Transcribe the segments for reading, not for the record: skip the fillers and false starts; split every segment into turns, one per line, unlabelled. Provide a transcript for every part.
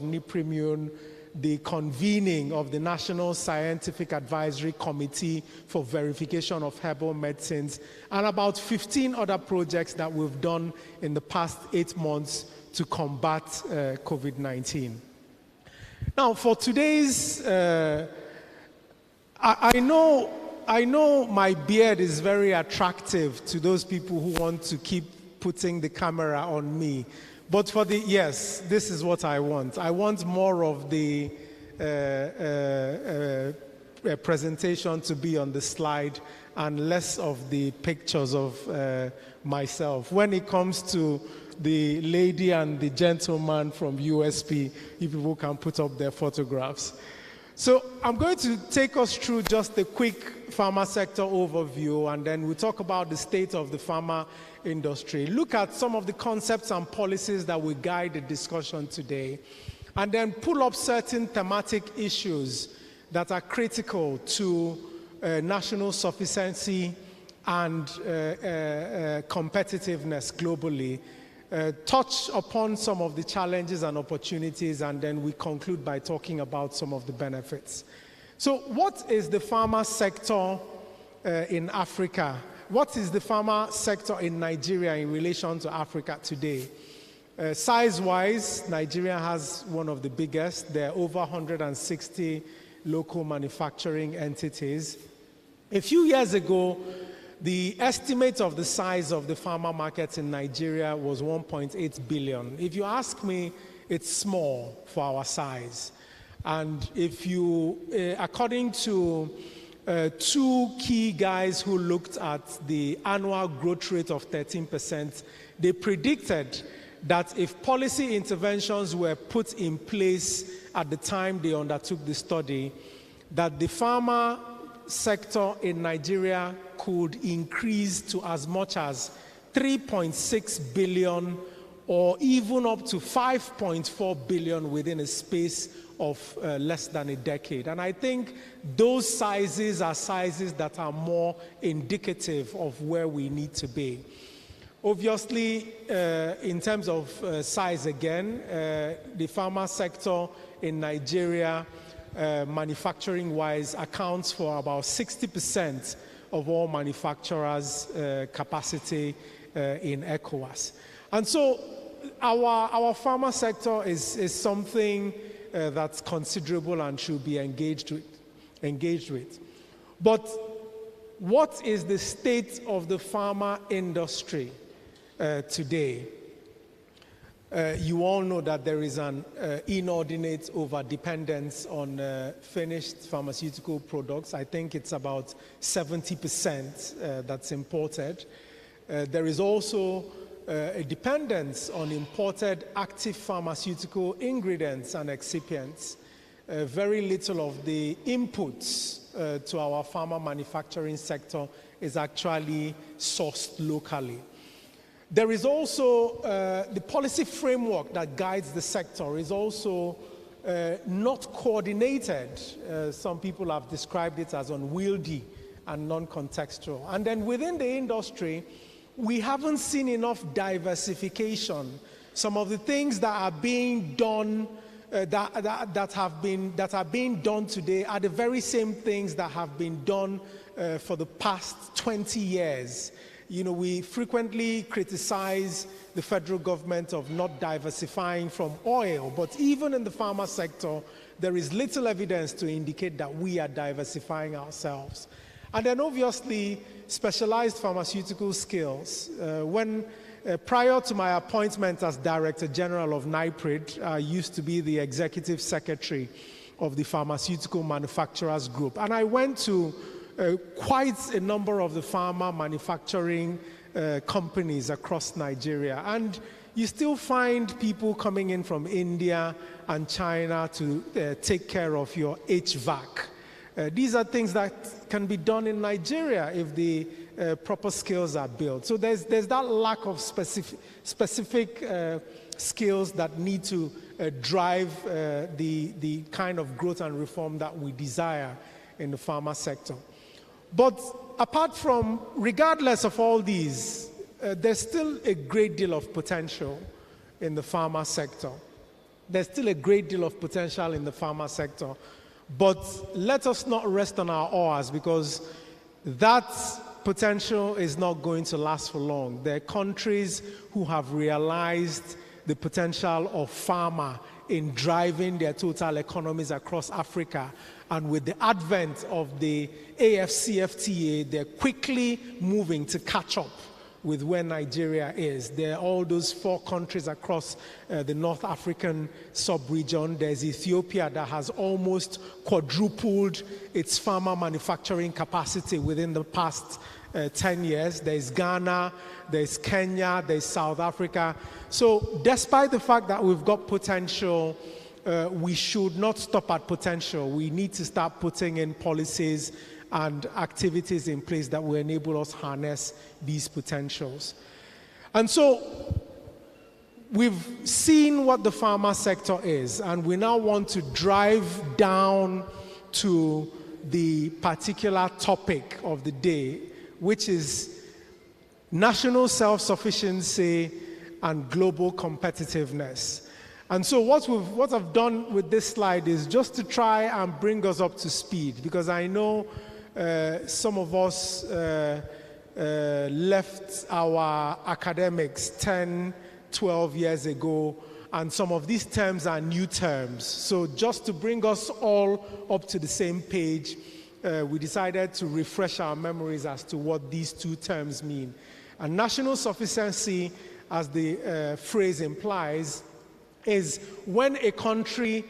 Niprimune, the convening of the National Scientific Advisory Committee for Verification of Herbal Medicines, and about 15 other projects that we've done in the past 8 months to combat COVID-19. Now, for today's, I know my beard is very attractive to those people who want to keep putting the camera on me. But for the, yes, this is what I want. I want more of the presentation to be on the slide and less of the pictures of myself. When it comes to the lady and the gentleman from USP, if people can put up their photographs. So I'm going to take us through just a quick pharma sector overview, and then we'll talk about the state of the pharma industry, look at some of the concepts and policies that will guide the discussion today, and then pull up certain thematic issues that are critical to national sufficiency and competitiveness globally, touch upon some of the challenges and opportunities, and then we conclude by talking about some of the benefits. So what is the pharma sector in Africa? What is the pharma sector in Nigeria in relation to Africa today? Size-wise, Nigeria has one of the biggest. There are over 160 local manufacturing entities. A few years ago, the estimate of the size of the pharma market in Nigeria was 1.8 billion. If you ask me, it's small for our size. And if you, according to two key guys who looked at the annual growth rate of 13%, they predicted that if policy interventions were put in place at the time they undertook the study, that the pharma sector in Nigeria could increase to as much as 3.6 billion or even up to 5.4 billion within a space of less than a decade. And I think those sizes are sizes that are more indicative of where we need to be. Obviously, in terms of size again, the pharma sector in Nigeria, manufacturing-wise, accounts for about 60% of all manufacturers' capacity in ECOWAS. And so our pharma sector is something that's considerable and should be engaged with. But what is the state of the pharma industry today? You all know that there is an inordinate over-dependence on finished pharmaceutical products. I think it's about 70% that's imported. There is also a dependence on imported active pharmaceutical ingredients and excipients. Very little of the inputs to our pharma manufacturing sector is actually sourced locally. There is also the policy framework that guides the sector is also not coordinated. Some people have described it as unwieldy and non-contextual. And then within the industry, we haven't seen enough diversification. Some of the things that are being done, that are being done today are the very same things that have been done for the past 20 years. You know, we frequently criticize the federal government of not diversifying from oil, but even in the pharma sector, there is little evidence to indicate that we are diversifying ourselves. And then obviously, specialized pharmaceutical skills. Prior to my appointment as Director General of NIPRID, I used to be the Executive Secretary of the Pharmaceutical Manufacturers Group. And I went to quite a number of the pharma manufacturing companies across Nigeria. And you still find people coming in from India and China to take care of your HVAC. These are things that can be done in Nigeria if the proper skills are built. So there's that lack of specific skills that need to drive the kind of growth and reform that we desire in the pharma sector. But apart from, regardless of all these, there's still a great deal of potential in the pharma sector. There's still a great deal of potential in the pharma sector. But let us not rest on our oars, because that potential is not going to last for long. There are countries who have realized the potential of pharma in driving their total economies across Africa. And with the advent of the AFCFTA, they're quickly moving to catch up with where Nigeria is. There are all those 4 countries across the North African sub-region. There's Ethiopia that has almost quadrupled its pharma manufacturing capacity within the past 10 years. There's Ghana, there's Kenya, there's South Africa. So despite the fact that we've got potential, we should not stop at potential. We need to start putting in policies and activities in place that will enable us harness these potentials. And so we've seen what the pharma sector is, and we now want to drive down to the particular topic of the day, which is national self-sufficiency and global competitiveness. And so what I've done with this slide is just to try and bring us up to speed, because I know some of us left our academics 10, 12 years ago, and some of these terms are new terms. So just to bring us all up to the same page, we decided to refresh our memories as to what these 2 terms mean. And national sufficiency, as the phrase implies, is when a country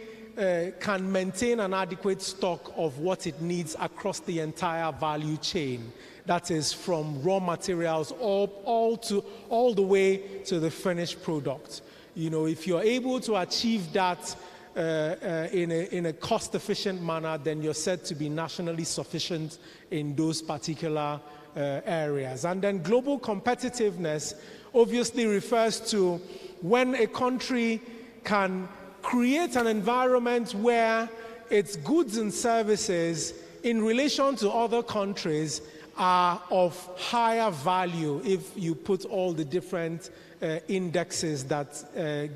can maintain an adequate stock of what it needs across the entire value chain. That is from raw materials all the way to the finished product. You know, if you're able to achieve that in a cost-efficient manner, then you're said to be nationally sufficient in those particular areas. And then global competitiveness obviously refers to when a country can create an environment where its goods and services in relation to other countries are of higher value if you put all the different indexes that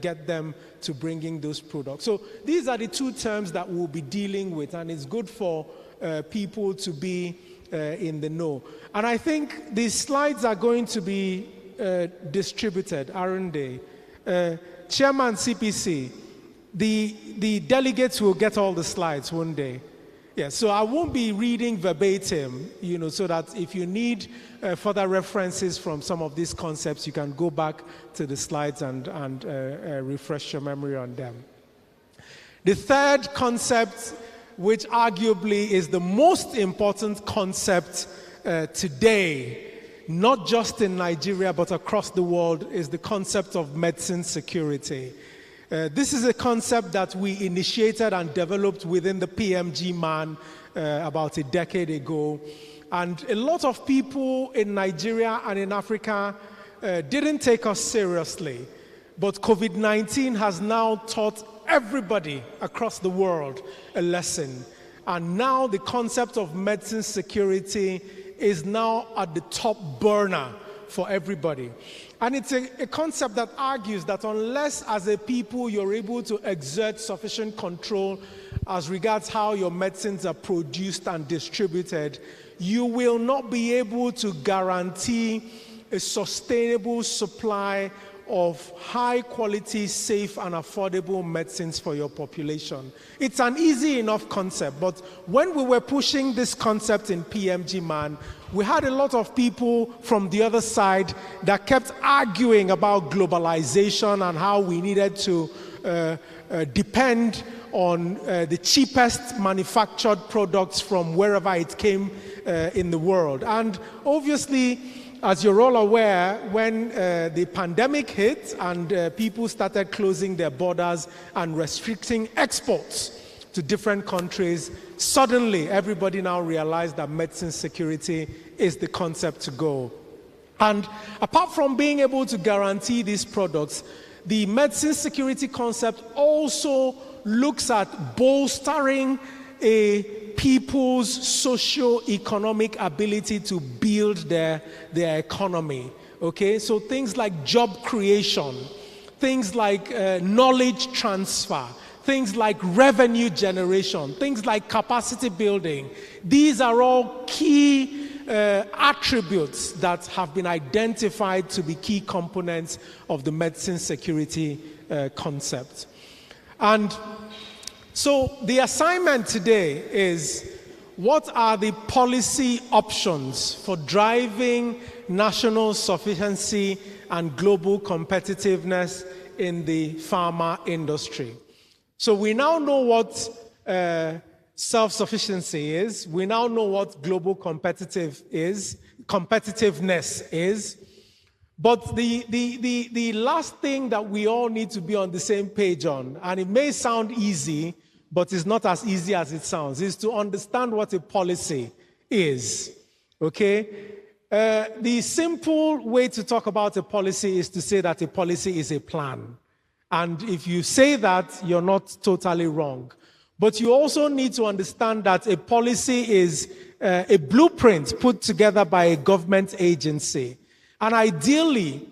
get them to bringing those products. So these are the 2 terms that we'll be dealing with, and it's good for people to be in the know. And I think these slides are going to be distributed, aren't they? Chairman CPC, the delegates will get all the slides one day. Yeah, so I won't be reading verbatim, you know, so that if you need further references from some of these concepts, you can go back to the slides and refresh your memory on them. The third concept, which arguably is the most important concept today, not just in Nigeria, but across the world, is the concept of medicine security. This is a concept that we initiated and developed within the PMG-MAN about a decade ago. And a lot of people in Nigeria and in Africa didn't take us seriously. But COVID-19 has now taught everybody across the world a lesson. And now the concept of medicine security is now at the top burner for everybody. And it's a concept that argues that unless as a people you're able to exert sufficient control as regards how your medicines are produced and distributed, you will not be able to guarantee a sustainable supply of high quality, safe and affordable medicines for your population. It's an easy enough concept, but when we were pushing this concept in PMG-MAN, we had a lot of people from the other side that kept arguing about globalization and how we needed to depend on the cheapest manufactured products from wherever it came in the world. And obviously, as you're all aware, when the pandemic hit and people started closing their borders and restricting exports to different countries, suddenly everybody now realized that medicine security is the concept to go. And apart from being able to guarantee these products, the medicine security concept also looks at bolstering a people's socio-economic ability to build their economy. Okay, so things like job creation, things like knowledge transfer, things like revenue generation, things like capacity building. These are all key attributes that have been identified to be key components of the medicine security concept. And so the assignment today is, what are the policy options for driving national sufficiency and global competitiveness in the pharma industry? So we now know what self-sufficiency is. We now know what global competitiveness is. But the last thing that we all need to be on the same page on, and it may sound easy, but it's not as easy as it sounds, is to understand what a policy is. Okay? The simple way to talk about a policy is to say that a policy is a plan. And if you say that, you're not totally wrong. But you also need to understand that a policy is a blueprint put together by a government agency. And ideally,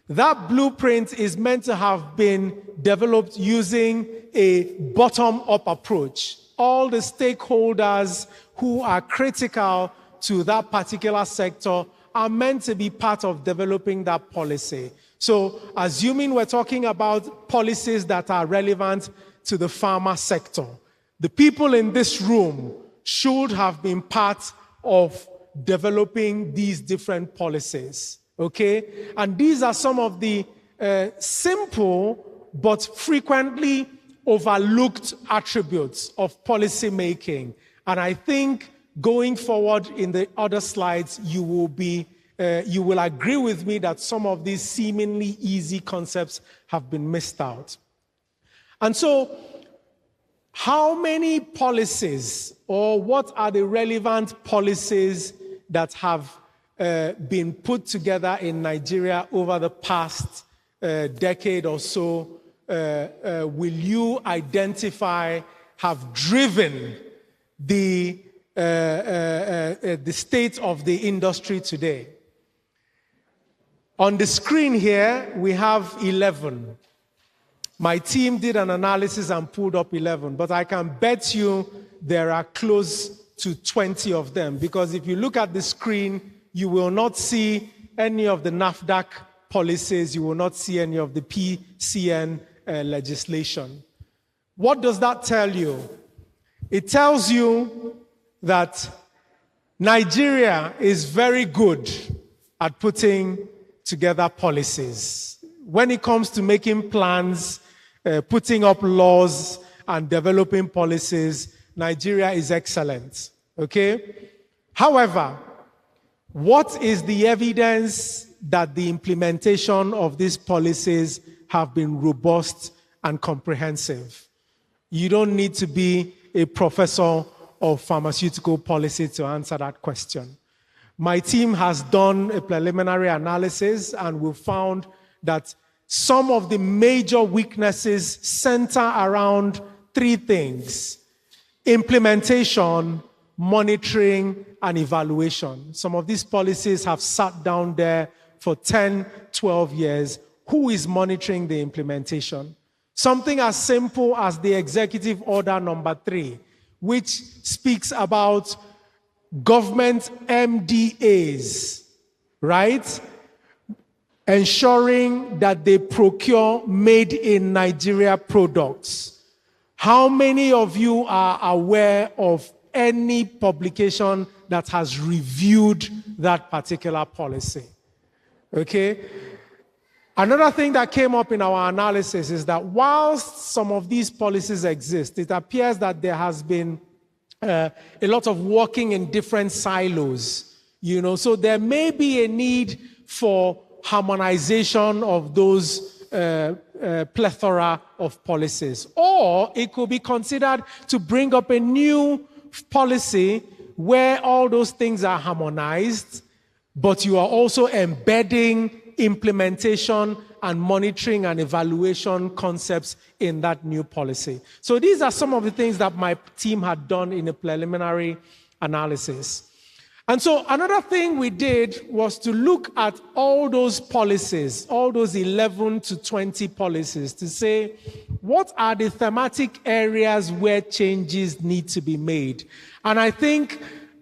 that blueprint is meant to have been developed using a bottom-up approach. All the stakeholders who are critical to that particular sector are meant to be part of developing that policy. So, assuming we're talking about policies that are relevant to the pharma sector, the people in this room should have been part of developing these different policies, okay? And these are some of the simple but frequently overlooked attributes of policy making. And I think going forward in the other slides, you will agree with me that some of these seemingly easy concepts have been missed out. And so, how many policies, or what are the relevant policies that have been put together in Nigeria over the past decade or so, will you identify have driven the state of the industry today? On the screen here, we have 11. My team did an analysis and pulled up 11, but I can bet you there are close to 20 of them, because if you look at the screen, you will not see any of the NAFDAC policies, you will not see any of the PCN legislation. What does that tell you? It tells you that Nigeria is very good at putting together policies. When it comes to making plans, putting up laws, and developing policies, Nigeria is excellent, okay? However, what is the evidence that the implementation of these policies have been robust and comprehensive? You don't need to be a professor of pharmaceutical policy to answer that question. My team has done a preliminary analysis, and we found that some of the major weaknesses center around three things: implementation, monitoring, and evaluation. Some of these policies have sat down there for 10, 12 years. Who is monitoring the implementation? Something as simple as the Executive Order number 3, which speaks about government MDAs, right? Ensuring that they procure made in Nigeria products. How many of you are aware of any publication that has reviewed that particular policy? Okay? Another thing that came up in our analysis is that whilst some of these policies exist, it appears that there has been a lot of working in different silos, so there may be a need for harmonization of those plethora of policies. Or it could be considered to bring up a new policy where all those things are harmonized, but you are also embedding implementation and monitoring and evaluation concepts in that new policy. So these are some of the things that my team had done in a preliminary analysis. And so another thing we did was to look at all those policies, all those 11 to 20 policies, to say, what are the thematic areas where changes need to be made? And I think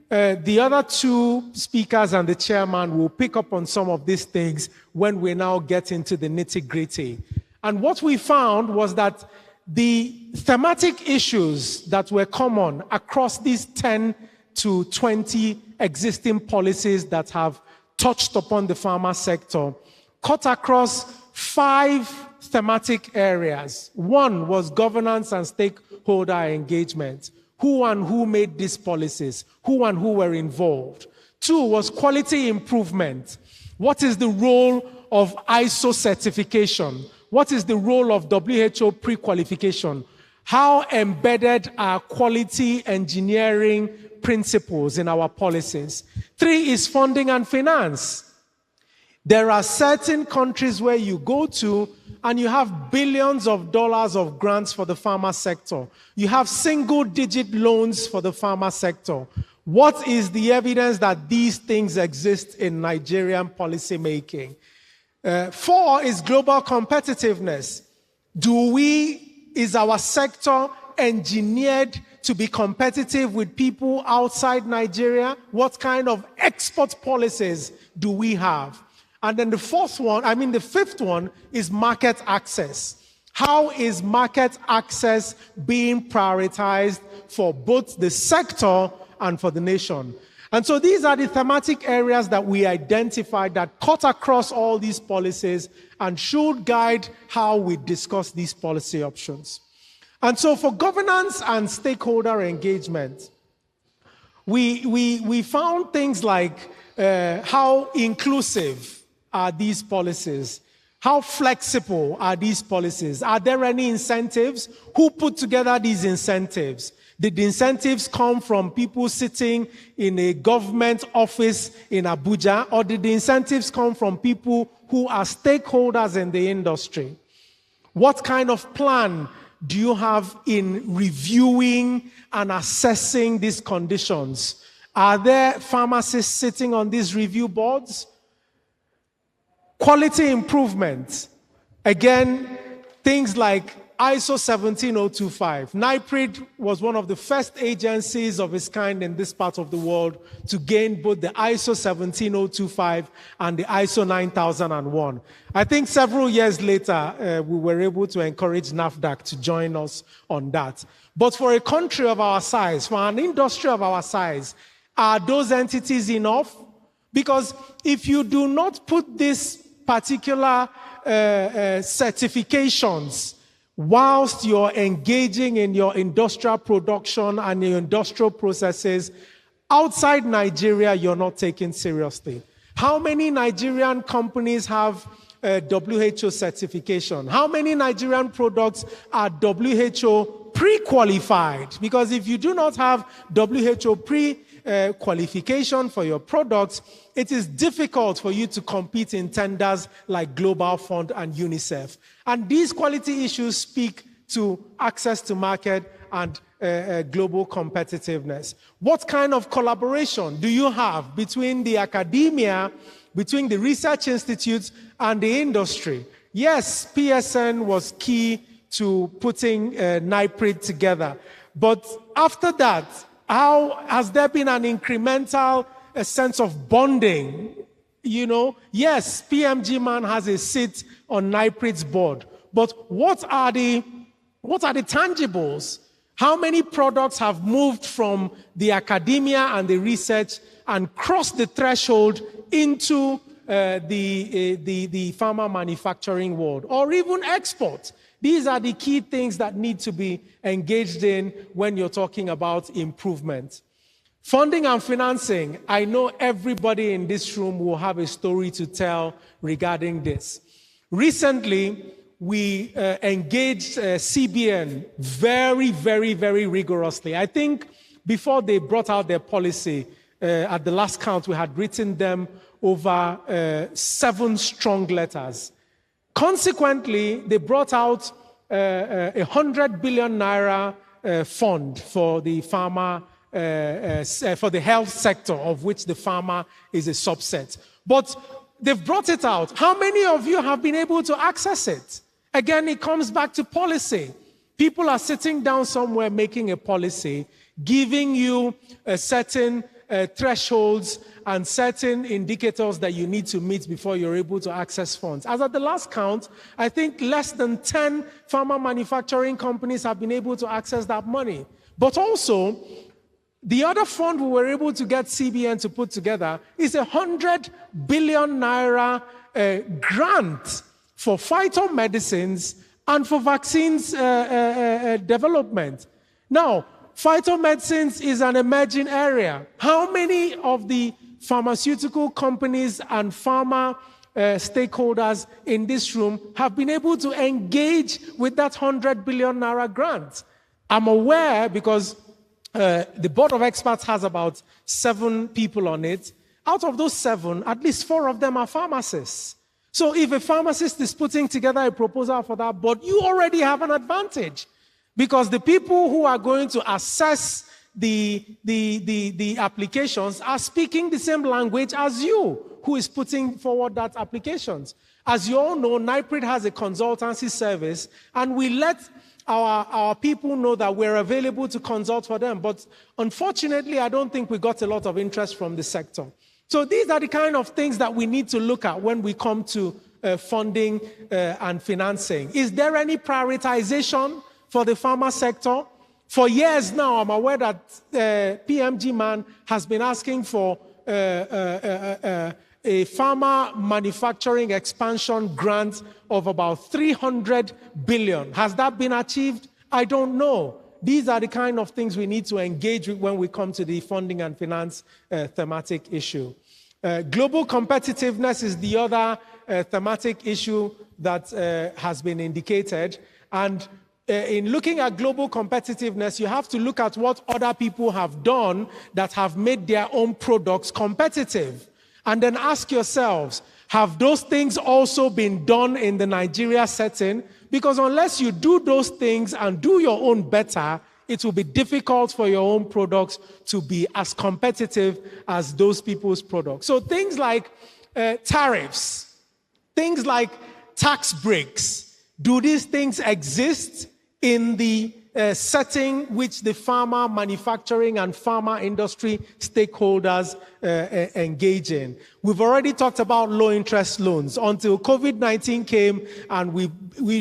the other two speakers and the chairman will pick up on some of these things when we now get into the nitty-gritty. And what we found was that the thematic issues that were common across these 10 to 20 existing policies that have touched upon the pharma sector cut across 5 thematic areas. One was governance and stakeholder engagement. Who and who made these policies? Who and who were involved? 2 was quality improvement. What is the role of ISO certification? What is the role of WHO pre-qualification? How embedded are quality engineering principles in our policies? 3 is funding and finance. There are certain countries where you go to and you have billions of dollars of grants for the pharma sector. You have single-digit loans for the pharma sector. What is the evidence that these things exist in Nigerian policy making? 4 is global competitiveness. Is our sector engineered to be competitive with people outside Nigeria? What kind of export policies do we have? And then the fifth one is market access. How is market access being prioritized for both the sector and for the nation? And so these are the thematic areas that we identified that cut across all these policies and should guide how we discuss these policy options. And so for governance and stakeholder engagement, we found things like how inclusive are these policies? How flexible are these policies? Are there any incentives? Who put together these incentives? Did the incentives come from people sitting in a government office in Abuja, or did the incentives come from people who are stakeholders in the industry? What kind of plan do you have in reviewing and assessing these conditions? Are there pharmacists sitting on these review boards? Quality improvement. Again, things like ISO 17025. NIPRID was one of the first agencies of its kind in this part of the world to gain both the ISO 17025 and the ISO 9001. I think several years later, we were able to encourage NAFDAC to join us on that. But for a country of our size, for an industry of our size, are those entities enough? Because if you do not put these particular certifications whilst you're engaging in your industrial production and your industrial processes outside Nigeria, you're not taken seriously. How many Nigerian companies have WHO certification? How many Nigerian products are WHO pre-qualified? Because if you do not have WHO qualification for your products, it is difficult for you to compete in tenders like Global Fund and UNICEF. And these quality issues speak to access to market and global competitiveness. What kind of collaboration do you have between the academia, between the research institutes and the industry? Yes, PSN was key to putting NIPRID together. But after that, how has there been an incremental sense of bonding? You know, yes, PMG Man has a seat on NIPRID's board, but what are the tangibles? How many products have moved from the academia and the research and crossed the threshold into the pharma manufacturing world, or even export? These are the key things that need to be engaged in when you're talking about improvement. Funding and financing. I know everybody in this room will have a story to tell regarding this. Recently, we engaged CBN very, very, very rigorously. I think before they brought out their policy, at the last count, we had written them over 7 strong letters. Consequently, they brought out 100 billion naira fund for the pharma for the health sector, of which the pharma is a subset. But they've brought it out. How many of you have been able to access it? Again, it comes back to policy. People are sitting down somewhere making a policy, giving you certain thresholds and certain indicators that you need to meet before you're able to access funds. As at the last count, I think less than 10 pharma manufacturing companies have been able to access that money. But also, the other fund we were able to get CBN to put together is 100 billion naira grant for phytomedicines and for vaccines development. Now, phytomedicines is an emerging area. How many of the pharmaceutical companies and pharma stakeholders in this room have been able to engage with that 100 billion naira grant? I'm aware because the board of experts has about 7 people on it. Out of those 7, at least 4 of them are pharmacists. So if a pharmacist is putting together a proposal for that board, you already have an advantage, because the people who are going to assess the applications are speaking the same language as you, who is putting forward that applications. As you all know, NIPRID has a consultancy service, and we let our people know that we're available to consult for them. But unfortunately, I don't think we got a lot of interest from the sector. So these are the kind of things that we need to look at when we come to funding and financing. Is there any prioritization for the pharma sector? For years now, I'm aware that PMG Man has been asking for a pharma manufacturing expansion grant of about 300 billion. Has that been achieved? I don't know. These are the kind of things we need to engage with when we come to the funding and finance thematic issue. Global competitiveness is the other thematic issue that has been indicated. And in looking at global competitiveness, you have to look at what other people have done that have made their own products competitive. And then ask yourselves, have those things also been done in the Nigeria setting? Because unless you do those things and do your own better, it will be difficult for your own products to be as competitive as those people's products. So things like tariffs, things like tax breaks, do these things exist in the setting which the pharma manufacturing and pharma industry stakeholders engage in? We've already talked about low interest loans until COVID-19 came and we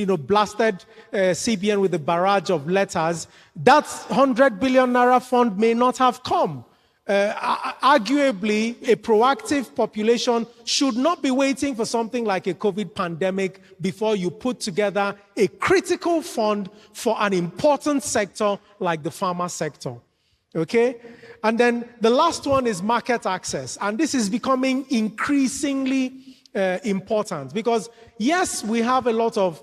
blasted CBN with a barrage of letters. That 100 billion naira fund may not have come. Arguably, a proactive population should not be waiting for something like a COVID pandemic before you put together a critical fund for an important sector like the pharma sector. Okay? And then the last one is market access. And this is becoming increasingly important because, yes, we have a lot of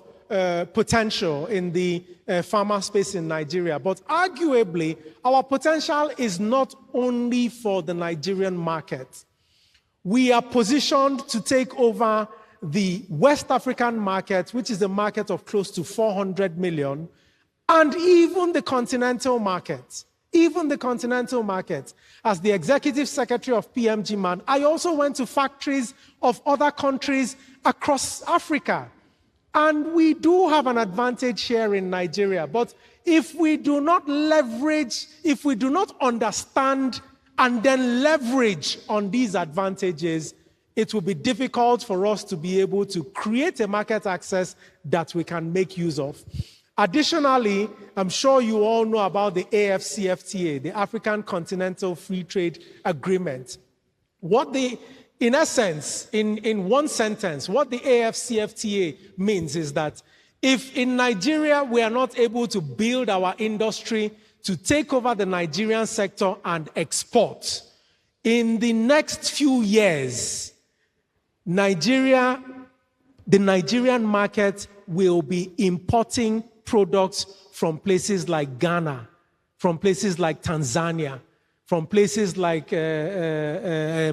potential in the pharma space in Nigeria, but arguably our potential is not only for the Nigerian market. We are positioned to take over the West African market, which is a market of close to 400 million, and even the continental market. Even the continental market. As the executive secretary of PMG Man, I also went to factories of other countries across Africa. And we do have an advantage here in Nigeria. But if we do not leverage, if we do not understand and then leverage on these advantages, it will be difficult for us to be able to create a market access that we can make use of. Additionally, I'm sure you all know about the AfCFTA, the African Continental Free Trade Agreement. In essence, in one sentence, what the AfCFTA means is that if in Nigeria we are not able to build our industry to take over the Nigerian sector and export, in the next few years, the Nigerian market will be importing products from places like Ghana, from places like Tanzania, from places like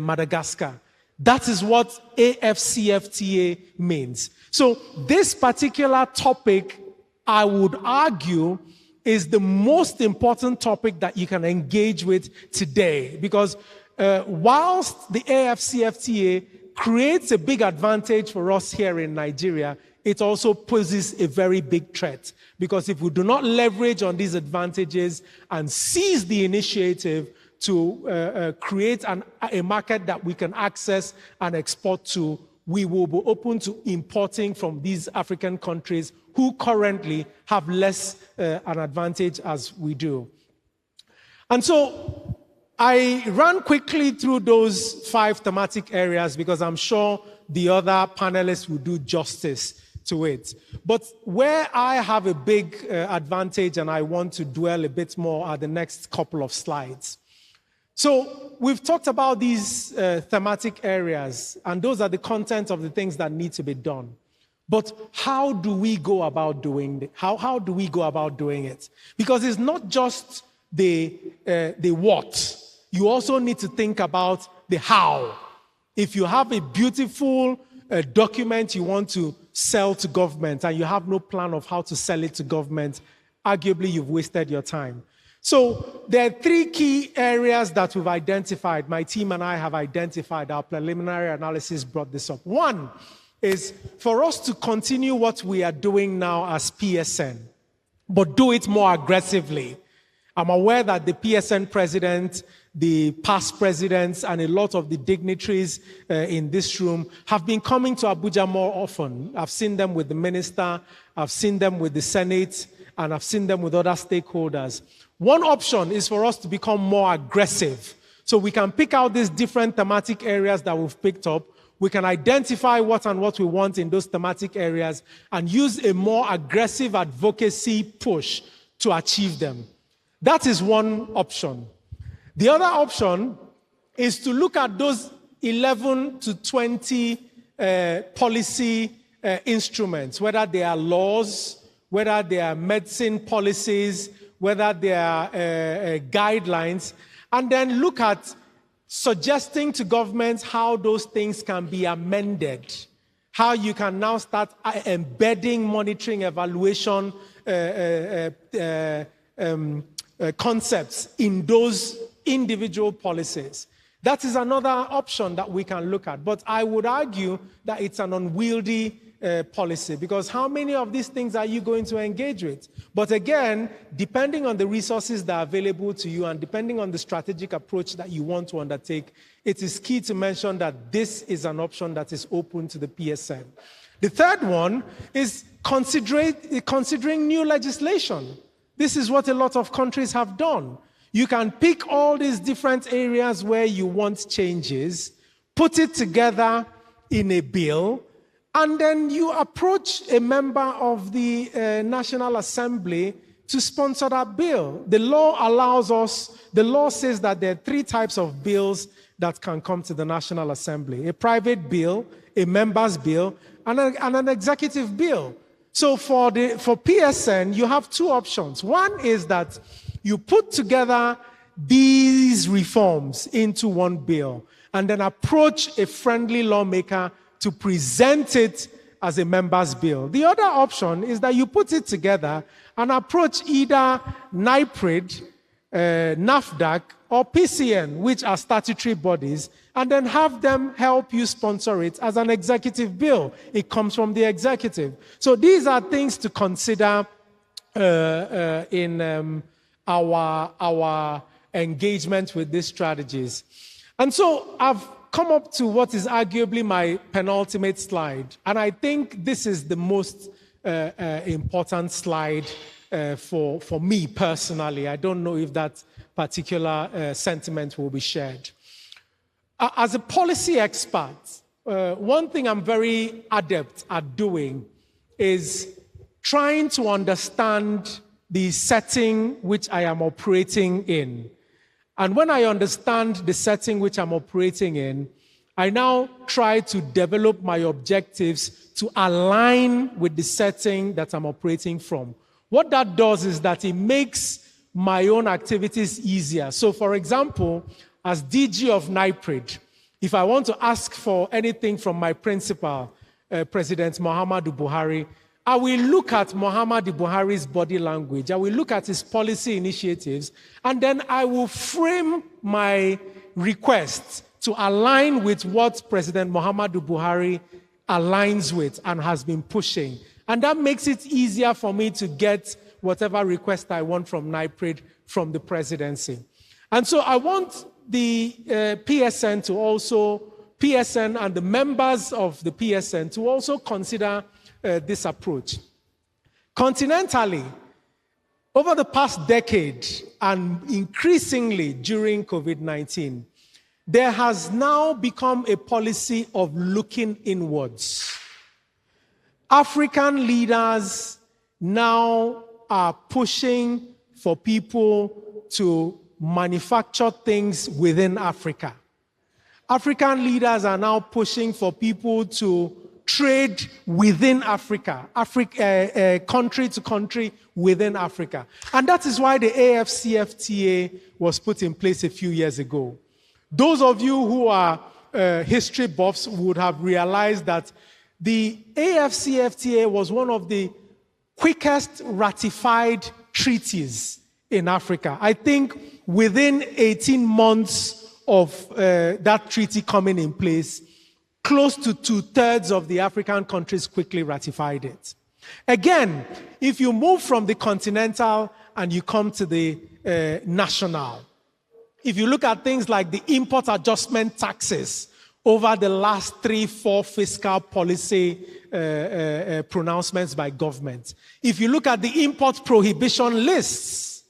Madagascar. That is what AfCFTA means. So this particular topic, I would argue, is the most important topic that you can engage with today, because whilst the AFCFTA creates a big advantage for us here in Nigeria, it also poses a very big threat. Because if we do not leverage on these advantages and seize the initiative to create a market that we can access and export to, we will be open to importing from these African countries who currently have less an advantage as we do. And so I ran quickly through those 5 thematic areas because I'm sure the other panelists will do justice to it. But where I have a big advantage and I want to dwell a bit more are the next couple of slides. So we've talked about these thematic areas, and those are the content of the things that need to be done. But how do we go about doing it? How do we go about doing it? Because it's not just the what. You also need to think about the how. If you have a beautiful document you want to sell to government and you have no plan of how to sell it to government, arguably you've wasted your time. So there are 3 key areas that we've identified. My team and I have identified. Our preliminary analysis brought this up. One is for us to continue what we are doing now as PSN, but do it more aggressively. I'm aware that the PSN president, the past presidents, and a lot of the dignitaries in this room have been coming to Abuja more often. I've seen them with the minister, I've seen them with the Senate, and I've seen them with other stakeholders. One option is for us to become more aggressive. So we can pick out these different thematic areas that we've picked up. We can identify what we want in those thematic areas and use a more aggressive advocacy push to achieve them. That is one option. The other option is to look at those 11 to 20 policy instruments, whether they are laws, whether they are medicine policies, whether they are guidelines, and then look at suggesting to governments how those things can be amended, how you can now start embedding monitoring evaluation concepts in those individual policies. That is another option that we can look at. But I would argue that it's an unwieldy policy, because how many of these things are you going to engage with? But again, depending on the resources that are available to you and depending on the strategic approach that you want to undertake, it is key to mention that this is an option that is open to the PSN. The third one is considering new legislation. This is what a lot of countries have done. You can pick all these different areas where you want changes, put it together in a bill, and then you approach a member of the National Assembly to sponsor that bill. The law says that there are 3 types of bills that can come to the National Assembly: a private bill, a member's bill, and an executive bill. So for PSN, you have 2 options. One is that you put together these reforms into one bill and then approach a friendly lawmaker to present it as a member's bill. The other option is that you put it together and approach either NIPRID, NAFDAC, or PCN, which are statutory bodies, and then have them help you sponsor it as an executive bill. It comes from the executive. So these are things to consider in our engagement with these strategies. And so I've come up to what is arguably my penultimate slide. And I think this is the most important slide for me personally. I don't know if that particular sentiment will be shared. As a policy expert, one thing I'm very adept at doing is trying to understand the setting which I am operating in. And when I understand the setting which I'm operating in, I now try to develop my objectives to align with the setting that I'm operating from. What that does is that it makes my own activities easier. So, for example, as DG of NIPRID, if I want to ask for anything from my principal, President Muhammadu Buhari, I will look at Muhammadu Buhari's body language, I will look at his policy initiatives, and then I will frame my request to align with what President Muhammadu Buhari aligns with and has been pushing. And that makes it easier for me to get whatever request I want from NIPRID from the presidency. And so I want the PSN and the members of the PSN to also consider this approach. Continentally, over the past decade and increasingly during COVID-19, there has now become a policy of looking inwards. African leaders now are pushing for people to manufacture things within Africa. African leaders are now pushing for people to trade within Africa, country to country within Africa. And that is why the AFCFTA was put in place a few years ago. Those of you who are history buffs would have realized that the AFCFTA was one of the quickest ratified treaties in Africa. I think within 18 months of that treaty coming in place, close to 2/3 of the African countries quickly ratified it. Again, if you move from the continental and you come to the national, if you look at things like the import adjustment taxes over the last 3-4 fiscal policy pronouncements by government, if you look at the import prohibition lists,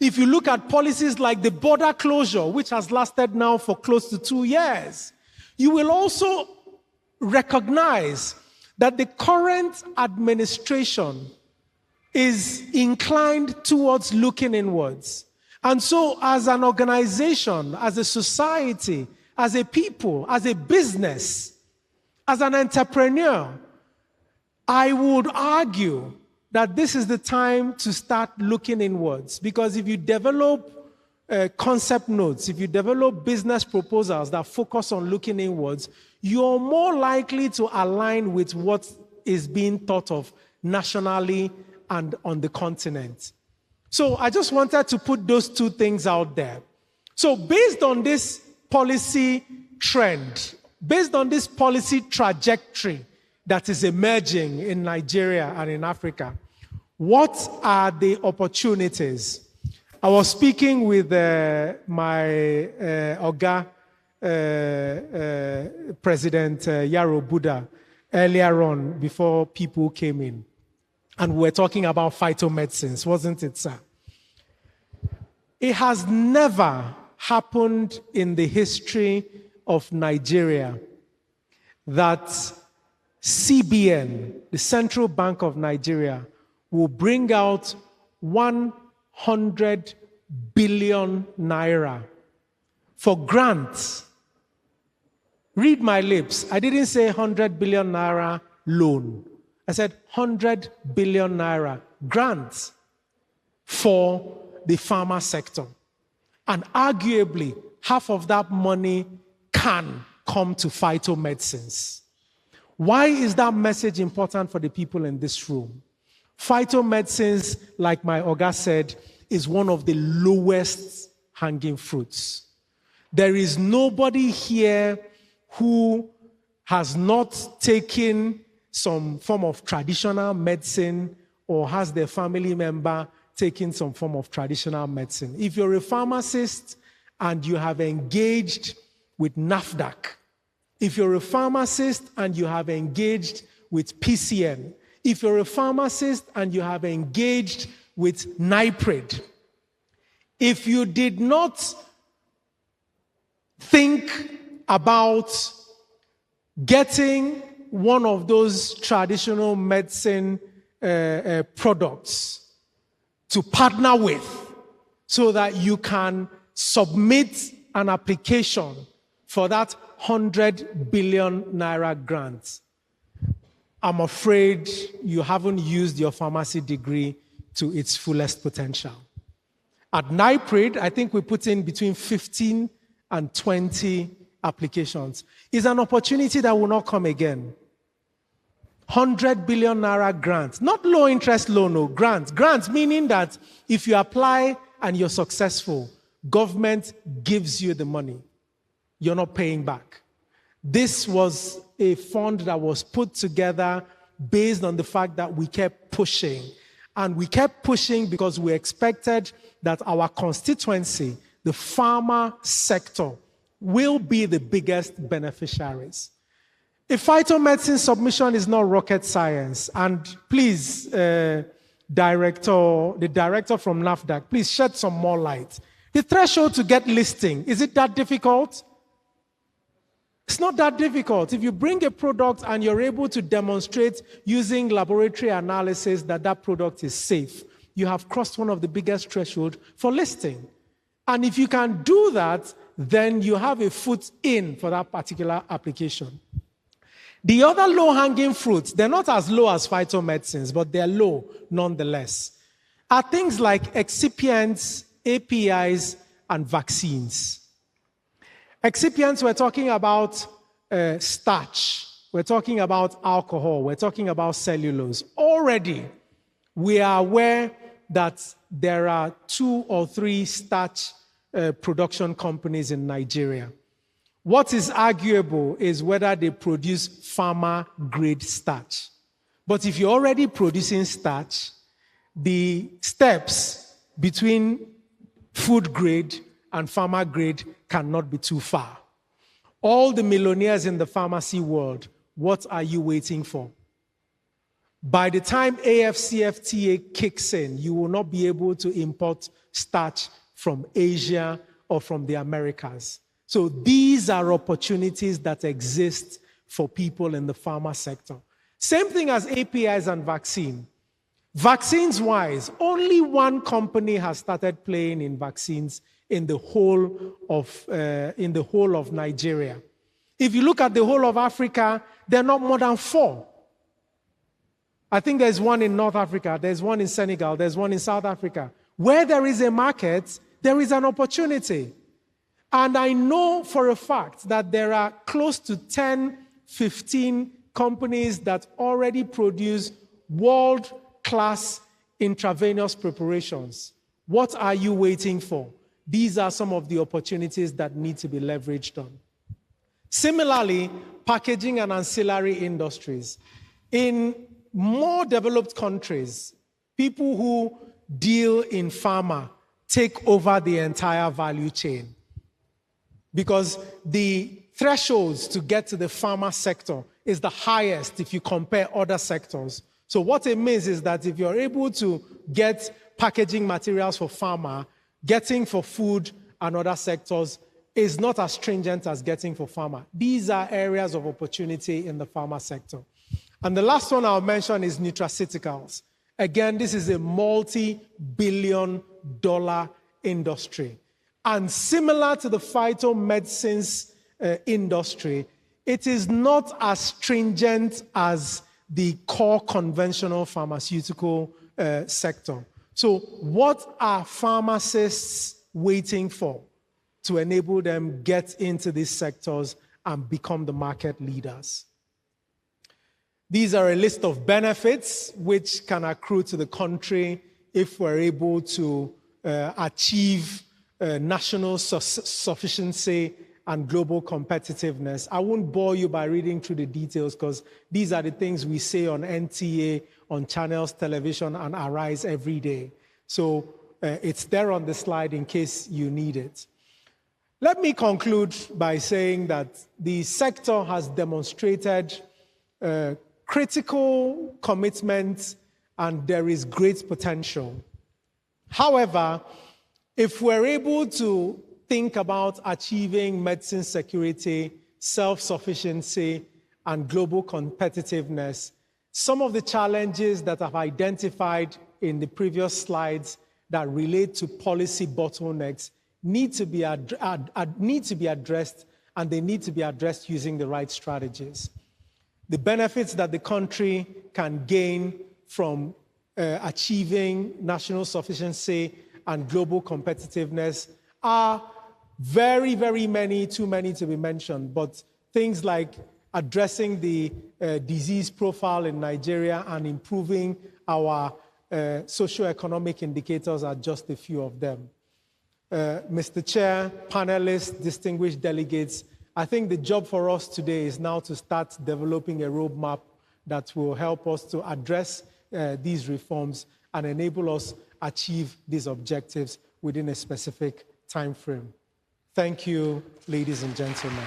if you look at policies like the border closure, which has lasted now for close to 2 years, you will also recognize that the current administration is inclined towards looking inwards. And so as an organization, as a society, as a people, as a business, as an entrepreneur, I would argue that this is the time to start looking inwards. Because if you develop concept notes, if you develop business proposals that focus on looking inwards, you're more likely to align with what is being thought of nationally and on the continent. So I just wanted to put those two things out there. So based on this policy trend, based on this policy trajectory that is emerging in Nigeria and in Africa, what are the opportunities? I was speaking with my Oga, President Yaro Buddha, earlier on before people came in. And we were talking about phytomedicines, wasn't it, sir? It has never happened in the history of Nigeria that CBN, the Central Bank of Nigeria, will bring out 100 billion naira for grants. Read my lips. I didn't say 100 billion naira loan. I said 100 billion naira grants for the pharma sector. And arguably, half of that money can come to phytomedicines. Why is that message important for the people in this room? Phytomedicines, like my Oga said, is one of the lowest hanging fruits. There is nobody here who has not taken some form of traditional medicine or has their family member taking some form of traditional medicine. If you're a pharmacist and you have engaged with NAFDAC, if you're a pharmacist and you have engaged with PCN, if you're a pharmacist and you have engaged with NIPRID, if you did not think about getting one of those traditional medicine products to partner with so that you can submit an application for that 100 billion naira grant, I'm afraid you haven't used your pharmacy degree to its fullest potential. At NIPRID, I think we put in between 15 and 20 applications. It's an opportunity that will not come again. 100 billion naira grant. Not low interest loan, no, grant. Grant meaning that if you apply and you're successful, government gives you the money. You're not paying back. This was a fund that was put together based on the fact that we kept pushing. And we kept pushing because we expected that our constituency, the farmer sector, will be the biggest beneficiaries. A phytomedicine submission is not rocket science. And please, the director from NAFDAC, please shed some more light. The threshold to get listing, is it that difficult? It's not that difficult. If you bring a product and you're able to demonstrate using laboratory analysis that that product is safe, you have crossed one of the biggest thresholds for listing. And if you can do that, then you have a foot in for that particular application. The other low-hanging fruits, they're not as low as phytomedicines, but they're low nonetheless, are things like excipients, APIs, and vaccines. Excipients, we're talking about starch, we're talking about alcohol, we're talking about cellulose. Already, we are aware that there are 2 or 3 starch production companies in Nigeria. What is arguable is whether they produce farmer-grade starch. But if you're already producing starch, the steps between food grade and farmer grade cannot be too far. All the millionaires in the pharmacy world, what are you waiting for? By the time AFCFTA kicks in, you will not be able to import starch from Asia or from the Americas. So these are opportunities that exist for people in the pharma sector. Same thing as APIs and vaccine. Vaccines-wise, only one company has started playing in vaccines in the whole of Nigeria. If you look at the whole of Africa, there are not more than 4. I think there's one in North Africa, there's one in Senegal, there's one in South Africa. Where there is a market, there is an opportunity. And I know for a fact that there are close to 10, 15 companies that already produce world-class intravenous preparations. What are you waiting for? These are some of the opportunities that need to be leveraged on. Similarly, packaging and ancillary industries. In more developed countries, people who deal in pharma take over the entire value chain because the thresholds to get to the pharma sector is the highest if you compare other sectors. So what it means is that if you're able to get packaging materials for pharma, getting for food and other sectors is not as stringent as getting for pharma. These are areas of opportunity in the pharma sector. And the last one I'll mention is nutraceuticals. Again, this is a multi-billion-dollar industry. And similar to the phytomedicines industry, it is not as stringent as the core conventional pharmaceutical sector. So what are pharmacists waiting for to enable them get into these sectors and become the market leaders? These are a list of benefits which can accrue to the country if we're able to achieve national sufficiency and global competitiveness. I won't bore you by reading through the details because these are the things we say on NTA, on Channels Television, and Arise every day. So it's there on the slide in case you need it. Let me conclude by saying that the sector has demonstrated critical commitment and there is great potential. However, if we're able to think about achieving medicine security, self-sufficiency, and global competitiveness, some of the challenges that I've identified in the previous slides that relate to policy bottlenecks need to be addressed, and they need to be addressed using the right strategies. The benefits that the country can gain from achieving national sufficiency and global competitiveness are very, very many, too many to be mentioned, but things like addressing the disease profile in Nigeria and improving our socioeconomic indicators are just a few of them. Mr. Chair, panelists, distinguished delegates, I think the job for us today is now to start developing a roadmap that will help us to address these reforms and enable us achieve these objectives within a specific time frame. Thank you, ladies and gentlemen.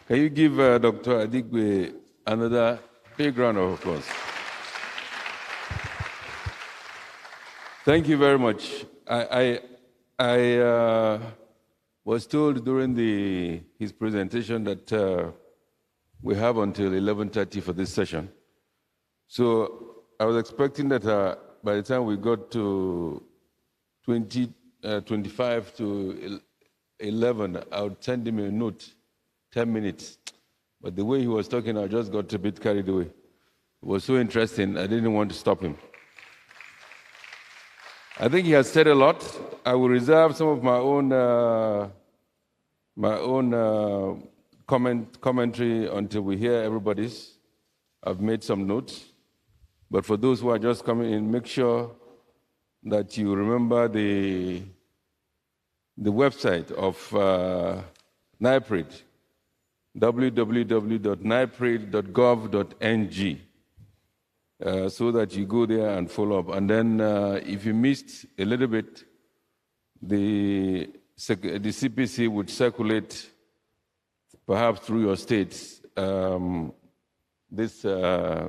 Can you give Dr. Adigwe another big round of applause? Thank you very much. I was told during his presentation that we have until 11:30 for this session. So I was expecting that by the time we got to 25 to 11, I would send him a note, 10 minutes. But the way he was talking, I just got a bit carried away. It was so interesting, I didn't want to stop him. I think he has said a lot. I will reserve some of my own commentary until we hear everybody's. I've made some notes. But for those who are just coming in, make sure that you remember the website of NIPRID, www.niprid.gov.ng. So that you go there and follow up. And then if you missed a little bit, the CPC would circulate, perhaps through your states, these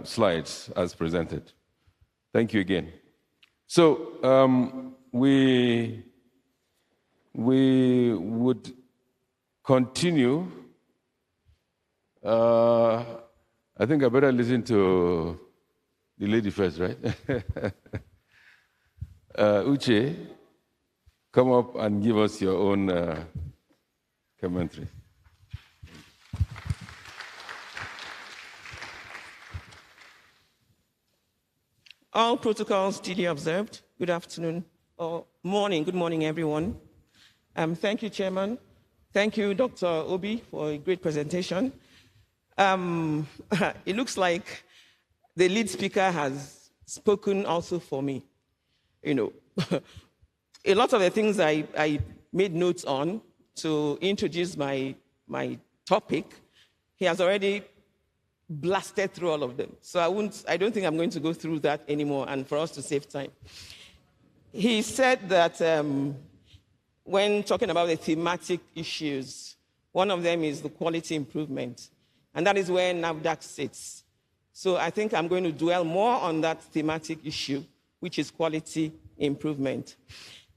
slides as presented. Thank you again. So we would continue. I think I better listen to the lady first, right? Uche, come up and give us your own commentary.
All protocols duly observed. Good afternoon or morning. Good morning, everyone. Thank you, Chairman. Thank you, Dr. Obi, for a great presentation. It looks like the lead speaker has spoken also for me. You know, a lot of the things I made notes on to introduce my topic, he has already blasted through all of them. So I don't think I'm going to go through that anymore, and for us to save time. He said that when talking about the thematic issues, one of them is the quality improvement, and that is where NAFDAC sits. So I think I'm going to dwell more on that thematic issue, which is quality improvement.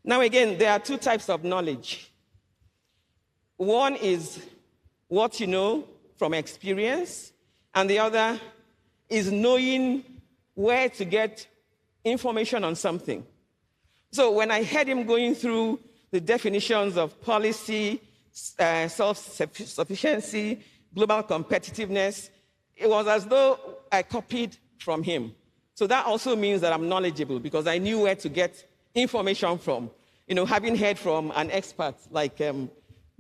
Now again, there are two types of knowledge. One is what you know from experience, and the other is knowing where to get information on something. So when I heard him going through the definitions of policy, self-sufficiency, global competitiveness, it was as though I copied from him. So that also means that I'm knowledgeable because I knew where to get information from, you know, having heard from an expert like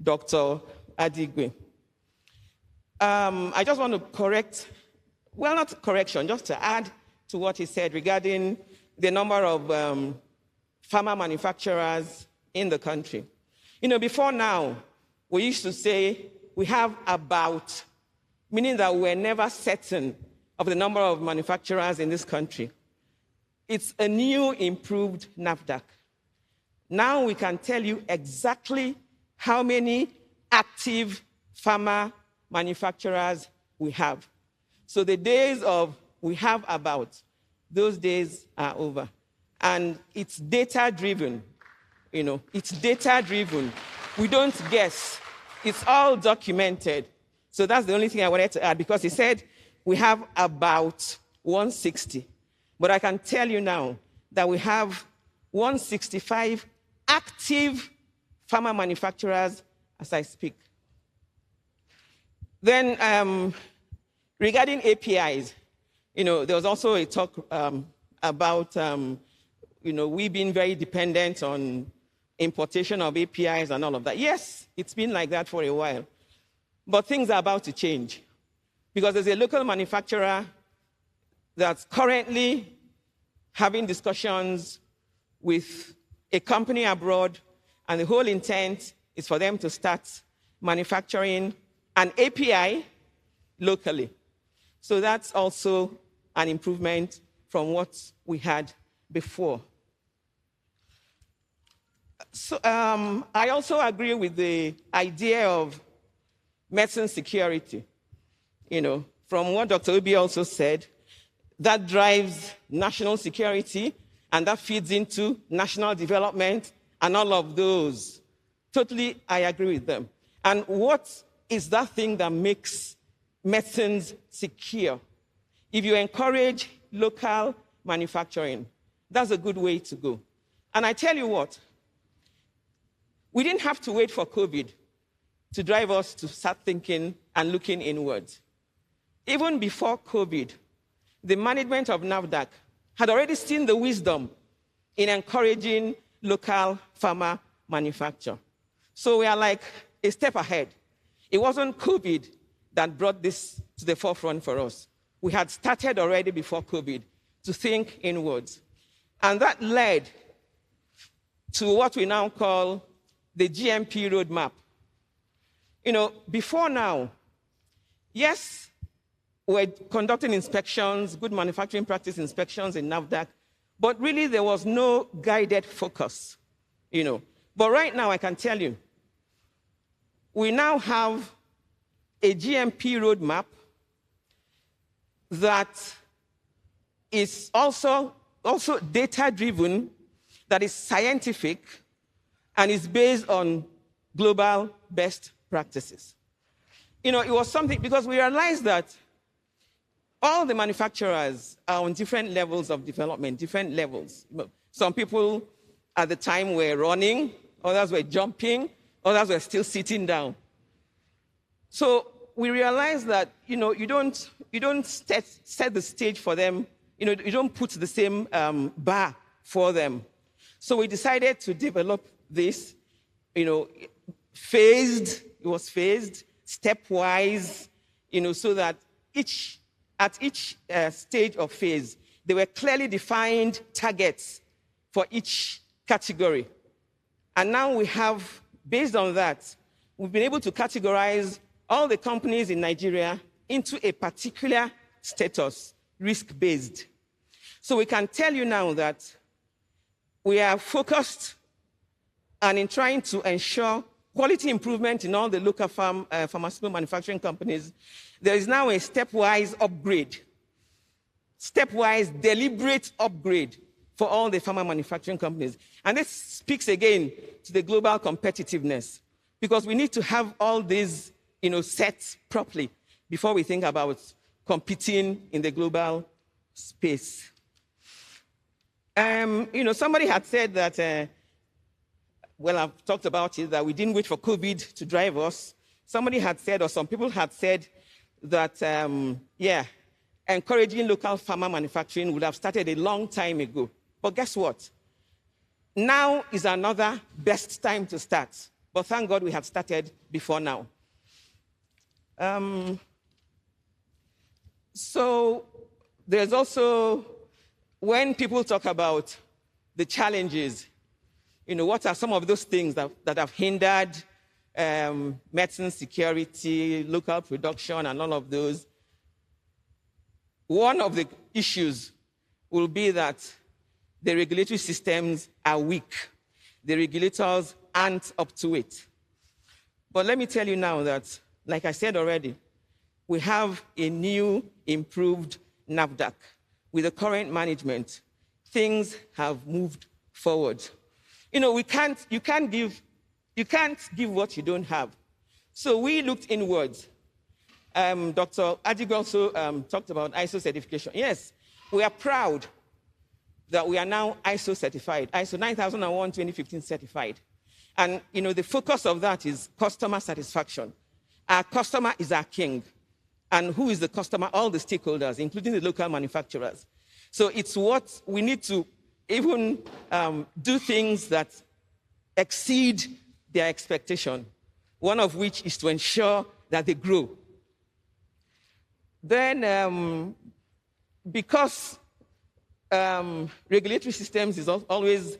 Dr. Adigwe. I just want to correct, well, not correction, just to add to what he said regarding the number of pharma manufacturers in the country. You know, before now, we used to say we have about, meaning that we're never certain of the number of manufacturers in this country. It's a new, improved NAFDAC. Now we can tell you exactly how many active pharma manufacturers we have. So the days of we have about, those days are over. And it's data-driven, you know, it's data-driven. We don't guess. It's all documented. So that's the only thing I wanted to add, because he said we have about 160. But I can tell you now that we have 165 active pharma manufacturers as I speak. Then regarding APIs, you know, there was also a talk about, you know, we being very dependent on importation of APIs and all of that. Yes, it's been like that for a while. But things are about to change. Because there's a local manufacturer that's currently having discussions with a company abroad, and the whole intent is for them to start manufacturing an API locally. So that's also an improvement from what we had before. So I also agree with the idea of medicine security. You know, from what Dr. Obi also said, that drives national security, and that feeds into national development and all of those. Totally, I agree with them. And what is that thing that makes medicines secure? If you encourage local manufacturing, that's a good way to go. And I tell you what, we didn't have to wait for COVID to drive us to start thinking and looking inwards. Even before COVID, the management of NAFDAC had already seen the wisdom in encouraging local pharma manufacture. So we are like a step ahead. It wasn't COVID that brought this to the forefront for us. We had started already before COVID to think inwards. And that led to what we now call the GMP roadmap. You know, before now, yes, we're conducting inspections, good manufacturing practice inspections in NAFDAC, but really there was no guided focus, you know. But right now, I can tell you, we now have a GMP roadmap that is also data-driven, that is scientific, and is based on global best practices. You know, it was something, because we realized that all the manufacturers are on different levels of development, different levels. Some people at the time were running, others were jumping, others were still sitting down. So we realized that, you know, you don't set the stage for them, you know, you don't put the same bar for them. So we decided to develop this, you know, it was phased, stepwise, you know, so that at each stage of phase, there were clearly defined targets for each category. And now we have, based on that, we've been able to categorize all the companies in Nigeria into a particular status, risk-based. So we can tell you now that we are focused and in trying to ensure quality improvement in all the local pharmaceutical manufacturing companies. There is now a stepwise upgrade, stepwise deliberate upgrade for all the pharma manufacturing companies. And this speaks again to the global competitiveness, because we need to have all these, you know, set properly before we think about competing in the global space. You know, somebody had said that, well, I've talked about it, that we didn't wait for COVID to drive us. Somebody had said, or some people had said, that, encouraging local pharma manufacturing would have started a long time ago. But guess what? Now is another best time to start. But thank God we had started before now. So there's also, when people talk about the challenges, you know, what are some of those things that have hindered medicine security, local production, and all of those? One of the issues will be that the regulatory systems are weak. The regulators aren't up to it. But let me tell you now that, like I said already, we have a new, improved NAFDAC. With the current management, things have moved forward. You know, you can't give what you don't have. So we looked inwards. Dr. Adig also talked about ISO certification. Yes, we are proud that we are now ISO certified, ISO 9001:2015 certified. And, you know, the focus of that is customer satisfaction. Our customer is our king. And who is the customer? All the stakeholders, including the local manufacturers. So it's what we need to even do things that exceed their expectation, one of which is to ensure that they grow. Then, because regulatory systems is always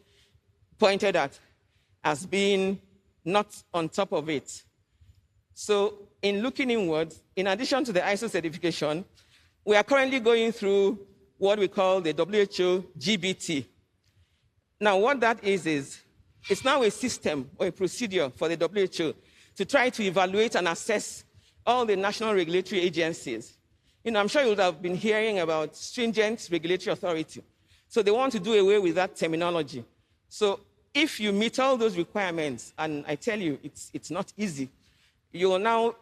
pointed at as being not on top of it. So in looking inwards, in addition to the ISO certification, we are currently going through what we call the WHO GBT. Now, what that is it's now a system or a procedure for the WHO to try to evaluate and assess all the national regulatory agencies. I'm sure you would have been hearing about stringent regulatory authority. So they want to do away with that terminology. So if you meet all those requirements, and I tell you, it's not easy, you're now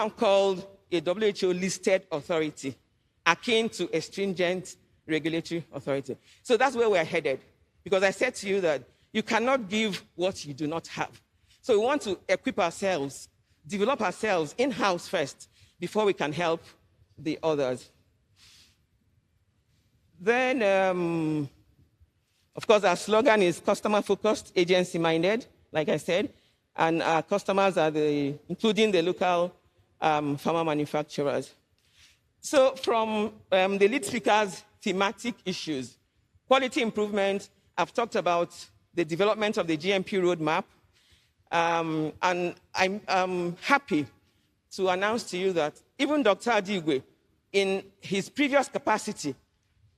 called a WHO-listed authority, akin to a stringent regulatory authority. So that's where we're headed, because I said to you that you cannot give what you do not have. So we want to equip ourselves, develop ourselves in-house first, before we can help the others. Then, of course, our slogan is customer-focused, agency-minded, like I said, and our customers are including the local pharma manufacturers. So from the lead speakers' thematic issues, quality improvement, I've talked about the development of the GMP roadmap, and I'm happy to announce to you that even Dr. Adigwe, in his previous capacity,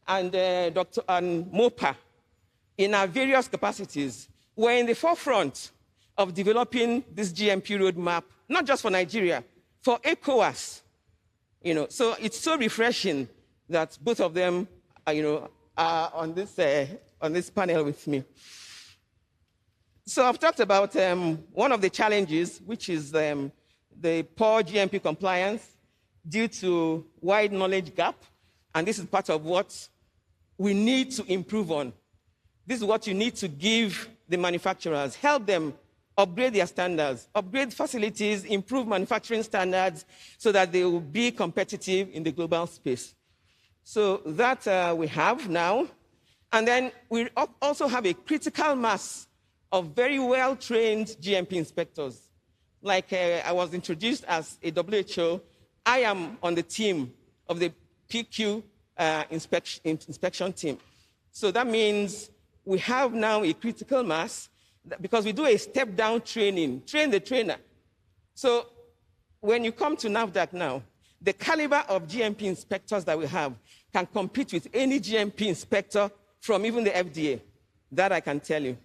and Dr. Mopa, in our various capacities, were in the forefront of developing this GMP roadmap, not just for Nigeria, for ECOWAS. So it's so refreshing that both of them, are on this panel with me. So I've talked about one of the challenges, which is the poor GMP compliance due to wide knowledge gap, and this is part of what we need to improve on. This is what you need to give the manufacturers, help them upgrade their standards, upgrade facilities, improve manufacturing standards so that they will be competitive in the global space. So that we have now. And then we also have a critical mass of very well-trained GMP inspectors. Like I was introduced as a WHO, I am on the team of the PQ inspection team. So that means we have now a critical mass because we do a step-down training, train the trainer. So when you come to NAFDAC now, the caliber of GMP inspectors that we have can compete with any GMP inspector from even the FDA. That I can tell you.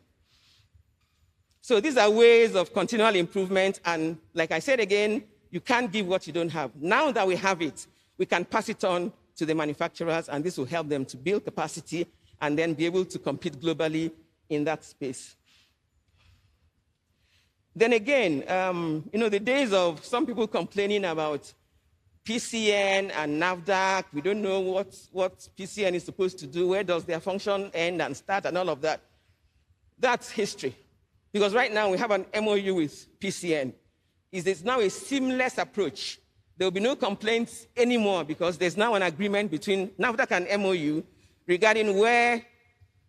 So these are ways of continual improvement, and like I said again, you can't give what you don't have. Now that we have it, we can pass it on to the manufacturers, and this will help them to build capacity and then be able to compete globally in that space. Then again, the days of some people complaining about PCN and NAFDAC, we don't know what PCN is supposed to do, where does their function end and start and all of that. That's history. Because right now we have an MOU with PCN. It's now a seamless approach. There will be no complaints anymore because there's now an agreement between NAFDAC and MOU regarding where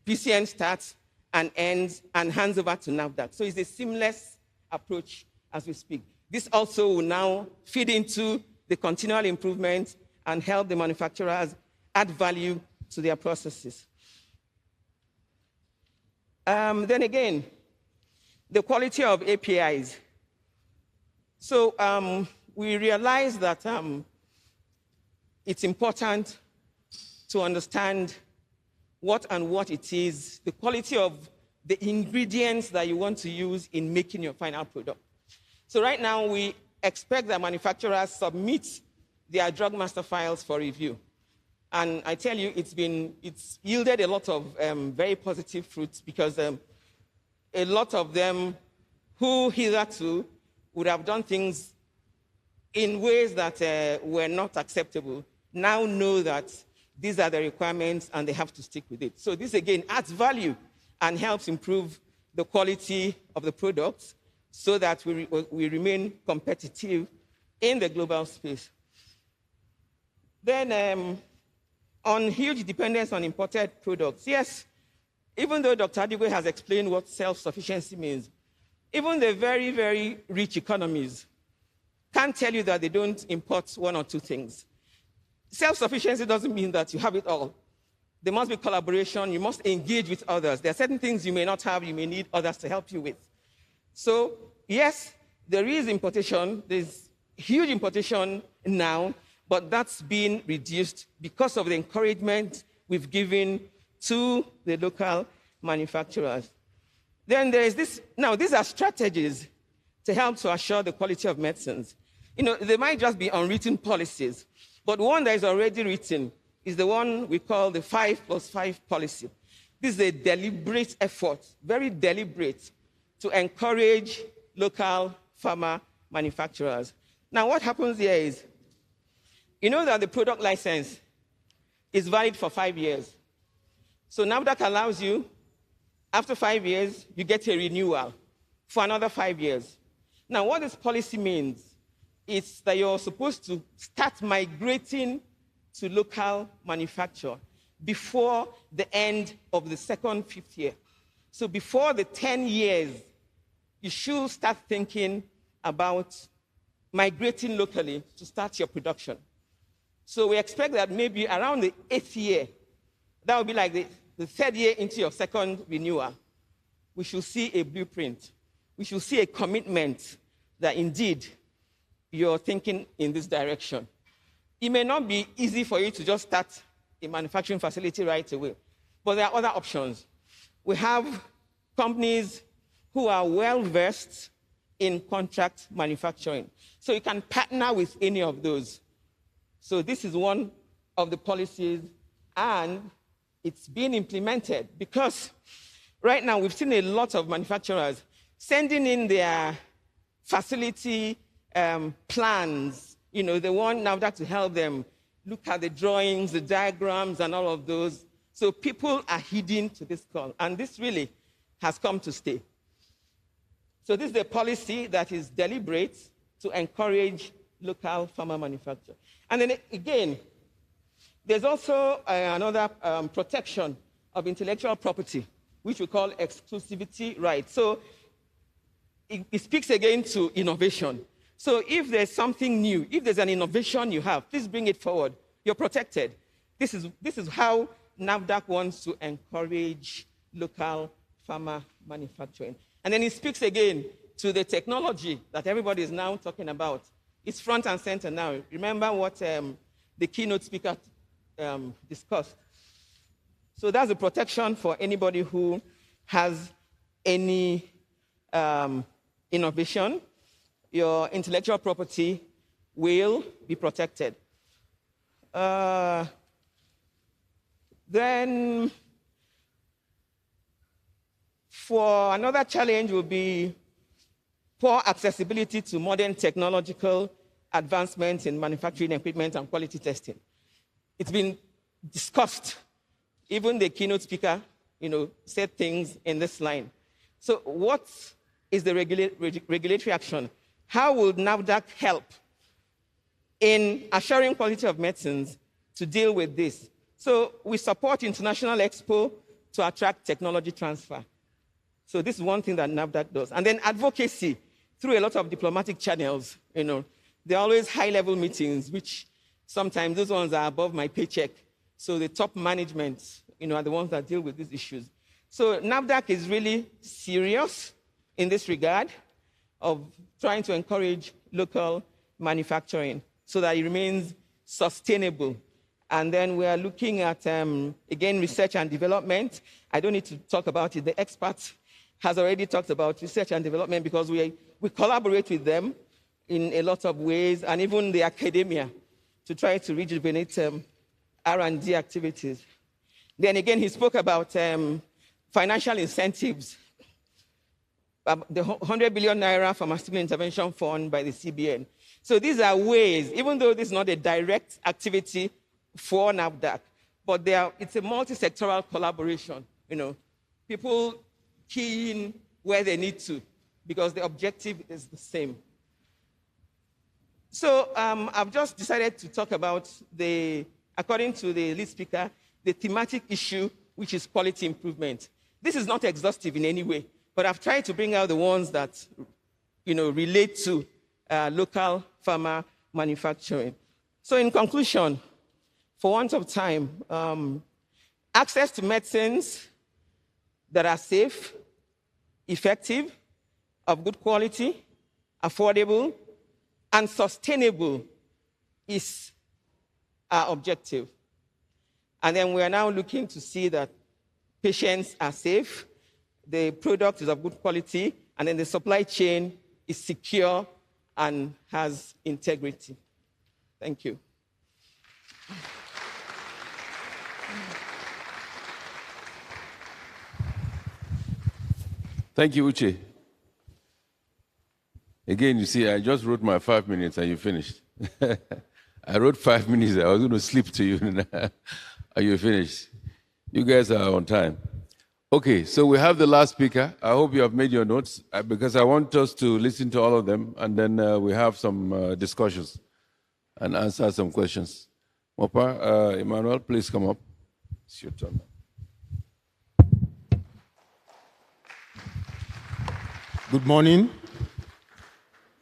PCN starts and ends and hands over to NAFDAC. So it's a seamless approach as we speak. This also will now feed into the continual improvement and help the manufacturers add value to their processes. Then again, the quality of APIs. So we realize that it's important to understand what it is, the quality of the ingredients that you want to use in making your final product. So right now, we expect that manufacturers submit their drug master files for review. And I tell you, it's yielded a lot of very positive fruits because a lot of them who hitherto would have done things in ways that were not acceptable now know that these are the requirements and they have to stick with it. So this, again, adds value and helps improve the quality of the products so that we remain competitive in the global space. Then on huge dependence on imported products, yes, even though Dr. Adigwe has explained what self-sufficiency means, even the very, very rich economies can't tell you that they don't import one or two things. Self-sufficiency doesn't mean that you have it all. There must be collaboration. You must engage with others. There are certain things you may not have, you may need others to help you with. So, yes, there is importation. There's huge importation now, but that's been reduced because of the encouragement we've given to the local manufacturers. Then there is this. Now, these are strategies to help to assure the quality of medicines. They might just be unwritten policies, but one that is already written is the one we call the 5+5 policy. This is a deliberate effort, very deliberate, to encourage local pharma manufacturers. Now, what happens here is, that the product license is valid for 5 years. So NAFDAC allows you, after 5 years, you get a renewal for another 5 years. Now, what this policy means is that you're supposed to start migrating to local manufacture before the end of the second fifth year. So before the 10 years, you should start thinking about migrating locally to start your production. So we expect that maybe around the 8th year, that would be like the 3rd year into your second renewal, we should see a blueprint. We should see a commitment that indeed you're thinking in this direction. It may not be easy for you to just start a manufacturing facility right away, but there are other options. We have companies who are well-versed in contract manufacturing. So you can partner with any of those. So this is one of the policies, and it's being implemented because right now we've seen a lot of manufacturers sending in their facility plans. They want NAFDAC to help them look at the drawings, the diagrams, and all of those. So people are heeding to this call, and this really has come to stay. So this is a policy that is deliberate to encourage local pharma manufacture. And then again, there's also another protection of intellectual property, which we call exclusivity rights. So it speaks again to innovation. So if there's something new, if there's an innovation you have, please bring it forward. You're protected. This is how NAFDAC wants to encourage local pharma manufacturing. And then it speaks again to the technology that everybody is now talking about. It's front and center now. Remember what the keynote speaker discussed. So that's a protection for anybody who has any innovation. Your intellectual property will be protected. Then, for another challenge will be poor accessibility to modern technological advancements in manufacturing equipment and quality testing. It's been discussed. Even the keynote speaker, said things in this line. So what is the regulatory action? How will NAFDAC help in assuring quality of medicines to deal with this? So we support International Expo to attract technology transfer. So this is one thing that NAFDAC does. And then advocacy through a lot of diplomatic channels. There are always high-level meetings, which sometimes those ones are above my paycheck. So the top management, are the ones that deal with these issues. So NAFDAC is really serious in this regard of trying to encourage local manufacturing so that it remains sustainable. And then we are looking at, again, research and development. I don't need to talk about it. The expert has already talked about research and development because we collaborate with them in a lot of ways, and even the academia, to try to rejuvenate R&D activities. Then again, he spoke about financial incentives, the 100 billion naira pharmaceutical intervention fund by the CBN. So these are ways, even though this is not a direct activity for NAFDAC, but it's a multi-sectoral collaboration. People key in where they need to, because the objective is the same. So I've just decided to talk about according to the lead speaker, the thematic issue, which is quality improvement. This is not exhaustive in any way, but I've tried to bring out the ones that, relate to local pharma manufacturing. So in conclusion, for want of time, access to medicines that are safe, effective, of good quality, affordable, and sustainable is our objective. And then we are now looking to see that patients are safe, the product is of good quality, and then the supply chain is secure and has integrity. Thank you.
Thank you, Uche. Again, you see, I just wrote my 5 minutes and you finished. I wrote 5 minutes, I was going to sleep to you, and you finished. You guys are on time. Okay, so we have the last speaker. I hope you have made your notes, because I want us to listen to all of them, and then we have some discussions and answer some questions. Mopa, Emmanuel, please come up. It's your turn.
Good morning,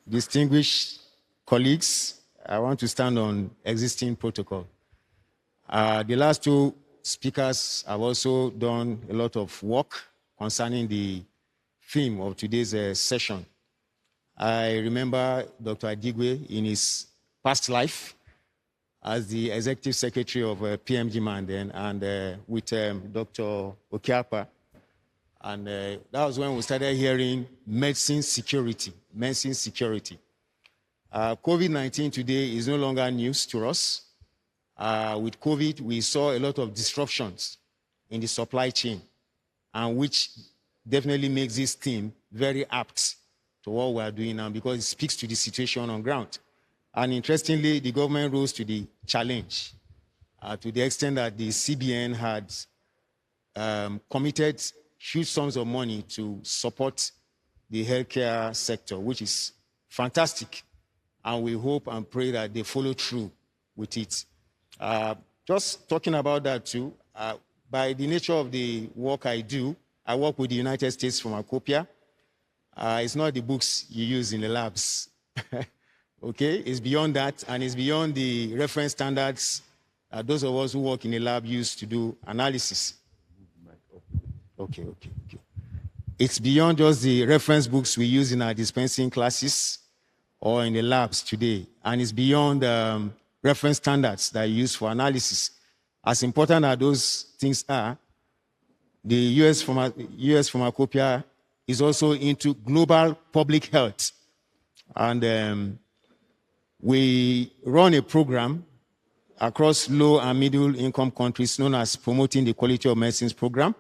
distinguished colleagues. I want to stand on existing protocol. The last two speakers have also done a lot of work concerning the theme of today's session. I remember Dr. Adigwe in his past life as the executive secretary of PMG Man then, and with Dr. Okiapa. And that was when we started hearing medicine security. COVID-19 today is no longer news to us. With COVID, we saw a lot of disruptions in the supply chain, and which definitely makes this theme very apt to what we are doing now, because it speaks to the situation on ground. And interestingly, the government rose to the challenge to the extent that the CBN had committed huge sums of money to support the healthcare sector, which is fantastic. And we hope and pray that they follow through with it. Just talking about that too, by the nature of the work I do, I work with the United States Pharmacopoeia. It's not the books you use in the labs. Okay, it's beyond that, and it's beyond the reference standards those of us who work in the lab use to do analysis. Okay. It's beyond just the reference books we use in our dispensing classes or in the labs today, and it's beyond reference standards that you use for analysis. As important as those things are, the US Pharmacopoeia is also into global public health. And we run a program across low and middle income countries known as Promoting the Quality of Medicines Program,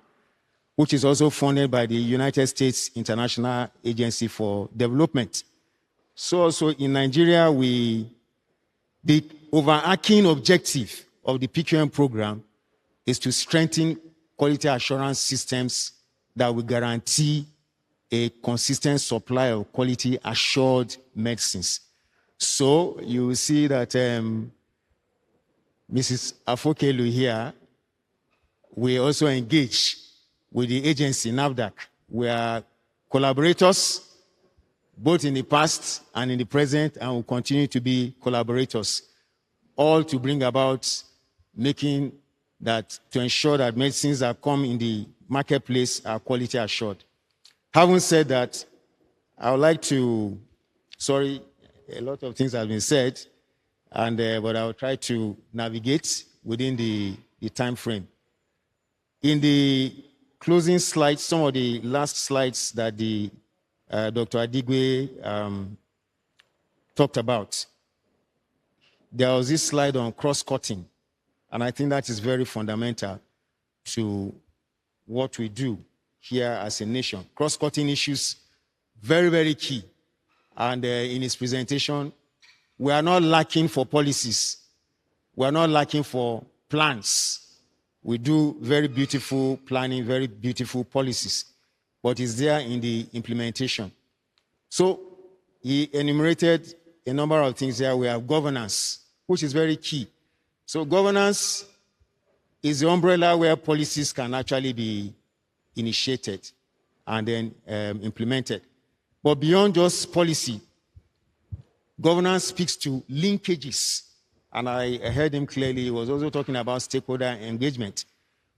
which is also funded by the United States International Agency for Development. So also in Nigeria, the overarching objective of the PQM program is to strengthen quality assurance systems that will guarantee a consistent supply of quality assured medicines. So you will see that Mrs. Afokelu here, we also engage with the agency, NAFDAC. We are collaborators, both in the past and in the present, and will continue to be collaborators, all to bring about to ensure that medicines that come in the marketplace are quality assured. Having said that, I would like to, a lot of things have been said, but I will try to navigate within the time frame. In the closing slides, some of the last slides that Dr. Adigwe talked about, there was this slide on cross-cutting, and I think that is very fundamental to what we do here as a nation. Cross-cutting issues, very, very key. And in his presentation, we are not lacking for policies. We are not lacking for plans. We do very beautiful planning, very beautiful policies, but it's there in the implementation. So he enumerated a number of things there. We have governance, which is very key. So governance is the umbrella where policies can actually be initiated and then implemented. But beyond just policy, governance speaks to linkages. And I heard him clearly. He was also talking about stakeholder engagement.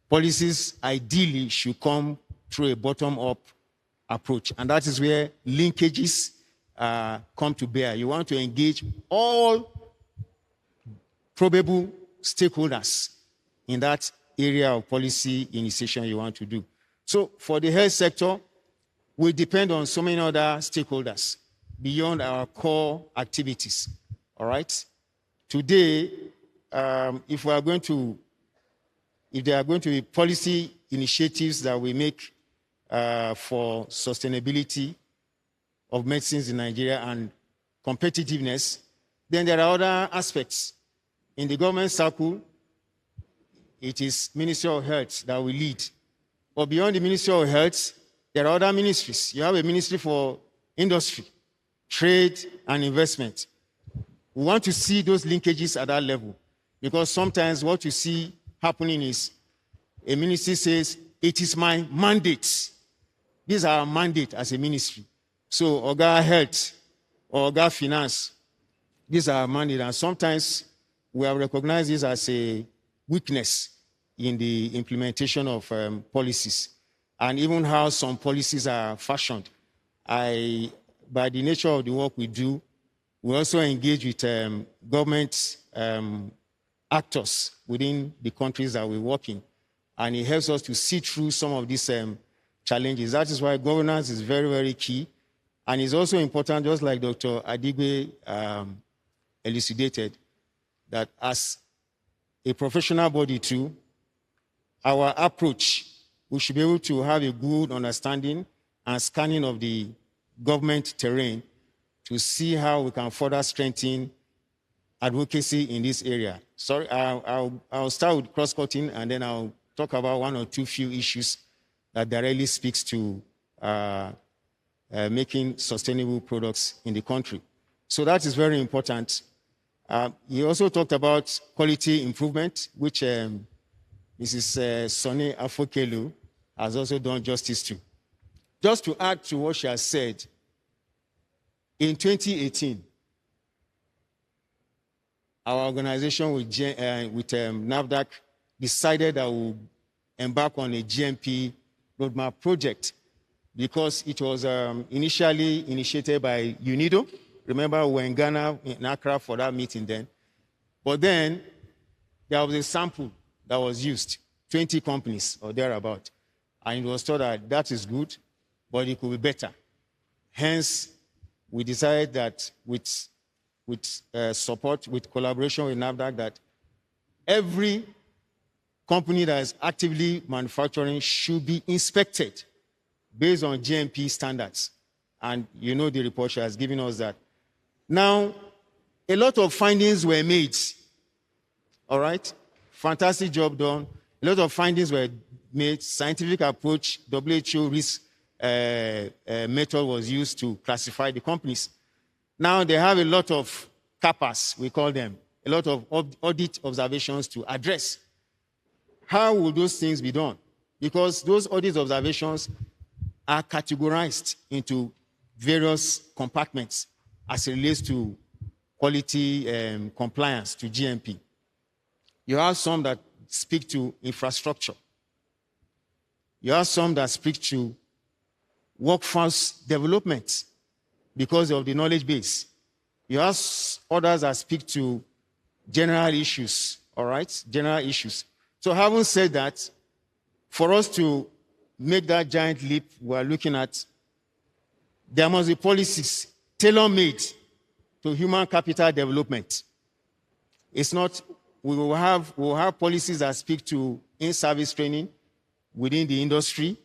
Policies ideally should come through a bottom-up approach. And that is where linkages come to bear. You want to engage all probable stakeholders in that area of policy initiation you want to do. So for the health sector, we depend on so many other stakeholders beyond our core activities, all right? Today, if there are going to be policy initiatives that we make for sustainability of medicines in Nigeria and competitiveness, then there are other aspects. In the government circle, it is Ministry of Health that we lead. But beyond the Ministry of Health, there are other ministries. You have a ministry for industry, trade, and investment. We want to see those linkages at that level, because sometimes what you see happening is a ministry says, it is my mandate. These are our mandate as a ministry. So Oga Health or Oga Finance, these are our mandate. And sometimes we have recognized this as a weakness in the implementation of policies, and even how some policies are fashioned. By the nature of the work we do, we also engage with government actors within the countries that we work in, and it helps us to see through some of these challenges. That is why governance is very, very key, and it's also important, just like Dr. Adigwe elucidated, that as a professional body too, our approach, we should be able to have a good understanding and scanning of the government terrain to see how we can further strengthen advocacy in this area. Sorry, I'll start with cross-cutting, and then I'll talk about one or two few issues that directly speaks to making sustainable products in the country. So that is very important. He also talked about quality improvement, which Mrs. Sonny Afokelu has also done justice to. Just to add to what she has said, in 2018, our organization with NAFDAC decided that we'll embark on a GMP roadmap project, because it was initially initiated by UNIDO. Remember, we were in Ghana, in Accra for that meeting then. But then there was a sample that was used, 20 companies or thereabout. And it was thought that that is good, but it could be better. Hence, we decided that with support, with collaboration with NAFDAC, that every company that is actively manufacturing should be inspected based on GMP standards. And you know the report she has given us that. Now, a lot of findings were made, all right? Fantastic job done. A lot of findings were made. Scientific approach, WHO risk method was used to classify the companies. Now they have a lot of CAPAs, we call them, a lot of audit observations to address. How will those things be done? Because those audit observations are categorized into various compartments as it relates to quality compliance to GMP. You have some that speak to infrastructure. You have some that speak to workforce development because of the knowledge base. You have others that speak to general issues, all right? General issues. So having said that, for us to make that giant leap we're looking at, there must be policies tailor-made to human capital development. It's not, we will have policies that speak to in-service training within the industry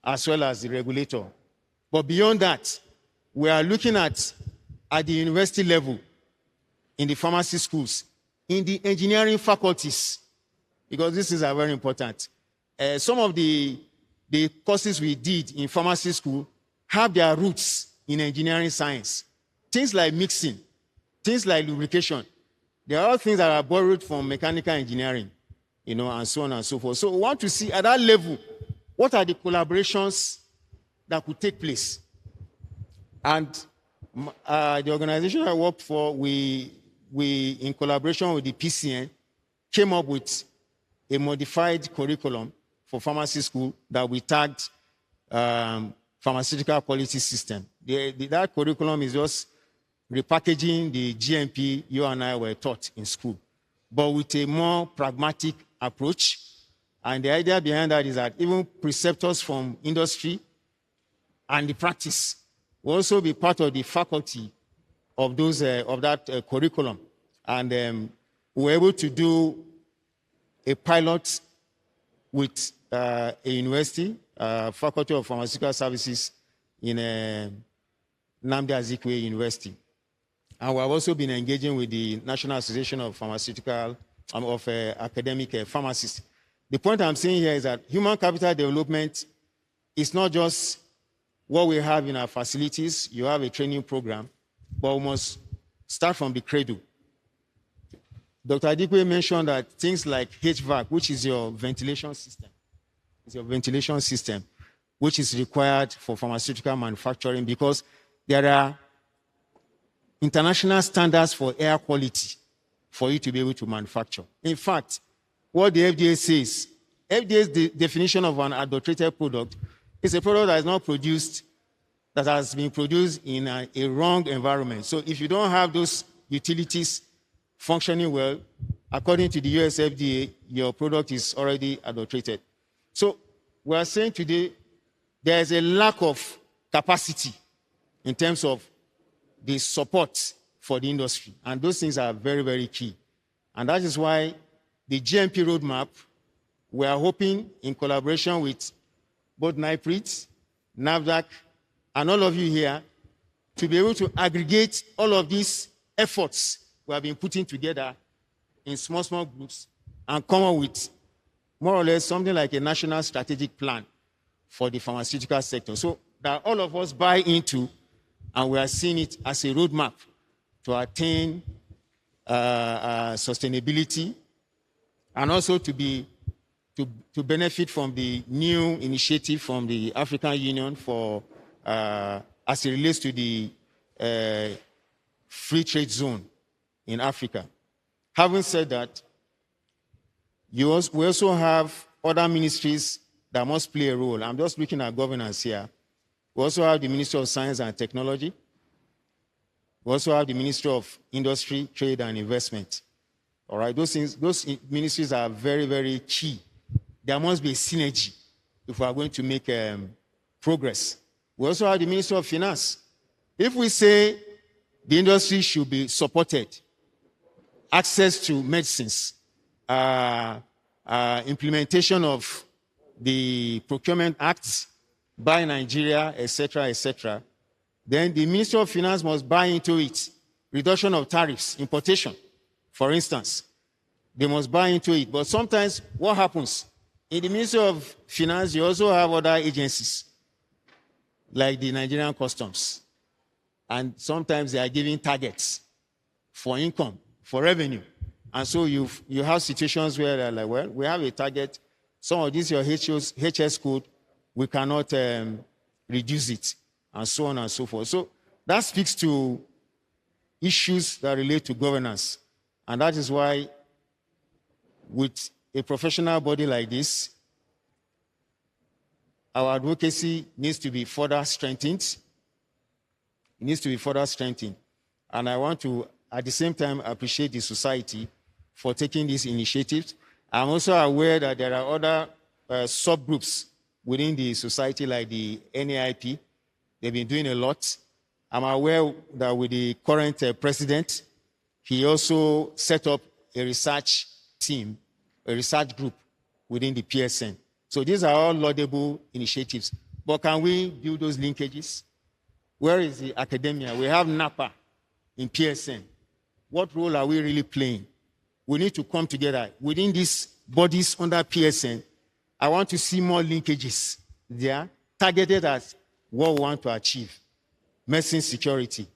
as well as the regulator. But beyond that, we are looking at the university level, in the pharmacy schools, in the engineering faculties, because this is very important. Some of the courses we did in pharmacy school have their roots in engineering science. Things like mixing, things like lubrication. There are all things that are borrowed from mechanical engineering, and so on and so forth. So we want to see at that level, what are the collaborations that could take place? And the organization I work for, we, in collaboration with the PCN, came up with a modified curriculum for pharmacy school that we tagged pharmaceutical quality system. That curriculum is just repackaging the GMP you and I were taught in school, but with a more pragmatic approach. And the idea behind that is that even preceptors from industry and the practice will also be part of the faculty of those of that curriculum. And we were able to do a pilot with a university, Faculty of Pharmaceutical Services in Nnamdi Azikiwe University. And we have also been engaging with the National Association of Academic Pharmacists. The point I'm saying here is that human capital development is not just what we have in our facilities. You have a training program, but we must start from the cradle. Dr. Azikiwe mentioned that things like HVAC, which is your ventilation system, which is required for pharmaceutical manufacturing because there are international standards for air quality for you to be able to manufacture. In fact, what the FDA says, FDA's definition of an adulterated product is a product that is not produced, that has been produced in a wrong environment. So if you don't have those utilities functioning well, according to the US FDA, your product is already adulterated. So we are saying today there is a lack of capacity in terms of the support for the industry. And those things are very, very key. And that is why the GMP roadmap, we are hoping in collaboration with both NIPRIT, NAFDAC, and all of you here, to be able to aggregate all of these efforts we have been putting together in small, small groups and come up with more or less something like a national strategic plan for the pharmaceutical sector. So that all of us buy into, and we are seeing it as a roadmap to attain sustainability, and also to benefit from the new initiative from the African Union for as it relates to the free trade zone in Africa. Having said that, we also have other ministries that must play a role. I'm just looking at governance here. We also have the Ministry of Science and Technology. We also have the Ministry of Industry, Trade, and Investment. All right, those ministries are very, very key. There must be a synergy if we are going to make progress. We also have the Ministry of Finance. If we say the industry should be supported, access to medicines, implementation of the Procurement Act by Nigeria, etc., then the Ministry of Finance must buy into it. Reduction of tariffs, importation, for instance. They must buy into it. But sometimes what happens? In the Ministry of Finance, you also have other agencies, like the Nigerian Customs. And sometimes they are giving targets for income, for revenue. And so you have situations where they're like, well, we have a target. Some of these, your HS code, we cannot reduce it, and so on and so forth. So that speaks to issues that relate to governance. And that is why with a professional body like this, our advocacy needs to be further strengthened. It needs to be further strengthened. And I want to, at the same time, appreciate the society for taking these initiatives. I'm also aware that there are other subgroups within the society, like the NAIP. They've been doing a lot. I'm aware that with the current president, he also set up a research team, a research group within the PSN. So these are all laudable initiatives. But can we build those linkages? Where is the academia? We have NAPA in PSN. What role are we really playing? We need to come together. Within these bodies under PSN, I want to see more linkages there, targeted at what we want to achieve. Medicine security,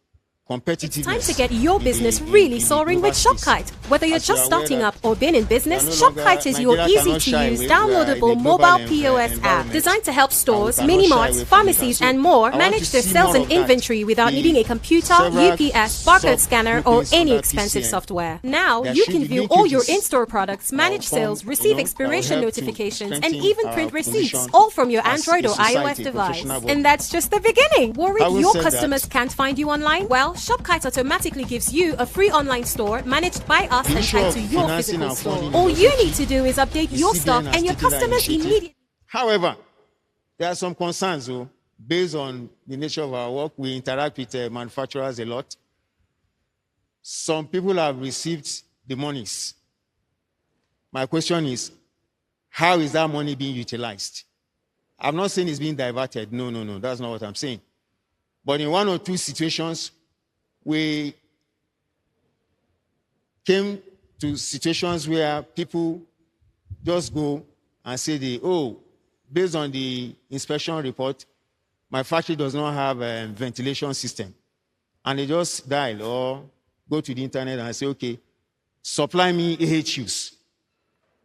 competitiveness.
It's time to get your business really soaring with ShopKite. Whether you're just starting up or been in business, ShopKite is your easy-to-use, downloadable mobile POS app designed to help stores, mini-marts, pharmacies, and more manage their sales and inventory without needing a computer, UPS, barcode scanner, or any expensive software. Now, you can view all your in-store products, manage sales, receive expiration notifications, and even print receipts, all from your Android or iOS device. And that's just the beginning. Worried your customers can't find you online? Well, ShopKite automatically gives you a free online store managed by us and tied to your physical store. All you need to do is update your stock and your customers immediately.
However, there are some concerns, though, based on the nature of our work. We interact with manufacturers a lot. Some people have received the monies. My question is, how is that money being utilized? I'm not saying it's being diverted. No, that's not what I'm saying. But in one or two situations, we came to situations where people just go and say, based on the inspection report, my factory does not have a ventilation system. And they just dial or go to the internet and say, okay, supply me AHUs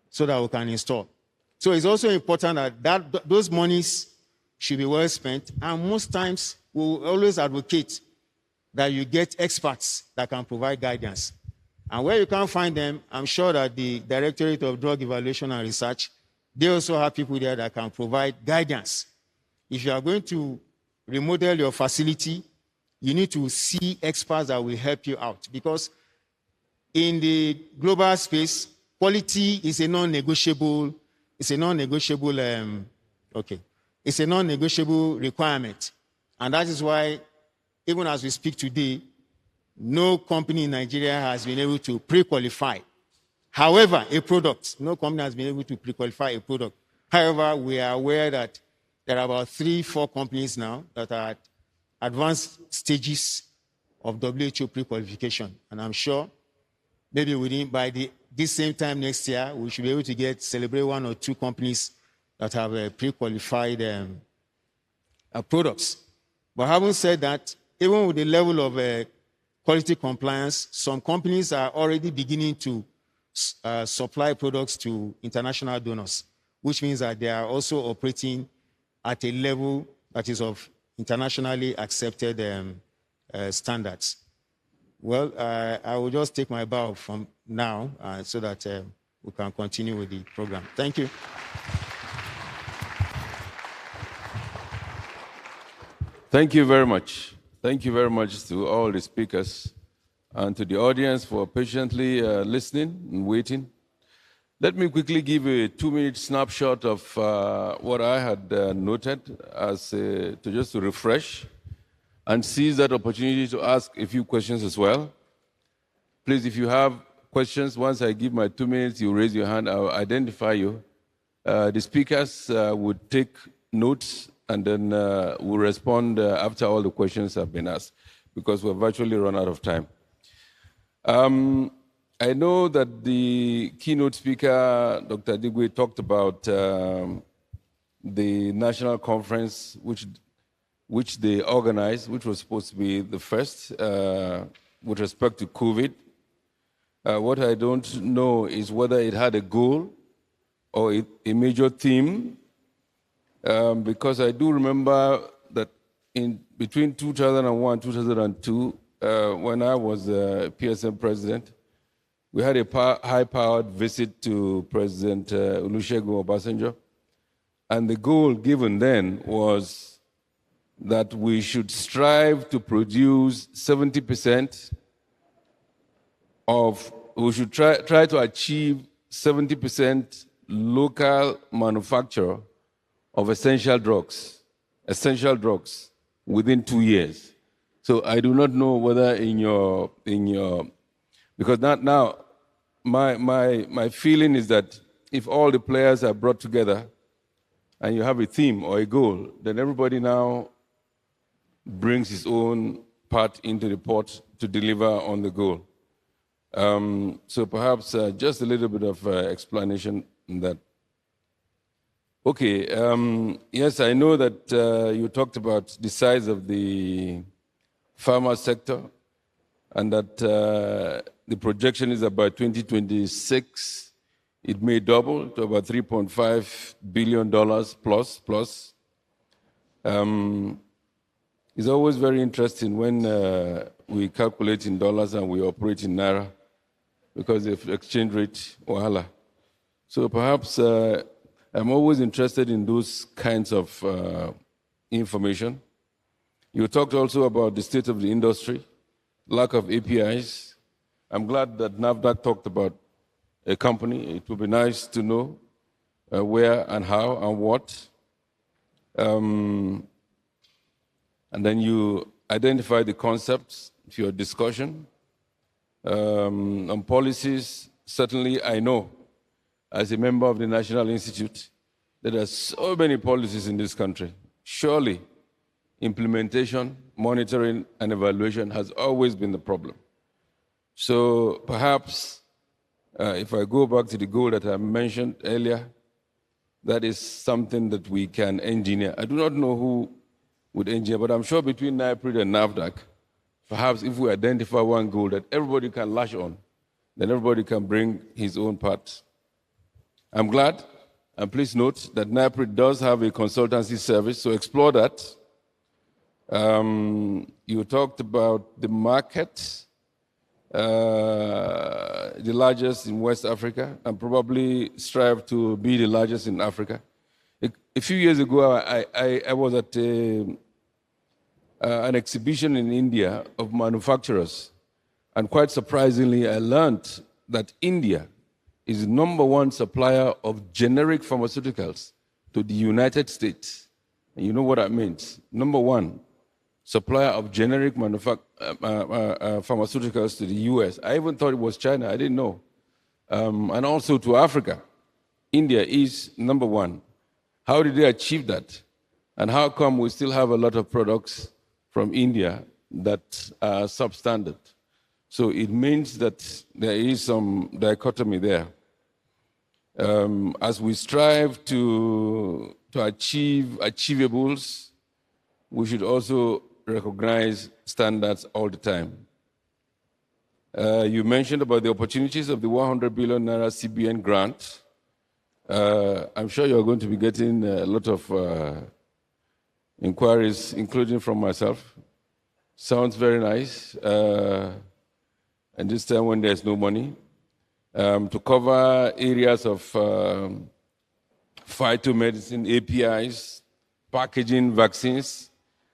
so that we can install. So it's also important that those monies should be well spent. And most times, we'll always advocate that you get experts that can provide guidance. And where you can't find them, I'm sure that the Directorate of Drug Evaluation and Research, they also have people there that can provide guidance. If you are going to remodel your facility, you need to see experts that will help you out. Because in the global space, quality is a non-negotiable, it's a non-negotiable requirement. And that is why, even as we speak today, no company in Nigeria has been able to pre-qualify. However, no company has been able to pre-qualify a product. However, we are aware that there are about 3-4 companies now that are at advanced stages of WHO pre-qualification. And I'm sure maybe by this same time next year, we should be able to celebrate 1 or 2 companies that have pre-qualified products. But having said that, even with the level of quality compliance, some companies are already beginning to supply products to international donors, which means that they are also operating at a level that is of internationally accepted standards. Well, I will just take my bow from now so that we can continue with the program. Thank you.
Thank you very much. Thank you very much to all the speakers and to the audience for patiently listening and waiting. Let me quickly give a 2-minute snapshot of what I had noted as just to refresh and seize that opportunity to ask a few questions as well. Please, if you have questions, once I give my 2 minutes, you raise your hand, I'll identify you. The speakers would take notes and then we'll respond after all the questions have been asked, because we've virtually run out of time. I know that the keynote speaker, Dr. Adigwe, talked about the national conference which they organized, which was supposed to be the first with respect to COVID. What I don't know is whether it had a goal or a major theme, because I do remember that in between 2001 and 2002, when I was PSM president, we had a high-powered visit to President Olusegun Obasanjo, and the goal given then was that we should strive to produce 70% we should try to achieve 70% local manufacture of essential drugs within 2 years. So I do not know whether in your because now my feeling is that if all the players are brought together and you have a theme or a goal, then everybody now brings his own part into the pot to deliver on the goal. So perhaps just a little bit of explanation on that. Okay, yes, I know that you talked about the size of the pharma sector. and that the projection is that by 2026, it may double to about $3.5 billion plus. It's always very interesting when we calculate in dollars and we operate in naira because of exchange rate, wahala. So perhaps I'm always interested in those kinds of information. You talked also about the state of the industry, lack of APIs. I'm glad that NAFDAC talked about a company. It would be nice to know where and how and what. And then you identify the concepts for your discussion. On policies, certainly I know, as a member of the National Institute, there are so many policies in this country. Surely, implementation, monitoring, and evaluation has always been the problem. So perhaps, if I go back to the goal that I mentioned earlier, that is something that we can engineer. I do not know who would engineer, but I'm sure between NIPRID and NAFDAC, perhaps if we identify one goal that everybody can lash on, then everybody can bring his own part. I'm glad, and please note that NIPRID does have a consultancy service, so explore that. You talked about the market, the largest in West Africa, and probably strive to be the largest in Africa. A few years ago, I was at an exhibition in India of manufacturers, and quite surprisingly, I learned that India is the #1 supplier of generic pharmaceuticals to the United States. And you know what that means? #1 supplier of generic pharmaceuticals to the US. I even thought it was China, I didn't know. And also to Africa. India is #1. How did they achieve that? And how come we still have a lot of products from India that are substandard? So it means that there is some dichotomy there. As we strive to achieve achievables, we should also recognize standards all the time. You mentioned about the opportunities of the 100 billion Naira CBN grant. I'm sure you're going to be getting a lot of inquiries, including from myself. Sounds very nice. And this time when there's no money, to cover areas of phytomedicine, APIs, packaging, vaccines.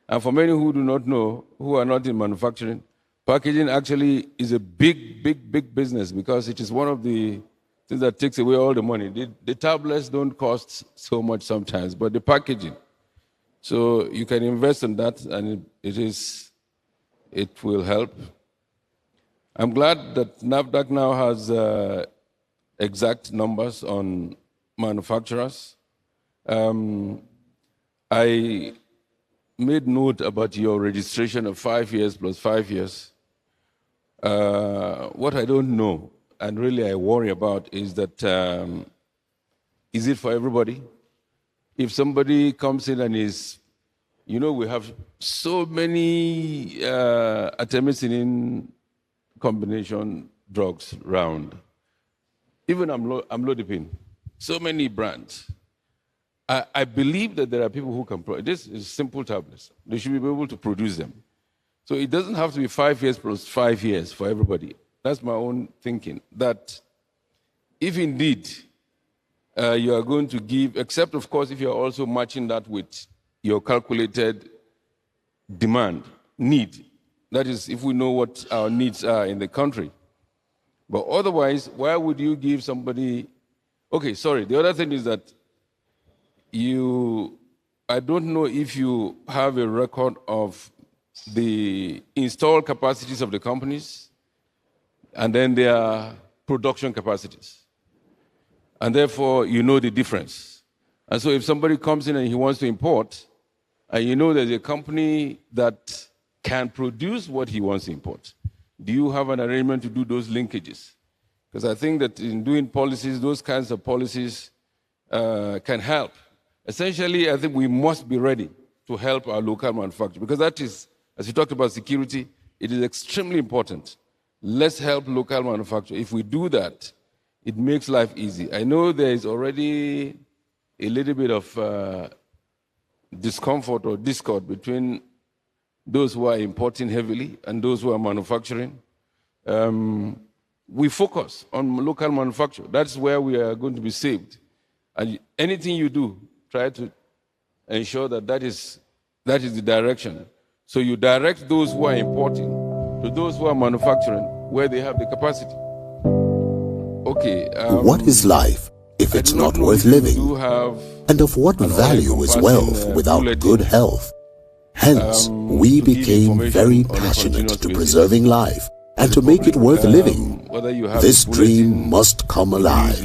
And for many who do not know, who are not in manufacturing, packaging actually is a big business because it is one of the things that takes away all the money. The tablets don't cost so much sometimes, but the packaging. So you can invest in that, and it will help. I'm glad that NAFDAC now has exact numbers on manufacturers. I made note about your registration of 5 years plus 5 years. What I don't know, and really I worry about, is that is it for everybody? If somebody comes in and is, you know, we have so many artemisinin combination drugs around. Even amlodipine, so many brands. I believe that there are people who can produce. This is simple tablets. They should be able to produce them. So it doesn't have to be 5 years plus 5 years for everybody. That's my own thinking. That if indeed you are going to give, except of course if you're also matching that with your calculated demand, need. That is, if we know what our needs are in the country. But otherwise, why would you give somebody... Okay, sorry, the other thing is that I don't know if you have a record of the installed capacities of the companies and then their production capacities. And therefore, you know the difference. And so if somebody comes in and he wants to import, and you know there's a company that can produce what he wants to import, do you have an arrangement to do those linkages? Because I think that in doing policies, those kinds of policies can help. Essentially, I think we must be ready to help our local manufacturers, because that is, as you talked about security, It is extremely important. Let's help local manufacturers. If we do that, it makes life easy. I know there is already a little bit of discomfort or discord between those who are importing heavily and those who are manufacturing. We focus on local manufacture. That's where we are going to be saved. And anything you do, try to ensure that that is the direction. So you direct those who are importing to those who are manufacturing where they have the capacity. Okay.
What is life if it's not worth living? And of what value is wealth without good health? Hence, we became very passionate to preserving life and to make it worth living. This dream must come alive.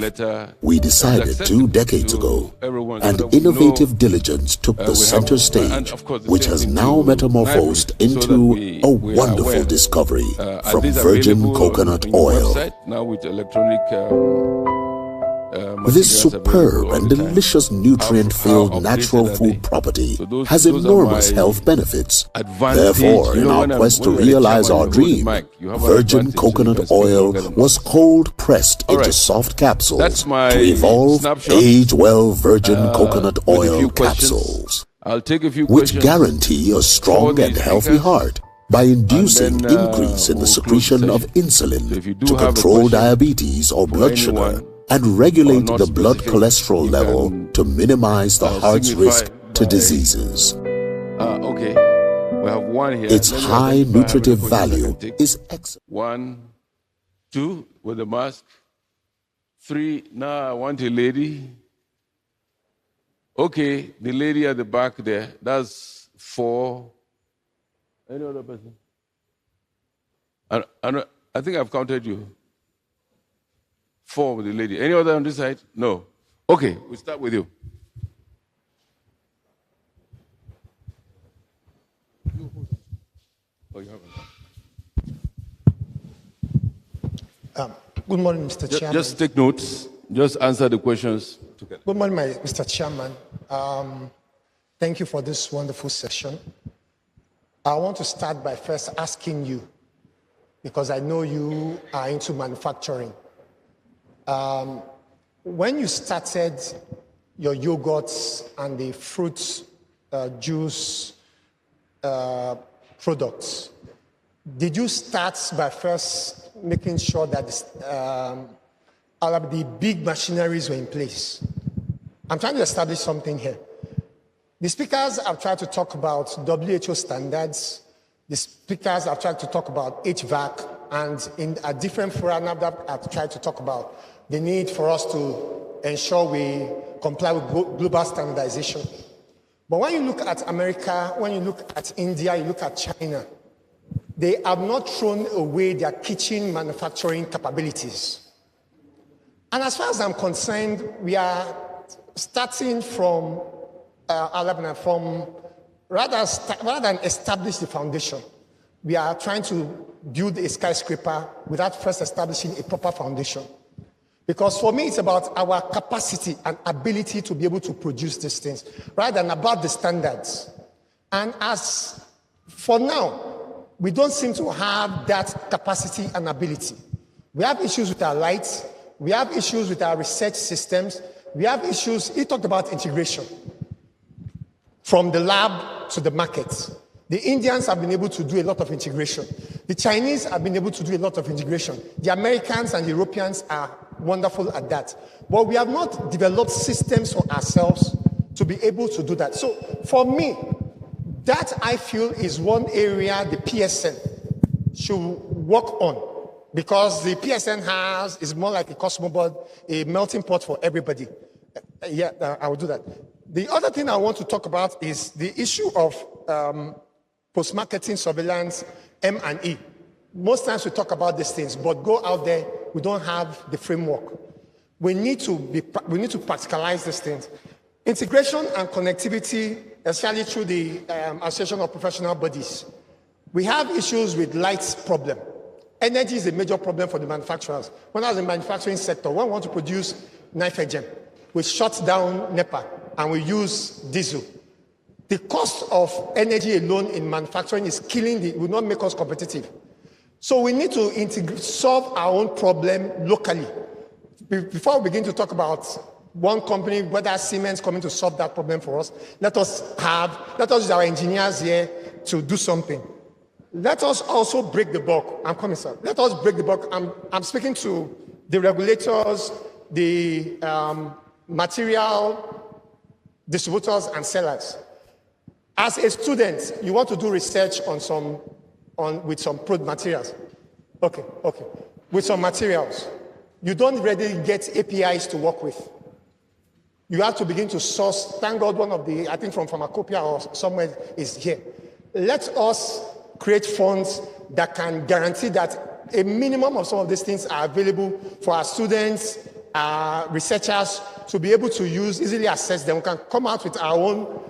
We decided 2 decades ago, and innovative diligence took the center stage, which has now metamorphosed into a wonderful discovery from virgin coconut oil.
Now with electronic
This superb and delicious nutrient-filled natural food property has enormous health benefits. Therefore, in our quest to realize our dream, virgin coconut oil was cold-pressed into soft capsules to evolve age-well virgin coconut oil capsules,
I'll take a few
which guarantee a strong and healthy heart by inducing increase in the secretion of insulin to control diabetes or blood sugar, and regulate the blood cholesterol level to minimize the heart's risk to diseases.
Okay, we have one here.
Its high nutritive value is excellent.
1, 2 with the mask. 3. Now I want a lady. Okay, the lady at the back there. That's 4. Any other person? I think I've counted you. 4 with the lady. Any other on this side? No. Okay, we'll start with you. Oh, you haven't.
Good morning, Mr. Chairman.
Just take notes. Just answer the questions together.
Good morning, Mr. Chairman. Thank you for this wonderful session. I want to start by first asking you, because I know you are into manufacturing. When you started your yogurts and the fruit juice products, did you start by first making sure that all of the big machineries were in place? I'm trying to establish something here. The speakers have tried to talk about WHO standards. The speakers have tried to talk about HVAC, and in a different forum, I've tried to talk about the need for us to ensure we comply with global standardization. But when you look at America, when you look at India, you look at China, they have not thrown away their kitchen manufacturing capabilities. And as far as I'm concerned, we are starting from rather than establish the foundation, we are trying to build a skyscraper without first establishing a proper foundation. Because for me, it's about our capacity and ability to be able to produce these things, rather than about the standards. And as for now, we don't seem to have that capacity and ability. We have issues with our lights. We have issues with our research systems. We have issues, he talked about integration from the lab to the market. The Indians have been able to do a lot of integration. The Chinese have been able to do a lot of integration. The Americans and the Europeans are wonderful at that. But we have not developed systems for ourselves to be able to do that. So for me, that I feel is one area the PSN should work on, because the PSN is more like a cosmoboard, a melting pot for everybody. I will do that. The other thing I want to talk about is the issue of post-marketing surveillance, M&E. Most times we talk about these things, but go out there, we don't have the framework. We need to practicalize these things. Integration and connectivity, especially through the Association of Professional Bodies. We have issues with lights problem. Energy is a major problem for the manufacturers. When I was in the manufacturing sector, when we want to produce nitrogen, we shut down NEPA and we use diesel. The cost of energy alone in manufacturing is will not make us competitive. So we need to solve our own problem locally. Before we begin to talk about one company, whether Siemens coming to solve that problem for us, let us use our engineers here to do something. Let us also break the buck. I'm coming, sir. Let us break the buck. I'm speaking to the regulators, the material distributors and sellers. As a student, you want to do research with some materials. Okay. With some materials. You don't really get APIs to work with. You have to begin to source. Thank God one of the, I think from Pharmacopoeia or somewhere is here. Let us create funds that can guarantee that a minimum of some of these things are available for our students, our researchers to be able to use, easily access them. We can come out with our own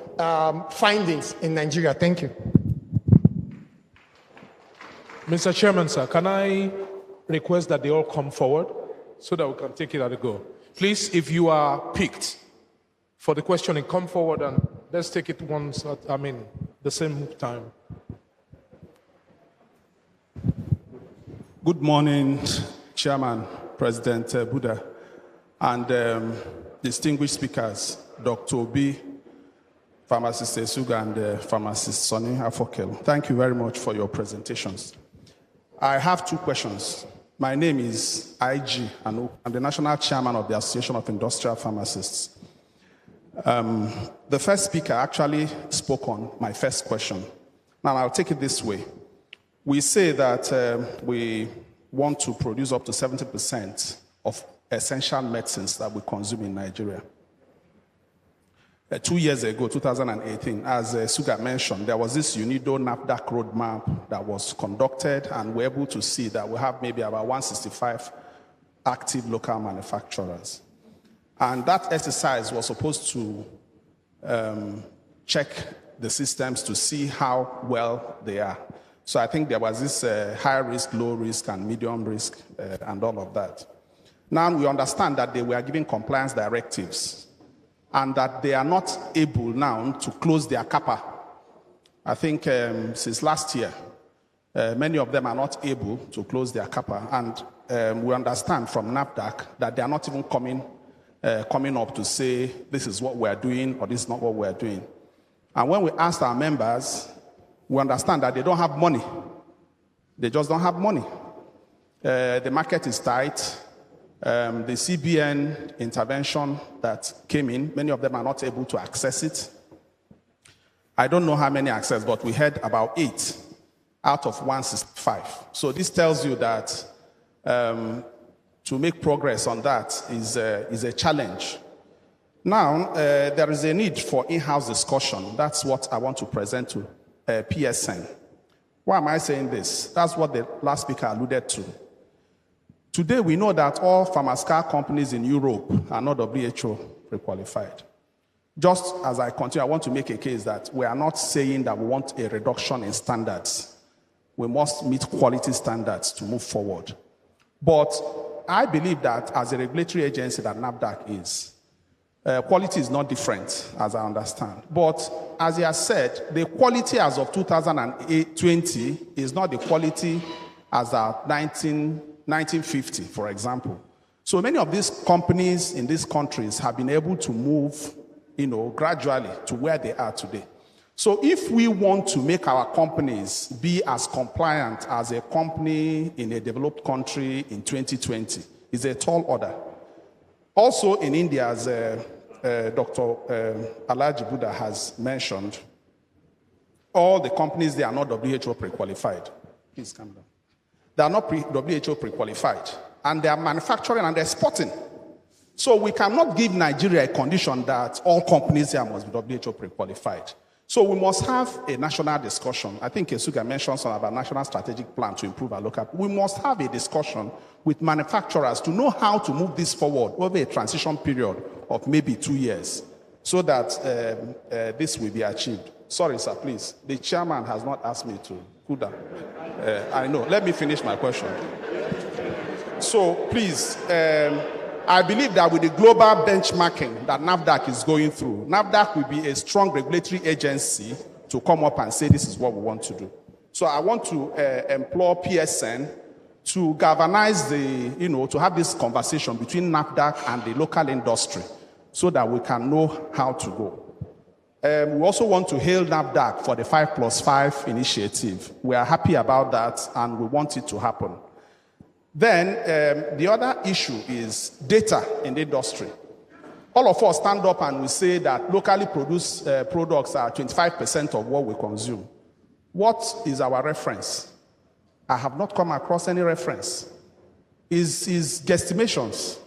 findings in Nigeria. Thank you.
Mr. Chairman, sir, can I request that they all come forward so that we can take it at a go? Please, if you are picked for the questioning, come forward and let's take it the same time.
Good morning, Chairman, President Buddha, and distinguished speakers, Dr. Obi, Pharmacist Esuga, and Pharmacist Sonny Afokel. Thank you very much for your presentations. I have two questions. My name is IG, and I'm the National Chairman of the Association of Industrial Pharmacists. The first speaker actually spoke on my first question. Now, I'll take it this way. We say that we want to produce up to 70% of essential medicines that we consume in Nigeria. 2 years ago, 2018, as Suga mentioned, there was this UNIDO NAFDAC roadmap that was conducted, and we're able to see that we have maybe about 165 active local manufacturers. And that exercise was supposed to check the systems to see how well they are. So I think there was this high risk, low risk, and medium risk, and all of that. Now we understand that they were giving compliance directives, and that they are not able now to close their CAPA. I think since last year, many of them are not able to close their CAPA, and we understand from NAFDAC that they are not even coming up to say this is what we are doing or this is not what we are doing. And when we asked our members, we understand that they don't have money. They just don't have money. The market is tight. The CBN intervention that came in, many of them are not able to access it. I don't know how many access, but we had about 8 out of 165. So this tells you that to make progress on that is a challenge. Now, there is a need for in-house discussion. That's what I want to present to PSN. Why am I saying this? That's what the last speaker alluded to. Today, we know that all pharmaceutical companies in Europe are not WHO pre-qualified. Just as I continue, I want to make a case that we are not saying that we want a reduction in standards. We must meet quality standards to move forward. But I believe that as a regulatory agency that NAFDAC is, quality is not different, as I understand. But as he has said, the quality as of 2020 is not the quality as of 1950, for example. So many of these companies in these countries have been able to move, gradually to where they are today. So if we want to make our companies be as compliant as a company in a developed country in 2020, it's a tall order. Also in India, as Dr. Alaji Buddha has mentioned, all the companies, they are not WHO pre-qualified. Please come down. They are not WHO pre-qualified, and they are manufacturing and exporting. So we cannot give Nigeria a condition that all companies here must be WHO pre-qualified. So we must have a national discussion. I think Esuga mentioned something about national strategic plan to improve our local. We must have a discussion with manufacturers to know how to move this forward over a transition period of maybe 2 years so that this will be achieved. Sorry, sir, please. The chairman has not asked me to cool down. I know. Let me finish my question. So please, I believe that with the global benchmarking that NAFDAC is going through, NAFDAC will be a strong regulatory agency to come up and say this is what we want to do. So I want to implore PSN to galvanize to have this conversation between NAFDAC and the local industry so that we can know how to go. We also want to hail NAFDAC for the 5+5 initiative. We are happy about that and we want it to happen. Then the other issue is data in the industry. All of us stand up and we say that locally produced products are 25% of what we consume. What is our reference? I have not come across any reference. Is guesstimations.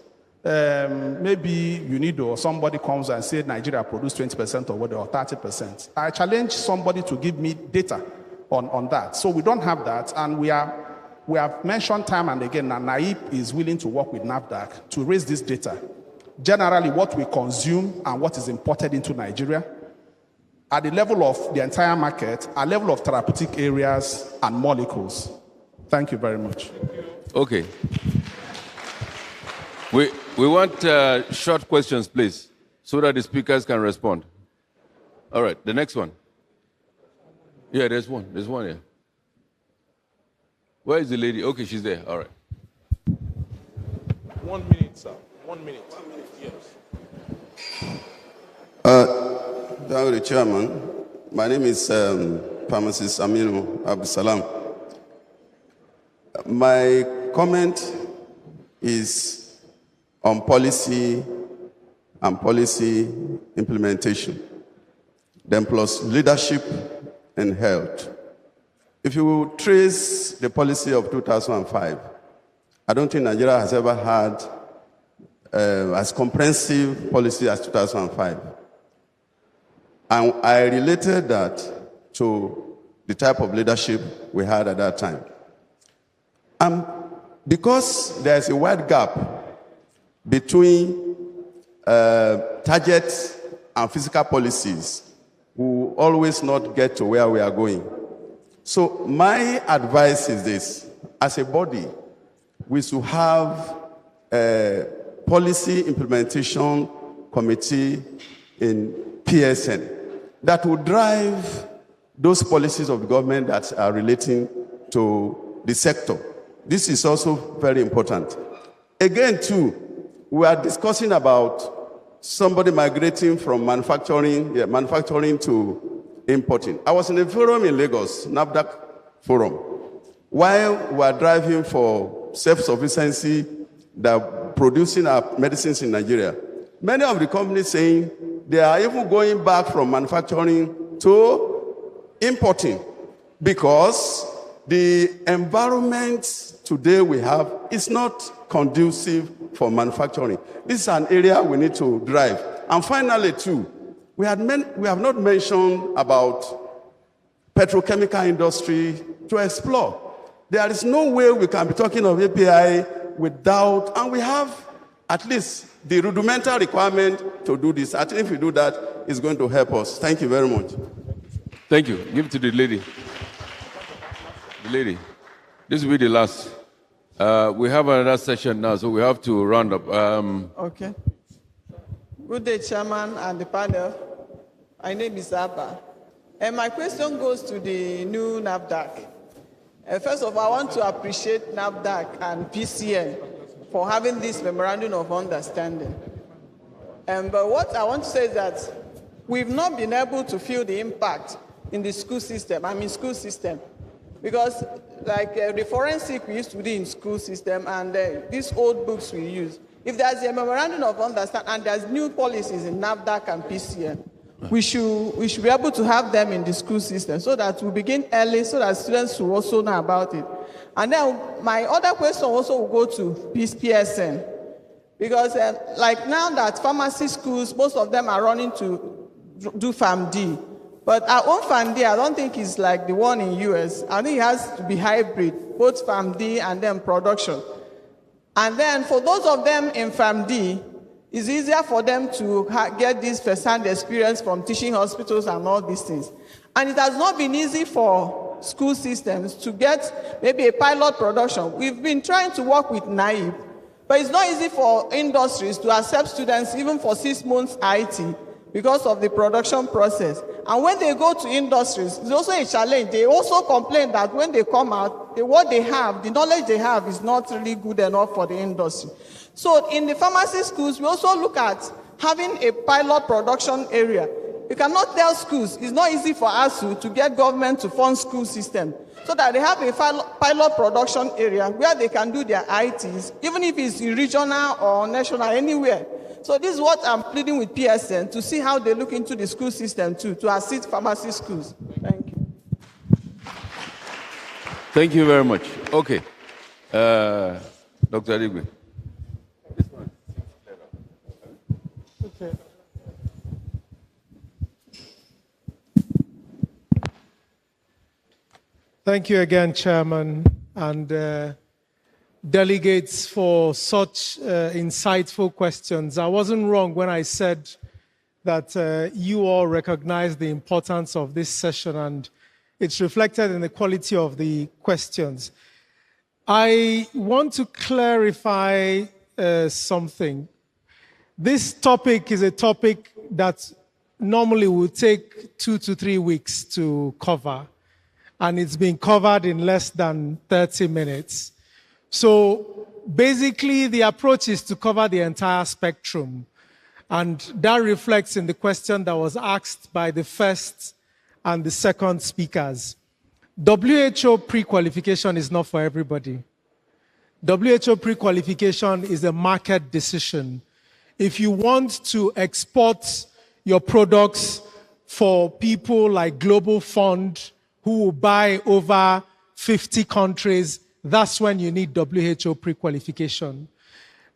Maybe UNIDO or somebody comes and says Nigeria produced 20% of what, or 30%. I challenge somebody to give me data on that. So we don't have that, and we have mentioned time and again that NAIP is willing to work with NAFDAC to raise this data. Generally, what we consume and what is imported into Nigeria, at the level of the entire market, at level of therapeutic areas and molecules. Thank you very much.
Okay. We want short questions, please, so that the speakers can respond. All right, the next one. Yeah, there's one. There's one here. Where is the lady? Okay, she's there. All right.
1 minute, sir. 1 minute. Yes.
Thank you, Chairman. My name is Pharmacist Aminu Abdusalam. My comment is on policy and policy implementation, then plus leadership and health. If you trace the policy of 2005, I don't think Nigeria has ever had as comprehensive policy as 2005. And I related that to the type of leadership we had at that time. Because there's a wide gap between targets and physical policies, we will always not get to where we are going. So my advice is this: as a body, we should have a policy implementation committee in PSN that will drive those policies of the government that are relating to the sector. This is also very important. Again, too, we are discussing about somebody migrating from manufacturing to importing. I was in a forum in Lagos, NAFDAC forum, while we are driving for self-sufficiency, producing our medicines in Nigeria. Many of the companies saying they are even going back from manufacturing to importing because the environment today we have is not conducive for manufacturing. This is an area we need to drive. And finally, too, we have not mentioned about petrochemical industry to explore. There is no way we can be talking of API without, and we have at least the rudimental requirement to do this. I think if we do that, it's going to help us. Thank you very much.
Thank you. Give it to the lady. The lady. This will be the last. We have another session now, so we have to round up.
Okay. Good day, Chairman and the panel. My name is Abba. And my question goes to the new NAFDAC. First of all, I want to appreciate NAFDAC and PCN for having this memorandum of understanding. But what I want to say is that we've not been able to feel the impact in the school system. School system. Because like the forensic we used to do in school system and these old books we use, if there's a memorandum of understanding and there's new policies in NAFDAC and PCN, we should be able to have them in the school system so that we begin early so that students will also know about it. And then my other question also will go to PSN. Because like now that pharmacy schools, most of them are running to do PharmD. But our own PharmD, I don't think is like the one in US. I think it has to be hybrid, both PharmD and then production. And then for those of them in PharmD, it's easier for them to get this first-hand experience from teaching hospitals and all these things. And it has not been easy for school systems to get maybe a pilot production. We've been trying to work with NAIP But it's not easy for industries to accept students even for 6 months IT because of the production process. And when they go to industries, it's also a challenge. They also complain that when they come out, what they have, the knowledge they have is not really good enough for the industry. So in the pharmacy schools, we also look at having a pilot production area. You cannot tell schools, it's not easy for ASU to get government to fund school system, so that they have a pilot production area where they can do their ITs, even if it's regional or national, anywhere. So this is what I'm pleading with PSN, to see how they look into the school system too, to assist pharmacy schools. Thank you.
Thank you very much. Okay. Dr. Adigwe.
Okay. Thank you again, Chairman, and delegates for such insightful questions. I wasn't wrong when I said that you all recognize the importance of this session, and it's reflected in the quality of the questions. I want to clarify something. This topic is a topic that normally would take 2 to 3 weeks to cover, and it's been covered in less than 30 minutes. So basically, the approach is to cover the entire spectrum, and that reflects in the question that was asked by the first and the second speakers. WHO pre-qualification is not for everybody. WHO pre-qualification is a market decision. If you want to export your products for people like Global Fund, who will buy over 50 countries, that's when you need WHO pre-qualification.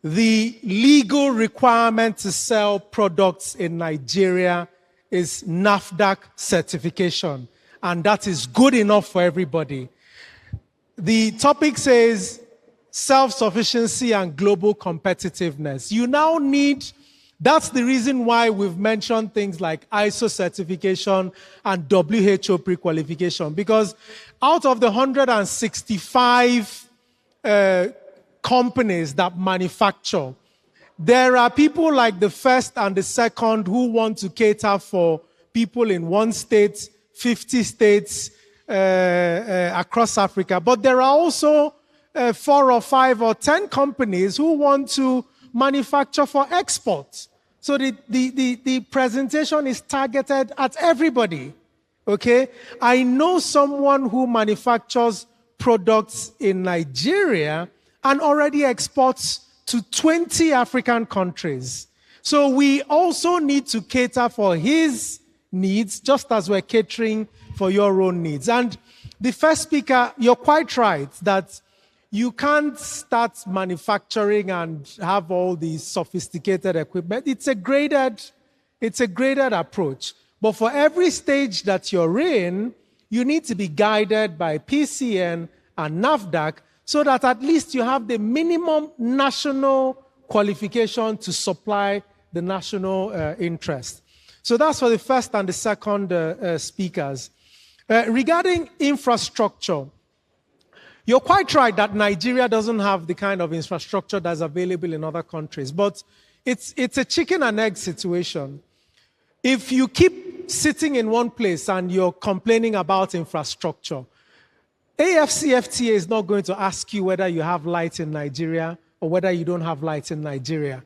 The legal requirement to sell products in Nigeria is NAFDAC certification, and that is good enough for everybody. The topic says self-sufficiency and global competitiveness. You now need, that's the reason why we've mentioned things like ISO certification and WHO pre-qualification, because out of the 165 companies that manufacture, there are people like the first and the second who want to cater for people in 1 state, 50 states across Africa. But there are also 4 or 5 or 10 companies who want to manufacture for export. So the presentation is targeted at everybody, okay? I know someone who manufactures products in Nigeria and already exports to 20 African countries. So we also need to cater for his needs, just as we're catering for your own needs. And the first speaker, you're quite right that you can't start manufacturing and have all these sophisticated equipment. It's a graded approach. But for every stage that you're in, you need to be guided by PCN and NAFDAC so that at least you have the minimum national qualification to supply the national interest. So that's for the first and the second speakers. Regarding infrastructure, you're quite right that Nigeria doesn't have the kind of infrastructure that's available in other countries, but it's a chicken and egg situation. If you keep sitting in one place and you're complaining about infrastructure, AFCFTA is not going to ask you whether you have light in Nigeria or whether you don't have light in Nigeria.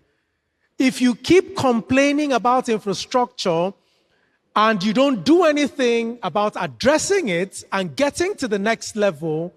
If you keep complaining about infrastructure and you don't do anything about addressing it and getting to the next level,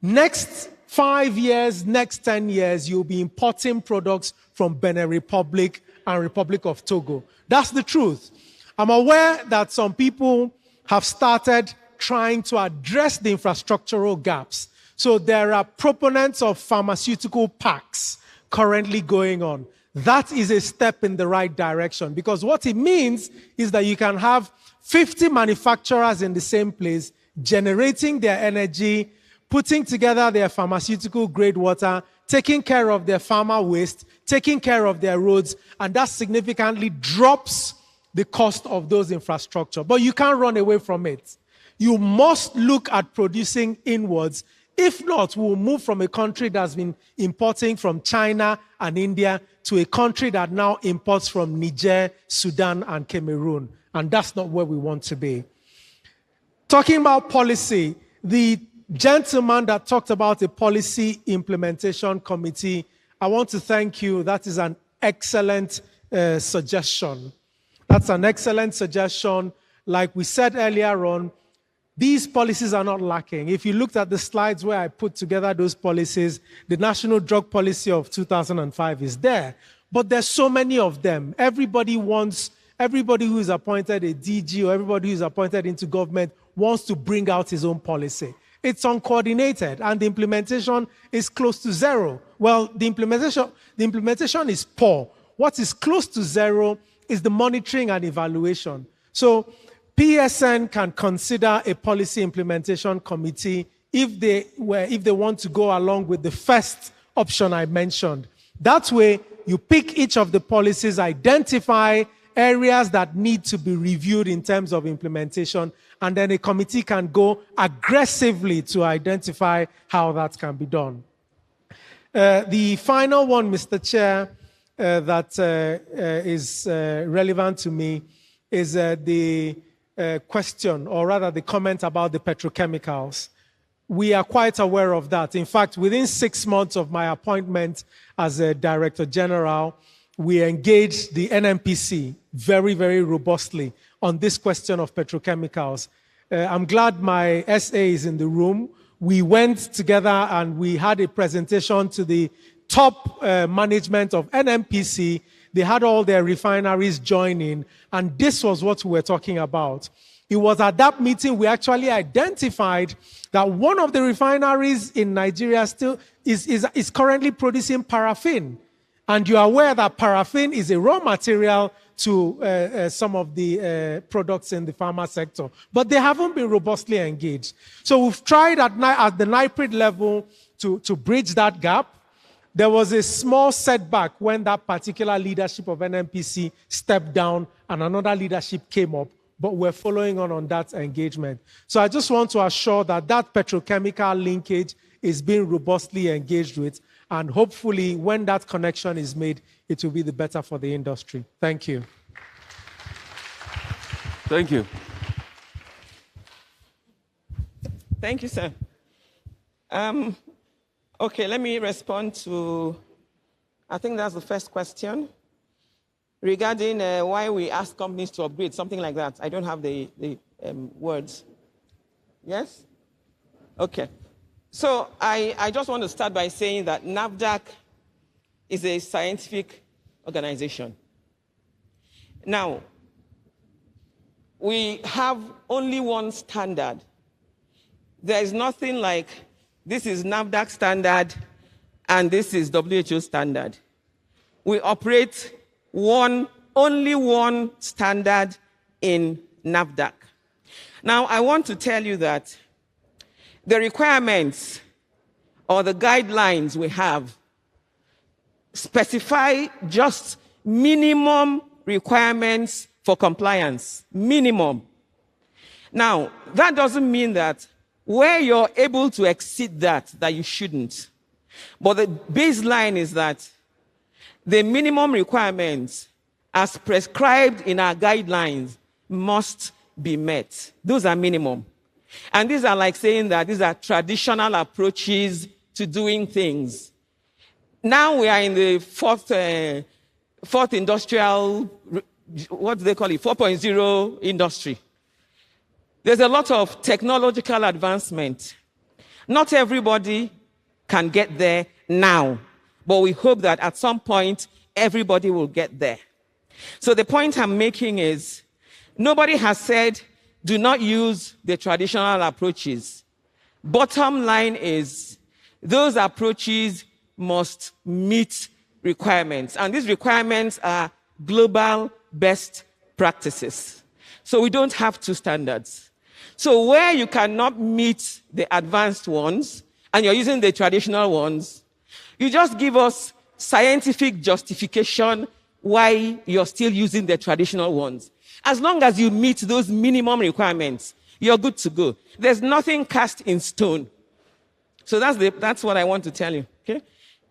next 5 years, next 10 years, you'll be importing products from Benin Republic and Republic of Togo. That's the truth. I'm aware that some people have started trying to address the infrastructural gaps. So there are proponents of pharmaceutical parks currently going on. That is a step in the right direction, because what it means is that you can have 50 manufacturers in the same place generating their energy, putting together their pharmaceutical grade water, taking care of their pharma waste, taking care of their roads, and that significantly drops the cost of those infrastructure. But you can't run away from it. You must look at producing inwards If not, we'll move from a country that's been importing from China and India to a country that now imports from Niger, Sudan, and Cameroon. And that's not where we want to be. Talking about policy, the gentleman that talked about a policy implementation committee, I want to thank you. That is an excellent suggestion. That's an excellent suggestion. Like we said earlier on, these policies are not lacking. If you looked at the slides where I put together those policies, the National Drug Policy of 2005 is there. But there's so many of them. Everybody who is appointed a DG or everybody who is appointed into government wants to bring out his own policy. It's uncoordinated, and the implementation is close to zero. Well, the implementation is poor. What is close to zero is the monitoring and evaluation. So PSN can consider a policy implementation committee if they want to go along with the first option I mentioned. That way, you pick each of the policies, identify areas that need to be reviewed in terms of implementation, and then a committee can go aggressively to identify how that can be done. The final one, Mr. Chair, that is relevant to me is the question, or rather the comment about the petrochemicals. We are quite aware of that. In fact, within 6 months of my appointment as a Director General, we engaged the NMPC very, very robustly on this question of petrochemicals. I'm glad my SA is in the room. We went together and we had a presentation to the top management of NMPC. They had all their refineries join in, and this was what we were talking about. It was at that meeting we actually identified that one of the refineries in Nigeria still is currently producing paraffin. And you are aware that paraffin is a raw material to some of the products in the pharma sector. But they haven't been robustly engaged. So we've tried at the NIPRID level to bridge that gap. There was a small setback when that particular leadership of NMPC stepped down and another leadership came up, but we're following on that engagement. So I just want to assure that that petrochemical linkage is being robustly engaged with, and hopefully when that connection is made, it will be the better for the industry. Thank you.
Thank you.
Thank you, sir. Okay, let me respond to, I think that's the first question, regarding why we ask companies to upgrade, something like that. I don't have the words. Yes? Okay. So I just want to start by saying that NAFDAC is a scientific organization. Now, we have only one standard. There is nothing like this is NAFDAC standard and this is WHO standard. We operate only one standard in NAFDAC. Now, I want to tell you that the requirements or the guidelines we have specify just minimum requirements for compliance, minimum. Now, that doesn't mean that where you're able to exceed that you shouldn't. But the baseline is that the minimum requirements as prescribed in our guidelines must be met. Those are minimum. And these are like saying that these are traditional approaches to doing things. Now we are in the fourth industrial, what do they call it, 4.0 industry. There's a lot of technological advancement. Not everybody can get there now, but we hope that at some point, everybody will get there. So the point I'm making is, nobody has said, do not use the traditional approaches. Bottom line is, those approaches must meet requirements. And these requirements are global best practices. So we don't have two standards. So where you cannot meet the advanced ones, and you're using the traditional ones, you just give us scientific justification why you're still using the traditional ones. As long as you meet those minimum requirements, you're good to go. There's nothing cast in stone. So that's what I want to tell you. Okay.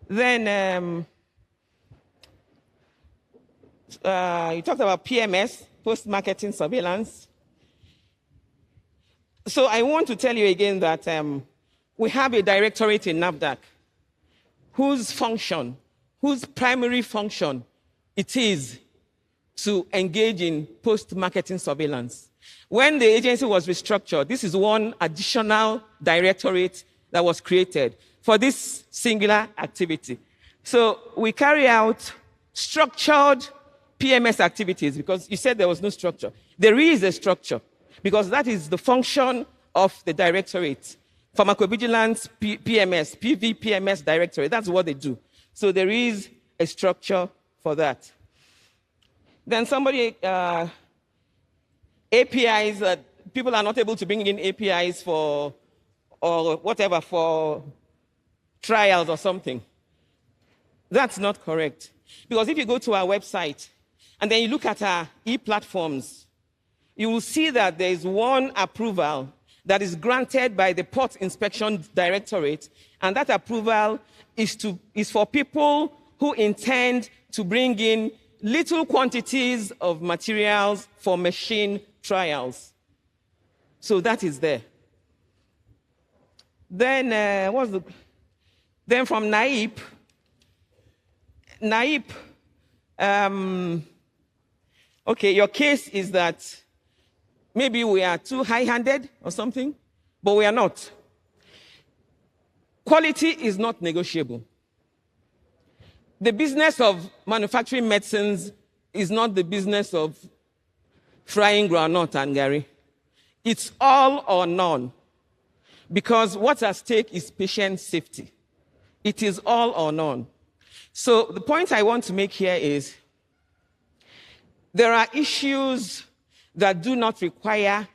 Then you talked about PMS, post-marketing surveillance. So I want to tell you again that we have a directorate in NAFDAC whose primary function it is to engage in post-marketing surveillance. When the agency was restructured, this is one additional directorate that was created for this singular activity. So we carry out structured PMS activities, because you said there was no structure. There is a structure, because that is the function of the directorate. Pharmacovigilance PMS, PVPMS directorate, that's what they do. So there is a structure for that. Then APIs, people are not able to bring in APIs for trials or something. That's not correct. Because if you go to our website and then you look at our e-platforms, you will see that there is one approval that is granted by the Port Inspection Directorate, and that approval is for people who intend to bring in little quantities of materials for machine trials. So that is there. Then then from NAIP, okay, your case is that maybe we are too high-handed or something, but we are not. Quality is not negotiable. The business of manufacturing medicines is not the business of frying groundnut and Gary. It's all or none, because what's at stake is patient safety. It is all or none. So the point I want to make here is there are issues that do not require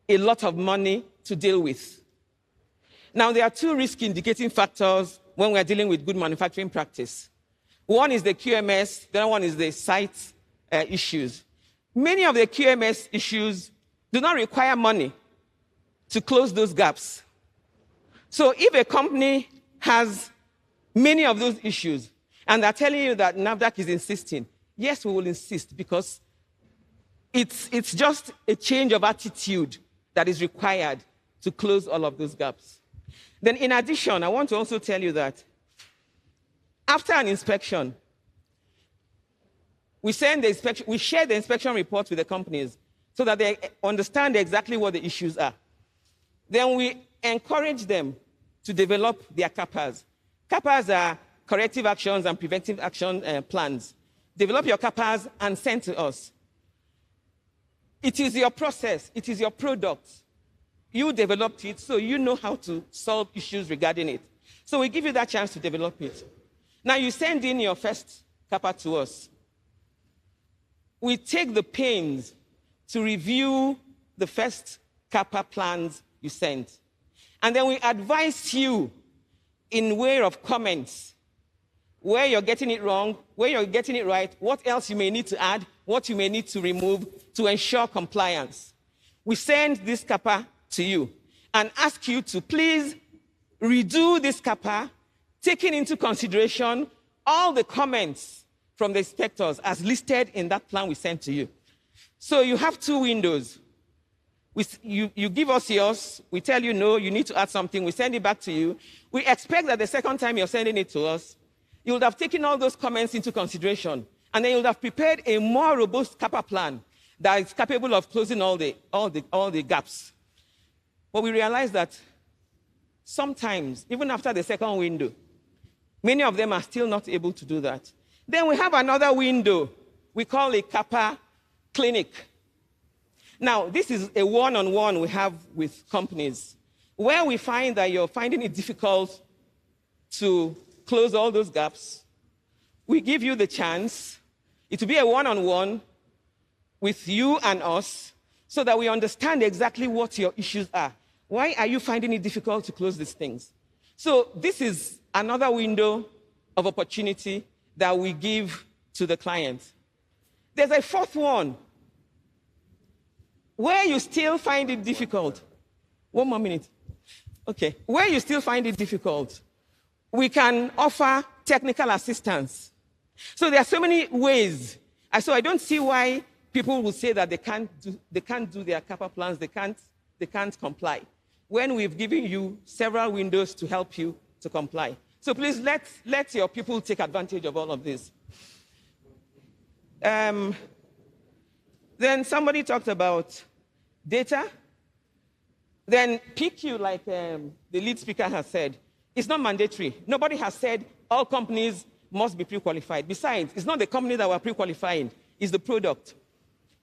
a lot of money to deal with. Now, there are two risk indicating factors when we're dealing with good manufacturing practice. One is the QMS, the other one is the site issues. Many of the QMS issues do not require money to close those gaps. So if a company has many of those issues and they're telling you that NAFDAC is insisting, yes, we will insist, because it's just a change of attitude that is required to close all of those gaps. Then in addition, I want to also tell you that after an inspection, we share the inspection reports with the companies so that they understand exactly what the issues are. Then we encourage them to develop their CAPAs. CAPAs are corrective actions and preventive action plans. Develop your CAPAs and send to us. It is your process. It is your product. You developed it, so you know how to solve issues regarding it. So we give you that chance to develop it. Now you send in your first CAPA to us. We take the pains to review the first CAPA plans you sent. And then we advise you in way of comments where you're getting it wrong, where you're getting it right, what else you may need to add, what you may need to remove to ensure compliance. We send this CAPA to you and ask you to please redo this CAPA, taking into consideration all the comments from the inspectors as listed in that plan we sent to you. So you have two windows. You give us yours, we tell you no, you need to add something, we send it back to you. We expect that the second time you're sending it to us, you would have taken all those comments into consideration, and then you would have prepared a more robust CAPA plan that is capable of closing all the gaps. But we realize that sometimes, even after the second window, many of them are still not able to do that. Then we have another window we call a CAPA clinic. Now, this is a one-on-one we have with companies where we find that you're finding it difficult to close all those gaps. We give you the chance. It will be a one-on-one with you and us so that we understand exactly what your issues are. Why are you finding it difficult to close these things? So this is another window of opportunity that we give to the client. There's a fourth one where you still find it difficult. One more minute. Okay. Where you still find it difficult, we can offer technical assistance. So there are so many ways. So I don't see why people will say that they can't do their CAPA plans, they can't comply, when we've given you several windows to help you to comply. So please let your people take advantage of all of this. Then somebody talked about data. Then PQ, like the lead speaker has said, it's not mandatory. Nobody has said all companies must be pre-qualified. Besides, it's not the company that we're pre-qualifying, it's the product.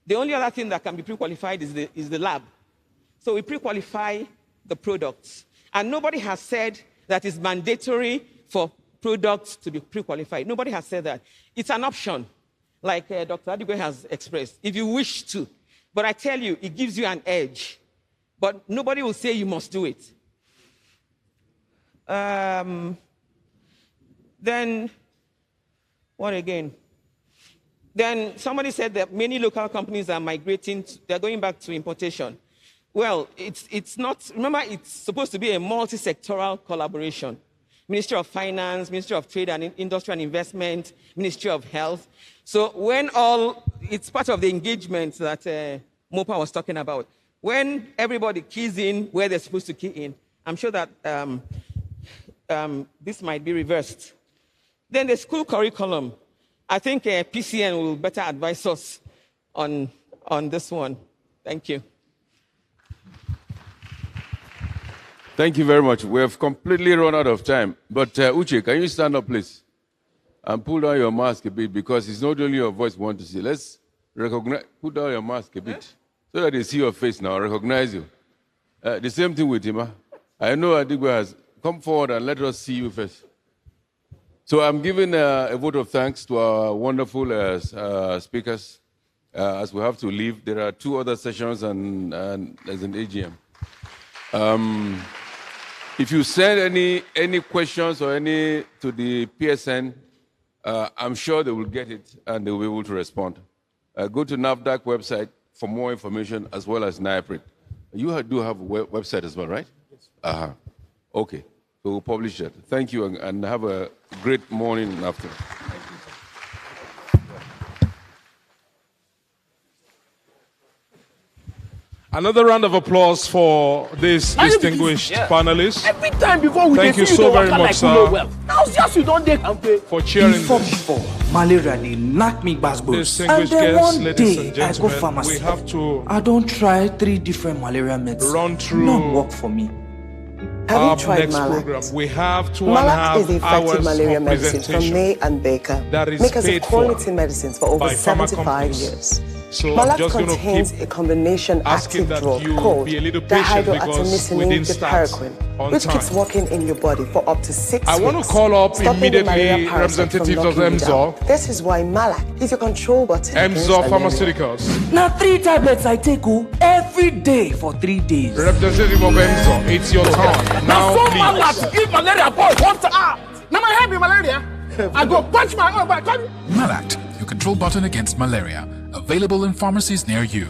The only other thing that can be pre-qualified is the lab. So we pre-qualify the products. And nobody has said that it's mandatory for products to be pre-qualified. Nobody has said that. It's an option, like Dr. Adigwe has expressed, if you wish to. But I tell you, it gives you an edge. But nobody will say you must do it. Then, what again? Then somebody said that many local companies are migrating, they're going back to importation. Well, it's not, remember, it's supposed to be a multi-sectoral collaboration. Ministry of Finance, Ministry of Trade and Industry and Investment, Ministry of Health. So when it's part of the engagement that Mopa was talking about. When everybody keys in where they're supposed to key in, I'm sure that this might be reversed. Then the school curriculum. I think PCN will better advise us on this one. Thank you.
Thank you very much. We have completely run out of time. But Uche, can you stand up, please? And pull down your mask a bit, because it's not only your voice we want to see. Let's recognize, put down your mask a bit, so that they see your face now, recognize you. The same thing with Ima. I know Adigwe has come forward and let us see you first. So I'm giving a vote of thanks to our wonderful speakers. As we have to leave, there are 2 other sessions and there's an AGM. If you send any questions or any to the PSN, I'm sure they will get it and they will be able to respond. Go to NAFDAC website for more information, as well as NIAPRIC. You do have a website as well, right? Yes. Okay. So we'll publish it. Thank you, and have a great morning and afternoon.
Another round of applause for this distinguished panelists.
Every time before we
thank you so very much, sir.
Now just you don't take
for cheering.
Before malaria they knock me back.
Distinguished guests, ladies and gentlemen, we have to.
I don't try 3 different malaria medicines.
Run through.
None work for me.
Have you tried next program. We have 2.5 hours
is the effective malaria medicine from May and Baker.
That is
makers of quality medicines for over 75 years.
So
Malak contains a combination active drug called dihydroartemisinin dipyroquine, which keeps working in your body for up to 6 weeks.
I want to call up immediately representatives of EMZO.
This is why Malak is your control button.
EMZO Pharmaceuticals.
Now 3 tablets I take every day for 3 days.
Representative of EMZO, it's your turn. Now
so Malak give malaria boy one time. Now my head be malaria. I go punch my own back.
Malak, your control button against malaria. Available in pharmacies near you.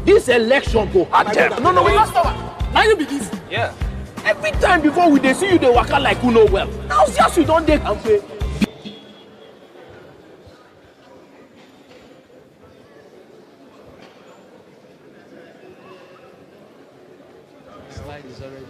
This election go hard. No, we lost our. Now you be this.
Yeah.
Every time before we dey see you, they waka like who know well. Now just you don't take and say.
Slide is already.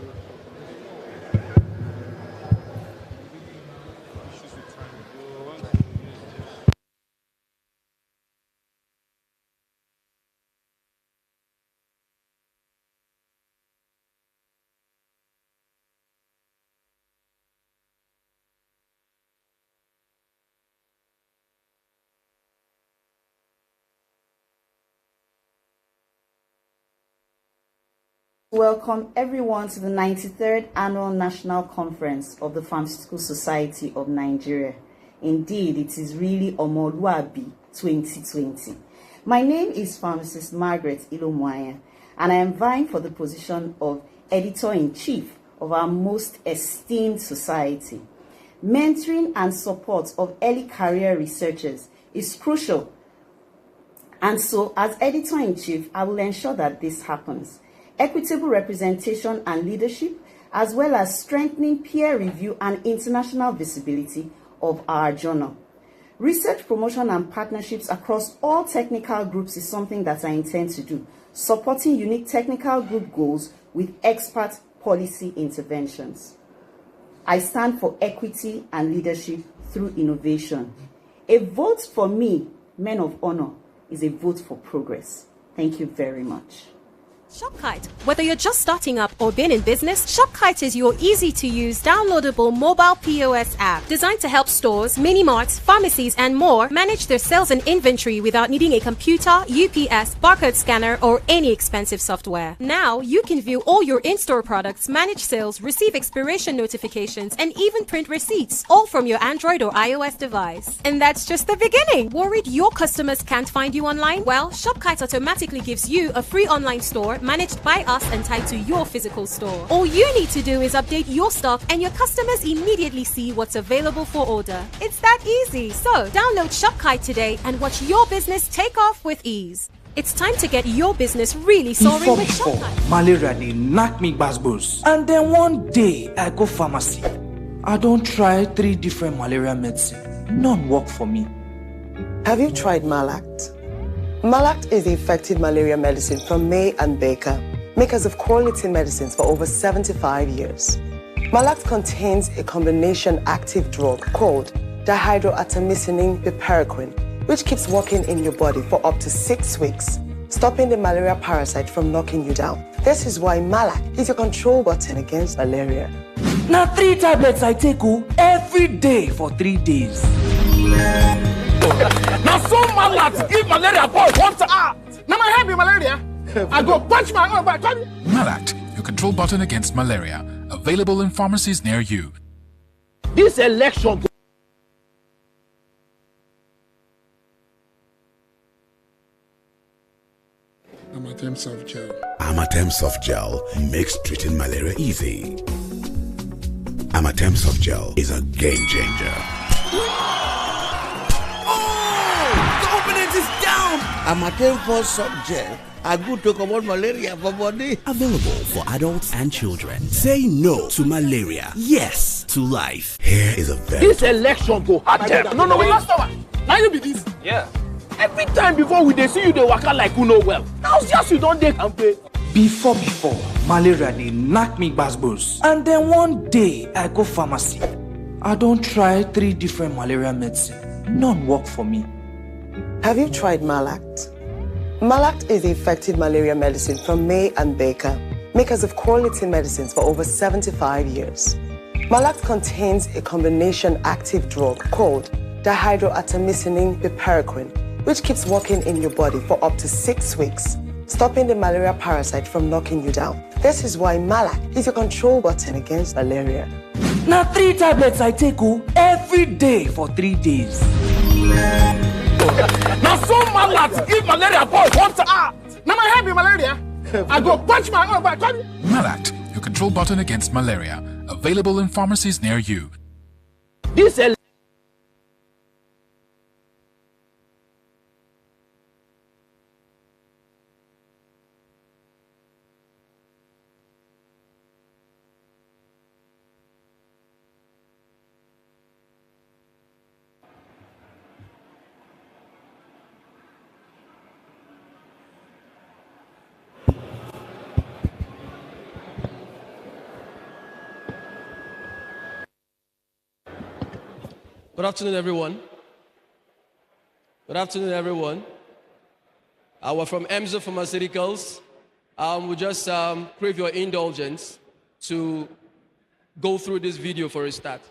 Welcome everyone to the 93rd Annual National Conference of the Pharmaceutical Society of Nigeria. Indeed, it is really Omoluabi 2020. My name is Pharmacist Margaret Ilomwaya, and I am vying for the position of Editor-in-Chief of our most esteemed society. Mentoring and support of early career researchers is crucial, and so as Editor-in-Chief, I will ensure that this happens. equitable representation and leadership, as well as strengthening peer review and international visibility of our journal. Research, promotion, and partnerships across all technical groups is something that I intend to do, supporting unique technical group goals with expert policy interventions. I stand for equity and leadership through innovation. A vote for me, men of honor, is a vote for progress. Thank you very much.
ShopKite. Whether you're just starting up or been in business, ShopKite is your easy-to-use, downloadable mobile POS app designed to help stores, mini-marts, pharmacies, and more manage their sales and inventory without needing a computer, UPS, barcode scanner, or any expensive software. Now, you can view all your in-store products, manage sales, receive expiration notifications, and even print receipts, all from your Android or iOS device. And that's just the beginning. Worried your customers can't find you online? Well, ShopKite automatically gives you a free online store managed by us and tied to your physical store. All you need to do is update your stock and your customers immediately see what's available for order. It's that easy. So download ShopKite today and watch your business take off with ease. It's time to get your business really soaring with ShopKite.
Malaria dey knock me gbasgbos, and then one day I go pharmacy. I don't try 3 different malaria medicine. None work for me.
Have you tried Malact? Malact is the effective malaria medicine from May and Baker, makers of quality medicines for over 75 years. Malact contains a combination active drug called dihydroartemisinin piperacin, which keeps working in your body for up to 6 weeks, stopping the malaria parasite from knocking you down. This is why Malact is your control button against malaria.
Now 3 tablets I take every day for 3 days.
Now so Malact give malaria boy one time. Now my head be malaria. I go punch my own back.
Malact, your control button against malaria. Available in pharmacies near you.
This election.
Amatem Soft Gel.
Amatem Soft Gel makes treating malaria easy. Amatem Soft Gel is a game changer.
Amatem Soft Gel are good to combat malaria for body.
Available for adults and children. Say no to malaria. Yes to life. Here is a very...
This election go hard. No, we lost our. Now you be this.
Yeah.
Every time before we see you, they work out like you know well. Now just you don't take and pay.
Before, malaria dey knock me gbasgbos, and then one day I go pharmacy. I don't try 3 different malaria medicine. None work for me.
Have you tried Malact? Malact is the effective malaria medicine from May and Baker, makers of quality medicines for over 75 years. Malact contains a combination active drug called dihydroartemisinin piperacin, which keeps working in your body for up to 6 weeks, stopping the malaria parasite from knocking you down. This is why Malact is your control button against malaria.
Now 3 tablets I take every day for 3 days.
Now so Malact give malaria boy one time. Now my head be malaria. I go punch my own back.
Malact, your control button against malaria. Available in pharmacies near you.
This
Good afternoon, everyone. Good afternoon, everyone. We're from Emzo Pharmaceuticals. We just crave your indulgence to go through this video for a start.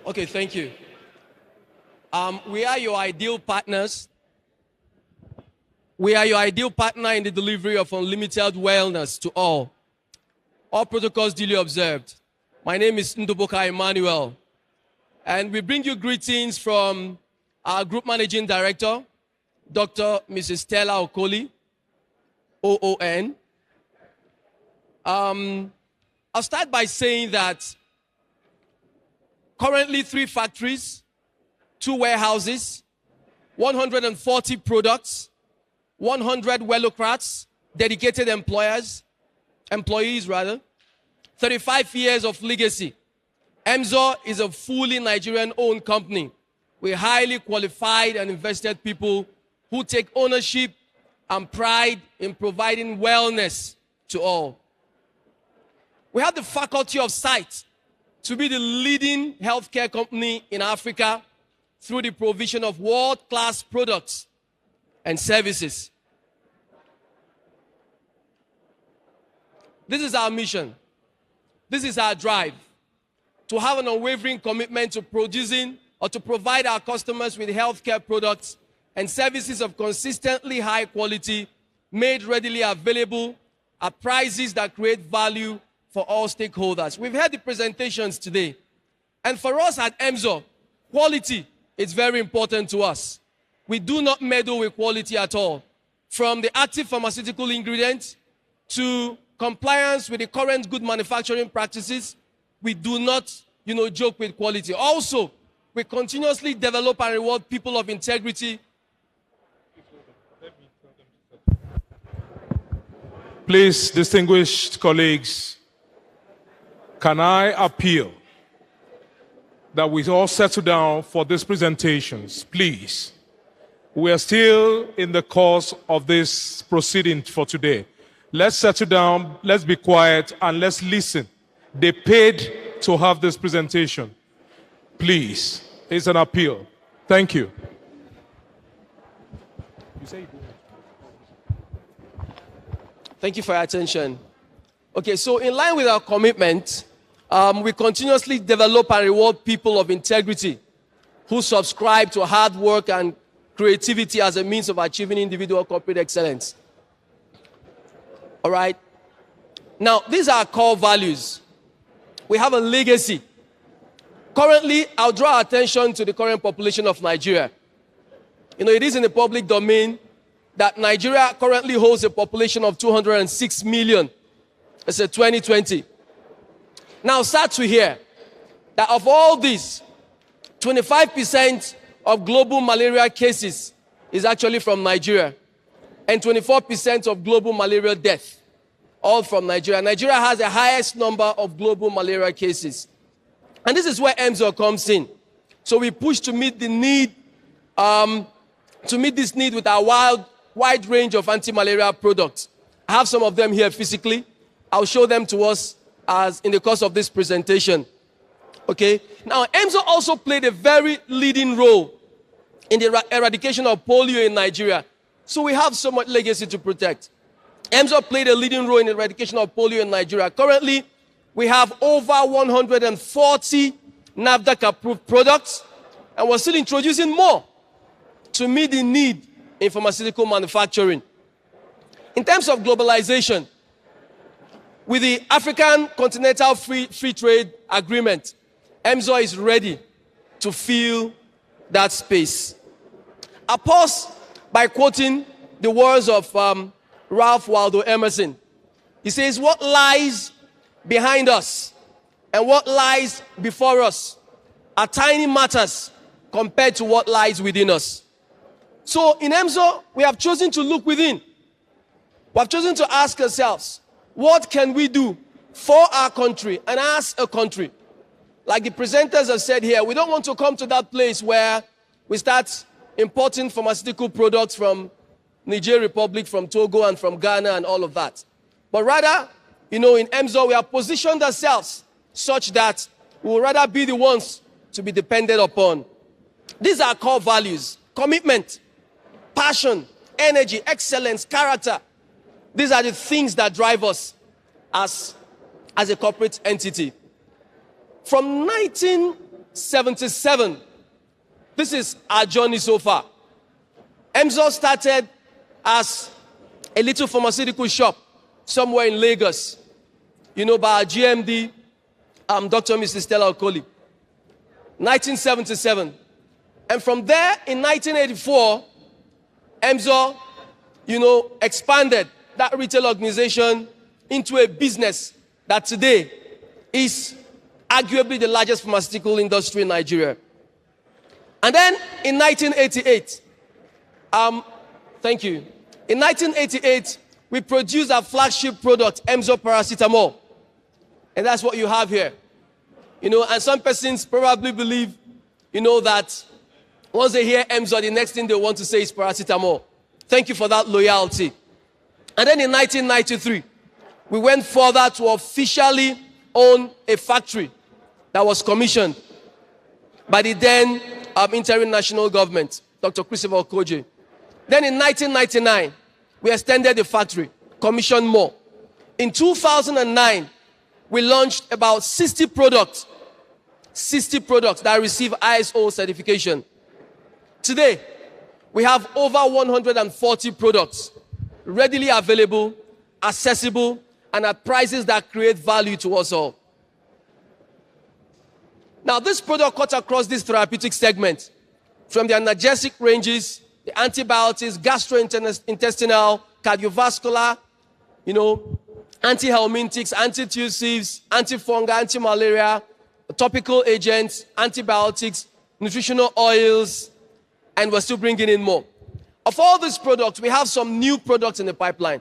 Okay, thank you. We are your ideal partners. We are your ideal partner in the delivery of unlimited wellness to all. All protocols duly observed. My name is Ndubuka Emmanuel, and we bring you greetings from our Group Managing Director, Dr. Mrs. Stella Okoli, OON. I'll start by saying that currently 3 factories, 2 warehouses, 140 products, 100 wellocrats, dedicated employees, 35 years of legacy. EMZO is a fully Nigerian-owned company with highly qualified and invested people who take ownership and pride in providing wellness to all. We have the faculty of sight to be the leading healthcare company in Africa through the provision of world-class products and services. This is our mission. This is our drive, to have an unwavering commitment to producing or to provide our customers with healthcare products and services of consistently high quality, made readily available at prices that create value for all stakeholders. We've heard the presentations today. And for us at EMZO, quality is very important to us. We do not meddle with quality at all. From the active pharmaceutical ingredients to compliance with the current good manufacturing practices, we do not, joke with quality. Also, we continuously develop and reward people of integrity.
Please, distinguished colleagues, can I appeal that we all settle down for these presentations, please? We are still in the course of this proceeding for today. Let's settle down, let's be quiet, and let's listen. They paid to have this presentation. Please, it's an appeal. Thank you.
Thank you for your attention. Okay, so in line with our commitment, we continuously develop and reward people of integrity who subscribe to hard work and creativity as a means of achieving individual corporate excellence. All right. Now, these are our core values. We have a legacy. Currently, I'll draw attention to the current population of Nigeria. It is in the public domain that Nigeria currently holds a population of 206 million. It's a 2020. Now, sad to hear that of all these, 25% of global malaria cases is actually from Nigeria, and 24% of global malaria death, all from Nigeria. Nigeria has the highest number of global malaria cases. And this is where EMZO comes in. So we push to meet the need, this need with our wide range of anti-malaria products. I have some of them here physically. I'll show them to us as in the course of this presentation. Okay. Now, EMZO also played a very leading role in the eradication of polio in Nigeria. So we have so much legacy to protect. EMZO played a leading role in the eradication of polio in Nigeria. Currently, we have over 140 NAFDAC-approved products, and we're still introducing more to meet the need in pharmaceutical manufacturing. In terms of globalization, with the African Continental Free Trade Agreement, EMZO is ready to fill that space. I'll pause by quoting the words of Ralph Waldo Emerson. He says, "What lies behind us and what lies before us are tiny matters compared to what lies within us." So in EMZO, we have chosen to look within. We have chosen to ask ourselves, what can we do for our country and as a country? Like the presenters have said here, we don't want to come to that place where we start importing pharmaceutical products from Niger Republic, from Togo, and from Ghana, and all of that. But rather, in EMZO, we have positioned ourselves such that we will rather be the ones to be depended upon. These are core values: commitment, passion, energy, excellence, character. These are the things that drive us as a corporate entity. From 19 1977. This is our journey so far. EMSO started as a little pharmaceutical shop somewhere in Lagos, by our GMD, Dr. and Mrs. Stella Okoli. 1977. And from there, in 1984, EMSO, expanded that retail organization into a business that today is arguably the largest pharmaceutical industry in Nigeria. And then in 1988, thank you. In 1988, we produced our flagship product, EMSO Paracetamol. And that's what you have here. And some persons probably believe, that once they hear EMSO, the next thing they want to say is paracetamol. Thank you for that loyalty. And then in 1993, we went further to officially own a factory that was commissioned by the then interim national government, Dr. Christopher Okoje. Then in 1999, we extended the factory, commissioned more. In 2009, we launched about 60 products that receive ISO certification. Today, we have over 140 products readily available, accessible, and at prices that create value to us all. Now, this product cuts across this therapeutic segment, from the analgesic ranges, the antibiotics, gastrointestinal, cardiovascular, antihelmintics, antitussives, antifungal, anti-malaria, topical agents, antibiotics, nutritional oils, and we're still bringing in more. Of all these products, we have some new products in the pipeline.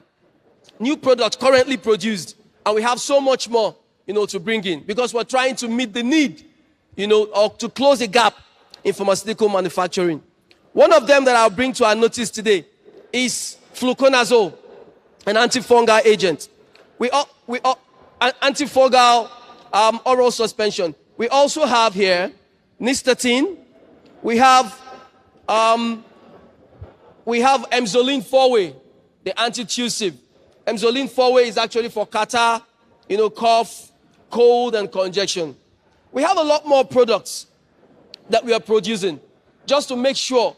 New products currently produced, and we have so much more, to bring in, because we're trying to meet the need, or to close the gap in pharmaceutical manufacturing. One of them that I'll bring to our notice today is fluconazole, an antifungal agent. Antifungal oral suspension. We also have here nystatin. We have Emzoline 4-way, the antitussive. Emzoline 4-way is actually for catarrh, cough, cold, and congestion. We have a lot more products that we are producing just to make sure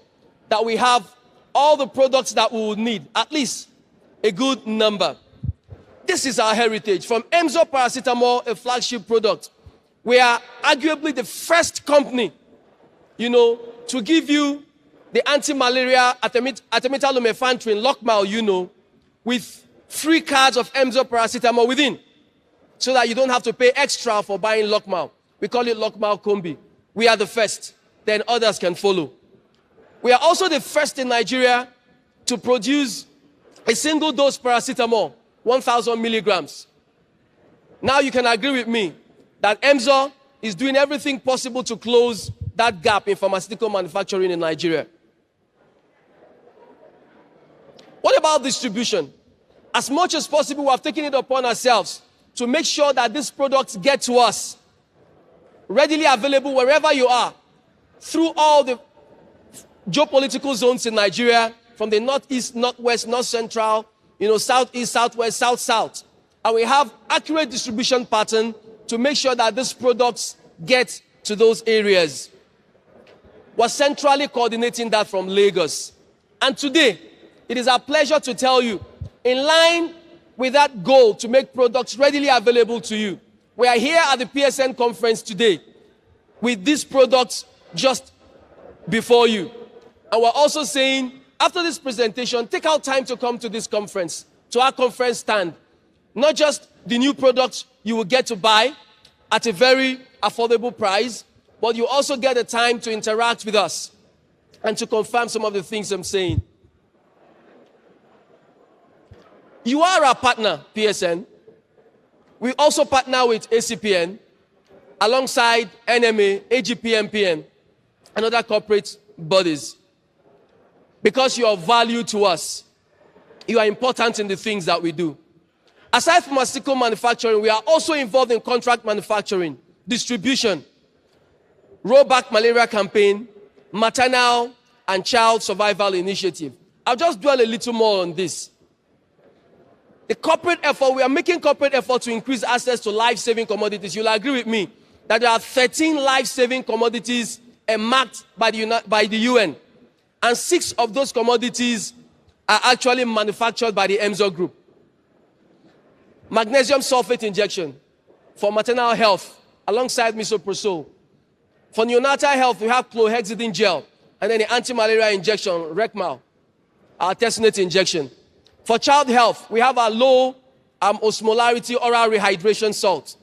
that we have all the products that we will need, at least a good number. This is our heritage. From EMSO Paracetamol, a flagship product, we are arguably the first company, to give you the anti-malaria artemether lumefantrine, Lockmal, with free cards of EMSO Paracetamol within, so that you don't have to pay extra for buying Lockmal. We call it Lockmal Combi. We are the first. Then others can follow. We are also the first in Nigeria to produce a single dose paracetamol, 1,000 milligrams. Now you can agree with me that EMSO is doing everything possible to close that gap in pharmaceutical manufacturing in Nigeria. What about distribution? As much as possible, we have taken it upon ourselves to make sure that these products get to us, readily available wherever you are, through all the geopolitical zones in Nigeria, from the northeast, northwest, north central, southeast, southwest, south. And we have accurate distribution pattern to make sure that these products get to those areas. We're centrally coordinating that from Lagos. And today, it is our pleasure to tell you, in line with that goal to make products readily available to you, we are here at the PSN conference today with these products just before you. And we're also saying, after this presentation, take out time to come to this conference, to our conference stand. Not just the new products you will get to buy at a very affordable price, but you also get the time to interact with us and to confirm some of the things I'm saying. You are our partner, PSN. We also partner with ACPN, alongside NMA, AGPMPN, and other corporate bodies. Because you are of value to us, you are important in the things that we do. Aside from pharmaceutical manufacturing, we are also involved in contract manufacturing, distribution, rollback malaria campaign, maternal and child survival initiative. I'll just dwell a little more on this. The corporate effort, we are making corporate effort to increase access to life-saving commodities. You'll agree with me that there are 13 life-saving commodities marked by the UN. And 6 of those commodities are actually manufactured by the EMZO group. Magnesium sulfate injection for maternal health alongside misoprostol. For neonatal health, we have chlorhexidine gel and then the anti-malaria injection, Recmal, our Tesonate injection. For child health, we have our low osmolarity oral rehydration salt,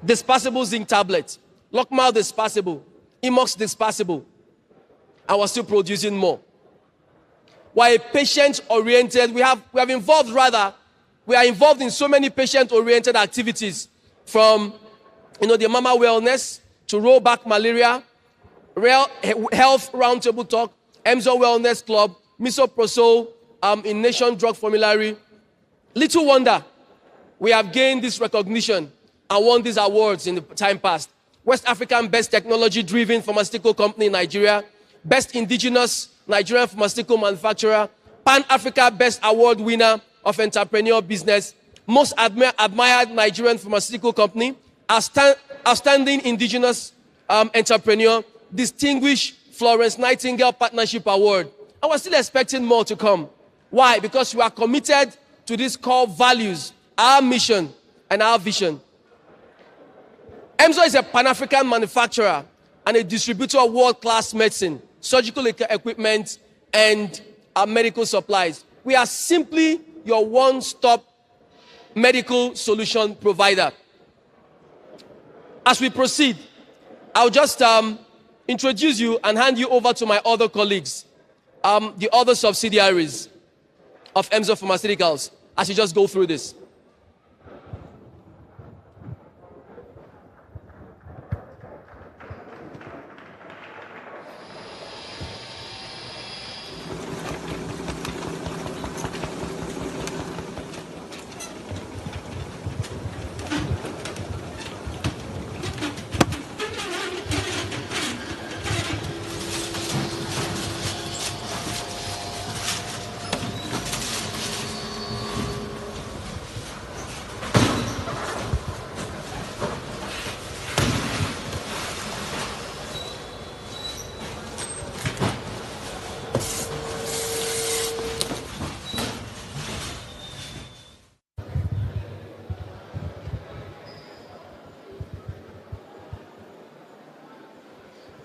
dispersible zinc tablet, Lockmal dispersible, Emox dispersible, and we're still producing more. We're a patient-oriented, we are involved in so many patient-oriented activities, from the mama wellness to roll back malaria, health roundtable talk, EMZO Wellness Club, misoprostol in Nation Drug Formulary. Little wonder we have gained this recognition and won these awards in the time past. West African Best Technology-Driven Pharmaceutical Company in Nigeria, Best Indigenous Nigerian Pharmaceutical Manufacturer, Pan-Africa Best Award Winner of Entrepreneur Business, Most Admired Nigerian Pharmaceutical Company, Outstanding Indigenous Entrepreneur, Distinguished Florence Nightingale Partnership Award. And we're still expecting more to come. Why? Because we are committed to these core values, our mission and our vision. EMZO is a Pan-African manufacturer and a distributor of world-class medicine, surgical equipment, and medical supplies. We are simply your one-stop medical solution provider. As we proceed, I'll just introduce you and hand you over to my other colleagues, the other subsidiaries of EMZO Pharmaceuticals, as you just go through this.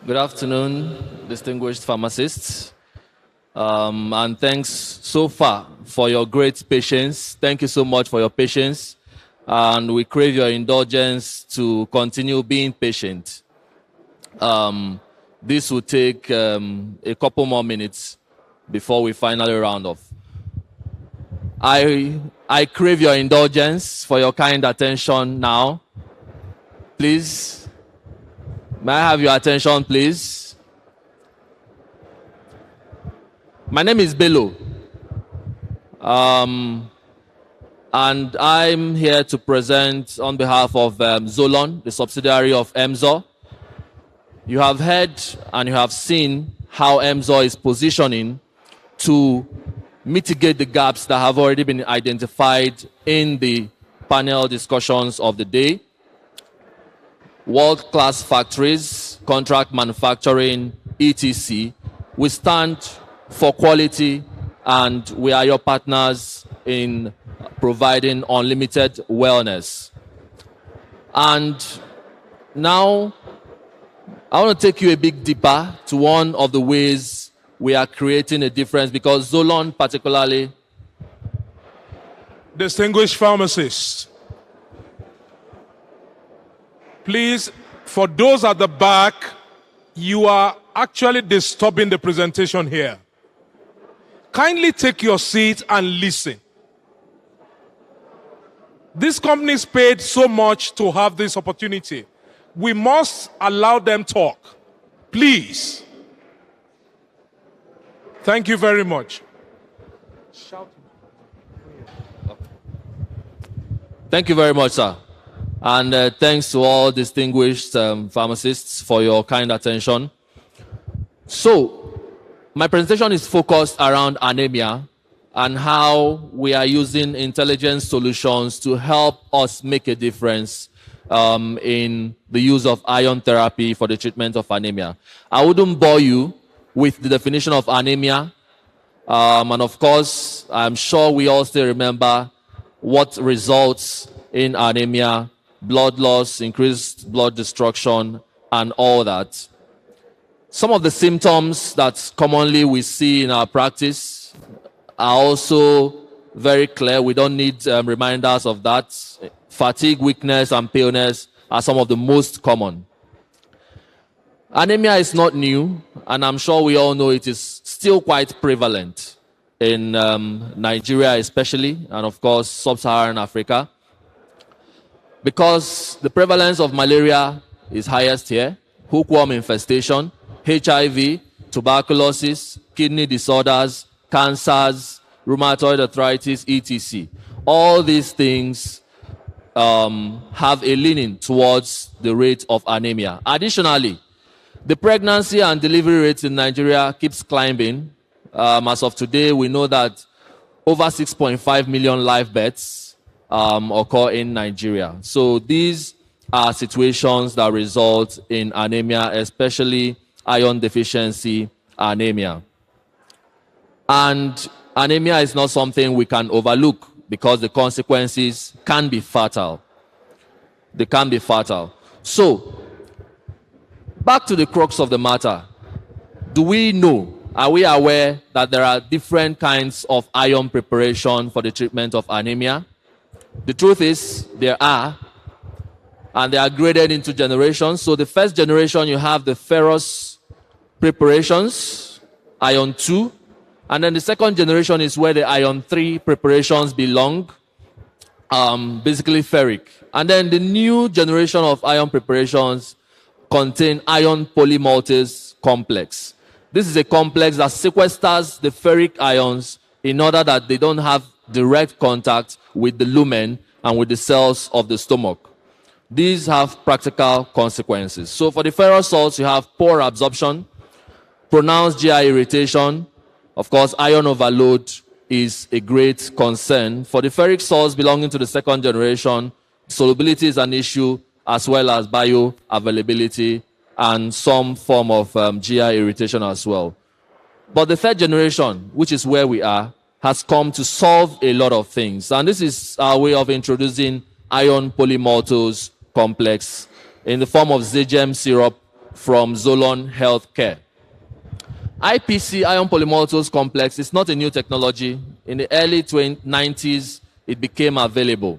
Good afternoon, distinguished pharmacists, and thanks so far for your great patience. Thank you so much for your patience, and we crave your indulgence to continue being patient. This will take a couple more minutes before we finally round off. I crave your indulgence for your kind attention now. Please. May I have your attention, please? My name is Bello. And I'm here to present on behalf of Zolon, the subsidiary of EMZO. You have heard and you have seen how EMZO is positioning to mitigate the gaps that have already been identified in the panel discussions of the day. World-class factories, contract manufacturing, etc. We stand for quality, and we are your partners in providing unlimited wellness. And now, I want to take you a bit deeper to one of the ways we are creating a difference, because Zolon particularly...
Distinguished pharmacists, please, for those at the back, you are actually disturbing the presentation here. Kindly take your seat and listen. These companies paid so much to have this opportunity. We must allow them talk. Please. Thank you very much.
Thank you very much, sir. And thanks to all distinguished pharmacists for your kind attention. So, my presentation is focused around anemia and how we are using intelligent solutions to help us make a difference in the use of iron therapy for the treatment of anemia. I wouldn't bore you with the definition of anemia. And of course, I'm sure we all still remember what results in anemia: blood loss, increased blood destruction, and all that. Some of the symptoms that commonly we see in our practice are also very clear. We don't need reminders of that. Fatigue, weakness, and paleness are some of the most common. Anemia is not new, and I'm sure we all know it is still quite prevalent in Nigeria especially, and of course sub-Saharan Africa, because the prevalence of malaria is highest here: hookworm infestation, HIV, tuberculosis, kidney disorders, cancers, rheumatoid arthritis, etc. All these things have a leaning towards the rate of anemia. Additionally, the pregnancy and delivery rates in Nigeria keeps climbing. As of today, we know that over 6.5 million live births occur in Nigeria. So these are situations that result in anemia, especially iron deficiency anemia. And anemia is not something we can overlook because the consequences can be fatal. They can be fatal. So, back to the crux of the matter. Do we know, are we aware that there are different kinds of iron preparation for the treatment of anemia? The truth is, there are, and they are graded into generations. So the first generation, you have the ferrous preparations, iron 2, and then the second generation is where the iron 3 preparations belong, basically ferric. And then the new generation of iron preparations contain iron polymaltase complex. This is a complex that sequesters the ferric ions in order that they don't have direct contact with the lumen and with the cells of the stomach. These have practical consequences. So for the ferrous salts, you have poor absorption, pronounced GI irritation. Of course, iron overload is a great concern. For the ferric salts belonging to the second generation, solubility is an issue, as well as bioavailability and some form of GI irritation as well. But the third generation, which is where we are, has come to solve a lot of things. And this is our way of introducing iron polymaltose complex in the form of Zgem syrup from Zolon Healthcare. IPC, iron polymaltose complex, is not a new technology. In the early 90s, it became available.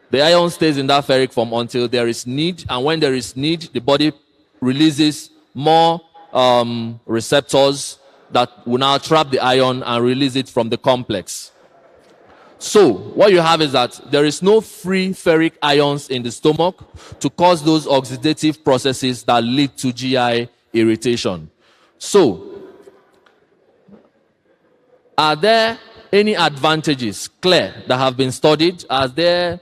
The iron stays in that ferric form until there is need, and when there is need, the body releases more receptors that will now trap the iron and release it from the complex. So what you have is that there is no free ferric ions in the stomach to cause those oxidative processes that lead to GI irritation. So, are there any advantages clear that have been studied? Are there,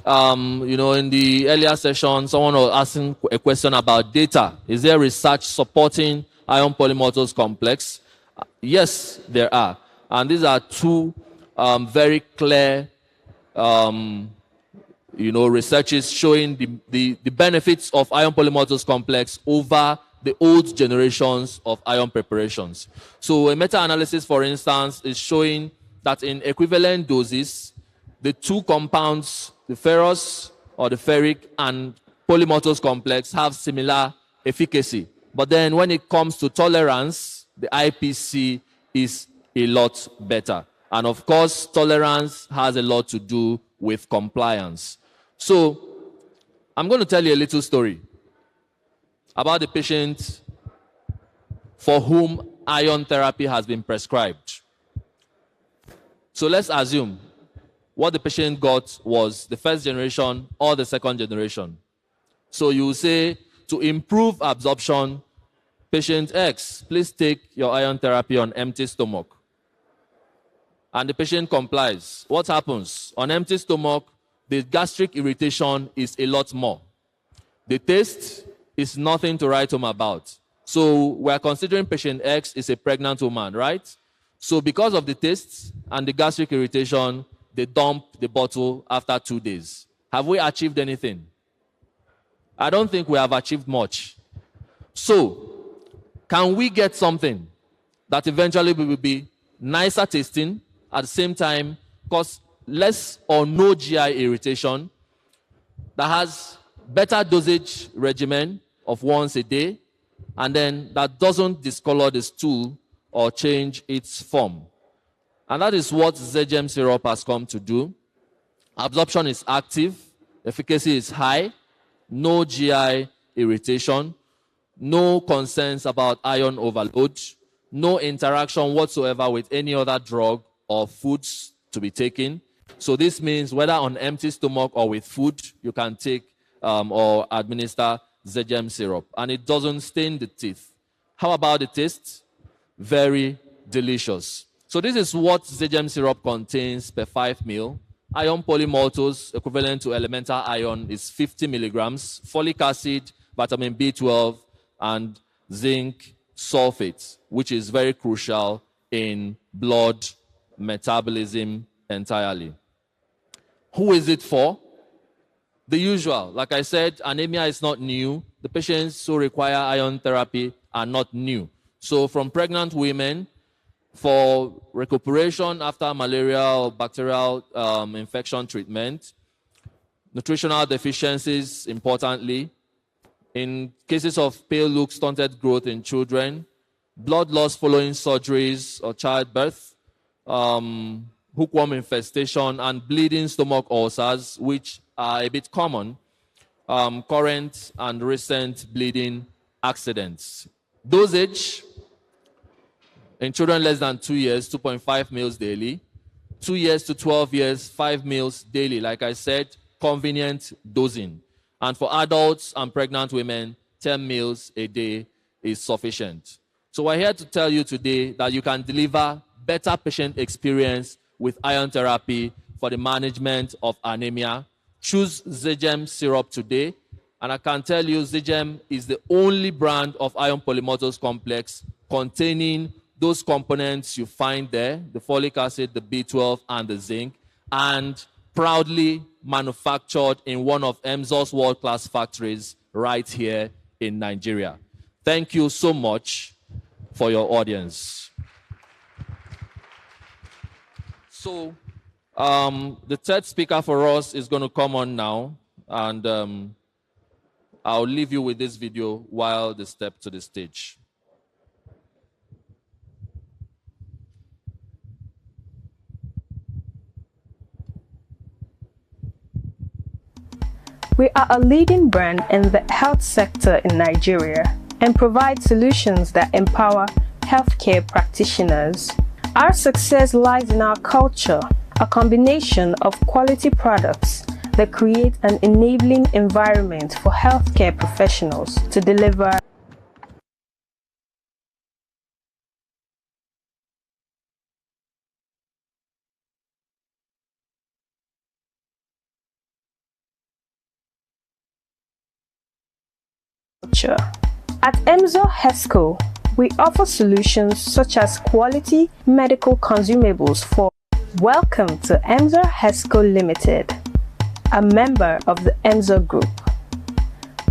in the earlier session, someone was asking a question about data. Is there research supporting iron polymaltose complex? Yes, there are. And these are two very clear, researches showing the benefits of iron polymaltose complex over the old generations of iron preparations. So a meta-analysis, for instance, is showing that in equivalent doses, the two compounds, the ferrous or the ferric and polymaltose complex, have similar efficacy. But then when it comes to tolerance, the IPC is a lot better. And of course, tolerance has a lot to do with compliance. So I'm going to tell you a little story about the patient for whom iron therapy has been prescribed. So let's assume what the patient got was the first generation or the second generation. So you say, to improve absorption, patient X, please take your iron therapy on empty stomach. And the patient complies. What happens? On empty stomach, the gastric irritation is a lot more. The taste is nothing to write home about. So we're considering patient X is a pregnant woman, right? So because of the taste and the gastric irritation, they dump the bottle after 2 days. Have we achieved anything? I don't think we have achieved much. So, can we get something that eventually will be nicer tasting, at the same time cause less or no GI irritation, that has better dosage regimen of once a day, and then that doesn't discolor the stool or change its form? And that is what ZGM syrup has come to do. Absorption is active, efficacy is high, no GI irritation, no concerns about iron overload, no interaction whatsoever with any other drug or foods to be taken. So this means whether on empty stomach or with food, you can take or administer ZGM syrup. And it doesn't stain the teeth. How about the taste? Very delicious. So this is what ZGM syrup contains per 5 ml. Iron polymaltose, equivalent to elemental iron, is 50 milligrams. Folic acid, vitamin B12, and zinc sulfate, which is very crucial in blood metabolism entirely. Who is it for? The usual. Like I said, anemia is not new. The patients who require iron therapy are not new. So from pregnant women, for recuperation after malarial or bacterial infection treatment, nutritional deficiencies, importantly, in cases of pale look, stunted growth in children, blood loss following surgeries or childbirth, hookworm infestation, and bleeding stomach ulcers, which are a bit common, current and recent bleeding accidents. Dosage, in children less than 2 years, 2.5 ml daily. 2 years to 12 years, 5 ml daily. Like I said, convenient dosing. And for adults and pregnant women, 10 ml a day is sufficient. So we're here to tell you today that you can deliver better patient experience with iron therapy for the management of anemia. Choose ZGM syrup today. And I can tell you ZGM is the only brand of iron polymaltose complex containing those components you find there, the folic acid, the B12, and the zinc, and proudly manufactured in one of EMZO's world-class factories right here in Nigeria. Thank you so much for your audience. So the third speaker for us is going to come on now, and I'll leave you with this video while they step to the stage.
We are a leading brand in the health sector in Nigeria and provide solutions that empower healthcare practitioners. Our success lies in our culture, a combination of quality products that create an enabling environment for healthcare professionals to deliver At EMZO HESCO, we offer solutions such as quality medical consumables for Welcome to EMZO HESCO Limited, a member of the EMZO Group.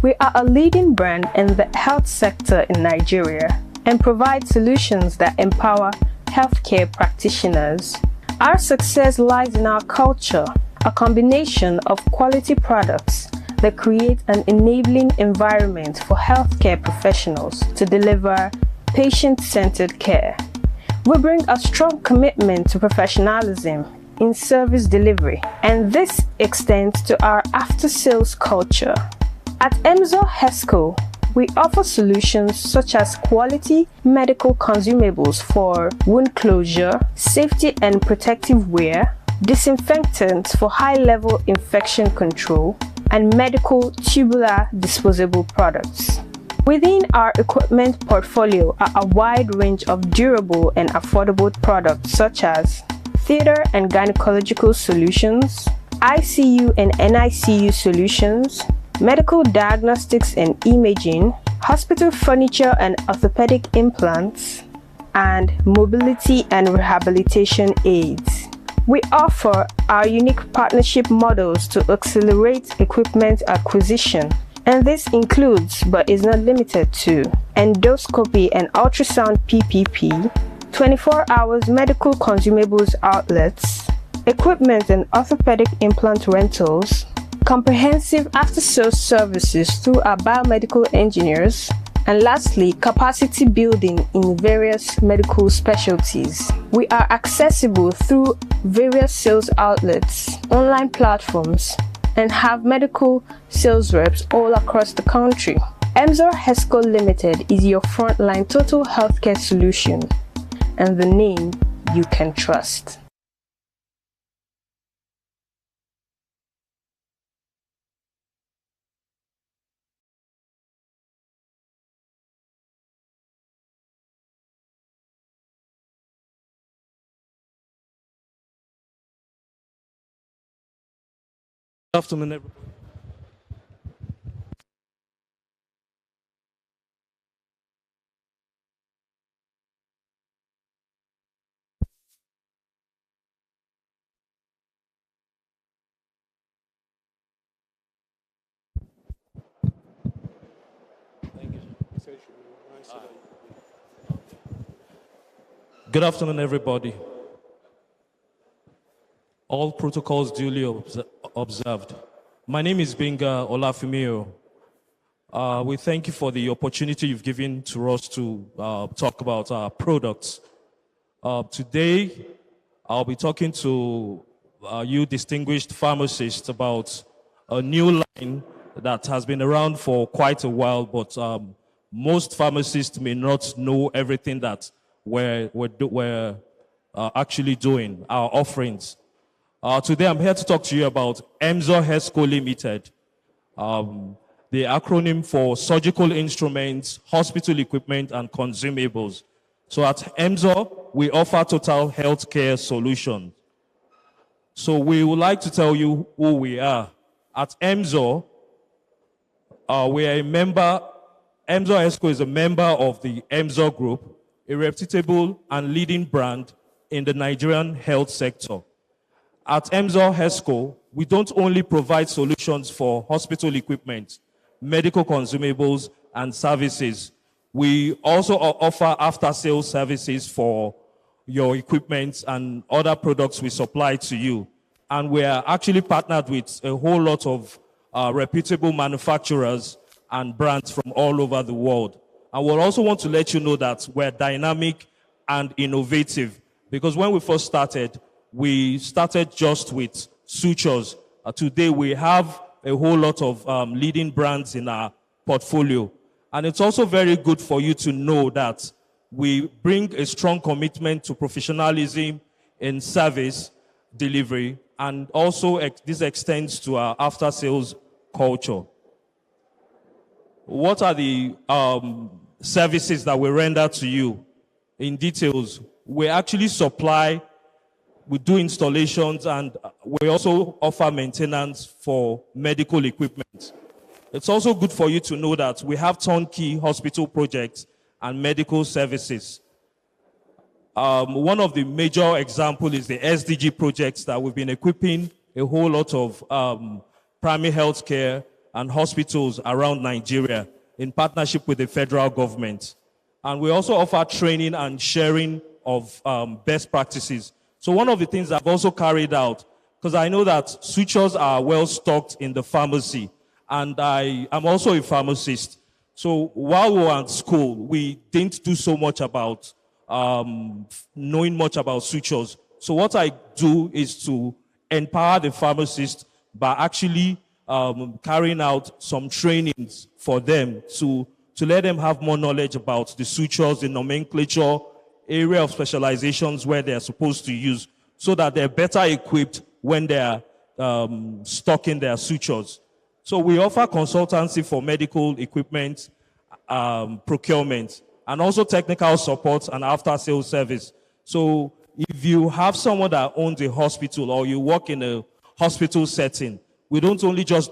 We are a leading brand in the health sector in Nigeria and provide solutions that empower healthcare practitioners. Our success lies in our culture, a combination of quality products that create an enabling environment for healthcare professionals to deliver patient-centered care. We bring a strong commitment to professionalism in service delivery, and this extends to our after-sales culture. At EMZO HESCO, we offer solutions such as quality medical consumables for wound closure, safety and protective wear, disinfectants for high-level infection control, and medical tubular disposable products. Within our equipment portfolio are a wide range of durable and affordable products such as theater and gynecological solutions, ICU and NICU solutions, medical diagnostics and imaging, hospital furniture and orthopedic implants, and mobility and rehabilitation aids. We offer our unique partnership models to accelerate equipment acquisition And this includes, but is not limited to, endoscopy and ultrasound PPP, 24 hours medical consumables outlets, equipment and orthopedic implant rentals, comprehensive after-sales services through our biomedical engineers, and lastly, capacity building in various medical specialties. We are accessible through various sales outlets, online platforms, and have medical sales reps all across the country. Emzor Hesco Limited is your frontline total healthcare solution and the name you can trust.
Good afternoon, everybody. Good afternoon, everybody. All protocols duly observed. My name is Benga Olafimio. We thank you for the opportunity you've given to us to talk about our products. Today, I'll be talking to you distinguished pharmacists about a new line that has been around for quite a while, but most pharmacists may not know everything that we're actually doing, our offerings. Today, I'm here to talk to you about Emzor Hesco Limited, the acronym for surgical instruments, hospital equipment, and consumables. So at Emzor, we offer total healthcare solutions. So we would like to tell you who we are. At Emzor, we are a member. Emzor Hesco is a member of the Emzor Group, a reputable and leading brand in the Nigerian health sector. At Emzor Hesco, we don't only provide solutions for hospital equipment, medical consumables, and services. We also offer after-sales services for your equipment and other products we supply to you. And we are actually partnered with a whole lot of reputable manufacturers and brands from all over the world. And we'll also want to let you know that we're dynamic and innovative, because when we first started, we started just with sutures. Today, we have a whole lot of leading brands in our portfolio. And it's also very good for you to know that we bring a strong commitment to professionalism in service delivery, and also this extends to our after-sales culture. What are the services that we render to you? In details, we actually supply, we do installations, and we also offer maintenance for medical equipment. It's also good for you to know that we have turnkey hospital projects and medical services. One of the major examples is the SDG projects that we've been equipping a whole lot of primary health care and hospitals around Nigeria in partnership with the federal government. And we also offer training and sharing of best practices. So one of the things I've also carried out, because I know that sutures are well stocked in the pharmacy, and I am also a pharmacist. So while we were at school, we didn't do so much about knowing much about sutures. So what I do is to empower the pharmacist by actually carrying out some trainings for them to let them have more knowledge about the sutures, the nomenclature, area of specializations where they're supposed to use, so that they're better equipped when they're stocking their sutures. So we offer consultancy for medical equipment, procurement, and also technical support and after-sales service. So if you have someone that owns a hospital or you work in a hospital setting, we don't only just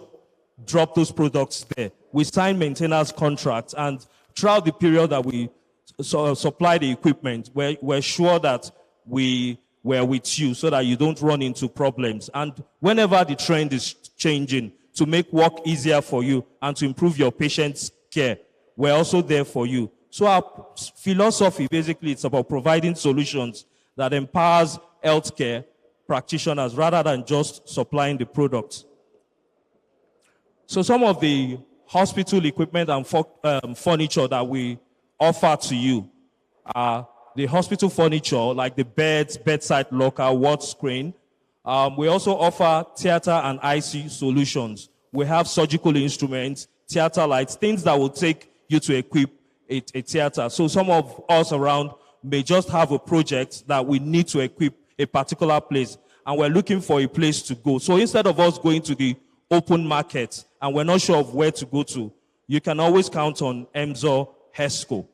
drop those products there. We sign maintenance contracts, and throughout the period that we supply the equipment, we're sure that we're with you so that you don't run into problems. And whenever the trend is changing, to make work easier for you and to improve your patient's care. We're also there for you. So our philosophy, basically, it's about providing solutions that empowers healthcare practitioners rather than just supplying the products. So some of the hospital equipment and furniture that we offer to you are the hospital furniture, like the beds, bedside locker, ward screen. We also offer theater and IC solutions. We have surgical instruments, theater lights, things that will take you to equip a theater. So some of us around may just have a project that we need to equip a particular place, and we're looking for a place to go. So instead of us going to the open market and we're not sure of where to go to, you can always count on Emzo HESCO.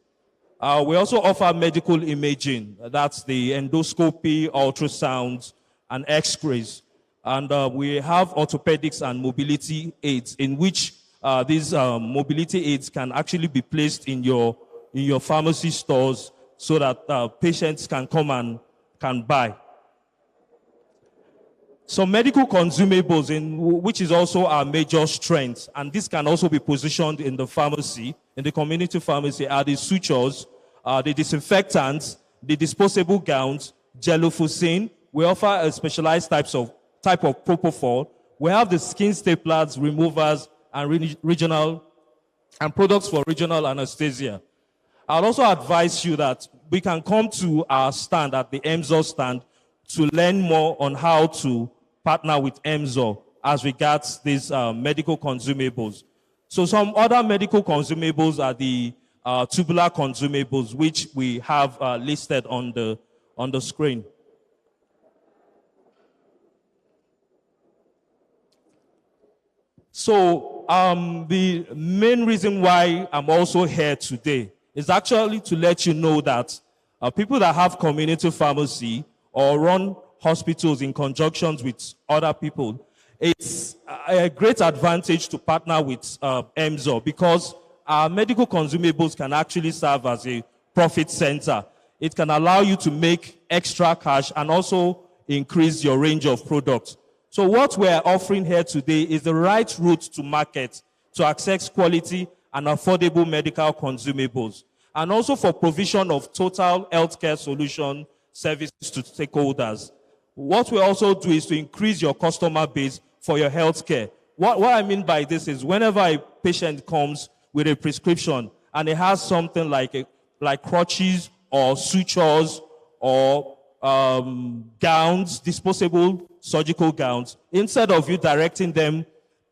We also offer medical imaging. That's the endoscopy, ultrasounds, and x-rays. And we have orthopedics and mobility aids, in which these mobility aids can actually be placed in your pharmacy stores so that patients can come and can buy. Some medical consumables, which is also our major strength, and this can also be positioned in the pharmacy, in the community pharmacy, are the sutures, the disinfectants, the disposable gowns, gelofuscin. We offer a specialized type of propofol. We have the skin staplers, removers, and regional and products for regional anesthesia. I'll also advise you that we can come to our stand at the Emzo stand to learn more on how to partner with Emzo as regards these medical consumables. So some other medical consumables are the tubular consumables, which we have listed on the screen. So the main reason why I'm also here today is actually to let you know that people that have community pharmacy or run hospitals in conjunction with other people, it's a great advantage to partner with Emzo, because our medical consumables can actually serve as a profit center. It can allow you to make extra cash and also increase your range of products. So what we're offering here today is the right route to market to access quality and affordable medical consumables, and also for provision of total healthcare solution services to stakeholders. What we also do is to increase your customer base for your healthcare. What I mean by this is whenever a patient comes with a prescription and it has something like crutches or sutures or gowns, disposable surgical gowns, instead of you directing them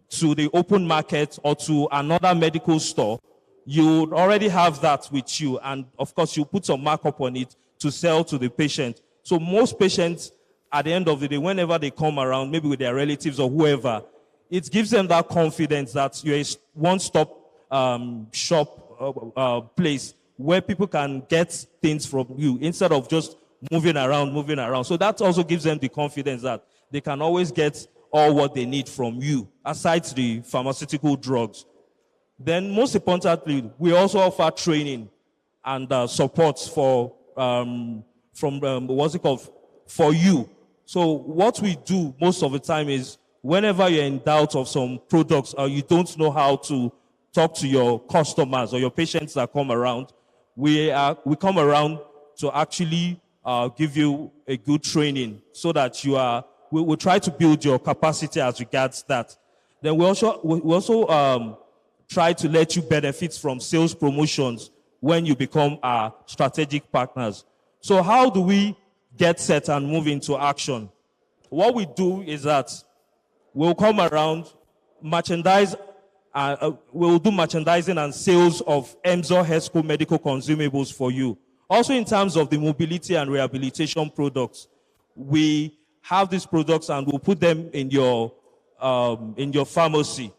to the open market or to another medical store, you already have that with you. And of course, you put some markup on it to sell to the patient. So most patients, at the end of the day, whenever they come around, maybe with their relatives or whoever, it gives them that confidence that you're a one-stop shop place where people can get things from you instead of just moving around. So that also gives them the confidence that they can always get all what they need from you, aside the pharmaceutical drugs. Then most importantly, we also offer training and support for for you. So what we do most of the time is whenever you're in doubt of some products or you don't know how to talk to your customers or your patients that come around, we come around to actually give you a good training so that we'll try to build your capacity as regards that. Then we also try to let you benefit from sales promotions when you become our strategic partners. So how do we get set and move into action? What we do is that we'll come around, we'll do merchandising and sales of Emzo HESCO medical consumables for you. Also in terms of the mobility and rehabilitation products, we have these products and we'll put them in your pharmacy.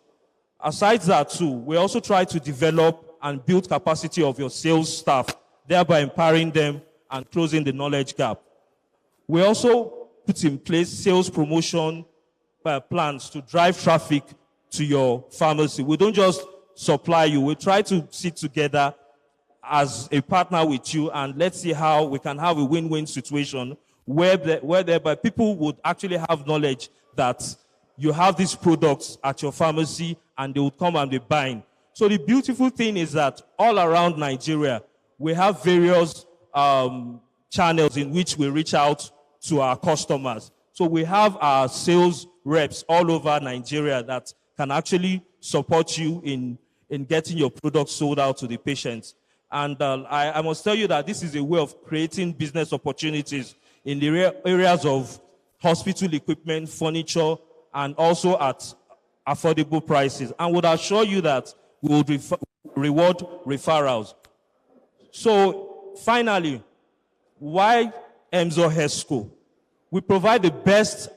Aside that too, we also try to develop and build capacity of your sales staff, thereby empowering them and closing the knowledge gap. We also put in place sales promotion plans to drive traffic to your pharmacy. We don't just supply you. We try to sit together as a partner with you and let's see how we can have a win-win situation where thereby people would actually have knowledge that you have these products at your pharmacy and they would come and be buying. So the beautiful thing is that all around Nigeria, we have various channels in which we reach out to our customers. So we have our sales reps all over Nigeria that can actually support you in getting your products sold out to the patients. And I must tell you that this is a way of creating business opportunities in the areas of hospital equipment, furniture, and also at affordable prices. And would assure you that we would reward referrals. So finally, why Emzo HESCO? We provide the best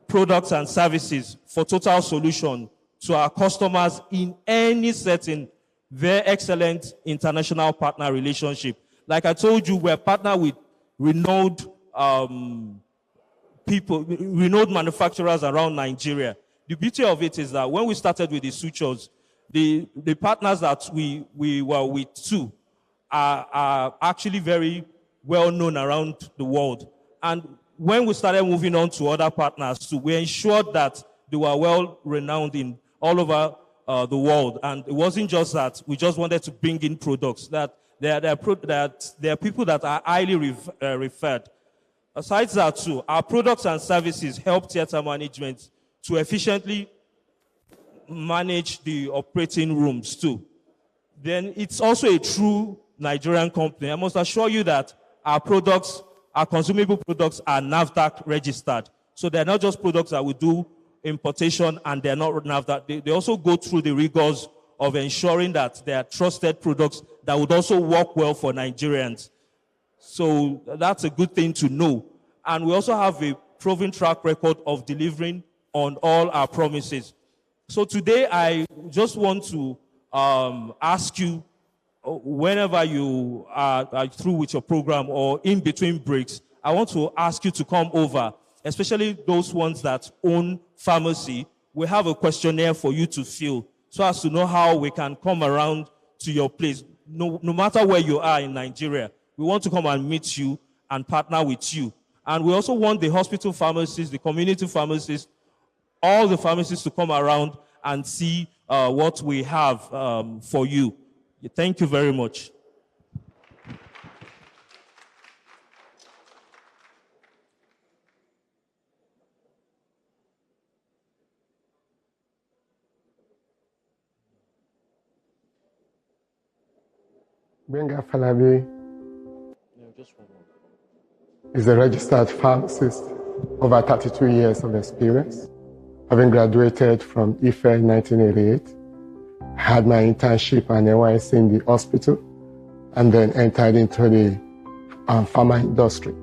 products and services for total solution to our customers in any setting. Very excellent international partner relationship. Like I told you, we're partnered with renowned renowned manufacturers around Nigeria. The beauty of it is that when we started with the sutures, the partners that we were with too are actually very well known around the world. And when we started moving on to other partners too, we ensured that they were well renowned in all over the world. And it wasn't just that we just wanted to bring in products, that there are people that are highly referred. Aside that too, our products and services help theater management to efficiently manage the operating rooms too. Then it's also a true Nigerian company. I must assure you that our products, our consumable products are NAFDAC registered. So they're not just products that we do importation and they're not NAFDAC. They also go through the rigors of ensuring that they are trusted products that would also work well for Nigerians. So that's a good thing to know. And we also have a proven track record of delivering on all our promises. So today I just want to ask you, whenever you are through with your program or in between breaks, I want to ask you to come over, especially those ones that own pharmacy. We have a questionnaire for you to fill so as to know how we can come around to your place. No matter where you are in Nigeria, we want to come and meet you and partner with you. And we also want the hospital pharmacists, the community pharmacists, all the pharmacists to come around and see what we have for you. Thank you very much.
Benga Falabi is a registered pharmacist, over 32 years of experience. Having graduated from IFE in 1988, had my internship and NYC in the hospital, and then entered into the pharma industry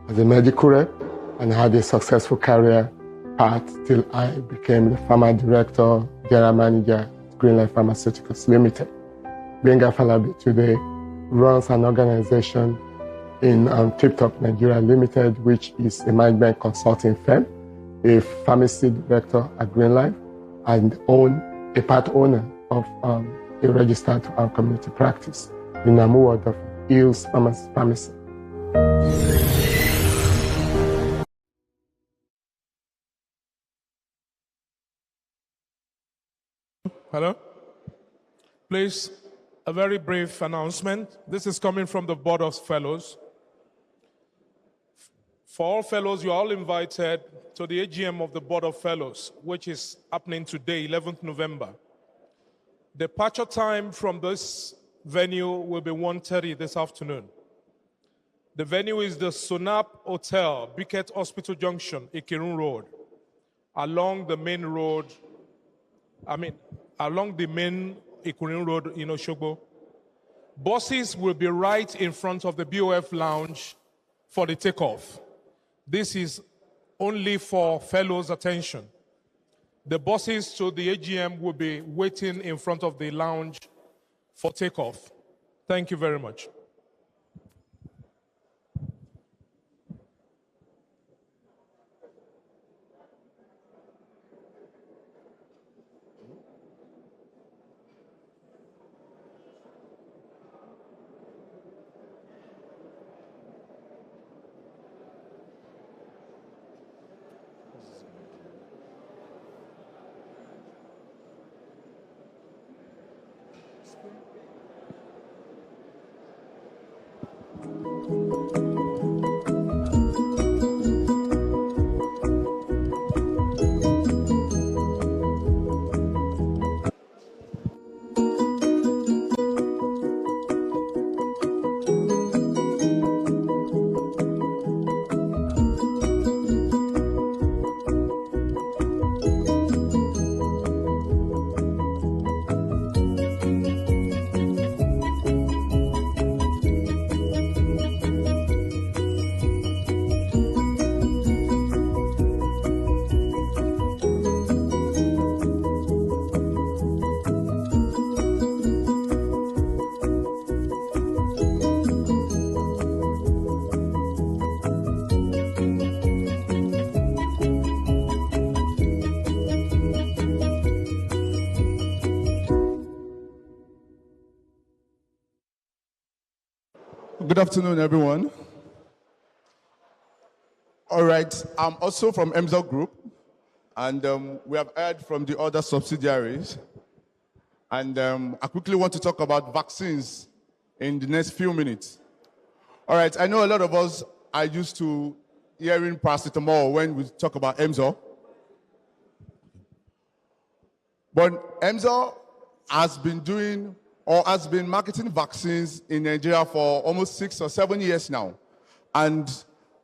as a medical rep and had a successful career path till I became the pharma director, general manager at Greenlight Pharmaceuticals Limited. Benga Falabi today runs an organization in Tip-Top Nigeria Limited, which is a management consulting firm, a pharmacy director at Greenlight, and a part owner of a registered community practice in Namuward of Hills Pharmacy.
Hello? Please, a very brief announcement. This is coming from the Board of Fellows. For all fellows, you are all invited to the AGM of the Board of Fellows, which is happening today, 11th November. Departure time from this venue will be 1:30 this afternoon. The venue is the Sunap Hotel, Biket Hospital Junction, Ikirun Road, along the main Ikirun Road in Osogbo. Buses will be right in front of the BOF lounge for the takeoff. This is only for fellows' attention. The buses to the AGM will be waiting in front of the lounge for takeoff. Thank you very much.
Good afternoon, everyone. All right, I'm also from EMSO Group, and we have heard from the other subsidiaries. And I quickly want to talk about vaccines in the next few minutes. All right, I know a lot of us are used to hearing paracetamol when we talk about EMSO. But EMSO has been marketing vaccines in Nigeria for almost 6 or 7 years now. And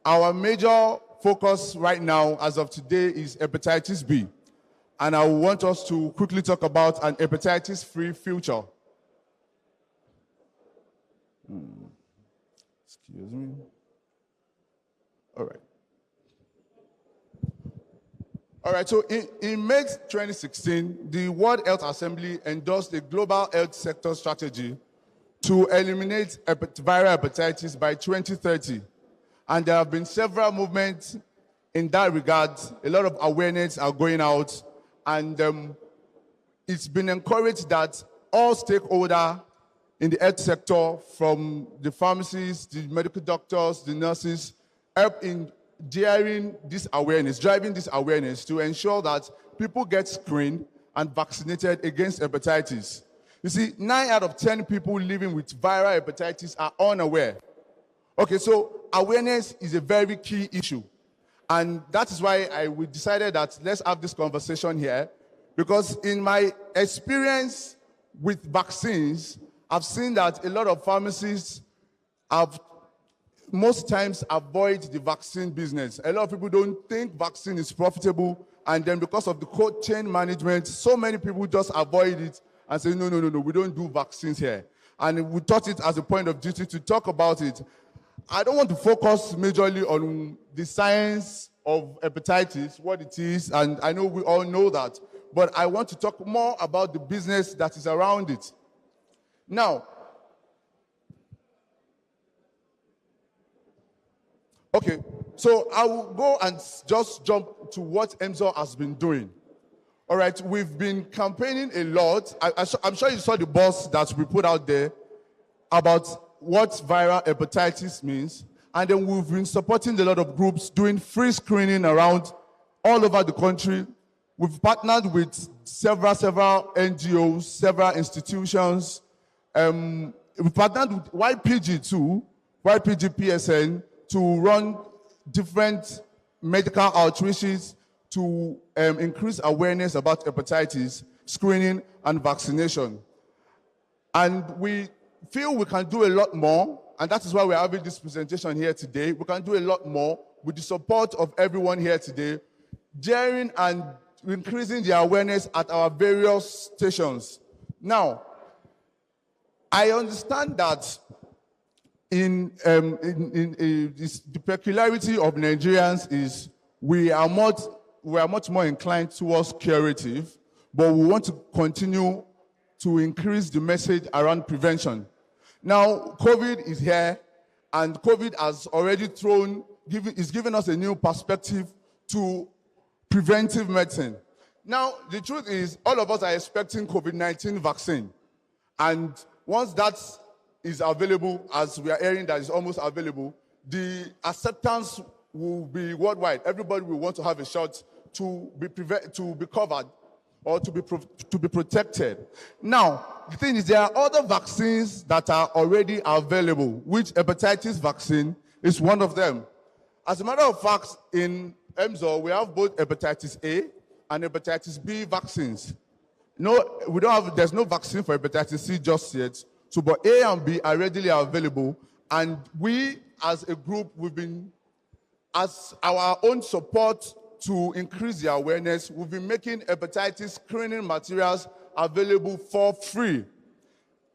our major focus right now, as of today, is hepatitis B. And I want us to quickly talk about an hepatitis-free future. Excuse me. All right. All right, so in May 2016, the World Health Assembly endorsed a global health sector strategy to eliminate viral hepatitis by 2030. And there have been several movements in that regard. A lot of awareness are going out, and it's been encouraged that all stakeholders in the health sector, from the pharmacists, the medical doctors, the nurses, help in driving this awareness to ensure that people get screened and vaccinated against hepatitis. You see, 9 out of 10 people living with viral hepatitis are unaware. Okay, so awareness is a very key issue. And that is why we decided that let's have this conversation here, because in my experience with vaccines, I've seen that a lot of pharmacists have most times avoid the vaccine business. A lot of people don't think vaccine is profitable, and then because of the cold chain management, so many people just avoid it and say, no, we don't do vaccines here. And we thought it as a point of duty to talk about it. I don't want to focus majorly on the science of hepatitis, what it is, and I know we all know that, but I want to talk more about the business that is around it. Now, okay, so I will go and just jump to what EMSO has been doing. All right, we've been campaigning a lot. I'm sure you saw the bus that we put out there about what viral hepatitis means. And then we've been supporting a lot of groups doing free screening around all over the country. We've partnered with several NGOs, several institutions. We've partnered with YPG too, YPG PSN, to run different medical outreaches to increase awareness about hepatitis, screening, and vaccination. And we feel we can do a lot more, and that is why we're having this presentation here today. We can do a lot more with the support of everyone here today, daring and increasing the awareness at our various stations. Now, I understand that the peculiarity of Nigerians is we are much more inclined towards curative, but we want to continue to increase the message around prevention. Now, COVID is here, and COVID has already given us a new perspective to preventive medicine. Now, the truth is, all of us are expecting COVID-19 vaccine, and once that is available, as we are hearing that is almost available, the acceptance will be worldwide. Everybody will want to have a shot to be covered or to be protected. Now, the thing is, there are other vaccines that are already available, which hepatitis vaccine is one of them. As a matter of fact, in EMSO, we have both hepatitis A and hepatitis B vaccines. No, there's no vaccine for hepatitis C just yet. So, but A and B are readily available, and we, as a group, as our own support to increase the awareness, we've been making hepatitis screening materials available for free.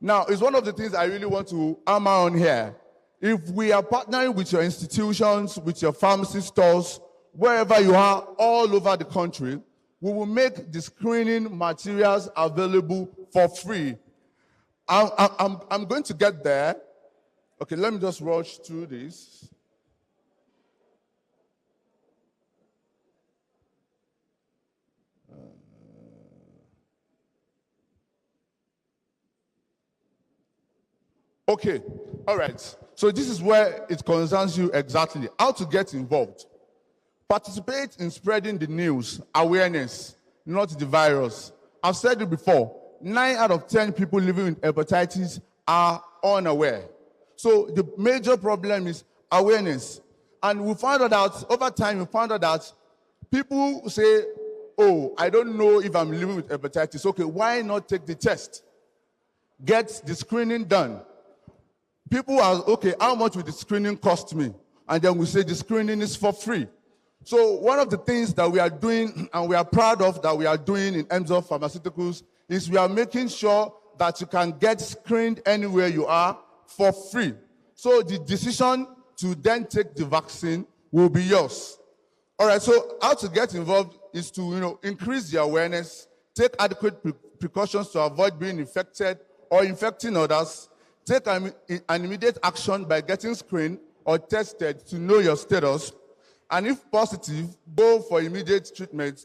Now, it's one of the things I really want to hammer on here. If we are partnering with your institutions, with your pharmacy stores, wherever you are, all over the country, we will make the screening materials available for free. I'm going to get there. Okay, let me just rush through this. Okay, all right. So this is where it concerns you exactly. How to get involved. Participate in spreading the news, awareness, not the virus. I've said it before, 9 out of 10 people living with hepatitis are unaware. So the major problem is awareness. And we found out, over time, we found out that people say, oh, I don't know if I'm living with hepatitis. Okay, why not take the test? Get the screening done. People are, okay, how much will the screening cost me? And then we say the screening is for free. So one of the things that we are doing, and we are proud of that we are doing in Emzo Pharmaceuticals, is we are making sure that you can get screened anywhere you are for free. So the decision to then take the vaccine will be yours. All right, so how to get involved is to increase the awareness, take adequate precautions to avoid being infected or infecting others, take an immediate action by getting screened or tested to know your status, and if positive, go for immediate treatment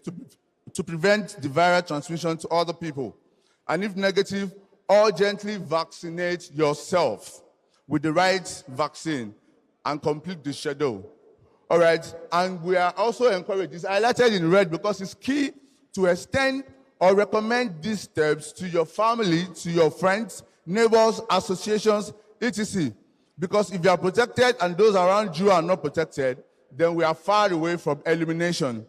to prevent the viral transmission to other people. And if negative, urgently vaccinate yourself with the right vaccine and complete the schedule. All right, and we are also encouraged, it's highlighted in red because it's key to extend or recommend these steps to your family, to your friends, neighbors, associations, etc. Because if you are protected and those around you are not protected, then we are far away from elimination.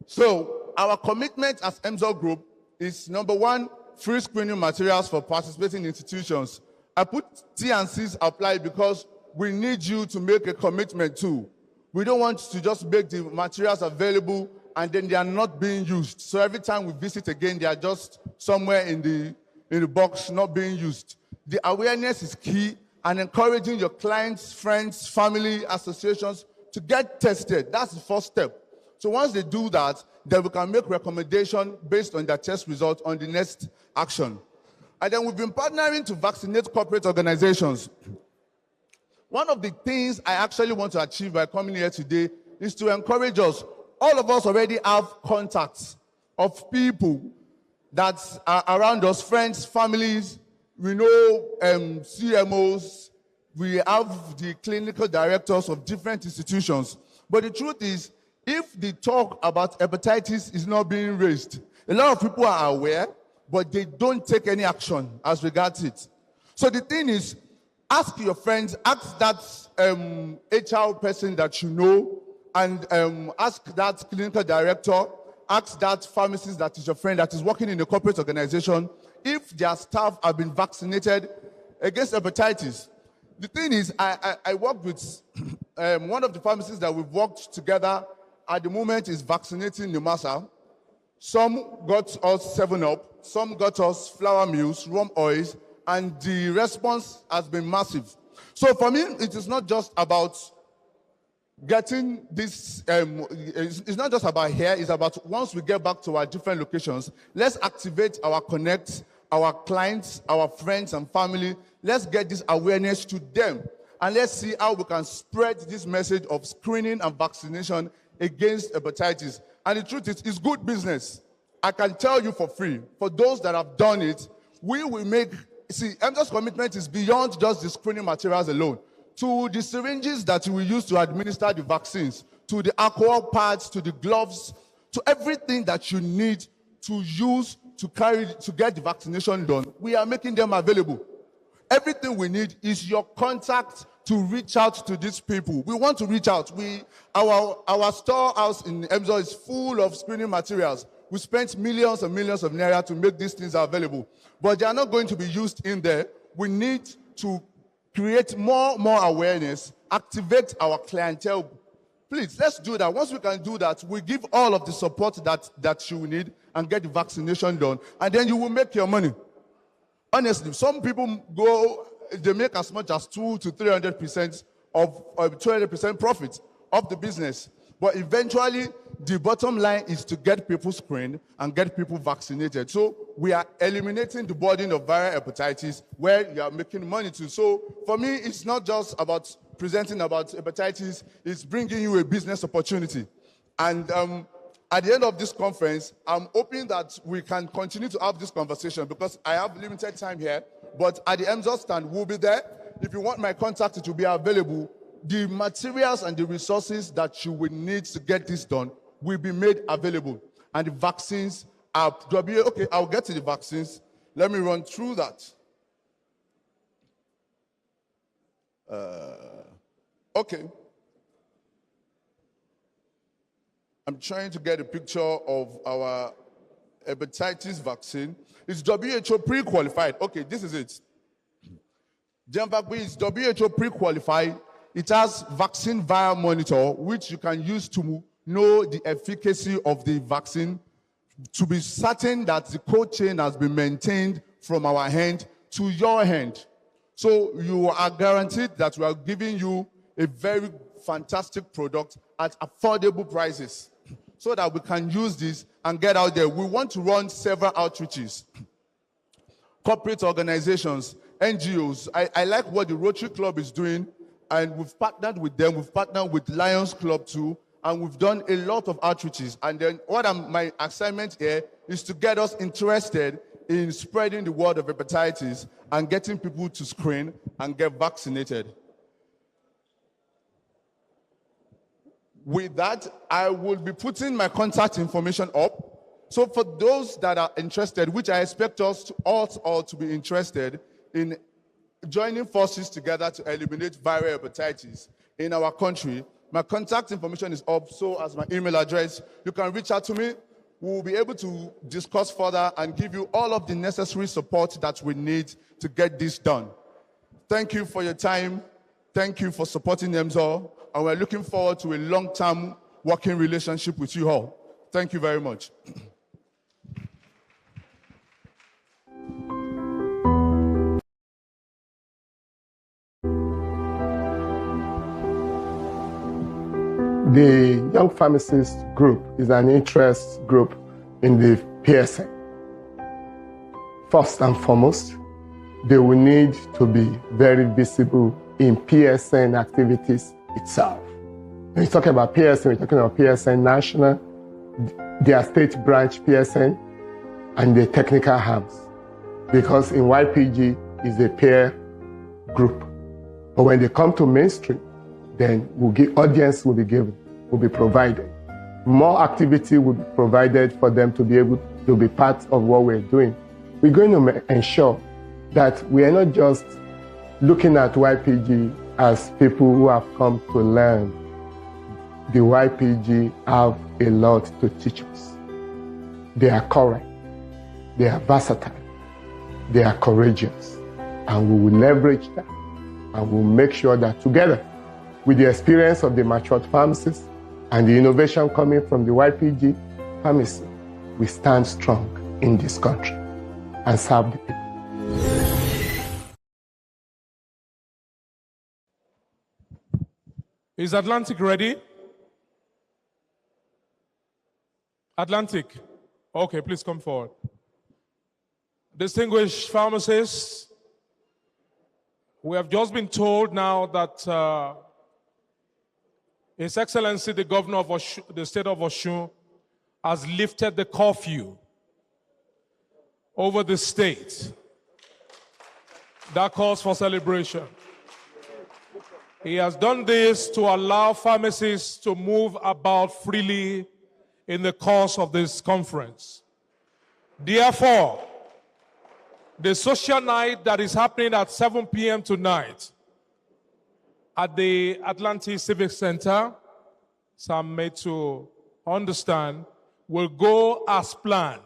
So our commitment as Emzo Group is, number one, free screening materials for participating institutions. I put T&Cs apply because we need you to make a commitment too. We don't want to just make the materials available and then they are not being used. So every time we visit again, they are just somewhere in the box, not being used. The awareness is key, and encouraging your clients, friends, family, associations to get tested. That's the first step. So once they do that, then we can make recommendations based on their test results on the next action. And then we've been partnering to vaccinate corporate organizations. One of the things I actually want to achieve by coming here today is to encourage us. All of us already have contacts of people that are around us, friends, families. We know CMOs. We have the clinical directors of different institutions. But the truth is, if the talk about hepatitis is not being raised, a lot of people are aware, but they don't take any action as regards it. So the thing is, ask your friends, ask that HR person that you know, and ask that clinical director, ask that pharmacist that is your friend that is working in a corporate organization if their staff have been vaccinated against hepatitis. The thing is, I work with one of the pharmacists that we've worked together at the moment is vaccinating Numasa. Some got us 7-Up, some got us flour mills, rum oils, and the response has been massive. So for me, it is not just about getting this, it's not just about here, it's about once we get back to our different locations, let's activate our connects, our clients, our friends and family. Let's get this awareness to them. And let's see how we can spread this message of screening and vaccination against hepatitis. And the truth is, it's good business. I can tell you for free, for those that have done it, we will make, see, Emzo's commitment is beyond just the screening materials alone. To the syringes that we use to administer the vaccines, to the alcohol pads, to the gloves, to everything that you need to use to get the vaccination done, we are making them available. Everything we need is your contact to reach out to these people. We want to reach out. Our storehouse in Emzo is full of screening materials. We spent millions and millions of naira to make these things available, but they are not going to be used in there. We need to create more awareness, activate our clientele. Please, let's do that. Once we can do that, we give all of the support that you need and get the vaccination done, and then you will make your money. Honestly, some people they make as much as 200 to 300% of 200% profit of the business. But eventually, the bottom line is to get people screened and get people vaccinated. So we are eliminating the burden of viral hepatitis where you are making money too. So for me, it's not just about presenting about hepatitis, it's bringing you a business opportunity. And at the end of this conference, I'm hoping that we can continue to have this conversation because I have limited time here, But at the MZO stand, we'll be there. If you want my contact, it will be available. The materials and the resources that you will need to get this done will be made available. And the vaccines are, okay, I'll get to the vaccines. Let me run through that. Okay. I'm trying to get a picture of our hepatitis vaccine. It's WHO pre-qualified. Okay, this is it. Gemvac is WHO pre-qualified. It has vaccine vial monitor, which you can use to know the efficacy of the vaccine, to be certain that the cold chain has been maintained from our hand to your hand. So you are guaranteed that we are giving you a very fantastic product at affordable prices so that we can use this and get out there. We want to run several outreaches. Corporate organizations, NGOs. I like what the Rotary Club is doing, and we've partnered with them. We've partnered with Lions Club too, and we've done a lot of outreaches. And then my assignment here is to get us interested in spreading the word of hepatitis and getting people to screen and get vaccinated. With that, I will be putting my contact information up. So for those that are interested, which I expect us all to be interested in joining forces together to eliminate viral hepatitis in our country, my contact information is up, so as my email address. You can reach out to me. We'll be able to discuss further and give you all of the necessary support that we need to get this done. Thank you for your time. Thank you for supporting MZO, and we're looking forward to a long-term working relationship with you all. Thank you very much.
The Young Pharmacist Group is an interest group in the PSN. First and foremost, they will need to be very visible in PSN activities itself. When you talk about PSN, we're talking about PSN National, their state branch PSN, and the technical arms. Because in YPG is a peer group. But when they come to mainstream, then audience will be given, will be provided. More activity will be provided for them to be able to be part of what we're doing. We're going to ensure that we are not just looking at YPG as people who have come to learn. The YPG have a lot to teach us. They are current, they are versatile, they are courageous, and we will leverage that, and we'll make sure that together, with the experience of the matured pharmacists and the innovation coming from the YPG pharmacy, we stand strong in this country and serve the people.
Is Atlantic ready? Atlantic. Okay, please come forward. Distinguished pharmacists, we have just been told now that His Excellency, the Governor of the State of Osun, has lifted the curfew over the state. That calls for celebration. He has done this to allow pharmacists to move about freely in the course of this conference. Therefore, the social night that is happening at 7 p.m. tonight at the Atlantic Civic Center, so I'm made to understand, will go as planned.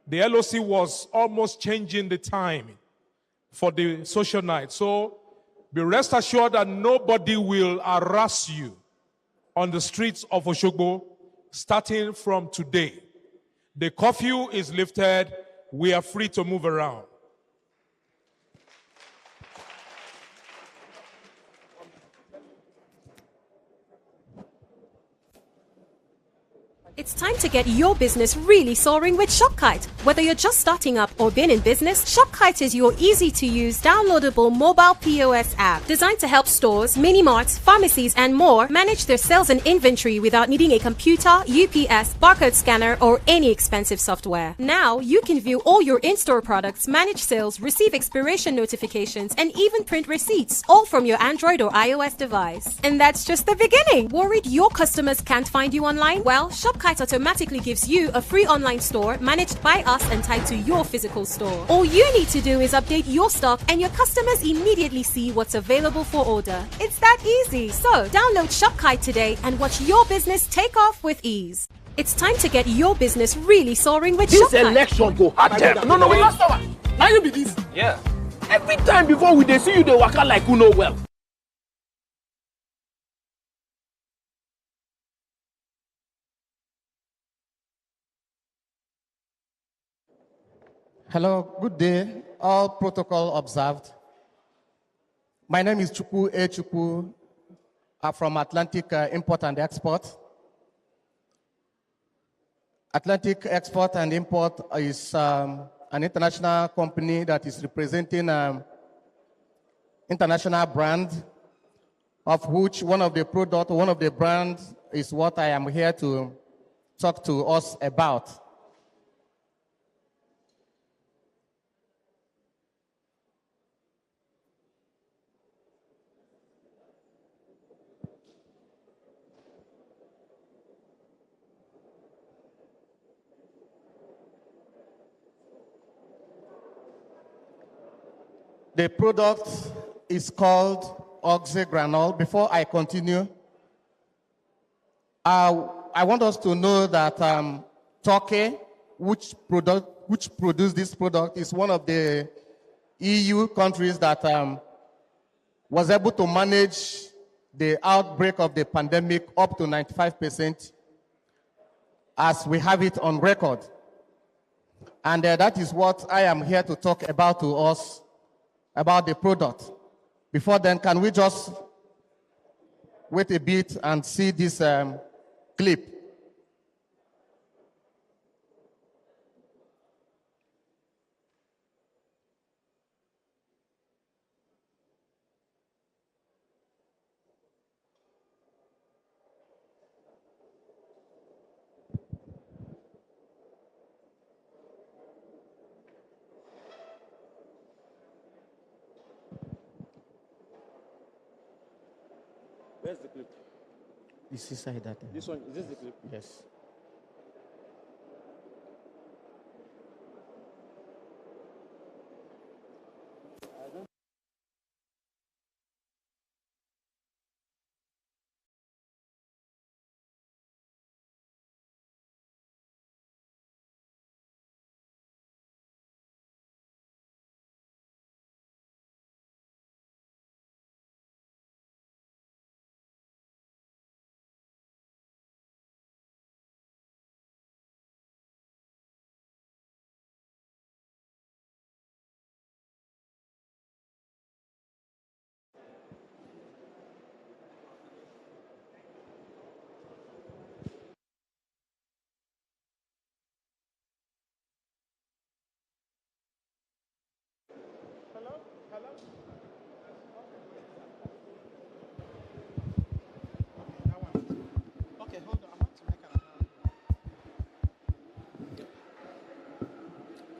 The LOC was almost changing the time for the social night. So be rest assured that nobody will harass you on the streets of Oshogbo starting from today. The curfew is lifted. We are free to move around.
It's time to get your business really soaring with ShopKite. Whether you're just starting up or been in business, ShopKite is your easy-to-use, downloadable mobile POS app designed to help stores, mini-marts, pharmacies, and more manage their sales and inventory without needing a computer, UPS, barcode scanner, or any expensive software. Now, you can view all your in-store products, manage sales, receive expiration notifications, and even print receipts, all from your Android or iOS device. And that's just the beginning. Worried your customers can't find you online? Well, ShopKite automatically gives you a free online store managed by us and tied to your physical store. All you need to do is update your stock and your customers immediately see what's available for order. It's that easy. So download ShopKite today and watch your business take off with ease. It's time to get your business really soaring with ShopKite.
This election go hard them. No, we lost our. Now you be this.
Yeah.
Every time before we see you, they work out like you know well.
Hello, good day. All protocol observed. My name is Chukwu A. Chukwu. I'm from Atlantic Import and Export. Atlantic Export and Import is an international company that is representing international brand, of which one of the brands is what I am here to talk to us about. The product is called Oxygranol. Before I continue, I want us to know that Turkey, which produced this product, is one of the EU countries that was able to manage the outbreak of the pandemic up to 95%, as we have it on record. And that is what I am here to talk about to us, about the product. Before then, can we just wait a bit and see this clip?
Where's the clip?
This is that.
This one, is this the clip?
Yes.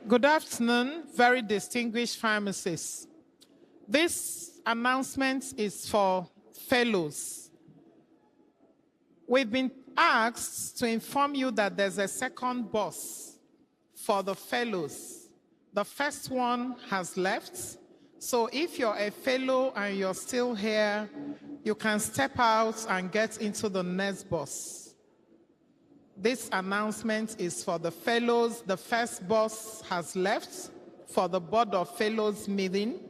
Good afternoon, very distinguished pharmacists. This announcement is for fellows. We've been asked to inform you that there's a second bus for the fellows. The first one has left. So if you're a fellow and you're still here, you can step out and get into the next bus. This announcement is for the fellows. The first bus has left for the Board of Fellows meeting.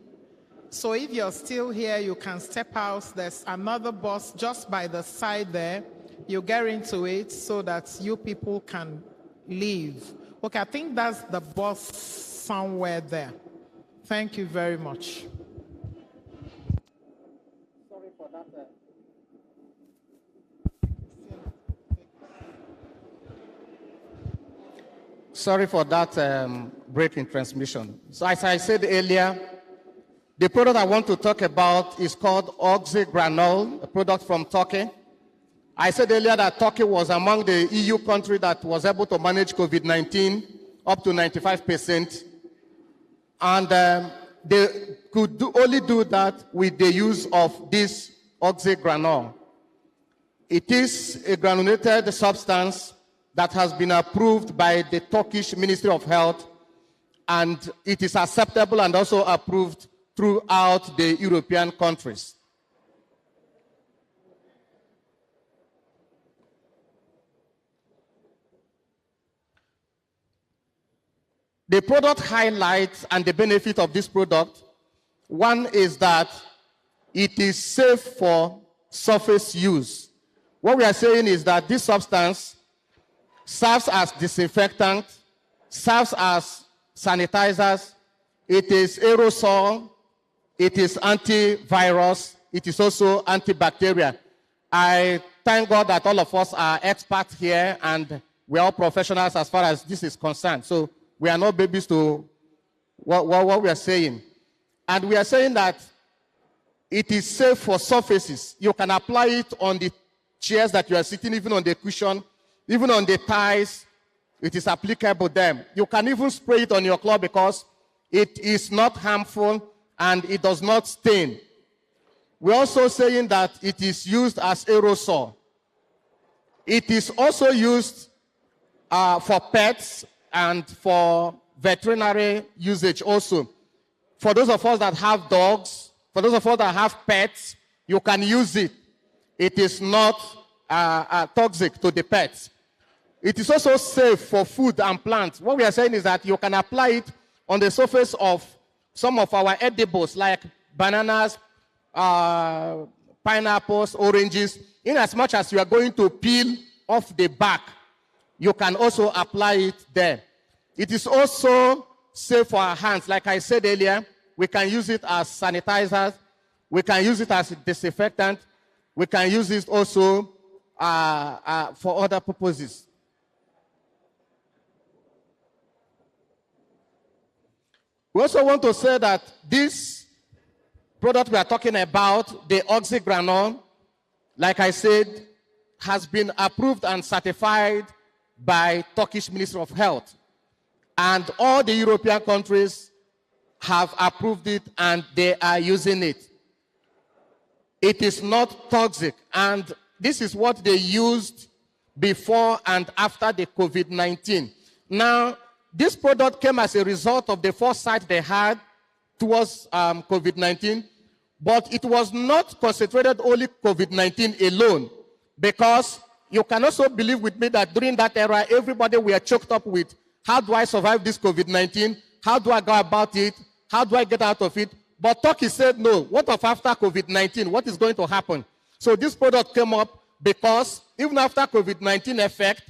So if you're still here, you can step out. There's another bus just by the side there. You get into it so that you people can leave. Okay, I think that's the bus somewhere there. Thank you very much.
Sorry for that. Sorry for that break in transmission. So as I said earlier, the product I want to talk about is called oxygranol, a product from Turkey. I said earlier that Turkey was among the EU countries that was able to manage COVID-19 up to 95%. And they could only do that with the use of this oxygranol. It is a granulated substance that has been approved by the Turkish Ministry of Health, and it is acceptable and also approved throughout the European countries. The product highlights and the benefit of this product. One is that it is safe for surface use. What we are saying is that this substance serves as disinfectant, serves as sanitizers, it is aerosol, it is antivirus, it is also antibacterial. I thank God that all of us are experts here and we are all professionals as far as this is concerned. So we are not babies to what we are saying. And we are saying that it is safe for surfaces. You can apply it on the chairs that you are sitting, even on the cushion, even on the ties. It is applicable there. You can even spray it on your cloth because it is not harmful and it does not stain. We're also saying that it is used as aerosol. It is also used for pets and for veterinary usage also. For those of us that have dogs, for those of us that have pets, you can use it. It is not toxic to the pets. It is also safe for food and plants. What we are saying is that you can apply it on the surface of some of our edibles like bananas, pineapples, oranges. In as much as you are going to peel off the back, you can also apply it there. It is also safe for our hands. Like I said earlier, we can use it as sanitizers. We can use it as a disinfectant. We can use it also for other purposes. We also want to say that this product we are talking about, the oxygranol, like I said, has been approved and certified by Turkish Ministry of Health. And all the European countries have approved it and they are using it. It is not toxic, and this is what they used before and after the COVID-19. Now, this product came as a result of the foresight they had towards COVID-19, but it was not concentrated only COVID-19 alone, because you can also believe with me that during that era, everybody were choked up with, how do I survive this COVID-19? How do I go about it? How do I get out of it? But Turkey said, no, what of after COVID-19? What is going to happen? So this product came up because even after COVID-19 effect,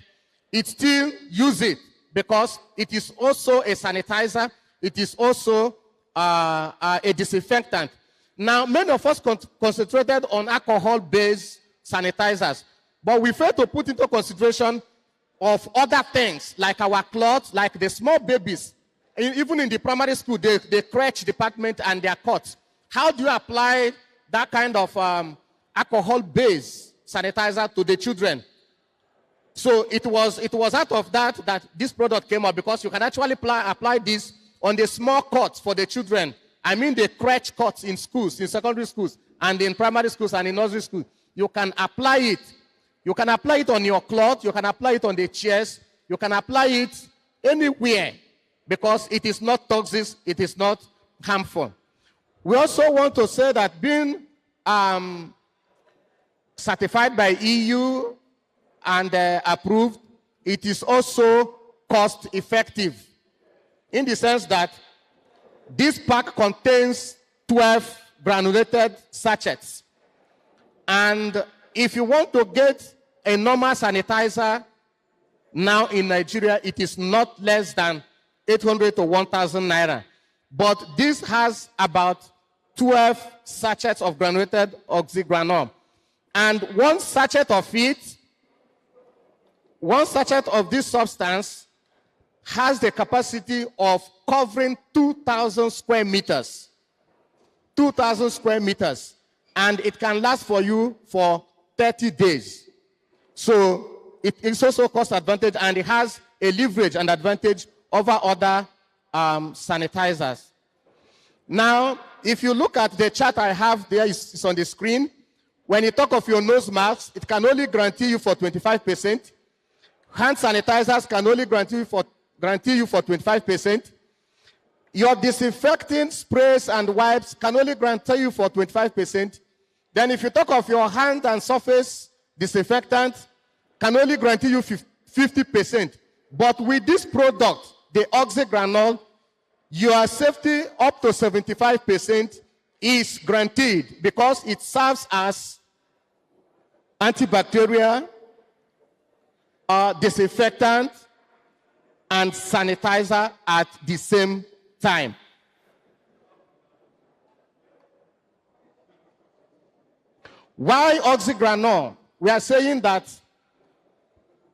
it still uses it because it is also a sanitizer. It is also a disinfectant. Now, many of us concentrated on alcohol-based sanitizers, but we failed to put into consideration of other things, like our clothes, like the small babies. Even in the primary school, the crèche department and their cots. How do you apply that kind of alcohol-based sanitizer to the children? So it was out of that this product came up, because you can actually apply this on the small cots for the children. I mean the crèche cots in schools, in secondary schools, and in primary schools and in nursery schools. You can apply it. You can apply it on your cloth. You can apply it on the chairs. You can apply it anywhere, because it is not toxic, it is not harmful. We also want to say that being certified by EU and approved, it is also cost effective, in the sense that this pack contains 12 granulated sachets. And if you want to get a normal sanitizer now in Nigeria, it is not less than 800 to 1,000 naira. But this has about 12 sachets of granulated oxygranol. And one sachet of this substance has the capacity of covering 2,000 square meters. 2,000 square meters. And it can last for you for 30 days. So it is also cost advantage, and it has a leverage and advantage over other sanitizers. Now, if you look at the chart I have there, it's on the screen. When you talk of your nose masks, it can only guarantee you for 25%. Hand sanitizers can only guarantee you for 25%. Your disinfecting sprays and wipes can only guarantee you for 25%. Then if you talk of your hand and surface disinfectant, can only guarantee you 50%. But with this product, the oxygranol, your safety up to 75% is guaranteed because it serves as antibacterial, disinfectant, and sanitizer at the same time. Why oxygranol? We are saying that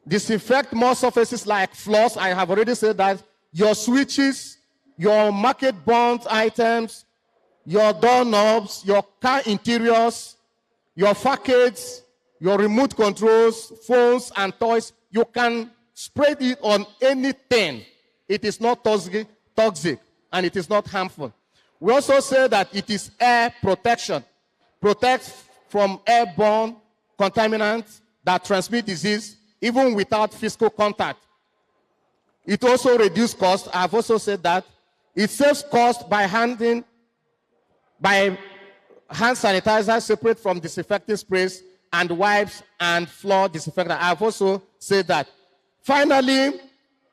disinfect more surfaces like floors. I have already said that. Your switches, your market-bound items, your doorknobs, your car interiors, your facades, your remote controls, phones, and toys. You can spray it on anything. It is not toxic, and it is not harmful. We also say that it is air protection. Protects from airborne contaminants that transmit disease even without physical contact. It also reduces cost. I've also said that. It saves cost by hand sanitizer separate from disinfecting sprays and wipes and floor disinfectant. I've also said that. Finally,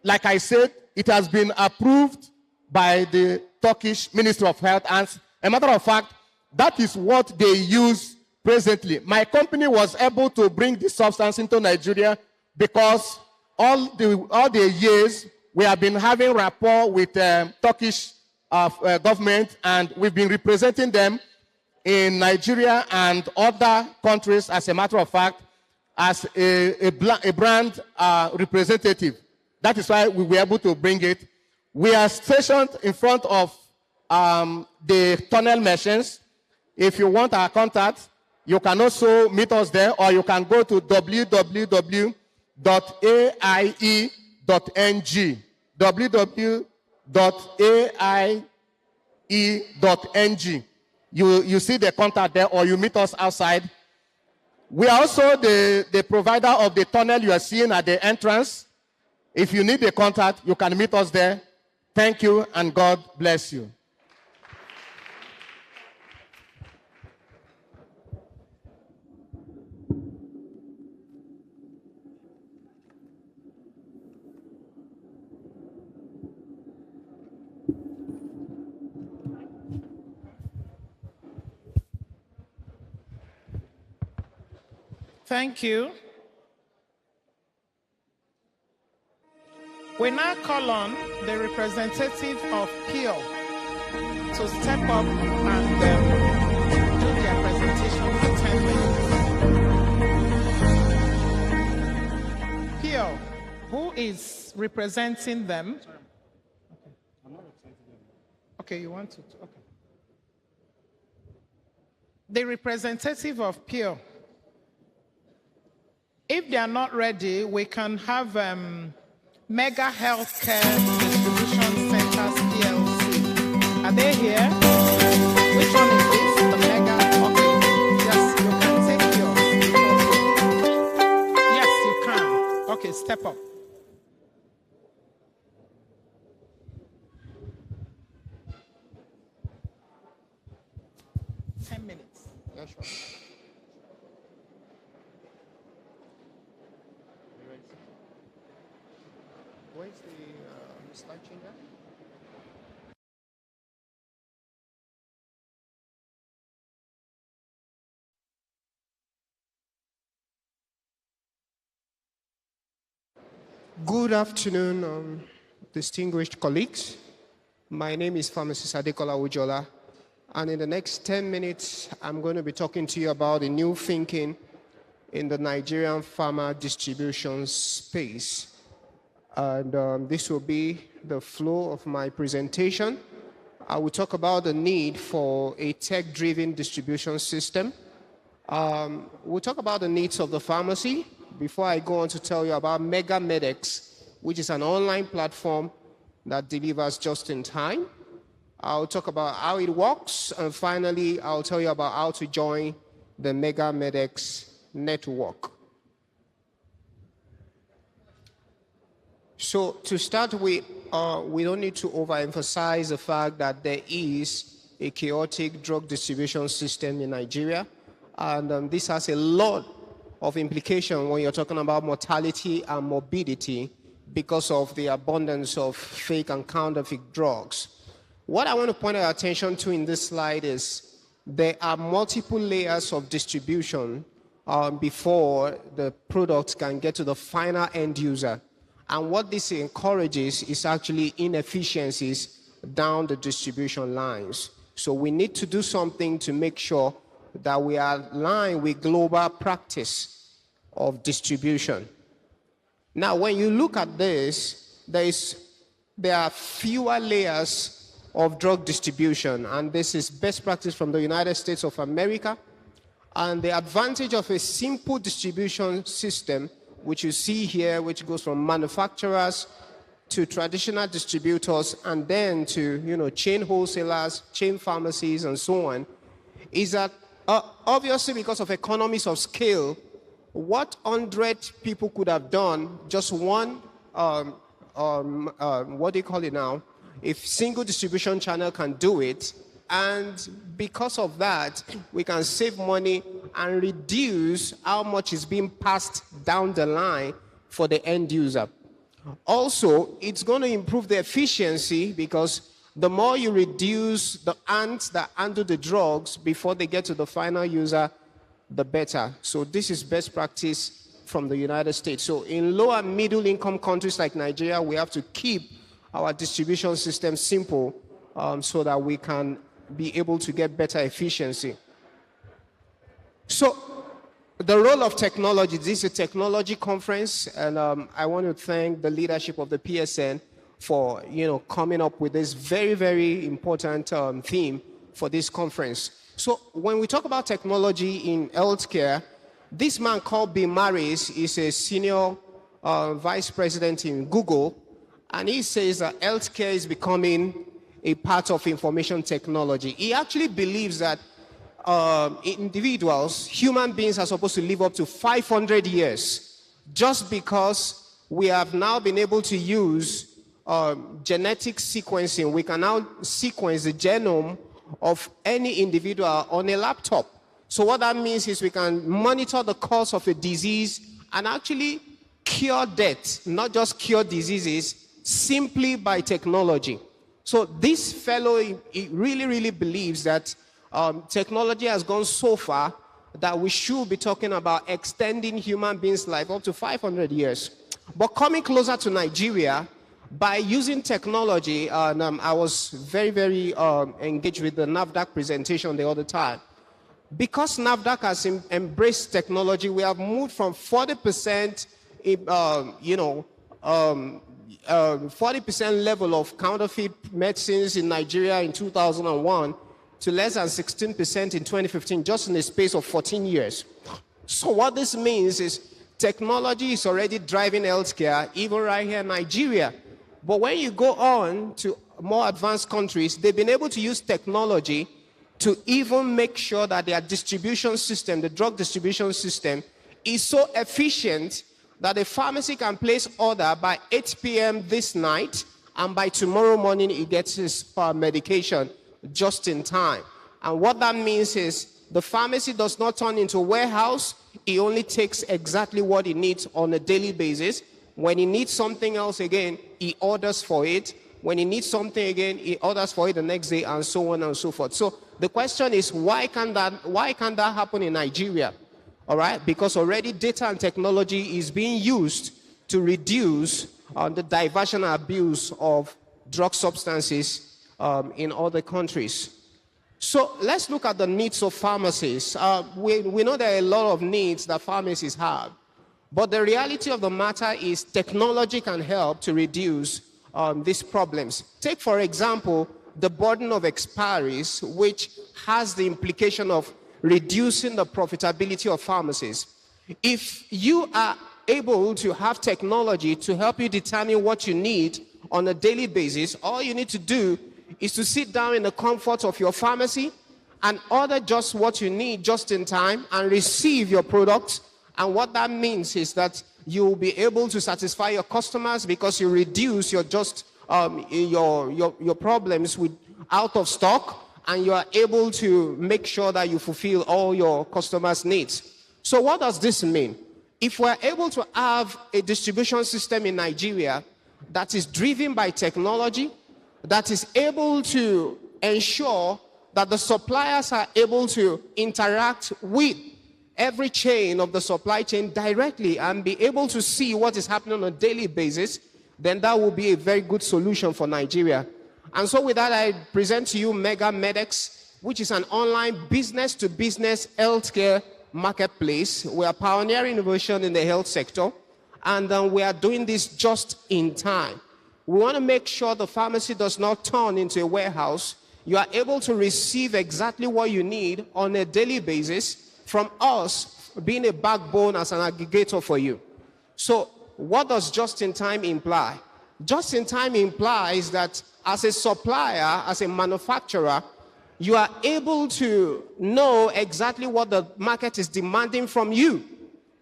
like I said, it has been approved by the Turkish Ministry of Health. And as a matter of fact, that is what they use presently. My company was able to bring this substance into Nigeria because all the years we have been having rapport with Turkish government, and we've been representing them in Nigeria and other countries, as a matter of fact, as a brand representative. That is why we were able to bring it. We are stationed in front of the tunnel machines. If you want our contact, you can also meet us there, or you can go to www.aie.ng. www.aie.ng. You see the contact there, or you meet us outside. We are also the provider of the tunnel you are seeing at the entrance. If you need the contact, you can meet us there. Thank you, and God bless you.
Thank you. We now call on the representative of PIO to step up and do their presentation for 10 minutes. PIO, who is representing them?
Sorry. Okay. I'm not representing them.
Okay, you want to? Okay. The representative of PIO. If they are not ready, we can have Mega Healthcare Distribution Centers PLC. Are they here? Which one is this? The Mega? Okay. Yes, you can take yours. Yes, you can. Okay, step up. $10 minutes.
Yeah, sure. Where's the slide changer? Good afternoon, distinguished colleagues. My name is Pharmacist Adekola Ujola, and in the next 10 minutes, I'm going to be talking to you about the new thinking in the Nigerian pharma distribution space. And this will be the flow of my presentation. I will talk about the need for a tech-driven distribution system. We'll talk about the needs of the pharmacy before I go on to tell you about Mega Medex, which is an online platform that delivers just in time. I'll talk about how it works, and finally, I'll tell you about how to join the Mega Medex network. So to start with, we don't need to overemphasize the fact that there is a chaotic drug distribution system in Nigeria, and this has a lot of implication when you're talking about mortality and morbidity because of the abundance of fake and counterfeit drugs. What I want to point our attention to in this slide is there are multiple layers of distribution before the products can get to the final end user. And what this encourages is actually inefficiencies down the distribution lines. So we need to do something to make sure that we are aligned with global practice of distribution. Now, when you look at this, there are fewer layers of drug distribution, and this is best practice from the United States of America. And the advantage of a simple distribution system, which you see here, which goes from manufacturers to traditional distributors and then to chain wholesalers, chain pharmacies, and so on, is that obviously because of economies of scale, what 100 people could have done, just one, what do you call it now? If single distribution channel can do it, and because of that, we can save money and reduce how much is being passed down the line for the end user. Also, it's going to improve the efficiency because the more you reduce the ants that handle the drugs before they get to the final user, the better. So this is best practice from the United States. So in low and middle income countries like Nigeria, we have to keep our distribution system simple so that we can be able to get better efficiency. So the role of technology, this is a technology conference, and I want to thank the leadership of the PSN for coming up with this very, very important theme for this conference. So when we talk about technology in healthcare, this man called Bill Maris is a senior vice president in Google, and he says that healthcare is becoming a part of information technology. He actually believes that individuals, human beings, are supposed to live up to 500 years just because we have now been able to use genetic sequencing. We can now sequence the genome of any individual on a laptop. So what that means is we can monitor the cause of a disease and actually cure death, not just cure diseases, simply by technology. So this fellow, he really, really believes that technology has gone so far that we should be talking about extending human beings' life up to 500 years. But coming closer to Nigeria, by using technology, and I was very, very engaged with the NAFDAC presentation the other time. Because NAFDAC has embraced technology, we have moved from 40%, 40% level of counterfeit medicines in Nigeria in 2001 to less than 16% in 2015, just in the space of 14 years. So what this means is technology is already driving healthcare, even right here in Nigeria. But when you go on to more advanced countries, they've been able to use technology to even make sure that their distribution system, the drug distribution system, is so efficient that a pharmacy can place order by 8 p.m. this night, and by tomorrow morning, he gets his medication just in time. And what that means is the pharmacy does not turn into a warehouse. He only takes exactly what he needs on a daily basis. When he needs something else again, he orders for it. When he needs something again, he orders for it the next day, and so on and so forth. So the question is, why can't that happen in Nigeria? All right, because already data and technology is being used to reduce the diversion and abuse of drug substances in other countries. So let's look at the needs of pharmacies. We know there are a lot of needs that pharmacies have. But the reality of the matter is technology can help to reduce these problems. Take, for example, the burden of expiries, which has the implication of reducing the profitability of pharmacies. If you are able to have technology to help you determine what you need on a daily basis, all you need to do is to sit down in the comfort of your pharmacy and order just what you need just in time and receive your products. And what that means is that you will be able to satisfy your customers because you reduce your problems with out of stock, and you are able to make sure that you fulfill all your customers' needs. So what does this mean? If we're able to have a distribution system in Nigeria that is driven by technology, that is able to ensure that the suppliers are able to interact with every chain of the supply chain directly and be able to see what is happening on a daily basis, then that will be a very good solution for Nigeria. And so with that, I present to you Mega Medex, which is an online business-to-business healthcare marketplace. We are pioneering innovation in the health sector, and we are doing this just in time. We want to make sure the pharmacy does not turn into a warehouse. You are able to receive exactly what you need on a daily basis from us being a backbone as an aggregator for you. So what does just-in-time imply? Just-in-time implies that as a supplier, as a manufacturer, you are able to know exactly what the market is demanding from you,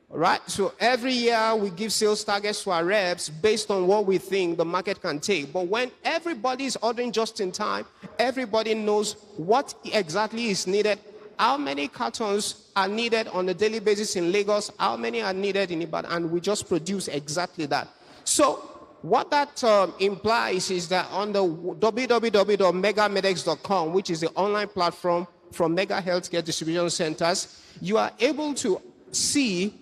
right? So every year we give sales targets to our reps based on what we think the market can take. But when everybody is ordering just in time, everybody knows what exactly is needed, how many cartons are needed on a daily basis in Lagos, how many are needed in Ibadan, and we just produce exactly that. So what that implies is that on the www.megamedex.com, which is the online platform from Mega Healthcare Distribution Centers, you are able to see,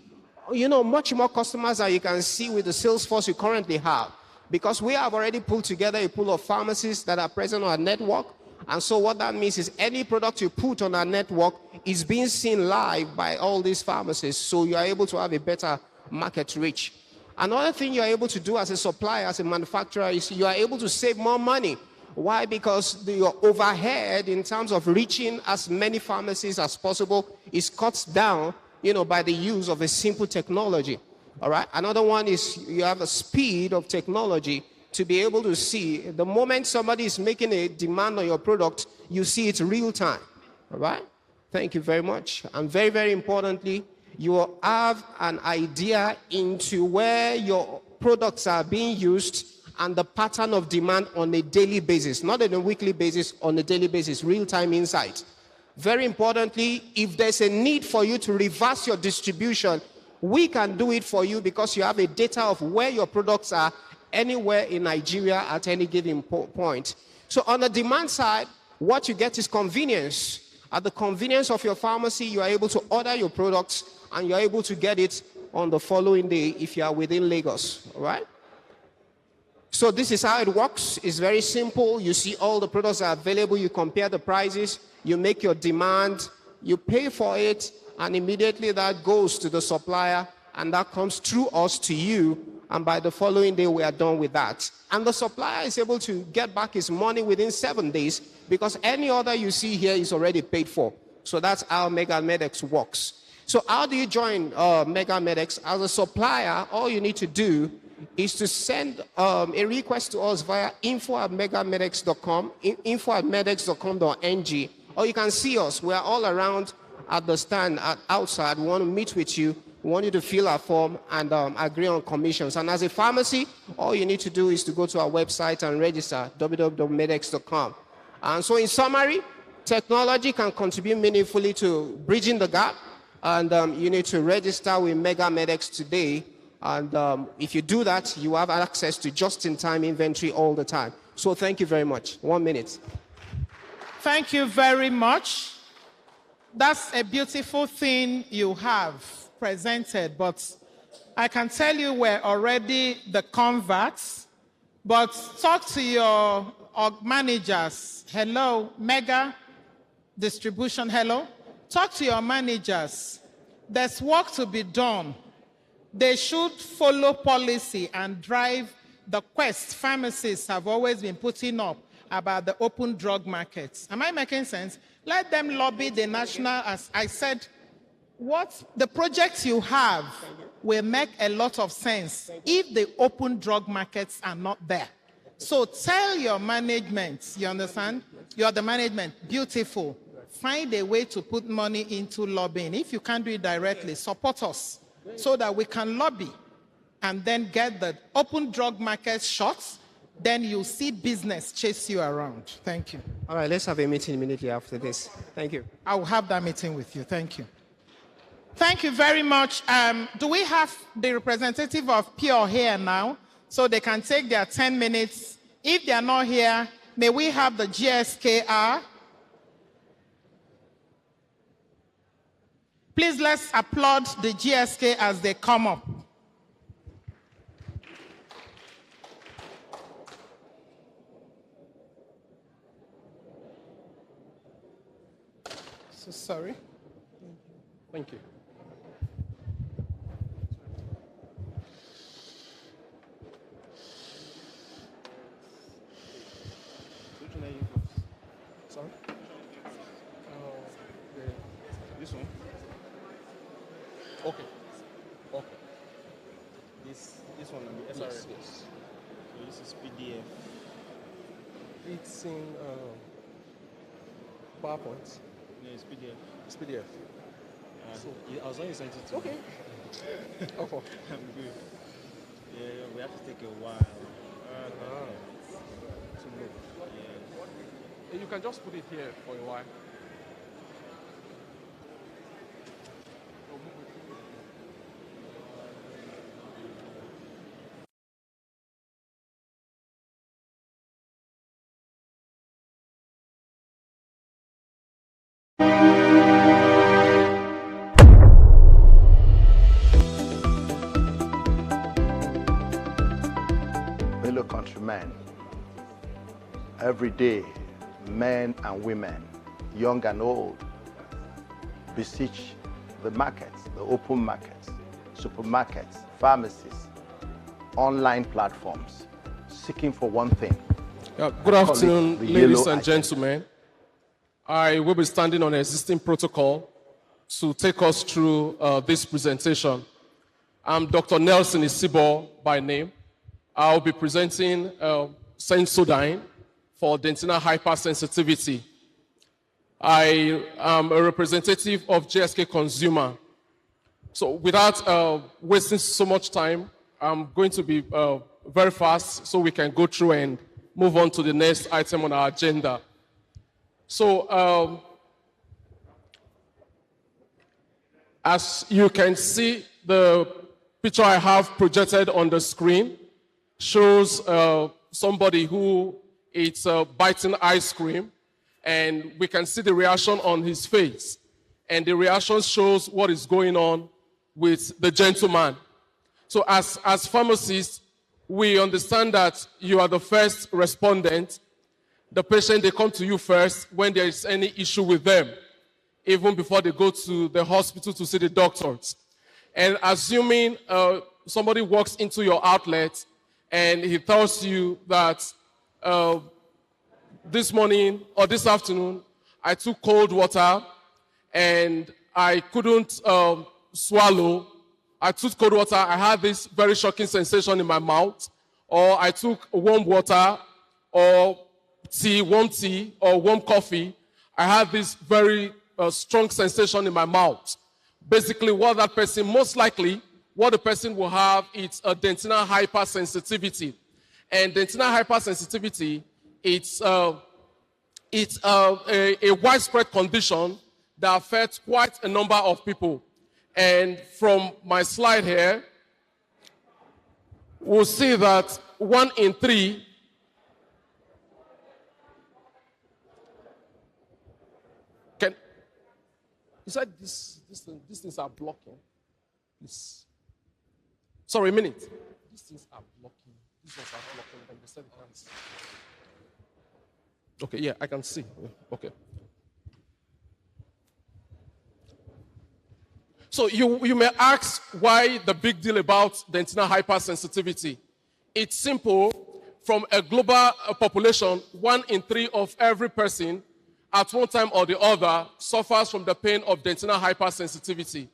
much more customers than you can see with the sales force you currently have. Because we have already pulled together a pool of pharmacies that are present on our network. And so what that means is any product you put on our network is being seen live by all these pharmacies. So you are able to have a better market reach. Another thing you're able to do as a supplier, as a manufacturer, is you are able to save more money. Why? Because your overhead in terms of reaching as many pharmacies as possible is cut down, by the use of a simple technology. All right. Another one is you have a speed of technology to be able to see the moment somebody is making a demand on your product, you see it real time. All right. Thank you very much. And very, very importantly, you will have an idea into where your products are being used and the pattern of demand on a daily basis, not on a weekly basis, on a daily basis, real-time insight. Very importantly, if there's a need for you to reverse your distribution, we can do it for you because you have a data of where your products are anywhere in Nigeria at any given point. So on the demand side, what you get is convenience. At the convenience of your pharmacy, you are able to order your products and you're able to get it on the following day if you are within Lagos, all right? So this is how it works. It's very simple. You see all the products are available. You compare the prices. You make your demand. You pay for it. And immediately that goes to the supplier. And that comes through us to you. And by the following day, we are done with that. And the supplier is able to get back his money within 7 days because any order you see here is already paid for. So that's how Mega Medex works. So how do you join Mega Medex? As a supplier, all you need to do is to send a request to us via info@megamedex.com, info@medex.com.ng, or you can see us. We are all around at the stand outside. We want to meet with you. We want you to fill our form and agree on commissions. And as a pharmacy, all you need to do is to go to our website and register, www.medex.com. And so in summary, technology can contribute meaningfully to bridging the gap. And you need to register with Mega Medex today. And if you do that, you have access to just-in-time inventory all the time. So thank you very much. 1 minute.
Thank you very much. That's a beautiful thing you have presented, but I can tell you we're already the converts. But talk to your managers. Hello, Mega Distribution, hello. Talk to your managers. There's work to be done. They should follow policy and drive the quest pharmacists have always been putting up about the open drug markets. Am I making sense? Let them lobby the national, as I said, what the projects you have will make a lot of sense if the open drug markets are not there. So tell your management, you understand? You're the management, beautiful. Find a way to put money into lobbying. If you can't do it directly, support us so that we can lobby and then get the open drug market shut. Then you'll see business chase you around. Thank you.
All right, let's have a meeting immediately after this. Thank you.
I will have that meeting with you. Thank you. Thank you very much. Do we have the representative of Pure here now so they can take their 10 minutes? If they are not here, may we have the GSKR? Please let's applaud the GSK as they come up. So sorry. Thank you.
Sorry? This one? Okay. Okay. This one will be SRS. Yes. So this is PDF. It's in PowerPoint. No, it's PDF. It's PDF. So I was only sent it to
okay.
Oh, I'm good. Yeah, we have to take a while. To look. Yeah.
You can just put it here for a while.
Fellow countrymen, every day, men and women, young and old, beseech the markets, the open markets, supermarkets, pharmacies, online platforms, seeking for one thing.
Good afternoon, ladies and gentlemen. I will be standing on an existing protocol to take us through this presentation. I'm Dr. Nelson Isibo by name. I'll be presenting Sensodyne for dentinal hypersensitivity. I am a representative of GSK Consumer. So without wasting so much time, I'm going to be very fast so we can go through and move on to the next item on our agenda. So as you can see, the picture I have projected on the screen shows somebody who eats biting ice cream, and we can see the reaction on his face. And the reaction shows what is going on with the gentleman. So as pharmacists, we understand that you are the first respondent. The patient, they come to you first when there is any issue with them, even before they go to the hospital to see the doctors. And assuming somebody walks into your outlet and he tells you that this morning or this afternoon, I took cold water and I couldn't swallow. I took cold water, I had this very shocking sensation in my mouth. Or I took warm water or warm tea or warm coffee. I had this very strong sensation in my mouth. Basically, what that person, most likely, what the person will have is a dentinal hypersensitivity. And dentinal hypersensitivity, it's a widespread condition that affects quite a number of people. And from my slide here, we'll see that 1 in 3 can. You said these things are blocking. Please. Sorry, a minute. These things are blocking. These ones are blocking. And they said they can't see. Okay, yeah, I can see. Okay. So you may ask why the big deal about dentinal hypersensitivity. It's simple. From a global population, 1 in 3 of every person at one time or the other suffers from the pain of dentinal hypersensitivity.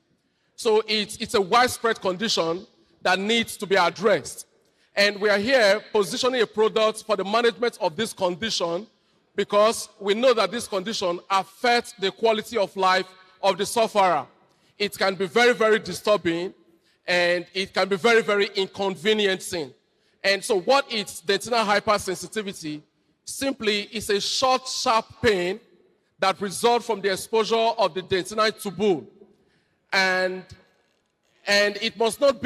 So it's a widespread condition that needs to be addressed. And we are here positioning a product for the management of this condition because we know that this condition affects the quality of life of the sufferer. It can be very, very disturbing, and it can be very, very inconveniencing. And so what is dentinal hypersensitivity? Simply is a short, sharp pain that results from the exposure of the dentinal tubule. And it must not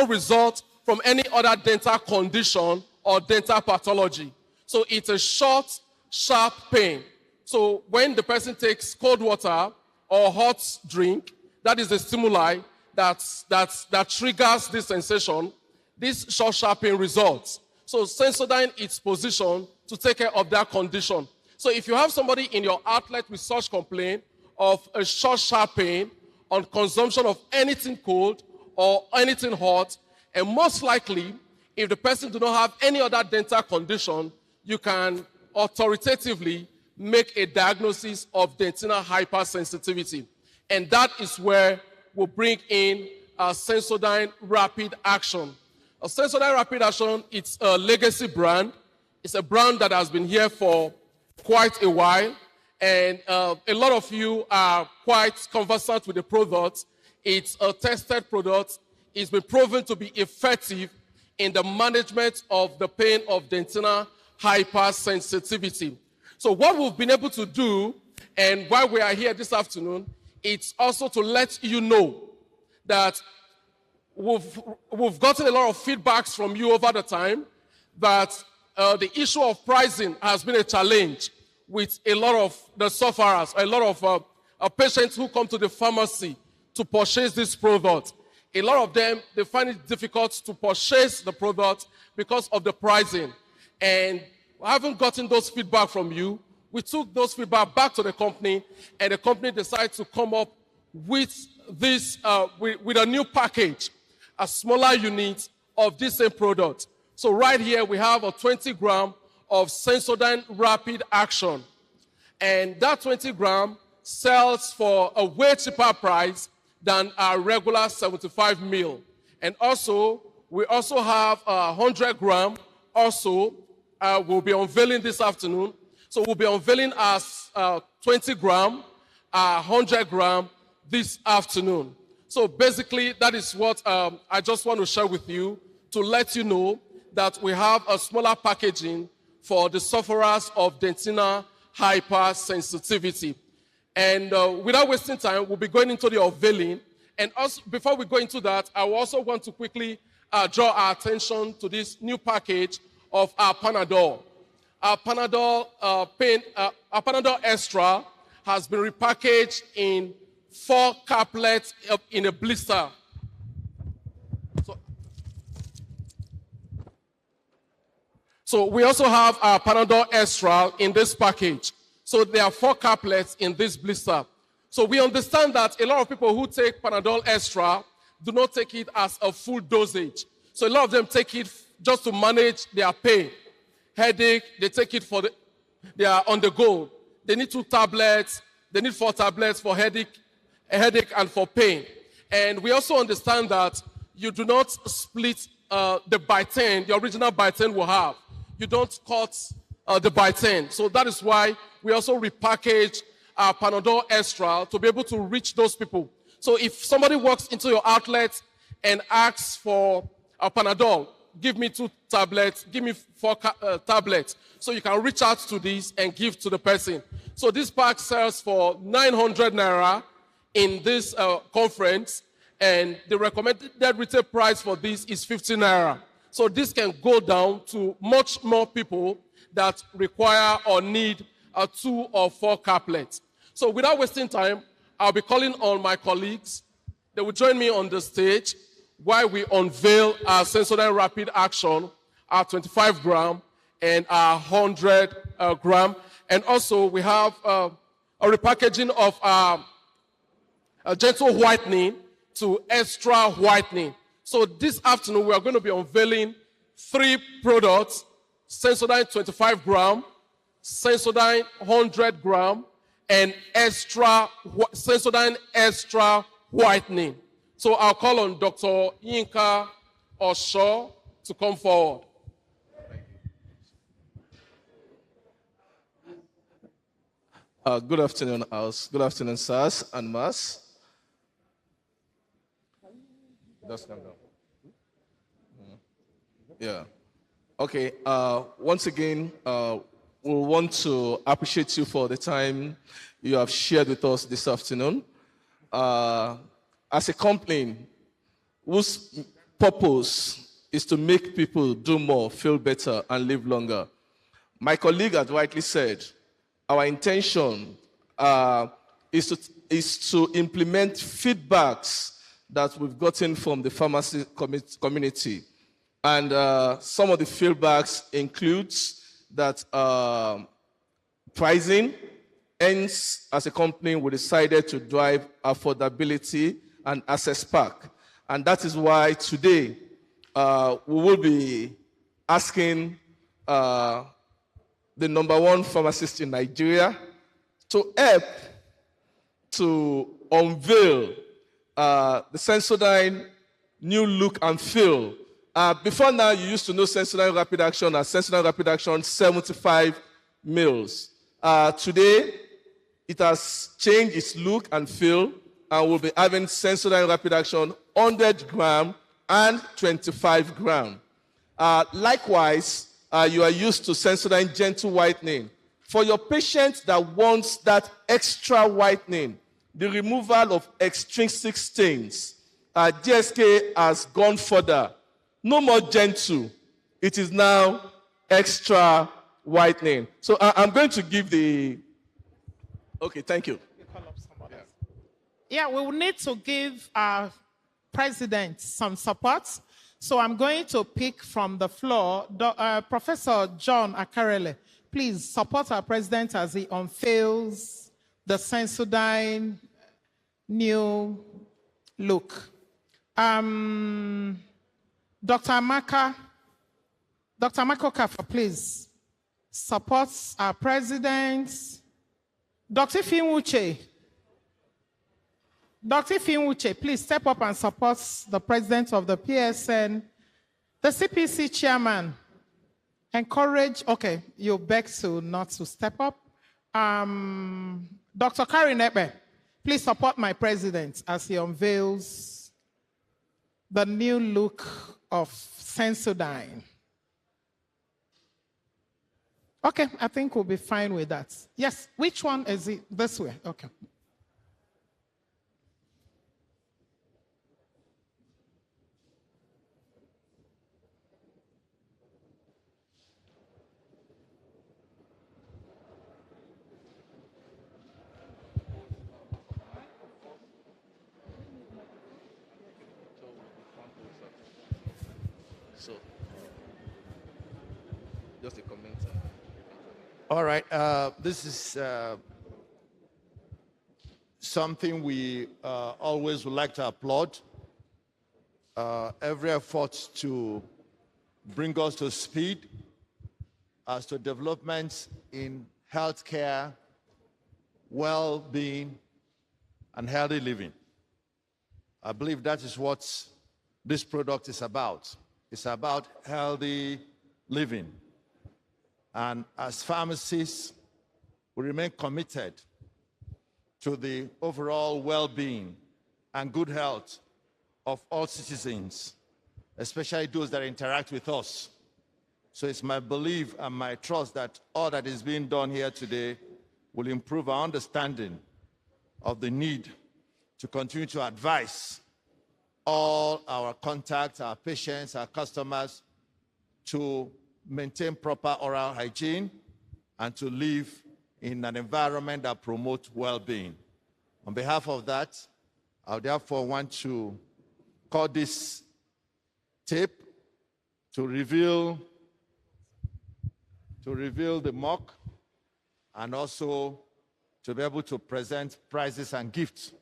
result from any other dental condition or dental pathology. So it's a short, sharp pain. So when the person takes cold water or hot drink, that is the stimuli that triggers this sensation. This short, sharp pain results. So Sensodyne is positioned to take care of that condition. So if you have somebody in your outlet with such complaint of a short, sharp pain on consumption of anything cold or anything hot, and most likely, if the person does not have any other dental condition, you can authoritatively make a diagnosis of dentinal hypersensitivity. And that is where we'll bring in Sensodyne Rapid Action. Sensodyne Rapid Action, it's a legacy brand. It's a brand that has been here for quite a while. And a lot of you are quite conversant with the product. It's a tested product. It's been proven to be effective in the management of the pain of dentinal hypersensitivity. So what we've been able to do, and why we are here this afternoon, it's also to let you know that we've gotten a lot of feedbacks from you over the time that the issue of pricing has been a challenge with a lot of the sufferers, a lot of patients who come to the pharmacy to purchase this product. A lot of them, they find it difficult to purchase the product because of the pricing. And having gotten those feedback from you, we took those feedback back to the company, and the company decided to come up with this, with a new package, a smaller unit of this same product. So right here, we have a 20 gram of Sensodyne Rapid Action. And that 20 gram sells for a way cheaper price than our regular 75 mil. And also, we also have a 100 gram also we'll be unveiling this afternoon. So we'll be unveiling as 20 gram, 100 gram this afternoon. So basically, that is what I just want to share with you to let you know that we have a smaller packaging for the sufferers of dentinal hypersensitivity. And without wasting time, we'll be going into the unveiling. And also, before we go into that, I also want to quickly draw our attention to this new package of our Panadol. Our Panadol our Panadol Extra has been repackaged in 4 caplets in a blister. So we also have our Panadol Extra in this package. So there are 4 caplets in this blister. So we understand that a lot of people who take Panadol Extra do not take it as a full dosage. So a lot of them take it just to manage their pain. Headache, they take it they are on the go. They need 2 tablets, they need 4 tablets for headache and for pain. And we also understand that you do not split the biotin, the original biotin will have. You don't cut the biotin. So that is why we also repackage our Panadol Extra to be able to reach those people. So if somebody walks into your outlet and asks for a Panadol, give me 2 tablets, give me 4 tablets. So you can reach out to this and give to the person. So this pack sells for 900 Naira in this conference, and the recommended retail price for this is 50 Naira. So this can go down to much more people that require or need 2 or 4 caplets. So without wasting time, I'll be calling on my colleagues. They will join me on the stage while we unveil our Sensodyne Rapid Action, our 25 gram and our 100 gram. And also we have a repackaging of our gentle whitening to extra whitening. So this afternoon, we are going to be unveiling 3 products: Sensodyne 25 gram, Sensodyne 100 gram, and Sensodyne extra whitening. So I'll call on Dr. Yinka Osho to come forward.
Good afternoon, House. Good afternoon, sirs and Mas. Just come down. Yeah. Okay. Once again, we want to appreciate you for the time you have shared with us this afternoon. As a company whose purpose is to make people do more, feel better, and live longer, my colleague had rightly said, our intention is to implement feedbacks that we've gotten from the pharmacy community. And some of the feedbacks includes that pricing, hence, as a company, we decided to drive affordability and access pack. And that is why today we will be asking the #1 pharmacist in Nigeria to help to unveil the Sensodyne new look and feel. Before now, you used to know Sensodyne Rapid Action as Sensodyne Rapid Action 75 mils. Today, it has changed its look and feel, and we'll be having Sensodyne Rapid Action 100 gram and 25 gram. Likewise, you are used to Sensodyne Gentle Whitening. For your patient that wants that extra whitening, the removal of extrinsic stains, GSK has gone further. No more gentle. It is now extra whitening. So I'm going to give the... Okay, thank you.
Yeah, we will need to give our president some support. So I'm going to pick from the floor, Professor John Akarele. Please support our president as he unveils the Sensodyne new look. Dr. Amaka Okafor, please support our president. Dr. Finwuche, please step up and support the president of the PSN. The CPC chairman, encourage, okay, you beg to not to step up. Dr. Karin Ebe, please support my president as he unveils the new look of Sensodyne. Okay, I think we'll be fine with that. Yes, which one is it? This way, okay.
So, just a comment.
All right, this is something we always would like to applaud. Every effort to bring us to speed as to developments in healthcare, well-being, and healthy living. I believe that is what this product is about. It's about healthy living. And as pharmacists, we remain committed to the overall well-being and good health of all citizens, especially those that interact with us. So it's my belief and my trust that all that is being done here today will improve our understanding of the need to continue to advise all our contacts, our patients, our customers to maintain proper oral hygiene and to live in an environment that promotes well-being. On behalf of that, I therefore want to call this tape to reveal the mock and also to be able to present prizes and gifts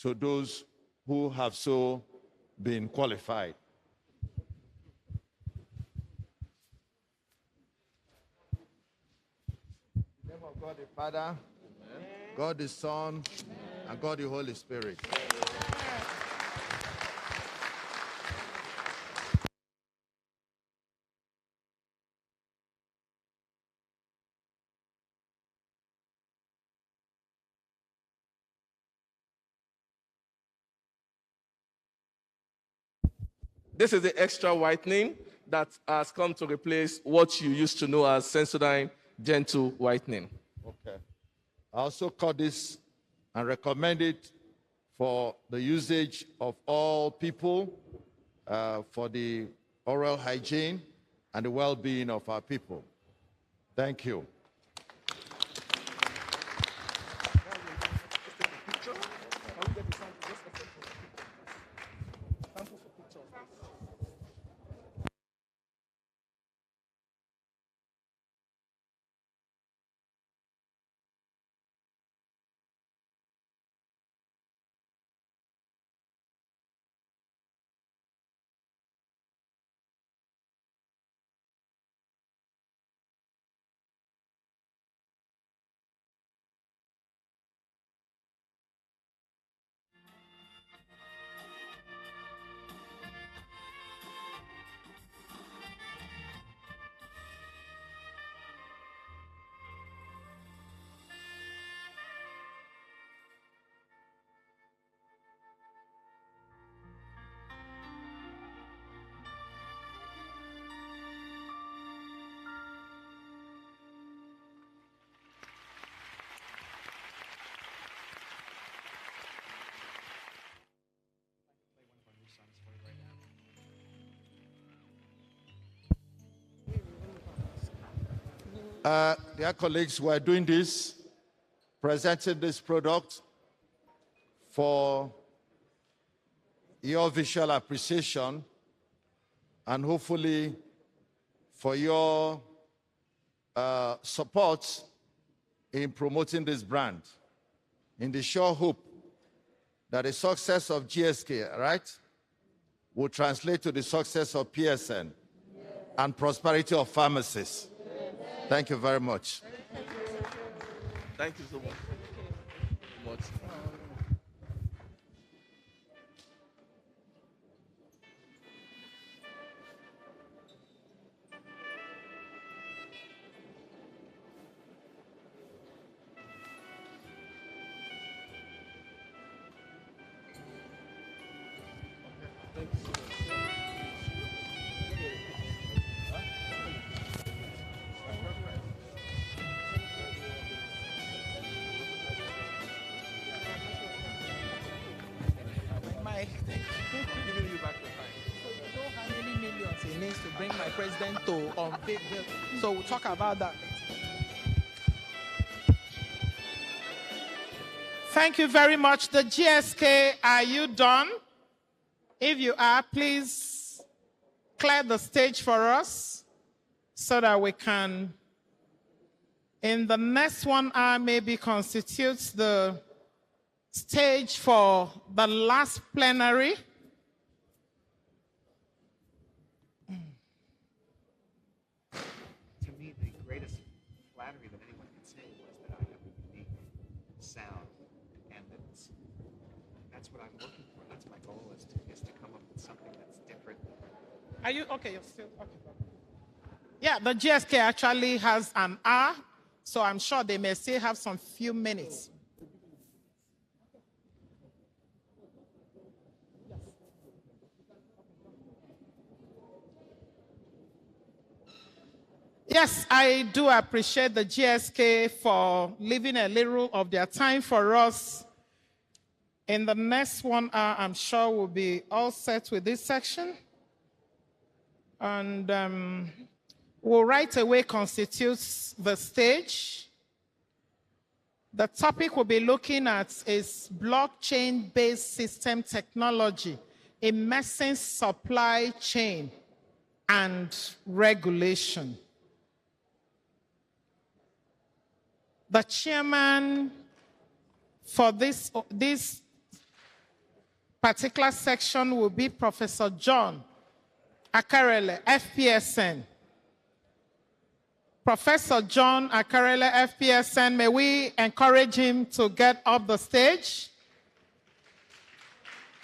to those who have so been qualified. In the name of God the Father, God the Son, and God the Holy Spirit.
This is the extra whitening that has come to replace what you used to know as Sensodyne Gentle Whitening.
Okay. I also call this and recommend it for the usage of all people, for the oral hygiene and the well-being of our people. Thank you. Dear colleagues, we are doing this, presenting this product for your visual appreciation and hopefully for your support in promoting this brand, in the sure hope that the success of GSK, right, will translate to the success of PSN and prosperity of pharmacists. Thank you very much.
Thank you so much.
He needs to bring my president to unveil. So we'll talk about that. Thank you very much. The GSK, are you done? If you are, please clear the stage for us so that we can, in the next 1 hour, maybe constitutes the stage for the last plenary.
To me, the greatest flattery that anyone can say was that I have a unique sound, and that's what I'm looking for. That's my goal, is to come up with something that's different.
Are you okay? You're still okay. Yeah, the GSK actually has an hour, so I'm sure they may still have some few minutes. Yes, I do appreciate the GSK for leaving a little of their time for us. In the next 1 hour, I'm sure we'll be all set with this section. And we'll right away constitute the stage. The topic we'll be looking at is blockchain-based system technology, immersing supply chain and regulation. The chairman for this particular section will be Professor John Akarele, FPSN. Professor John Akarele, FPSN, may we encourage him to get up the stage?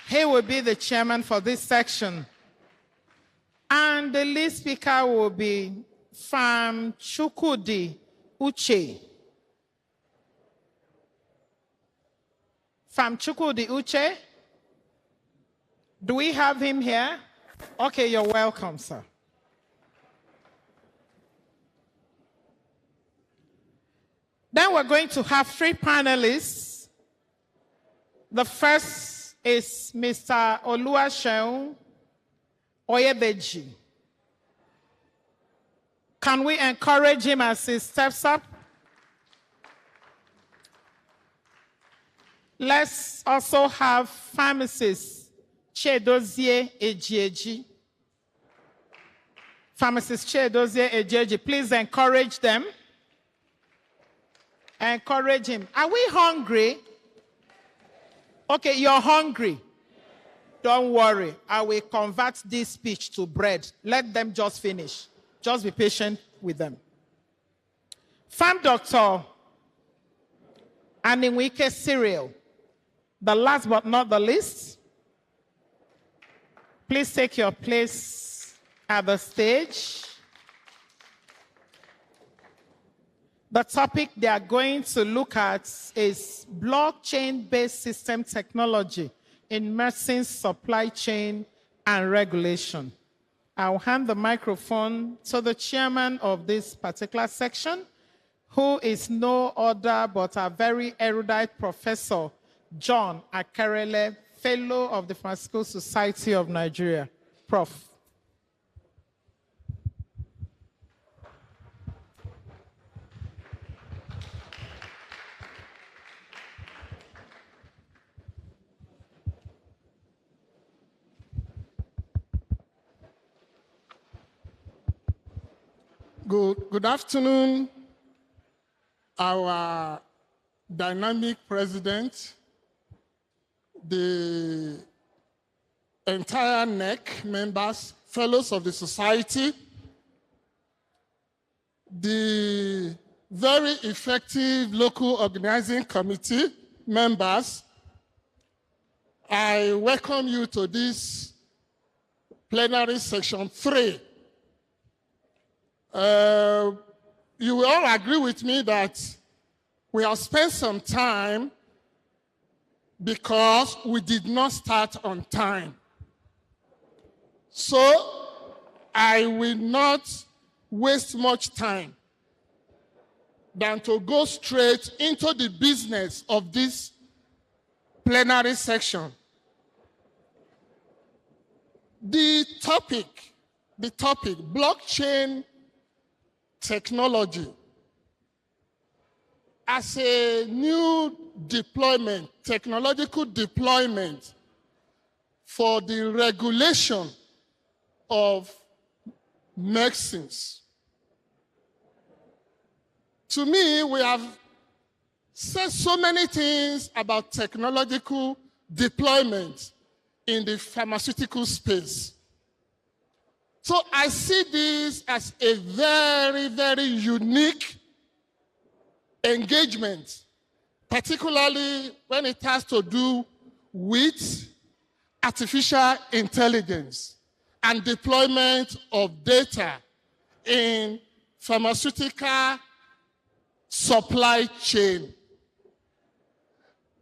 He will be the chairman for this section. And the lead speaker will be Fam Chukudi Uche. Fam Chukudi Uche. Do we have him here? Okay, you're welcome, sir. Then we're going to have 3 panelists. The first is Mr. Oluwaseun Oyedeji. Can we encourage him as he steps up? Let's also have pharmacist Chedozie Ejieji. Pharmacist Chedozie Ejieji, please encourage them. Encourage him. Are we hungry? Okay, you're hungry. Don't worry. I will convert this speech to bread. Let them just finish. Just be patient with them. Farm Doctor Aninwike Cyril. The last but not the least. Please take your place at the stage. The topic they are going to look at is blockchain-based system technology in medicine's supply chain and regulation. I'll hand the microphone to the chairman of this particular section, who is no other but a very erudite professor, John Akarele, Fellow of the Pharmaceutical Society of Nigeria. Prof.
Good afternoon, our dynamic president, the entire NEC members, fellows of the society, the very effective local organizing committee members. I welcome you to this plenary section 3. You will all agree with me that we have spent some time because we did not start on time. So I will not waste much time than to go straight into the business of this plenary section. The topic, blockchain technology as a new deployment, technological deployment for the regulation of medicines. To me, we have said so many things about technological deployment in the pharmaceutical space. So I see this as a very, very unique engagement, particularly when it has to do with artificial intelligence and deployment of data in pharmaceutical supply chain.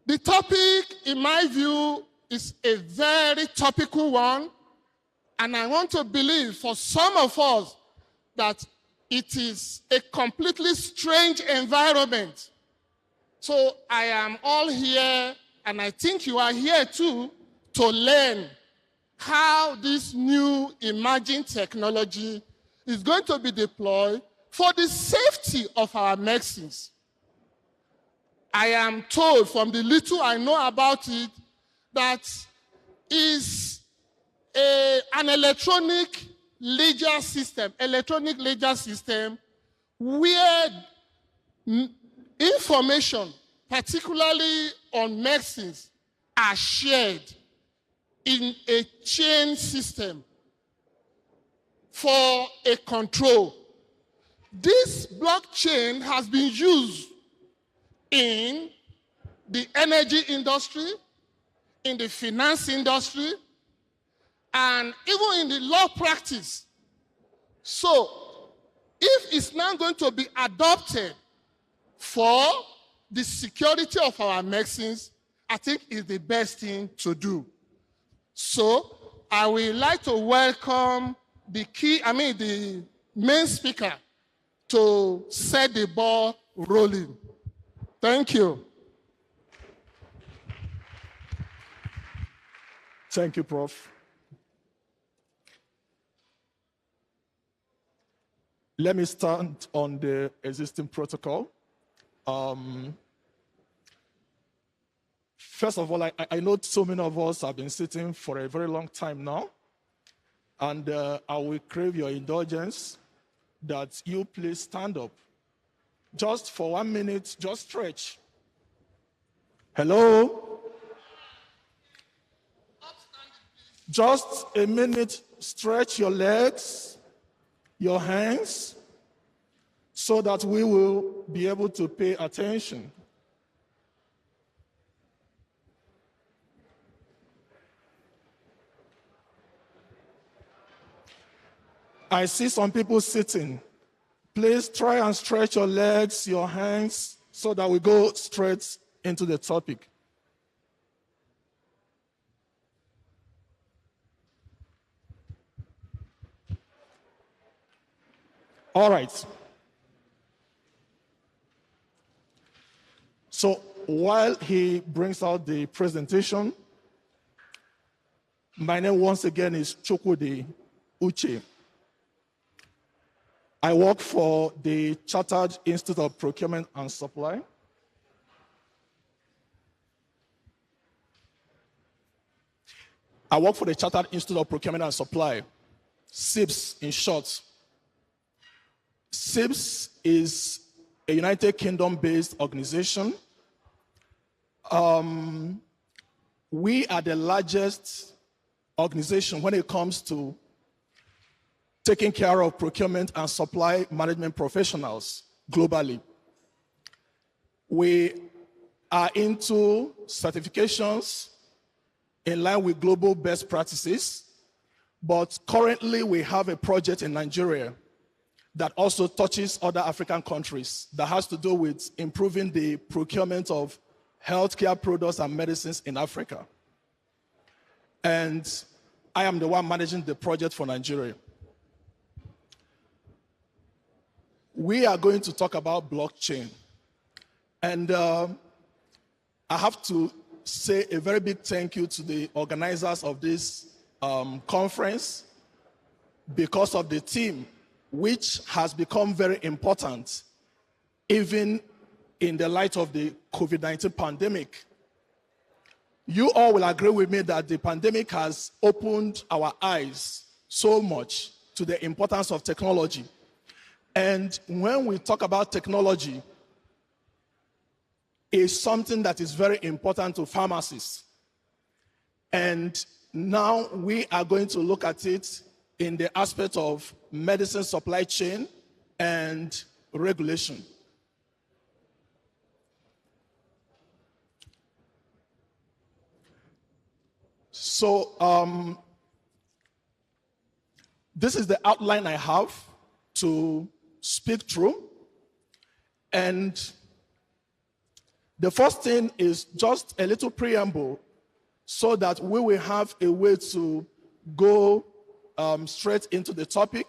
The topic, in my view, is a very topical one, and I want to believe for some of us that it is a completely strange environment. So I am all here, and I think you are here too, to learn how this new emerging technology is going to be deployed for the safety of our medicines. I am told from the little I know about it that is an electronic ledger system where information, particularly on medicines, are shared in a chain system for a control. This blockchain has been used in the energy industry, in the finance industry, and even in the law practice. So, if it's now going to be adopted for the security of our medicines, I think it's the best thing to do. So, I would like to welcome the main speaker to set the ball rolling. Thank you.
Thank you, Prof. Let me start on the existing protocol. First of all, I know so many of us have been sitting for a very long time now, and I will crave your indulgence that you please stand up. Just for 1 minute, just stretch. Hello? Just a minute, stretch your legs, your hands, so that we will be able to pay attention. I see some people sitting. Please try and stretch your legs, your hands, so that we go straight into the topic. All right. So while he brings out the presentation, my name once again is Chukwudi Uche. I work for the Chartered Institute of Procurement and Supply. I work for the Chartered Institute of Procurement and Supply, CIPS in short. CIPS is a United Kingdom-based organization. We are the largest organization when it comes to taking care of procurement and supply management professionals globally. We are into certifications in line with global best practices, but currently we have a project in Nigeria that also touches other African countries that has to do with improving the procurement of healthcare products and medicines in Africa. And I am the one managing the project for Nigeria. We are going to talk about blockchain. And I have to say a very big thank you to the organizers of this conference because of the team, which has become very important even in the light of the COVID-19 pandemic. You all will agree with me that the pandemic has opened our eyes so much to the importance of technology. And when we talk about technology, it's something that is very important to pharmacists. And now we are going to look at it in the aspect of medicine supply chain and regulation. So this is the outline I have to speak through. And the first thing is just a little preamble so that we will have a way to go straight into the topic.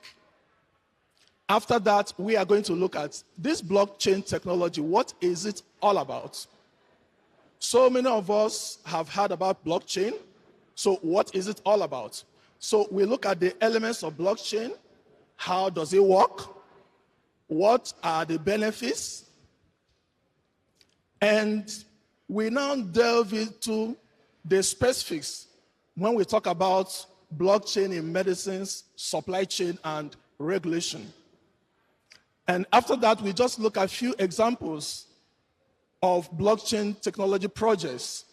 After that, we are going to look at this blockchain technology. What is it all about? So many of us have heard about blockchain. So what is it all about? So we look at the elements of blockchain. How does it work? What are the benefits? And we now delve into the specifics when we talk about blockchain in medicines, supply chain, and regulation. And after that, we just look at a few examples of blockchain technology projects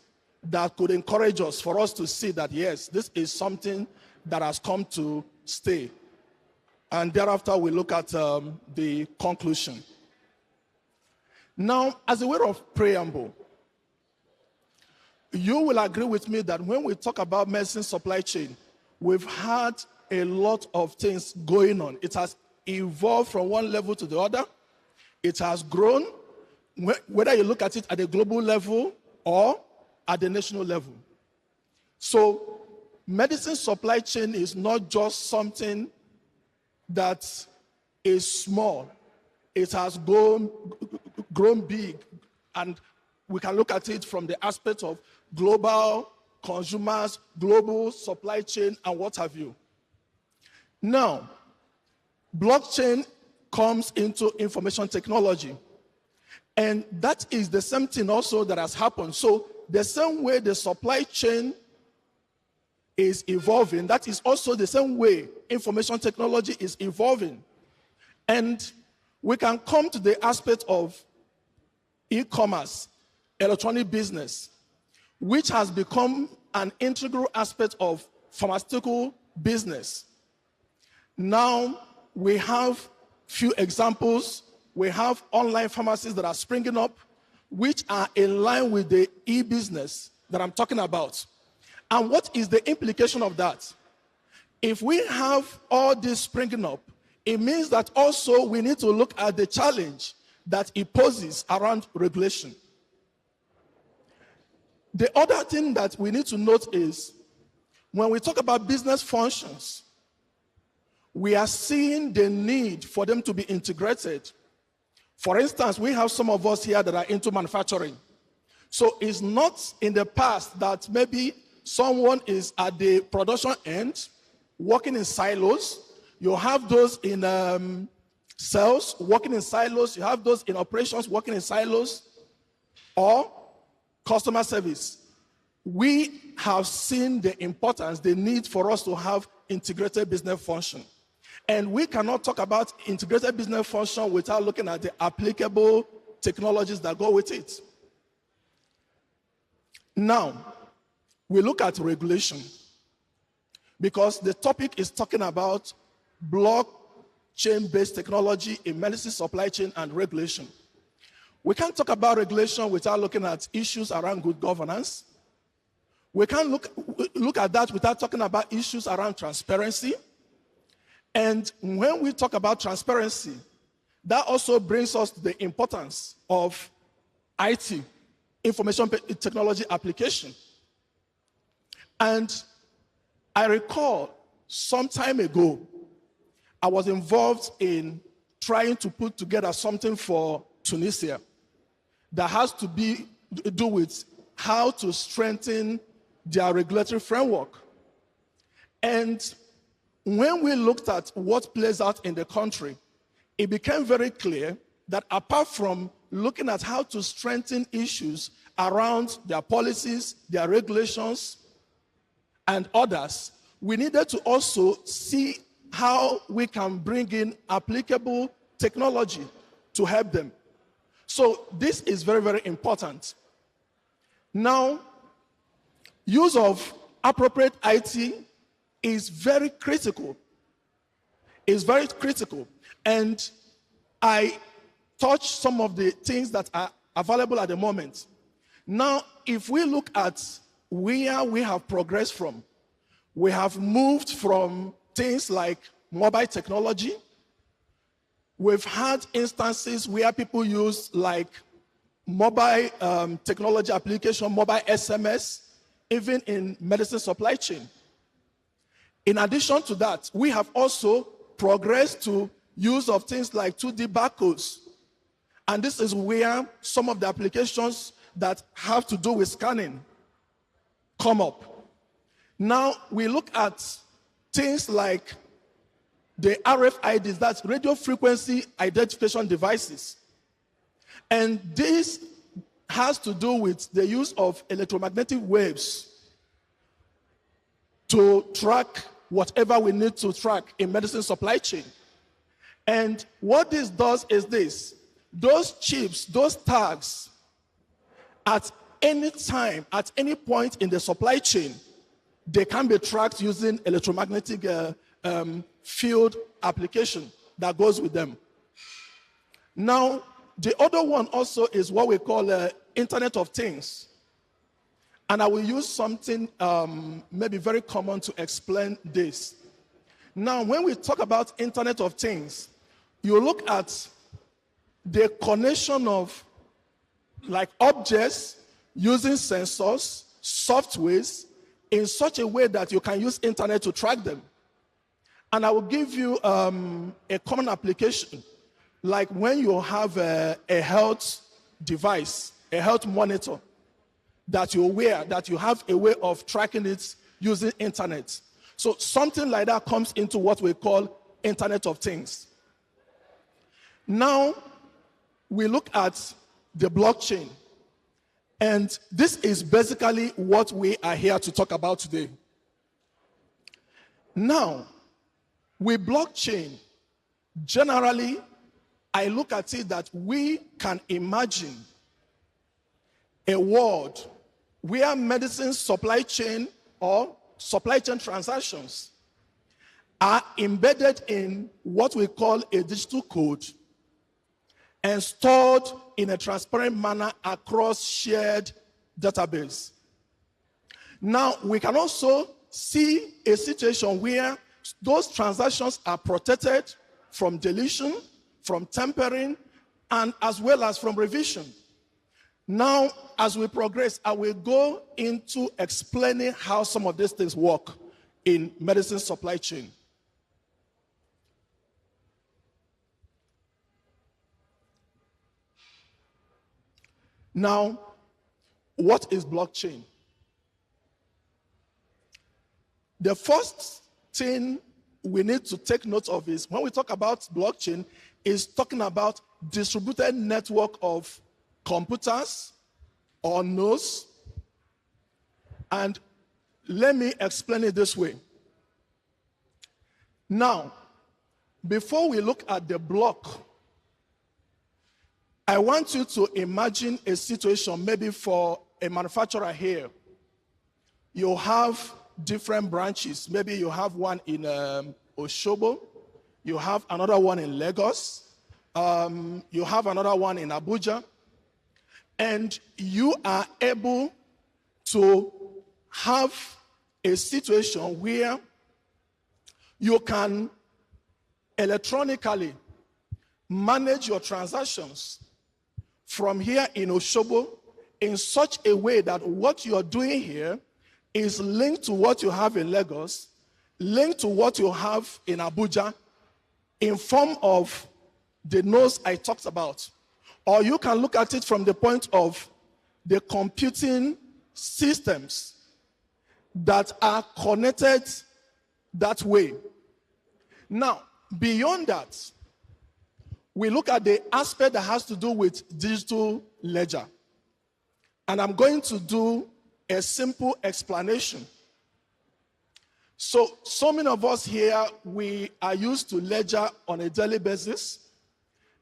that could encourage us, for us to see that, yes, this is something that has come to stay. And thereafter, we look at the conclusion. Now, as a way of preamble, you will agree with me that when we talk about medicine supply chain, we've had a lot of things going on. It has evolved from one level to the other. It has grown, whether you look at it at a global level or at the national level. So, medicine supply chain is not just something that is small. It has grown big, and we can look at it from the aspect of global consumers, global supply chain, and what have you. Now, blockchain comes into information technology, and that is the same thing also that has happened. So the same way the supply chain is evolving, that is also the same way information technology is evolving. And we can come to the aspect of e-commerce, electronic business, which has become an integral aspect of pharmaceutical business. Now we have few examples. We have online pharmacies that are springing up, which are in line with the e-business that I'm talking about. And what is the implication of that? If we have all this springing up, it means that also we need to look at the challenge that it poses around regulation. The other thing that we need to note is when we talk about business functions, we are seeing the need for them to be integrated. For instance, we have some of us here that are into manufacturing. So it's not in the past that maybe someone is at the production end, working in silos. You have those in sales, working in silos. You have those in operations, working in silos, or customer service. We have seen the importance, the need for us to have integrated business function. And we cannot talk about integrated business function without looking at the applicable technologies that go with it. Now, we look at regulation, because the topic is talking about blockchain-based technology in medicine supply chain and regulation. We can't talk about regulation without looking at issues around good governance. We can't look at that without talking about issues around transparency. And when we talk about transparency, that also brings us to the importance of IT, information technology application. And I recall some time ago, I was involved in trying to put together something for Tunisia that has to do with how to strengthen their regulatory framework. And when we looked at what plays out in the country, it became very clear that apart from looking at how to strengthen issues around their policies, their regulations, and others, we needed to also see how we can bring in applicable technology to help them. So this is very, very important. Now, use of appropriate IT is very critical. It's very critical. And I touched some of the things that are available at the moment. Now, if we look at where we have progressed from, we have moved from things like mobile technology. We've had instances where people use like mobile technology application, mobile SMS, even in medicine supply chain. In addition to that, we have also progressed to use of things like 2D barcodes. And this is where some of the applications that have to do with scanning come up. Now we look at things like the RFIDs, that's radio frequency identification devices. And this has to do with the use of electromagnetic waves to track whatever we need to track in medicine supply chain. And what this does is this: those chips, those tags, at any time, at any point in the supply chain, they can be tracked using electromagnetic field application that goes with them. Now, the other one also is what we call Internet of Things. And I will use something maybe very common to explain this. Now, when we talk about Internet of Things, you look at the connection of like objects using sensors, softwares, in such a way that you can use internet to track them. And I will give you a common application, like when you have a health device, a health monitor that you wear, that you have a way of tracking it using internet. So something like that comes into what we call Internet of Things. Now, we look at the blockchain. And this is basically what we are here to talk about today. Now, with blockchain, generally, I look at it that we can imagine a world where medicine supply chain or supply chain transactions are embedded in what we call a digital code and stored in a transparent manner across shared database. Now, we can also see a situation where those transactions are protected from deletion, from tampering, and as well as from revision. Now, as we progress, I will go into explaining how some of these things work in medicine supply chain. Now, what is blockchain? The first thing we need to take note of is when we talk about blockchain, is talking about distributed network of computers or nodes. And let me explain it this way. Now, before we look at the block, I want you to imagine a situation maybe for a manufacturer here. You have different branches. Maybe you have one in Oshobo. You have another one in Lagos. You have another one in Abuja. And you are able to have a situation where you can electronically manage your transactions from here in Oshobo in such a way that what you are doing here is linked to what you have in Lagos, linked to what you have in Abuja, in form of the nodes I talked about. Or you can look at it from the point of the computing systems that are connected that way. Now, beyond that, we look at the aspect that has to do with digital ledger. And I'm going to do a simple explanation. So many of us here, we are used to ledger on a daily basis.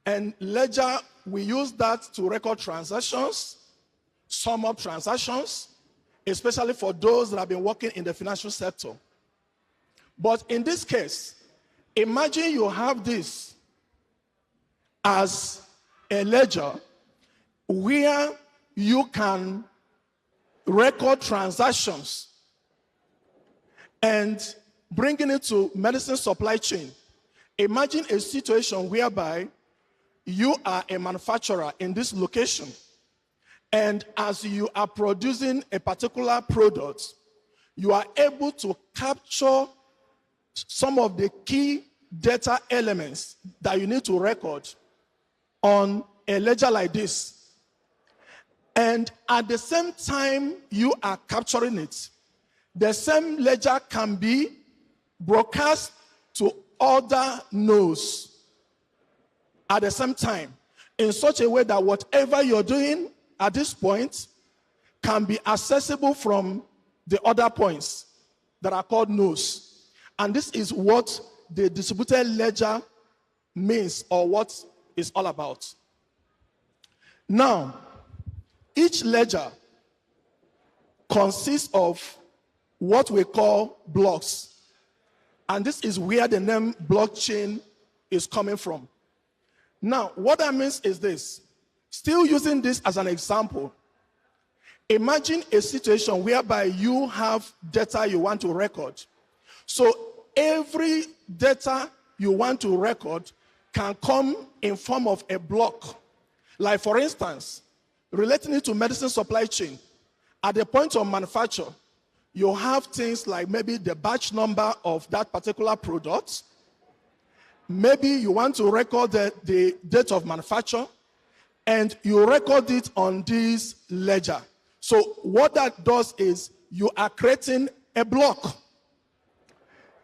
And ledger, we use that to record transactions, sum up transactions, especially for those that have been working in the financial sector. But in this case, imagine you have this as a ledger where you can record transactions and bringing it to medicine supply chain. Imagine a situation whereby you are a manufacturer in this location, and as you are producing a particular product, you are able to capture some of the key data elements that you need to record on a ledger like this. And at the same time you are capturing it, the same ledger can be broadcast to other nodes at the same time, in such a way that whatever you're doing at this point can be accessible from the other points that are called nodes. And this is what the distributed ledger means, or what it's all about. Now, each ledger consists of what we call blocks. And this is where the name blockchain is coming from. Now, what that means is this. Still using this as an example, imagine a situation whereby you have data you want to record. So every data you want to record can come in form of a block. Like for instance, relating it to medicine supply chain, at the point of manufacture, you have things like maybe the batch number of that particular product. Maybe you want to record the date of manufacture, and you record it on this ledger. So what that does is you are creating a block.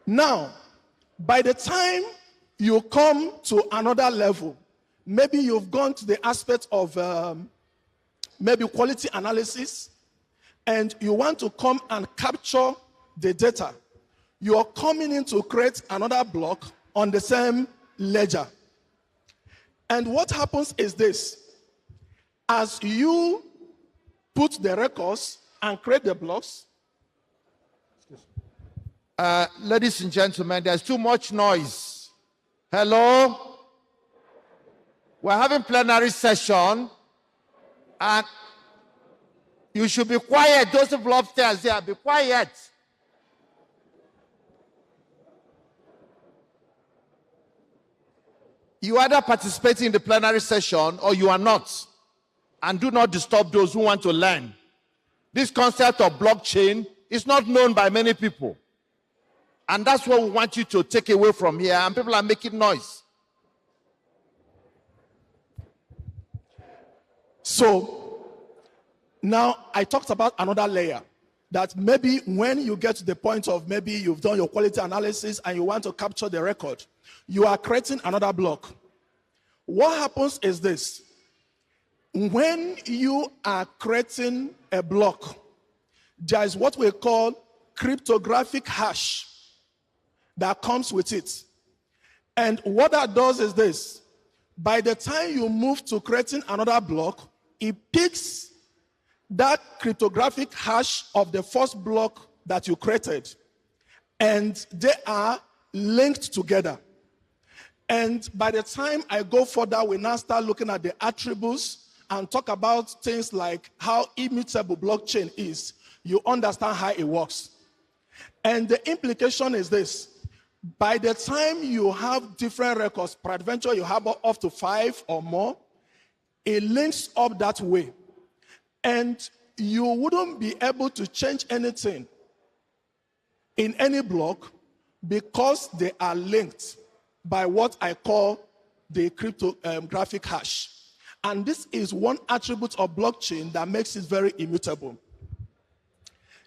Now, by the time you come to another level, maybe you've gone to the aspect of maybe quality analysis, and you want to come and capture the data. You are coming in to create another block on the same ledger. And what happens is this. As you put the records and create the blocks.
Ladies and gentlemen, there's too much noise. Hello? We're having plenary session, and you should be quiet. Those people upstairs there, be quiet. You either participate in the plenary session or you are not. And do not disturb those who want to learn. This concept of blockchain is not known by many people. And that's what we want you to take away from here. And people are making noise.
So now I talked about another layer. That maybe when you get to the point of maybe you've done your quality analysis and you want to capture the record, you are creating another block. What happens is this. When you are creating a block, there is what we call cryptographic hash that comes with it. And what that does is this. By the time you move to creating another block, it picks that cryptographic hash of the first block that you created, and they are linked together. And by the time I go further, we now start looking at the attributes and talk about things like how immutable blockchain is. You understand how it works. And the implication is this. By the time you have different records, peradventure you have up to 5 or more, it links up that way. And you wouldn't be able to change anything in any block because they are linked by what I call the cryptographic hash. And this is one attribute of blockchain that makes it very immutable.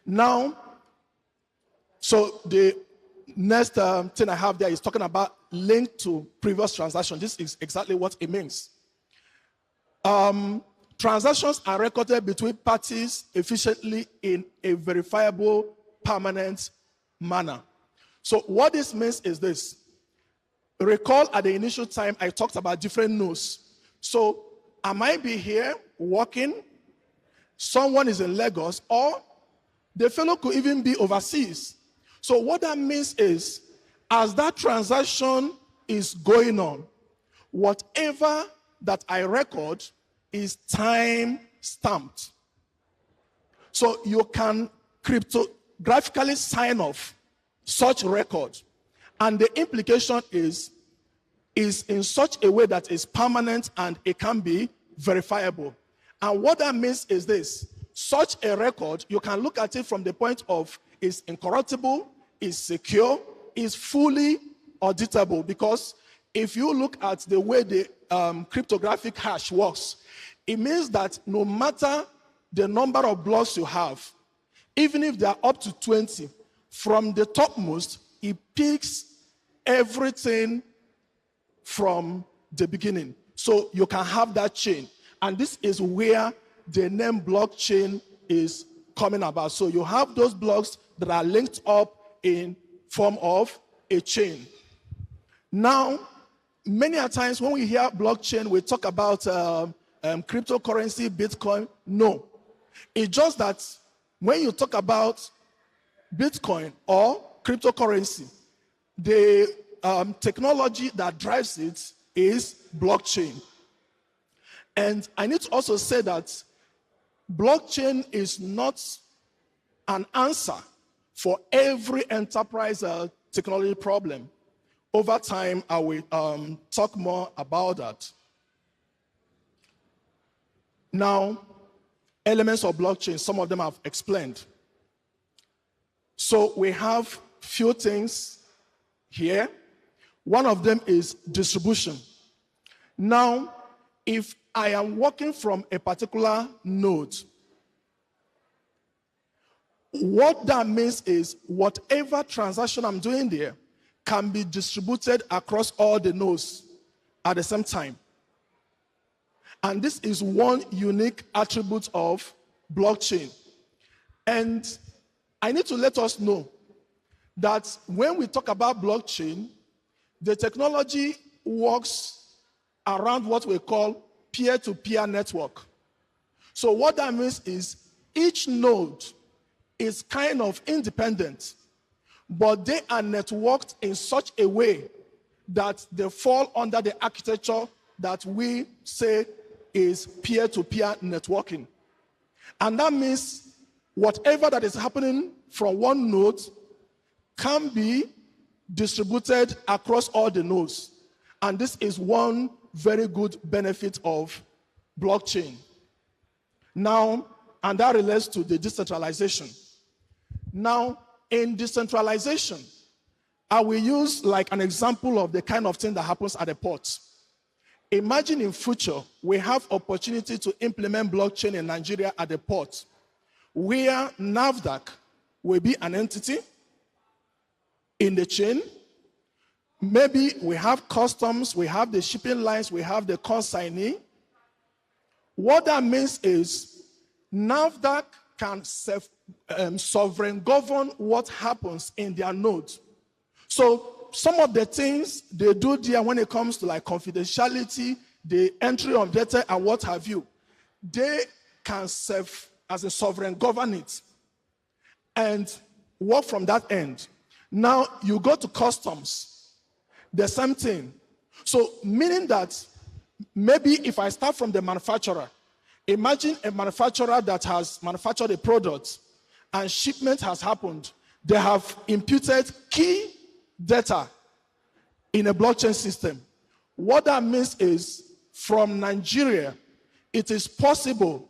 Now, so the next thing I have there is talking about link to previous transaction. This is exactly what it means. Transactions are recorded between parties efficiently in a verifiable, permanent manner. So what this means is this. Recall at the initial time I talked about different nodes. So I might be here working, someone is in Lagos, or the fellow could even be overseas. So what that means is, as that transaction is going on, whatever that I record is time stamped. So you can cryptographically sign off such record. And the implication is in such a way that is permanent and it can be verifiable. And what that means is this. Such a record, you can look at it from the point of is incorruptible, is secure, is fully auditable. Because if you look at the way the cryptographic hash works, it means that no matter the number of blocks you have, even if they are up to 20, from the topmost, it picks everything from the beginning. So you can have that chain. And this is where the name blockchain is coming about. So you have those blocks that are linked up in form of a chain. Now, many a times when we hear blockchain, we talk about cryptocurrency, Bitcoin. No. It's just that when you talk about Bitcoin or cryptocurrency, the technology that drives it is blockchain. And I need to also say that blockchain is not an answer for every enterprise technology problem. Over time, I will talk more about that. Now, elements of blockchain, some of them I've explained. So we have few things here. One of them is distribution. Now, if I am working from a particular node, what that means is whatever transaction I'm doing there can be distributed across all the nodes at the same time. And this is one unique attribute of blockchain. And I need to let us know that when we talk about blockchain, the technology works around what we call peer-to-peer network. So what that means is each node is kind of independent, but they are networked in such a way that they fall under the architecture that we say is peer-to-peer networking. And that means whatever that is happening from one node can be distributed across all the nodes. And this is one very good benefit of blockchain. Now, and that relates to the decentralization. Now, in decentralization, I will use like an example of the kind of thing that happens at a port. Imagine in future, we have opportunity to implement blockchain in Nigeria at the port, where NAFDAC will be an entity in the chain. Maybe we have customs, we have the shipping lines, we have the consignee. What that means is NAFDAC can sovereign govern what happens in their node. So some of the things they do there when it comes to like confidentiality, the entry of data and what have you, they can serve as a sovereign govern it and work from that end. Now you go to customs, the same thing. So meaning that maybe if I start from the manufacturer, imagine a manufacturer that has manufactured a product and shipment has happened. They have imputed key data in a blockchain system. What that means is from Nigeria, it is possible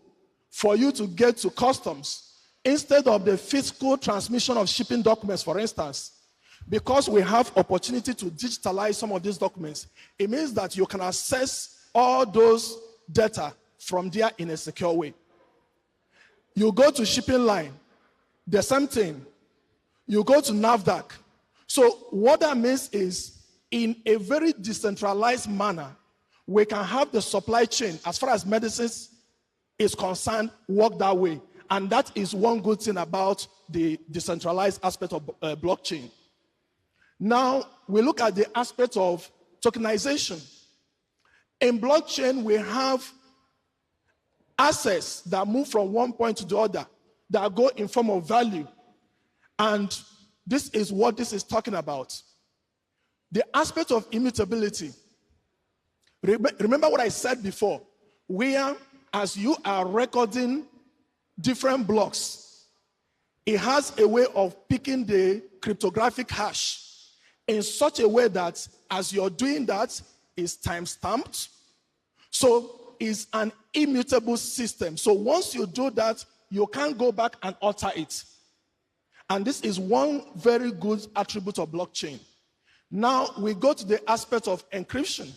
for you to get to customs instead of the physical transmission of shipping documents, for instance. Because we have opportunity to digitalize some of these documents, it means that you can access all those data from there in a secure way. You go to shipping line, the same thing. You go to NAFDAC. So what that means is in a very decentralized manner, we can have the supply chain as far as medicines is concerned work that way. And that is one good thing about the decentralized aspect of blockchain. Now, we look at the aspect of tokenization. In blockchain, we have assets that move from one point to the other that go in form of value. And this is what this is talking about. The aspect of immutability. Remember what I said before, where as you are recording different blocks, it has a way of picking the cryptographic hash in such a way that as you're doing that, it's time-stamped. So it's an immutable system. So once you do that, you can't go back and alter it. And this is one very good attribute of blockchain. Now we go to the aspect of encryption.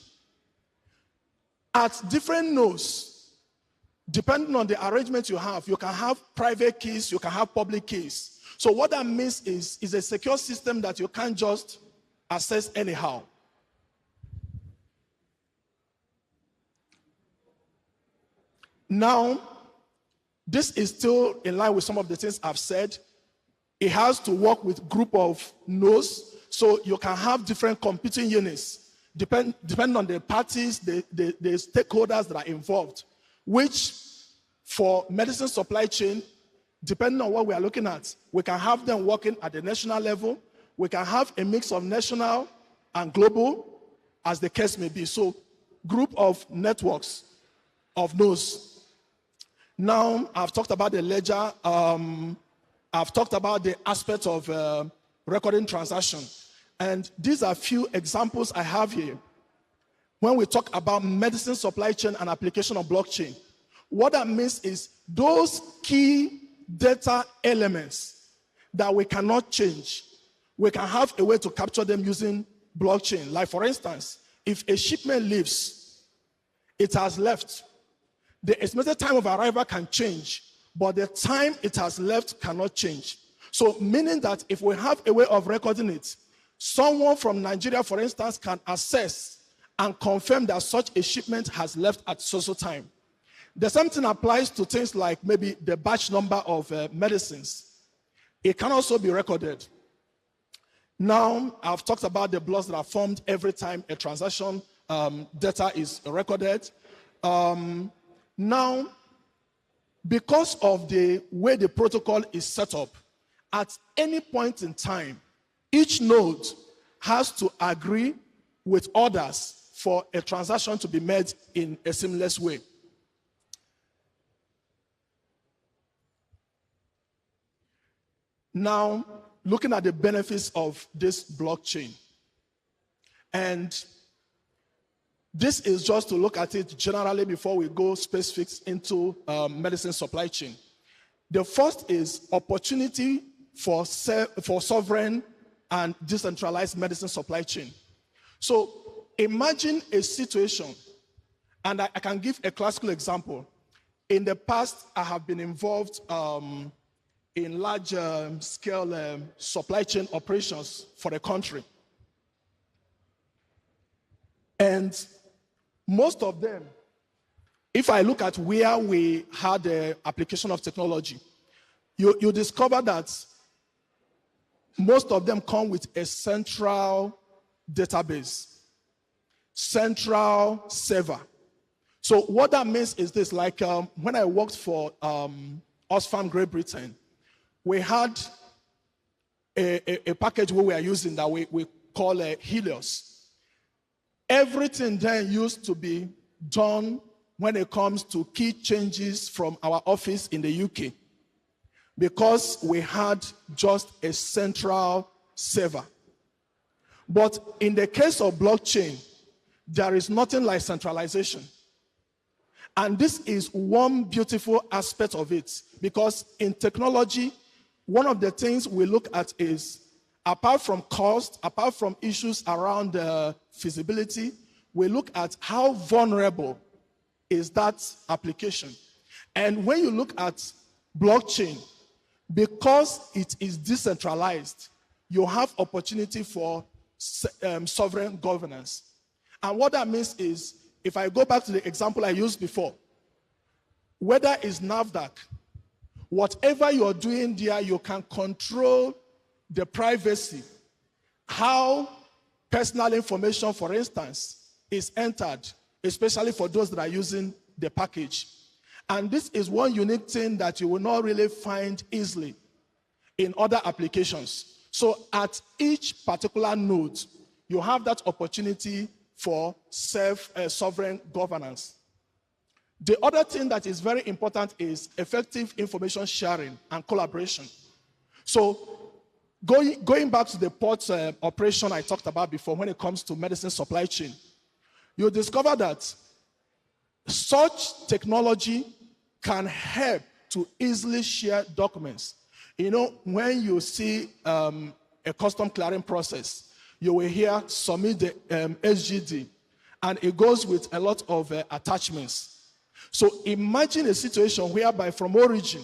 At different nodes, depending on the arrangement you can have private keys, you can have public keys. So what that means is a secure system that you can't just access anyhow. Now, this is still in line with some of the things I've said. It has to work with group of nodes, so you can have different computing units, depending on the parties, the stakeholders that are involved, which for medicine supply chain, depending on what we are looking at. We can have them working at the national level. We can have a mix of national and global, as the case may be. So, group of networks of nodes. Now, I've talked about the ledger. I've talked about the aspect of recording transaction. And these are few examples I have here. When we talk about medicine supply chain and application of blockchain, what that means is those key data elements that we cannot change, we can have a way to capture them using blockchain. Like, for instance, if a shipment leaves, it has left. The estimated time of arrival can change, but the time it has left cannot change. So, meaning that if we have a way of recording it, someone from Nigeria, for instance, can access and confirm that such a shipment has left at so time. The same thing applies to things like maybe the batch number of medicines. It can also be recorded. Now, I've talked about the blocks that are formed every time a transaction data is recorded. Now, because of the way the protocol is set up, at any point in time, each node has to agree with others for a transaction to be made in a seamless way. Now, looking at the benefits of this blockchain. And this is just to look at it generally before we go specifics into medicine supply chain. The first is opportunity for sovereign and decentralized medicine supply chain. So imagine a situation, and I can give a classical example. In the past, I have been involved in large scale supply chain operations for the country. And most of them, if I look at where we had the application of technology, you discover that most of them come with a central database, central server. So what that means is this, like when I worked for Oxfam Great Britain, we had a package where we are using that we call Helios. Everything then used to be done when it comes to key changes from our office in the UK, because we had just a central server. But in the case of blockchain, there is nothing like centralization. And this is one beautiful aspect of it, because in technology, one of the things we look at is, apart from cost, apart from issues around feasibility, we look at how vulnerable is that application. And when you look at blockchain, because it is decentralized, you have opportunity for sovereign governance. And what that means is, if I go back to the example I used before, whether it's NAFDAC, whatever you're doing there, you can control the privacy, how personal information, for instance, is entered, especially for those that are using the package. And this is one unique thing that you will not really find easily in other applications. So at each particular node, you have that opportunity for sovereign governance. The other thing that is very important is effective information sharing and collaboration. So going back to the port operation I talked about before, when it comes to medicine supply chain, you discover that such technology can help to easily share documents. You know, when you see a custom clearing process, you will hear submit the SGD, and it goes with a lot of attachments. So imagine a situation whereby from origin,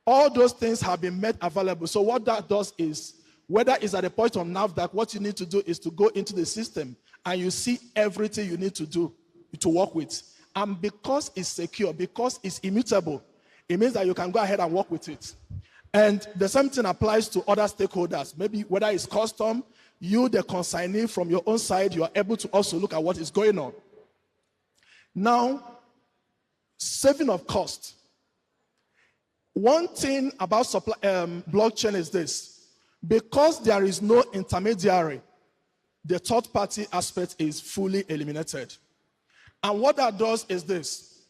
all those things have been made available. So what that does is, whether it's at the point of NAFDAC, what you need to do is to go into the system and you see everything you need to do to work with. And because it's secure, because it's immutable, it means that you can go ahead and work with it. And the same thing applies to other stakeholders. Maybe whether it's custom, you, the consignee from your own side, you are able to also look at what is going on. Now, saving of cost. One thing about blockchain is this. Because there is no intermediary, the third-party aspect is fully eliminated. And what that does is this.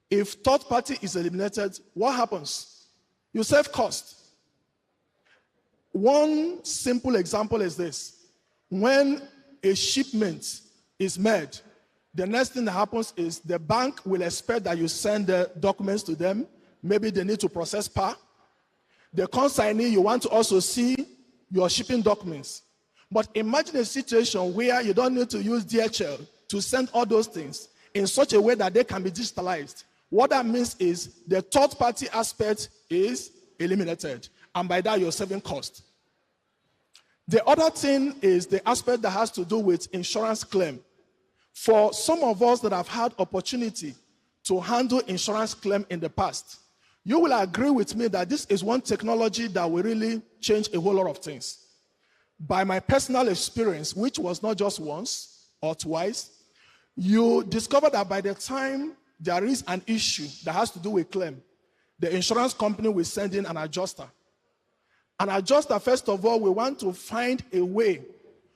If third-party is eliminated, what happens? You save cost. One simple example is this. When a shipment is made, the next thing that happens is the bank will expect that you send the documents to them. Maybe they need to process PA. The consignee, you want to also see your shipping documents. But imagine a situation where you don't need to use DHL to send all those things in such a way that they can be digitalized. What that means is the third-party aspect is eliminated. And by that, you're saving cost. The other thing is the aspect that has to do with insurance claim. For some of us that have had opportunity to handle insurance claim in the past, you will agree with me that this is one technology that will really change a whole lot of things. By my personal experience, which was not just once or twice, you discover that by the time there is an issue that has to do with claim, the insurance company will send in an adjuster. An adjuster, first of all, we want to find a way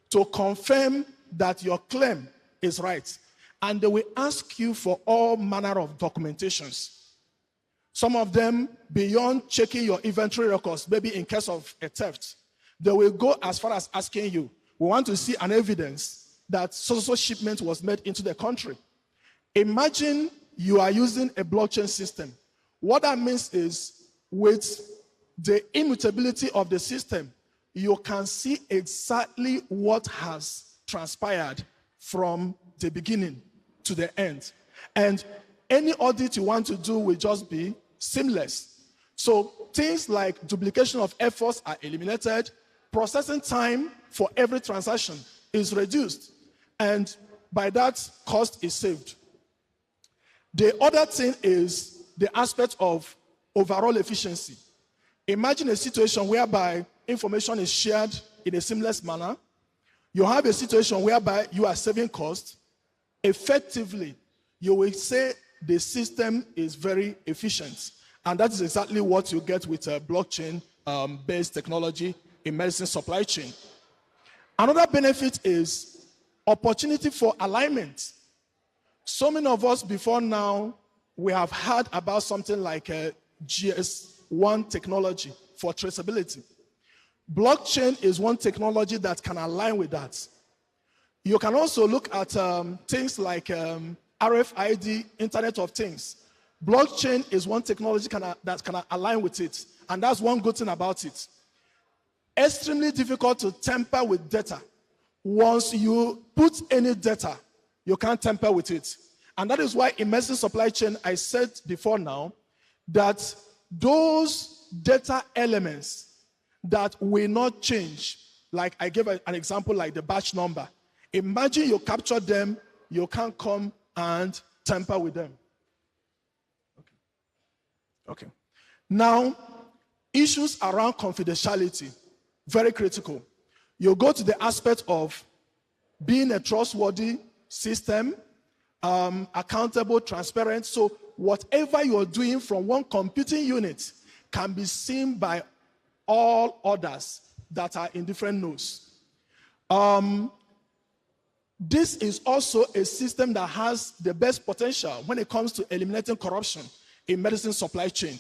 to confirm that your claim is right. And they will ask you for all manner of documentations. Some of them, beyond checking your inventory records, maybe in case of a theft, they will go as far as asking you, we want to see an evidence that so-so shipment was made into the country. Imagine you are using a blockchain system. What that means is, with the immutability of the system, you can see exactly what has transpired from the beginning to the end. And any audit you want to do will just be seamless. So things like duplication of efforts are eliminated. Processing time for every transaction is reduced. And by that, cost is saved. The other thing is the aspect of overall efficiency. Imagine a situation whereby information is shared in a seamless manner. You have a situation whereby you are saving cost. Effectively, you will say the system is very efficient. And that is exactly what you get with a blockchain-based technology in medicine supply chain. Another benefit is opportunity for alignment. So many of us before now, we have heard about something like a GS1 technology for traceability. Blockchain is one technology that can align with that. You can also look at things like RFID, Internet of Things. Blockchain is one technology that can align with it. And that's one good thing about it. Extremely difficult to tamper with data. Once you put any data, you can't tamper with it. And that is why in medicine supply chain, I said before now, that those data elements that will not change, like I gave an example like the batch number. Imagine you capture them, you can't come and tamper with them. Okay. Now, issues around confidentiality, very critical. You go to the aspect of being a trustworthy system, accountable, transparent. So whatever you're doing from one computing unit can be seen by all others that are in different nodes. This is also a system that has the best potential when it comes to eliminating corruption in medicine supply chain.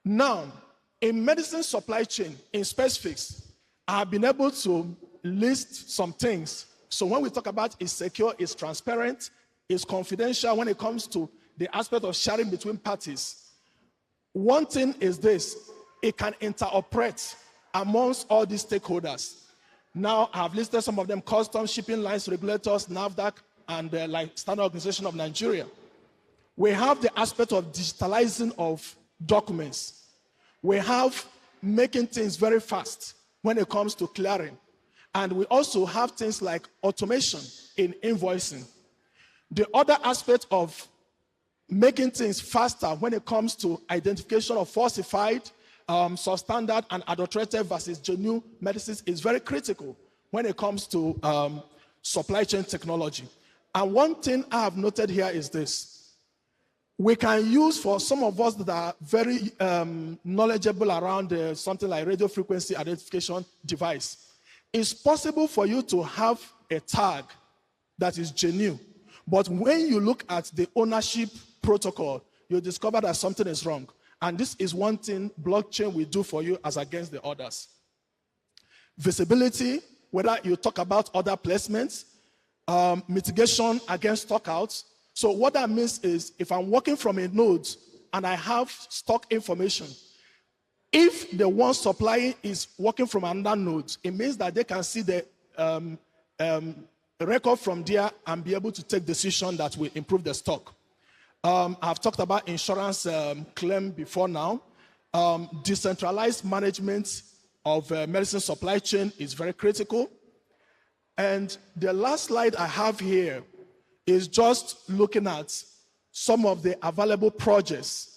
Now, in medicine supply chain, in specifics, I have been able to list some things. So when we talk about it's secure, it's transparent, it's confidential when it comes to the aspect of sharing between parties. One thing is this, it can interoperate amongst all these stakeholders. Now, I've listed some of them: customs, shipping lines, regulators, NAFDAC, and like Standard Organization of Nigeria. We have the aspect of digitalizing of documents. We have making things very fast when it comes to clearing. And we also have things like automation in invoicing. The other aspect of making things faster when it comes to identification of falsified, substandard, and adulterated versus genuine medicines is very critical when it comes to supply chain technology. And one thing I have noted here is this. we can use for some of us that are very knowledgeable around something like radio frequency identification device. It's possible for you to have a tag that is genuine, but when you look at the ownership protocol, you discover that something is wrong. And this is one thing blockchain will do for you as against the others. Visibility, whether you talk about order placements, mitigation against stockouts. So what that means is if I'm working from a node and I have stock information, if the one supplying is working from another node, it means that they can see the record from there and be able to take decision that will improve the stock. I've talked about insurance claim before now. Decentralized management of medicine supply chain is very critical. And the last slide I have here is just looking at some of the available projects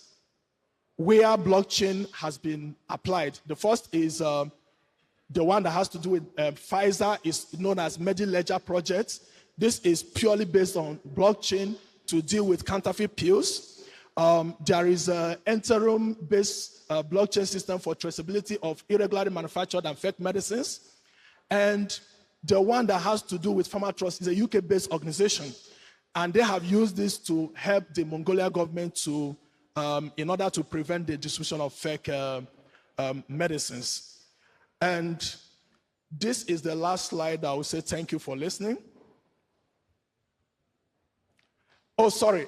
where blockchain has been applied. The first is the one that has to do with Pfizer, is known as MediLedger project. This is purely based on blockchain to deal with counterfeit pills. There is an Ethereum-based blockchain system for traceability of irregularly manufactured and fake medicines. And the one that has to do with Pharma Trust is a UK-based organization. And they have used this to help the Mongolia government to, in order to prevent the distribution of fake medicines. And this is the last slide. I will say thank you for listening. Oh, sorry.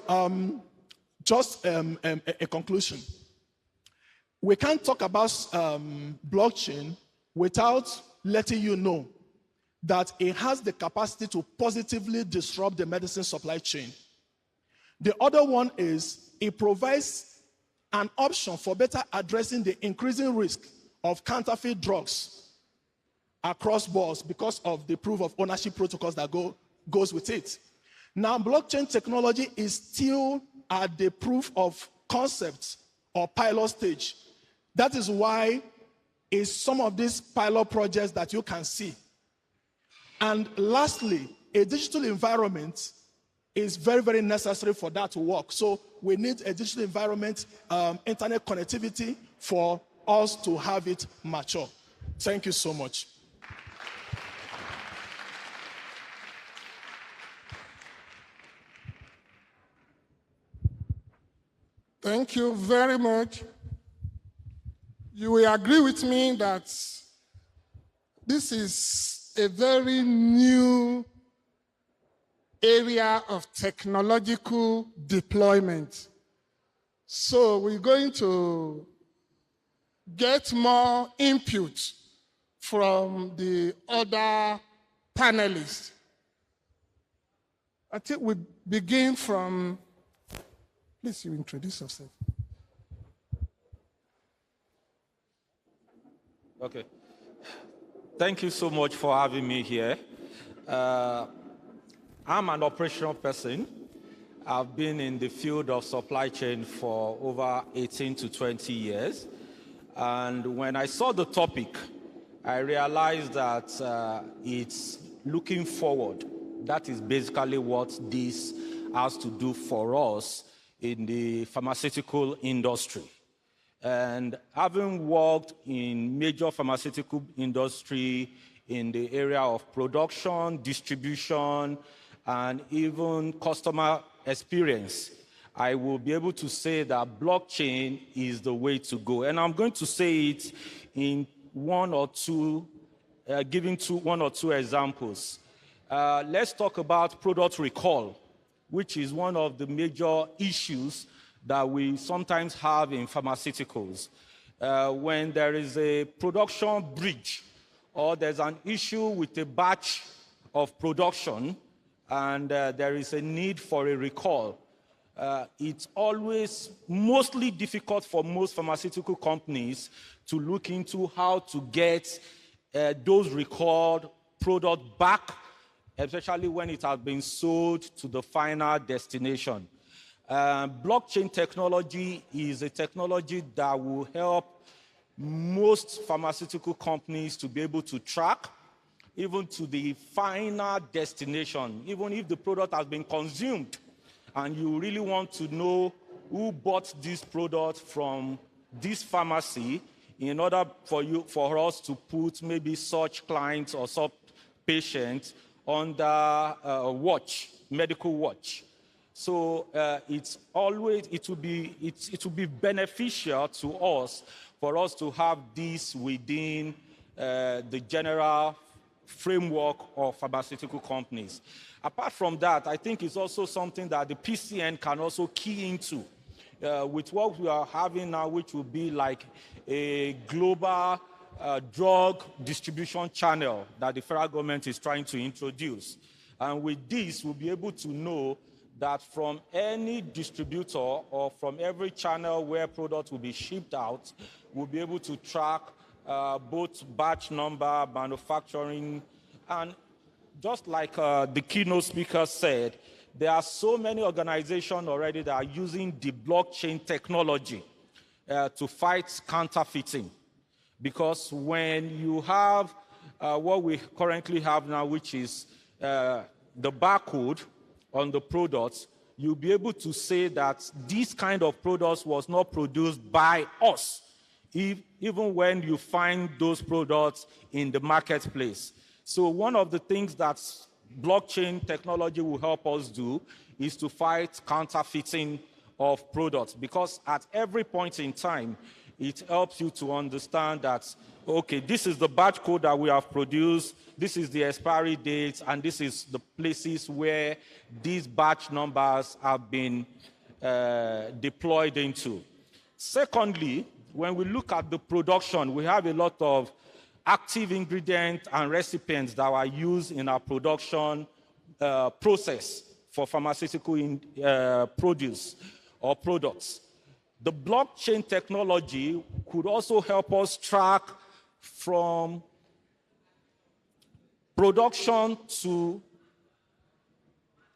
Just a conclusion. We can't talk about blockchain without letting you know that it has the capacity to positively disrupt the medicine supply chain. The other one is it provides an option for better addressing the increasing risk of counterfeit drugs across borders because of the proof of ownership protocols that goes with it. Now, blockchain technology is still at the proof of concept or pilot stage. That is why it's some of these pilot projects that you can see. And lastly, a digital environment is very, very necessary for that to work. So we need a digital environment, internet connectivity for us to have it mature. Thank you so much.
Thank you very much. You will agree with me that this is a very new area of technological deployment. So we're going to get more input from the other panelists. I think we begin from, please you introduce yourself.
Okay. Thank you so much for having me here. I'm an operational person. I've been in the field of supply chain for over 18 to 20 years. And when I saw the topic, I realized that it's looking forward. That is basically what this has to do for us in the pharmaceutical industry. And having worked in major pharmaceutical industry in the area of production, distribution, and even customer experience, I will be able to say that blockchain is the way to go. And I'm going to say it in one or two examples. Let's talk about product recall, which is one of the major issues that we sometimes have in pharmaceuticals. When there is a production breach or there's an issue with a batch of production and there is a need for a recall, it's always mostly difficult for most pharmaceutical companies to look into how to get those recalled products back, especially when it has been sold to the final destination. Blockchain technology is a technology that will help most pharmaceutical companies to be able to track even to the final destination, even if the product has been consumed and you really want to know who bought this product from this pharmacy in order for us to put maybe such clients or such patients under medical watch. So it will be beneficial to us for us to have this within the general framework of pharmaceutical companies. Apart from that, I think it's also something that the PCN can also key into with what we are having now, which will be like a global drug distribution channel that the federal government is trying to introduce. And with this, we'll be able to know that from any distributor or from every channel where product will be shipped out, we'll be able to track both batch number, manufacturing, and just like the keynote speaker said, there are so many organizations already that are using the blockchain technology to fight counterfeiting. Because when you have what we currently have now, which is the barcode on the products, you'll be able to say that this kind of products was not produced by us, even when you find those products in the marketplace. So one of the things that blockchain technology will help us do is to fight counterfeiting of products, because at every point in time, it helps you to understand that, okay, this is the batch code that we have produced, this is the expiry date, and this is the places where these batch numbers have been deployed into. Secondly, when we look at the production, we have a lot of active ingredients and recipients that are used in our production process for pharmaceutical produce or products. The blockchain technology could also help us track from production to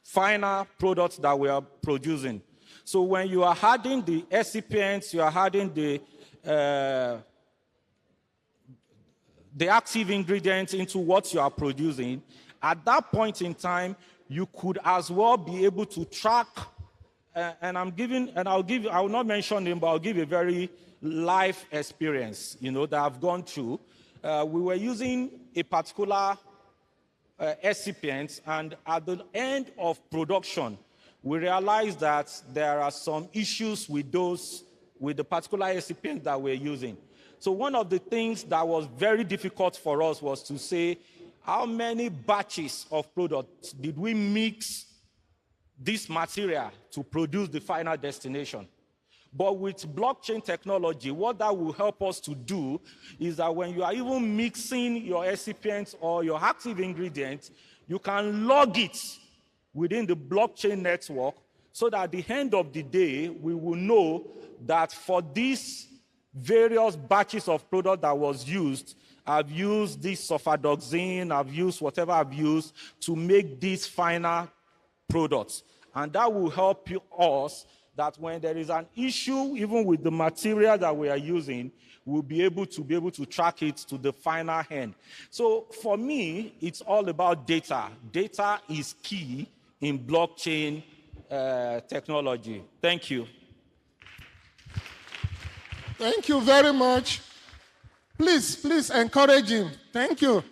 final products that we are producing. So when you are adding the excipients, you are adding the active ingredients into what you are producing, at that point in time, you could as well be able to track. I will not mention him, but I'll give a very life experience, that I've gone through. We were using a particular excipient, and at the end of production, we realized that there are some issues with the particular excipient that we're using. So one of the things that was very difficult for us was to say, how many batches of products did we mix this material to produce the final destination? But with blockchain technology, what that will help us to do is that when you are even mixing your excipients or your active ingredients, you can log it within the blockchain network, so that at the end of the day, we will know that for these various batches of product that was used, I've used this sulfadoxine, I've used whatever I've used to make these final products. And that will help us that when there is an issue, even with the material that we are using, we'll be able to track it to the final end. So for me, it's all about data. Data is key in blockchain technology. Thank you.
Thank you very much. Please encourage him. Thank you.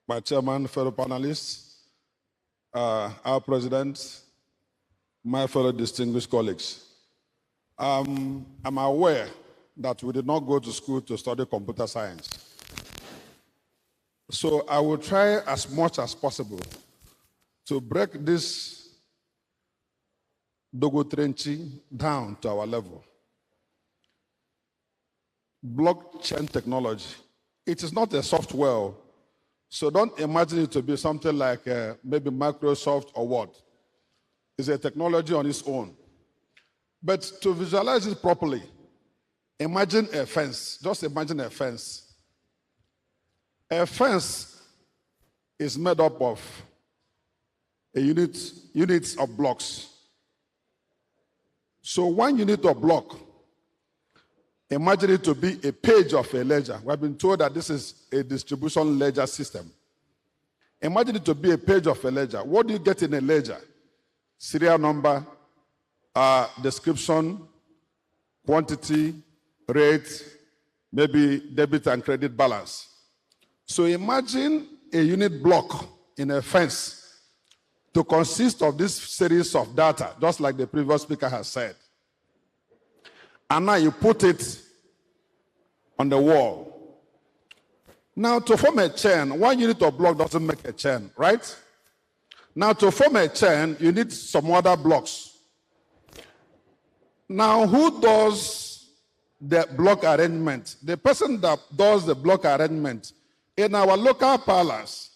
My chairman, fellow panelists, our president, my fellow distinguished colleagues. I'm aware that we did not go to school to study computer science. So I will try as much as possible to break this dogotrenchi down to our level. Blockchain technology, it is not a software, so don't imagine it to be something like maybe Microsoft or Word. It's a technology on its own. But to visualize it properly, imagine a fence. Just imagine a fence. A fence is made up of units of blocks. So 1 unit of block, imagine it to be a page of a ledger. We have been told that this is a distribution ledger system. Imagine it to be a page of a ledger. What do you get in a ledger? Serial number, description, quantity, rate, maybe debit and credit balance. So imagine a unit block in a fence to consist of this series of data, just like the previous speaker has said. And now you put it on the wall. Now to form a chain, 1 unit of block doesn't make a chain, right? Now to form a chain, you need some other blocks. Now who does the block arrangement? The person that does the block arrangement in our local parlance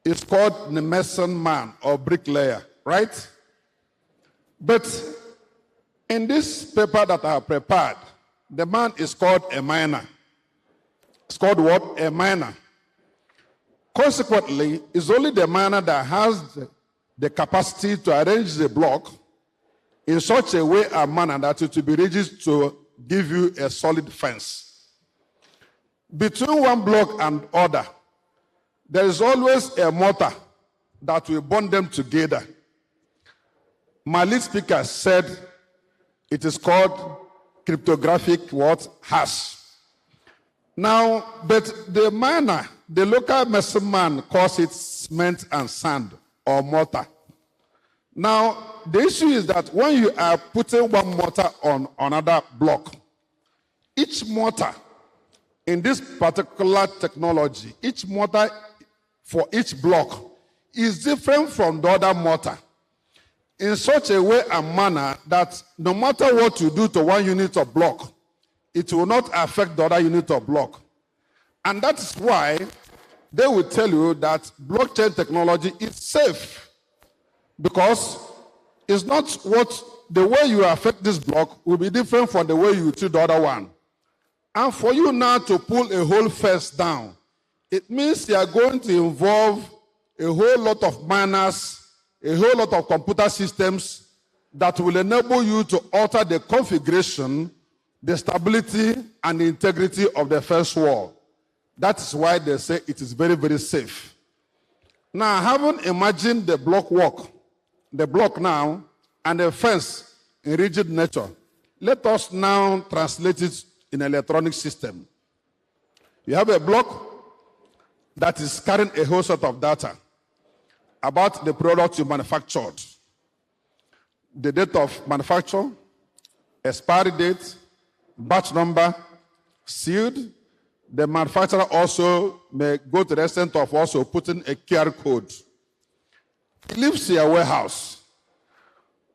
is called the mason man or bricklayer, right? But in this paper that I have prepared, the man is called a miner. It's called what? A miner. Consequently, it's only the miner that has the capacity to arrange the block in such a way and manner that it will be ready to give you a solid fence. Between one block and other, there is always a mortar that will bond them together. My lead speaker said it is called cryptographic what? Hash. Now, but the miner, the local mason man, calls it cement and sand or mortar. Now, the issue is that when you are putting one mortar on another block, each mortar in this particular technology, each mortar for each block is different from the other mortar in such a way and manner that no matter what you do to 1 unit of block, it will not affect the other unit of block. And that's why they will tell you that blockchain technology is safe, because it's not what the way you affect this block will be different from the way you treat the other one. And for you now to pull a whole fence down, it means you are going to involve a whole lot of miners, a whole lot of computer systems that will enable you to alter the configuration, the stability, and the integrity of the fence wall. That is why they say it is very, very safe. Now, having imagined the block now, and the fence in rigid nature, let us now translate it in an electronic system. You have a block that is carrying a whole set of data about the product you manufactured. The date of manufacture, expiry date, batch number, sealed. The manufacturer also may go to the extent of also putting a QR code. It leaves your warehouse.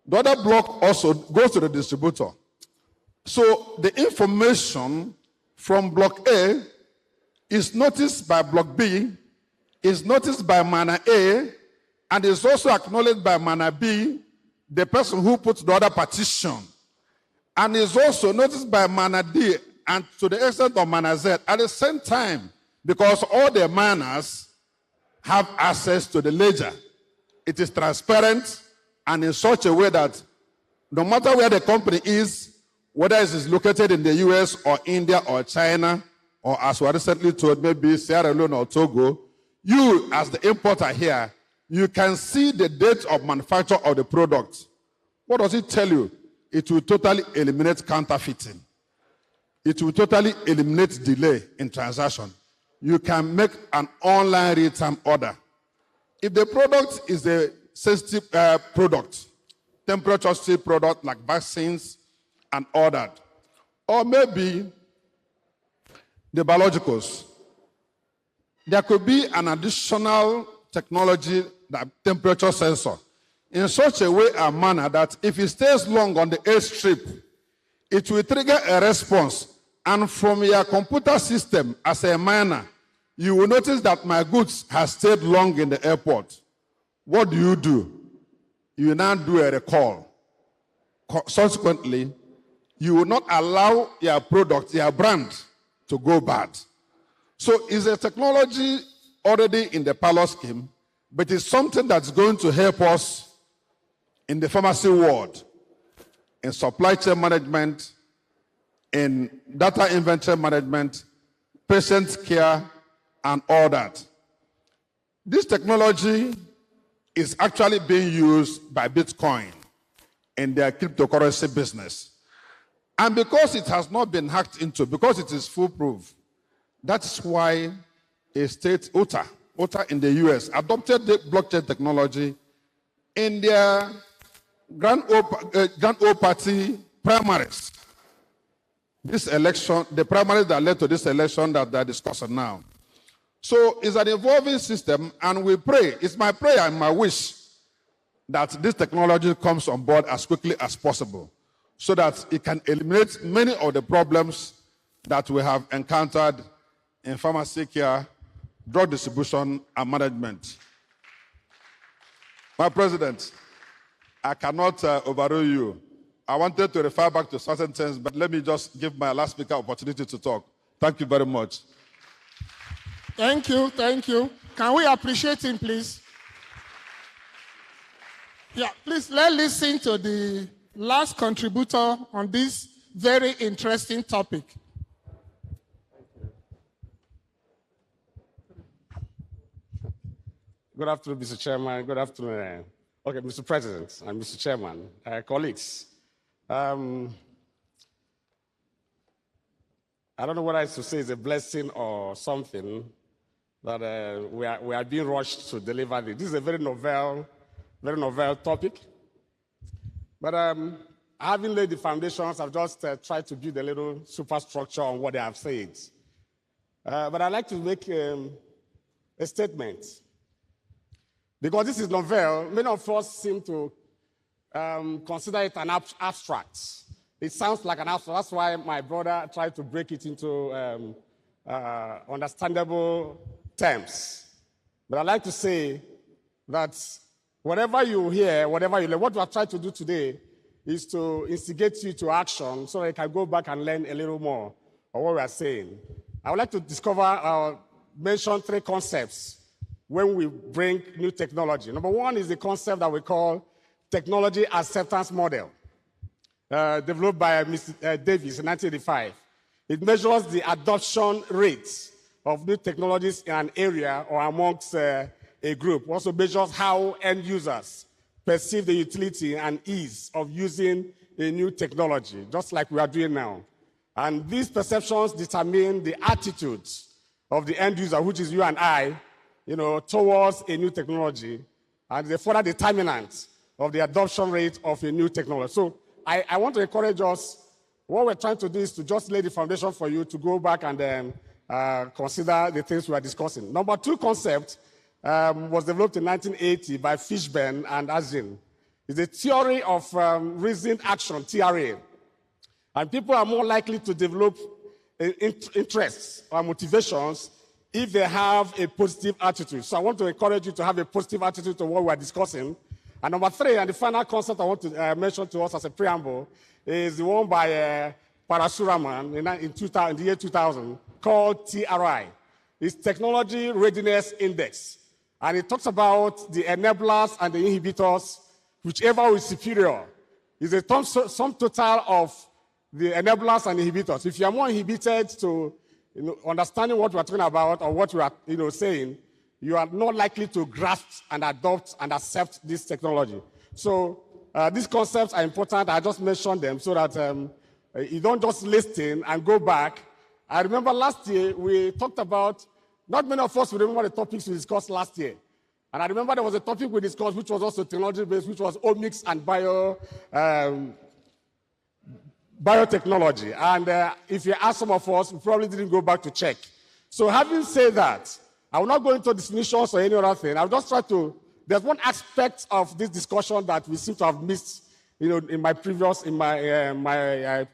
The other block also goes to the distributor. So the information from block A is noticed by block B, is noticed by miner A, and is also acknowledged by miner B, the person who puts the other partition, and is also noticed by miner D and to the extent of miner Z at the same time, because all the miners have access to the ledger. It is transparent and in such a way that no matter where the company is, whether it is located in the US or India or China, or as we recently told, maybe Sierra Leone or Togo, you as the importer here, you can see the date of manufacture of the product. What does it tell you? It will totally eliminate counterfeiting. It will totally eliminate delay in transaction. You can make an online real-time order. If the product is a sensitive product, temperature-sensitive product like vaccines and all that, or maybe the biologicals, there could be an additional technology, that temperature sensor, in such a way and manner that if it stays long on the air strip, it will trigger a response. And from your computer system as a miner, you will notice that my goods have stayed long in the airport. What do? You now do a recall. Subsequently, you will not allow your product, your brand, to go bad. So it's a technology already in the parlor scheme, but it's something that's going to help us in the pharmacy world. in supply chain management, in data inventory management, patient care, and all that. This technology is actually being used by Bitcoin in their cryptocurrency business. And because it has not been hacked into, because it is foolproof, that's why a state, Utah in the US, adopted the blockchain technology in their Grand Old Party primaries. This election, the primaries that led to this election that they're discussing now. So it's an evolving system, and we pray, it's my prayer and my wish that this technology comes on board as quickly as possible so that it can eliminate many of the problems that we have encountered in pharmacy care, drug distribution, and management. My President, I cannot overrule you. I wanted to refer back to certain things, but let me just give my last speaker opportunity to talk. Thank you very much.
Thank you, thank you. Can we appreciate him, please? Yeah, please, let's listen to the last contributor on this very interesting topic.
Good afternoon, Mr. Chairman. Good afternoon. Okay, Mr. President and Mr. Chairman, colleagues. I don't know what I should say is a blessing or something that we are being rushed to deliver this. This is a very novel topic. But having laid the foundations, I've just tried to build a little superstructure on what they have said. But I'd like to make a statement. Because this is novel, many of us seem to consider it an abstract. It sounds like an abstract. That's why my brother tried to break it into understandable terms. But I'd like to say that whatever you hear, whatever you learn, what we have tried to do today is to instigate you to action so that you can go back and learn a little more of what we are saying. I would like to mention 3 concepts when we bring new technology. Number 1 is the concept that we call technology acceptance model, developed by Mr. Davis in 1985. It measures the adoption rates of new technologies in an area or amongst a group. Also measures how end users perceive the utility and ease of using a new technology, just like we are doing now. And these perceptions determine the attitudes of the end user, which is you and I, towards a new technology, and the further determinant of the adoption rate of a new technology. So I want to encourage us, what we're trying to do is to just lay the foundation for you to go back and then consider the things we are discussing. Number 2 concept was developed in 1980 by Fishburne and Azin. It's a theory of reasoned action, TRA. And people are more likely to develop interests or motivations if they have a positive attitude. So I want to encourage you to have a positive attitude to what we're discussing. And number 3, and the final concept I want to mention to us as a preamble, is the one by Parasuraman in the year 2000, called TRI. It's Technology Readiness Index. And it talks about the enablers and the inhibitors, whichever is superior. It's a sum total of the enablers and inhibitors. If you are more inhibited to understanding what we're talking about or what we are saying, you are not likely to grasp and adopt and accept this technology. So these concepts are important. I just mentioned them so that you don't just listen and go back. I remember last year we talked about, not many of us will remember the topics we discussed last year. And I remember there was a topic we discussed which was also technology-based, which was omics and biotechnology. And if you ask some of us, we probably didn't go back to check. So having said that, I will not go into definitions or any other thing. I'll just try to, there's one aspect of this discussion that we seem to have missed, in my previous, the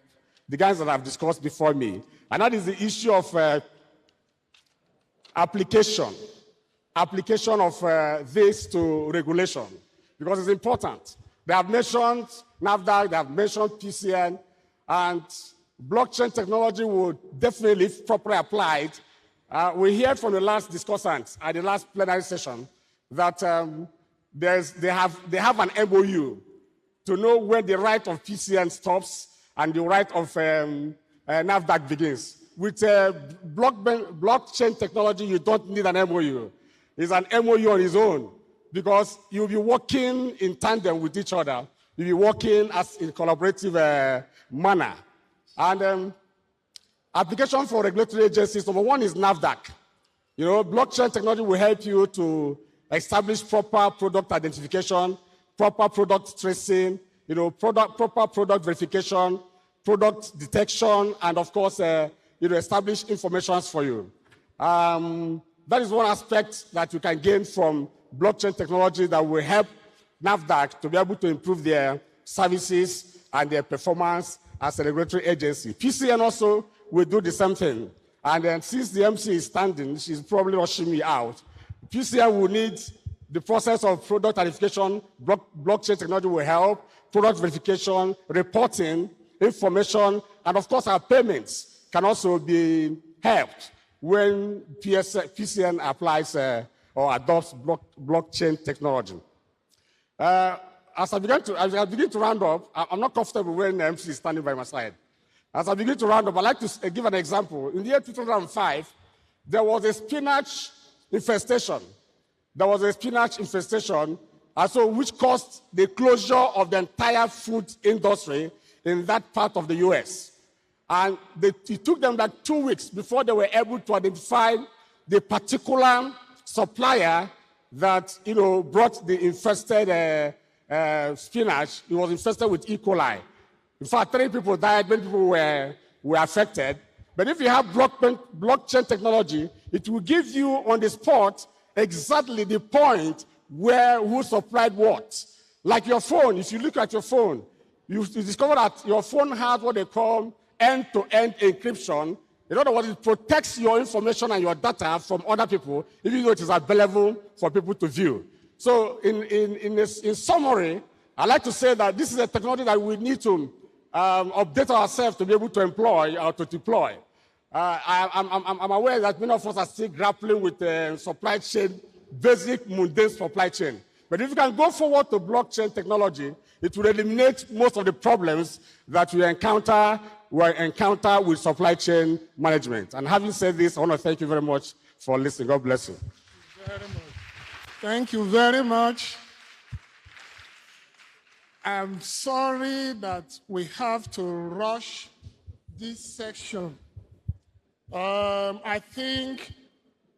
guys that I've discussed before me. And that is the issue of application of this to regulation, because it's important. They have mentioned NAFDAC, they have mentioned PCN, and blockchain technology would definitely, if properly applied, we heard from the last discussants at the last plenary session that they have an MOU to know where the right of PCN stops and the right of NAFDAC begins. With blockchain technology, you don't need an MOU. It's an MOU on its own because you'll be working in tandem with each other. You'll be working as in collaborative manner. And application for regulatory agencies, number one is NAFDAC. You know, blockchain technology will help you to establish proper product identification, proper product tracing, you know, proper product verification, product detection, and of course, you know, establish information for you. That is one aspect that you can gain from blockchain technology that will help NAFDAC to be able to improve their services and their performance as a regulatory agency. PCN also will do the same thing. And then since the MC is standing, she's probably rushing me out. PCN will need the process of product identification. Blockchain technology will help. Product verification, reporting, information, and of course our payments can also be helped when PCN applies or adopts blockchain technology. As I begin to round up, I'm not comfortable when the MC is standing by my side. As I begin to round up, I'd like to give an example. In the year 2005, there was a spinach infestation. Which caused the closure of the entire food industry in that part of the US. And it took them like 2 weeks before they were able to identify the particular supplier that, you know, brought the infested spinach. It was infested with E. coli. In fact, 3 people died, many people were affected. But if you have blockchain technology, it will give you on the spot exactly the point who supplied what. Like your phone, if you look at your phone, you discover that your phone has what they call end-to-end encryption. In other words, it protects your information and your data from other people, even though it is available for people to view. So in summary, I'd like to say that this is a technology that we need to update ourselves to be able to employ or to deploy. I'm aware that many of us are still grappling with supply chain, basic mundane supply chain. But if you can go forward to blockchain technology, it will eliminate most of the problems that we encounter with supply chain management. And having said this, I want to thank you very much for listening. God bless you.
Thank you very much. I'm sorry that we have to rush this section. I think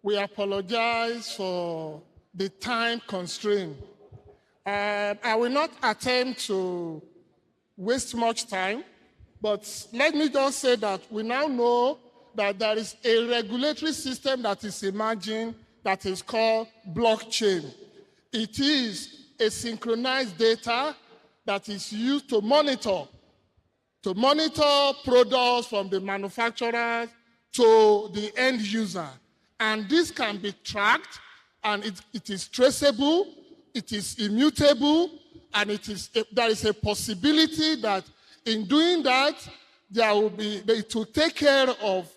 we apologize for the time constraint. I will not attempt to waste much time, but let me just say that we now know that there is a regulatory system that is emerging that is called blockchain. It is a synchronized data that is used to monitor products from the manufacturers to the end user. And this can be tracked, and it is traceable, it is immutable, and there is a possibility that in doing that, it will take care of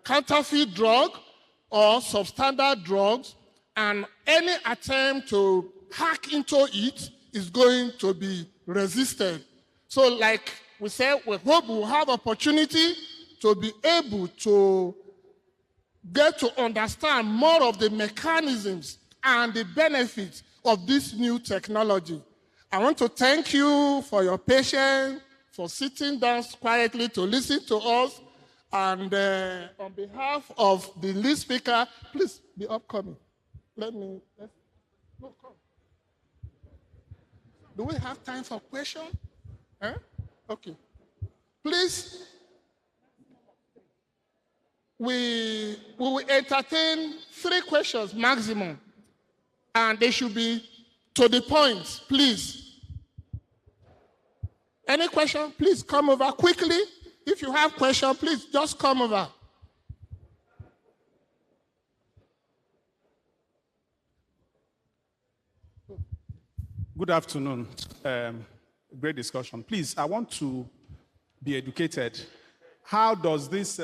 counterfeit drug or substandard drugs, and any attempt to hack into it is going to be resisted. So like we said, we hope we'll have opportunity to be able to get to understand more of the mechanisms and the benefits of this new technology. I want to thank you for your patience, for sitting down quietly to listen to us. And on behalf of the lead speaker, please be upcoming. No, come. Do we have time for questions? Huh? Okay. Please, we will entertain 3 questions maximum, and they should be to the point, please. Any question, please come over quickly. If you have questions, please just come over.
Good afternoon. Great discussion. Please, I want to be educated. How does this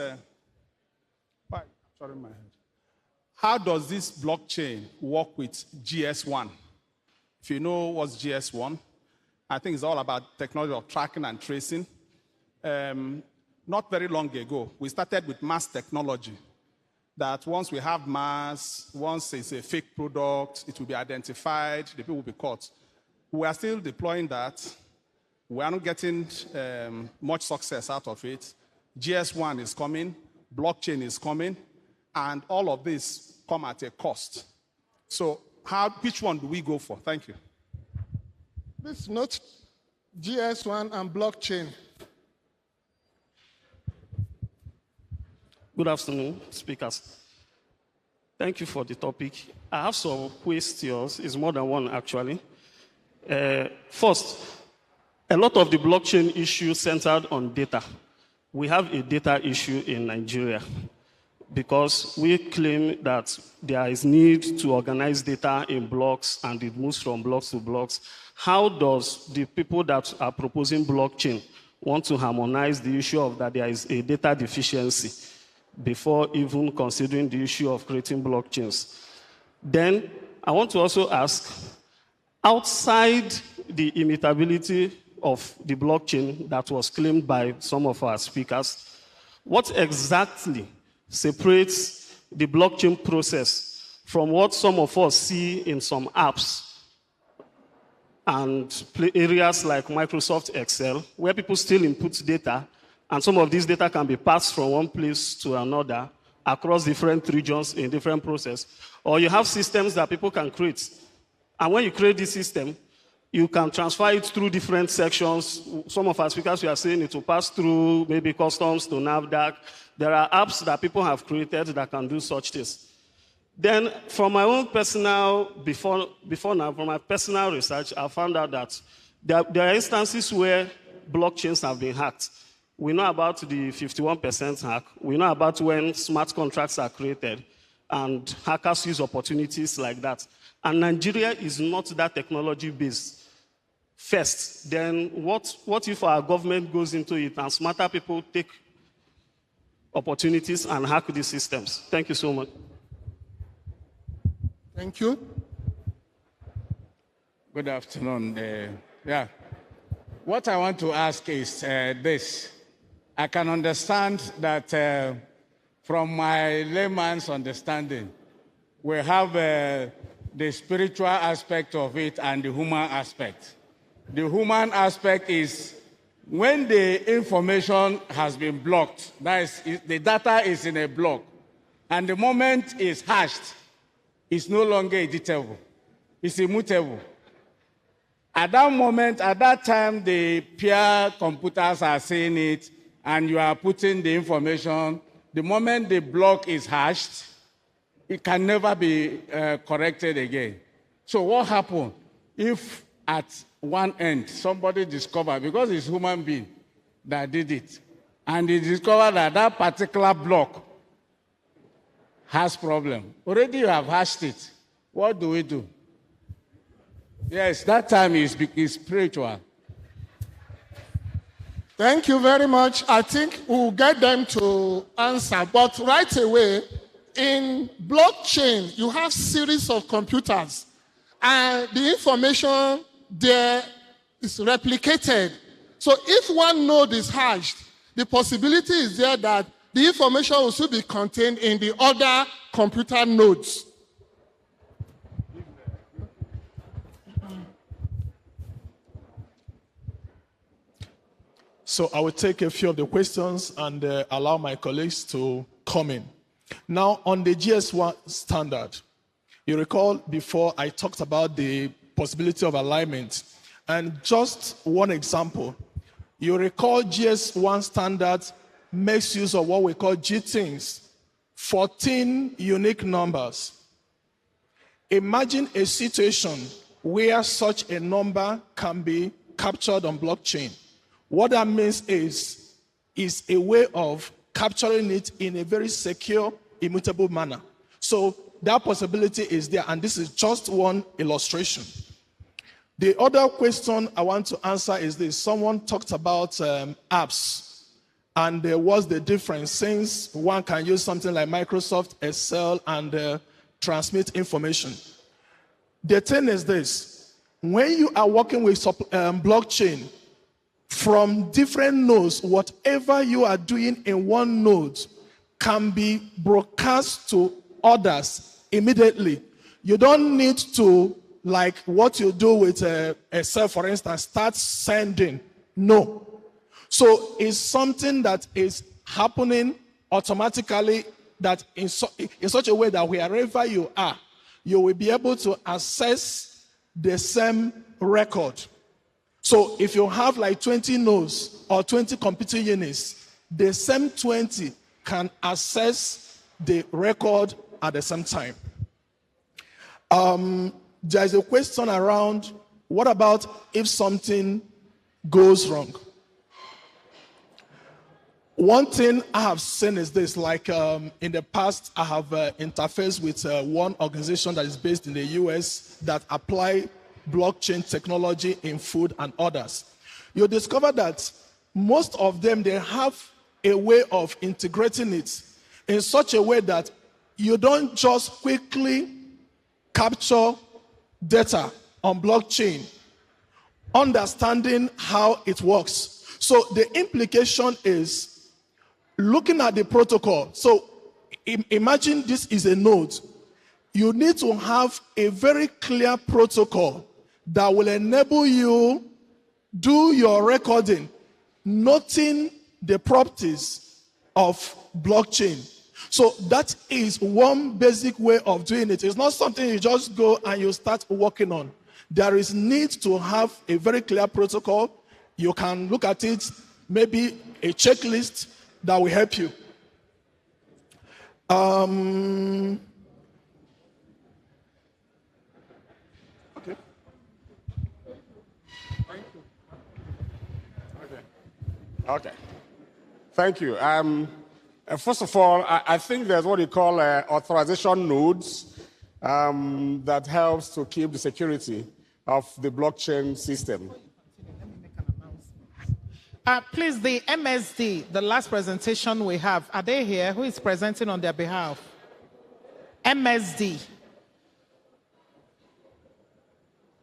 how does this blockchain work with GS1? If you know what's GS1, I think it's all about technology of tracking and tracing. Not very long ago, we started with mass technology. That once we have mass, once it's a fake product, it will be identified, the people will be caught. We are still deploying that. We are not getting much success out of it. GS1 is coming, blockchain is coming, and all of this come at a cost. So which one do we go for? Thank you.
Please note GS1 and blockchain.
Good afternoon, speakers. Thank you for the topic. I have some questions. It's more than one, actually. First, a lot of the blockchain issues centered on data. We have a data issue in Nigeria because we claim that there is need to organize data in blocks and it moves from blocks to blocks. How does the people that are proposing blockchain want to harmonize the issue of that there is a data deficiency before even considering the issue of creating blockchains? Then I want to also ask, outside the immutability of the blockchain that was claimed by some of our speakers, what exactly separates the blockchain process from what some of us see in some apps and areas like Microsoft Excel, where people still input data, and some of these data can be passed from one place to another across different regions in different processes. Or you have systems that people can create. And when you create this system, you can transfer it through different sections. Some of our speakers, we are saying it will pass through maybe customs to NAFDAC. There are apps that people have created that can do such things. Then from my own personal, before now, from my personal research, I found out that there are instances where blockchains have been hacked. We know about the 51% hack. We know about when smart contracts are created and hackers use opportunities like that. And Nigeria is not that technology-based. First, then what if our government goes into it and smarter people take opportunities and hack these systems? Thank you so much.
Thank you.
Good afternoon. What I want to ask is this. I can understand that from my layman's understanding, we have the spiritual aspect of it and the human aspect. The human aspect is when the information has been blocked, that is, the data is in a block, and the moment it's hashed, it's no longer editable. It's immutable. At that moment, at that time, the peer computers are seeing it, and you are putting the information. The moment the block is hashed, it can never be corrected again. So what happened if at one end somebody discovered, because it's human being that did it, and they discovered that that particular block has problem. Already you have hashed it. What do we do? Yes, that time is spiritual.
Thank you very much. I think we'll get them to answer. But right away, in blockchain, you have series of computers. And the information there is replicated. So if one node is hashed, the possibility is there that the information will still be contained in the other computer nodes.
So I will take a few of the questions and allow my colleagues to come in. Now, on the GS1 standard, you recall before I talked about the possibility of alignment. And just one example, you recall GS1 standard makes use of what we call GTINs, 14 unique numbers. Imagine a situation where such a number can be captured on blockchain. What that means is a way of capturing it in a very secure, immutable manner. So that possibility is there, and this is just one illustration. The other question I want to answer is this. Someone talked about apps, and what's the difference since one can use something like Microsoft Excel and transmit information. The thing is this. when you are working with blockchain, from different nodes, whatever you are doing in one node can be broadcast to others immediately. You don't need to, like what you do with a cell, for instance, start sending. No. So it's something that is happening automatically, that in such a way that wherever you are, you will be able to access the same record. So if you have like 20 nodes or 20 computing units, the same 20 can access the record at the same time. There's a question around, what about if something goes wrong? One thing I have seen is this, like in the past, I have interfaced with one organization that is based in the US that apply blockchain technology in food and others. You discover that most of them, they have a way of integrating it in such a way that you don't just quickly capture data on blockchain, understanding how it works. So the implication is looking at the protocol. So imagine this is a node. You need to have a very clear protocol that will enable you do your recording, noting the properties of blockchain. So that is one basic way of doing it. It's not something you just go and you start working on. There is need to have a very clear protocol. You can look at it, maybe a checklist that will help you.
Okay. Thank you. First of all, I think there's what you call authorization nodes that helps to keep the security of the blockchain system.
Please, the MSD, the last presentation we have, are they here? Who is presenting on their behalf? MSD.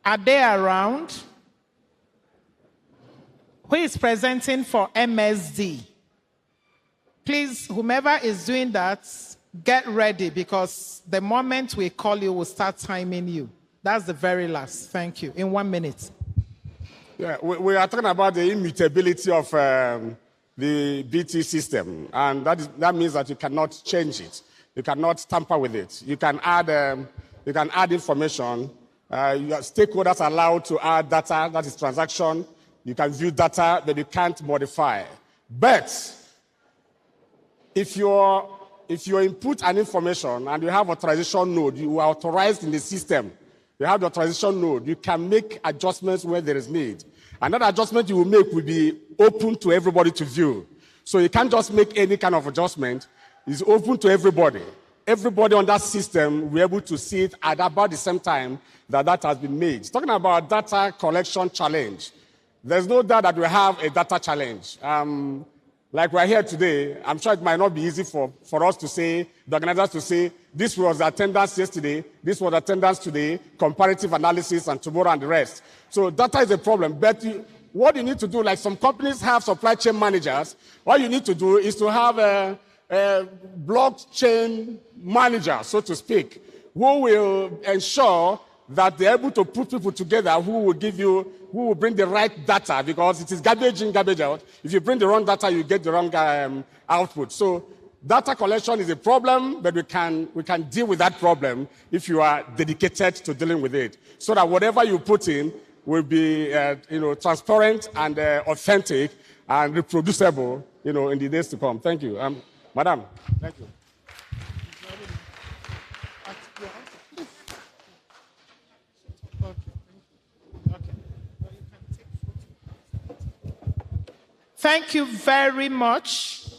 Are they around? Who is presenting for MSD? Please, whomever is doing that, get ready, because the moment we call you, we'll start timing you. That's the very last. Thank you. In 1 minute.
Yeah, we are talking about the immutability of the BT system, and that means that you cannot change it. You cannot tamper with it. You can add information. Your stakeholders are allowed to add data, that is transaction. You can view data, but you can't modify. But if you input an information and you have authorization node, you are authorized in the system. You have the authorization node. You can make adjustments where there is need. And that adjustment you will make will be open to everybody to view. So you can't just make any kind of adjustment. It's open to everybody. Everybody on that system will be able to see it at about the same time that has been made. Talking about data collection challenge, there's no doubt that we have a data challenge. Like we're here today, I'm sure it might not be easy for us to say, the organizers to say, this was attendance yesterday, this was attendance today, comparative analysis, and tomorrow and the rest. So data is a problem. But what you need to do, like some companies have supply chain managers, what you need to do is to have a blockchain manager, so to speak, who will ensure that they're able to put people together who will bring the right data, because it is garbage in, garbage out. If you bring the wrong data, you get the wrong output. So data collection is a problem, but we can deal with that problem if you are dedicated to dealing with it, so that whatever you put in will be transparent and authentic and reproducible in the days to come. Thank you. Madam, thank you.
Thank you very much.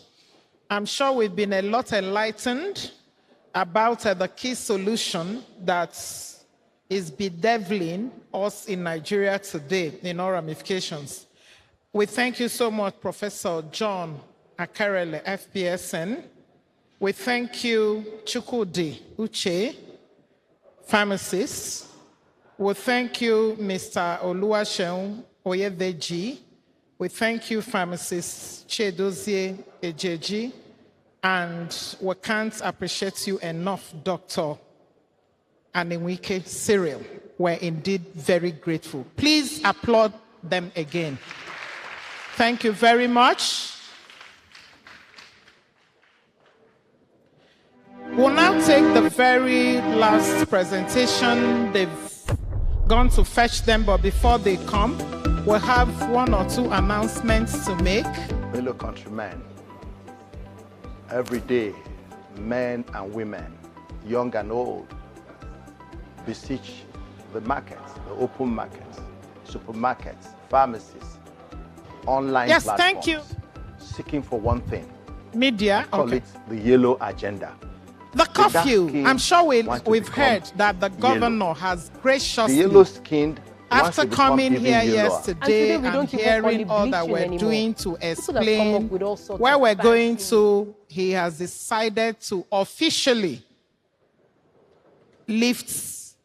I'm sure we've been a lot enlightened about the key solution that is bedeviling us in Nigeria today in all ramifications. We thank you so much, Professor John Akarele, FPSN. We thank you, Chukwudi Uche, pharmacist. We thank you, Mr. Oluwaseun Oyedeji. We thank you, Pharmacist Chedozie Ejeji. And we can't appreciate you enough, Dr. Anewike Cyril. We're indeed very grateful. Please applaud them again. Thank you very much. We'll now take the very last presentation. They've gone to fetch them, but before they come, we'll have one or two announcements to make.
Fellow countrymen, every day, men and women, young and old, beseech the markets, the open markets, supermarkets, pharmacies, online
yes,
platforms.
Thank you.
Seeking for one thing.
Media,
call
okay.
it the yellow agenda.
The curfew, I'm sure we've heard that the governor has graciously,
the yellow-skinned,
after coming here yesterday and hearing all that we're doing to explain where we're going to, he has decided to officially lift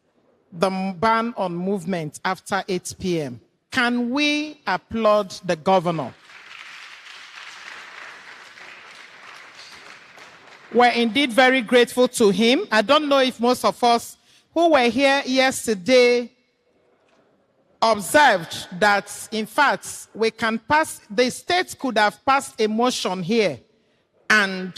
the ban on movement after 8 p.m. Can we applaud the governor? We're indeed very grateful to him. I don't know if most of us who were here yesterday observed that, in fact, we can pass, the state could have passed a motion here and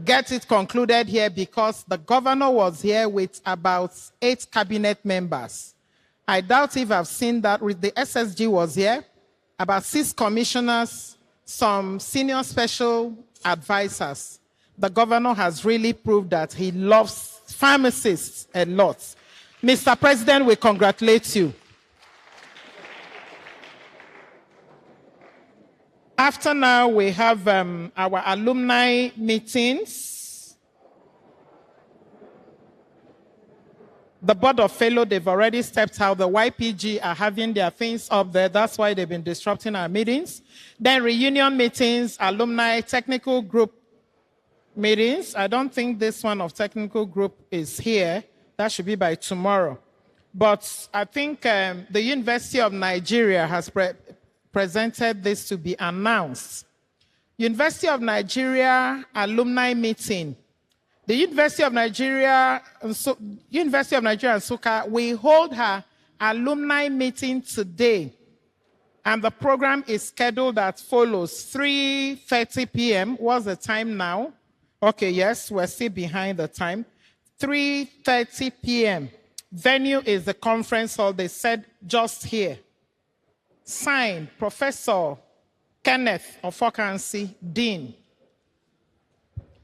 get it concluded here because the governor was here with about 8 cabinet members. I doubt if I've seen that with the SSG was here, about 6 commissioners, some senior special advisors. The governor has really proved that he loves pharmacists a lot. Mr. President, we congratulate you. After now, we have our alumni meetings. The Board of Fellows, they've already stepped out. The YPG are having their things up there. That's why they've been disrupting our meetings. Then reunion meetings, alumni, technical group meetings. I don't think this one of technical group is here. That should be by tomorrow. But I think the University of Nigeria has presented this to be announced. University of Nigeria alumni meeting. The University of Nigeria and Nsukka, we hold her alumni meeting today. And the program is scheduled as follows: 3:30 p.m. What's the time now? Okay, yes, we're still behind the time. 3:30 p.m. Venue is the conference hall. They said just here. Signed, Professor Kenneth Ofokansi, Dean.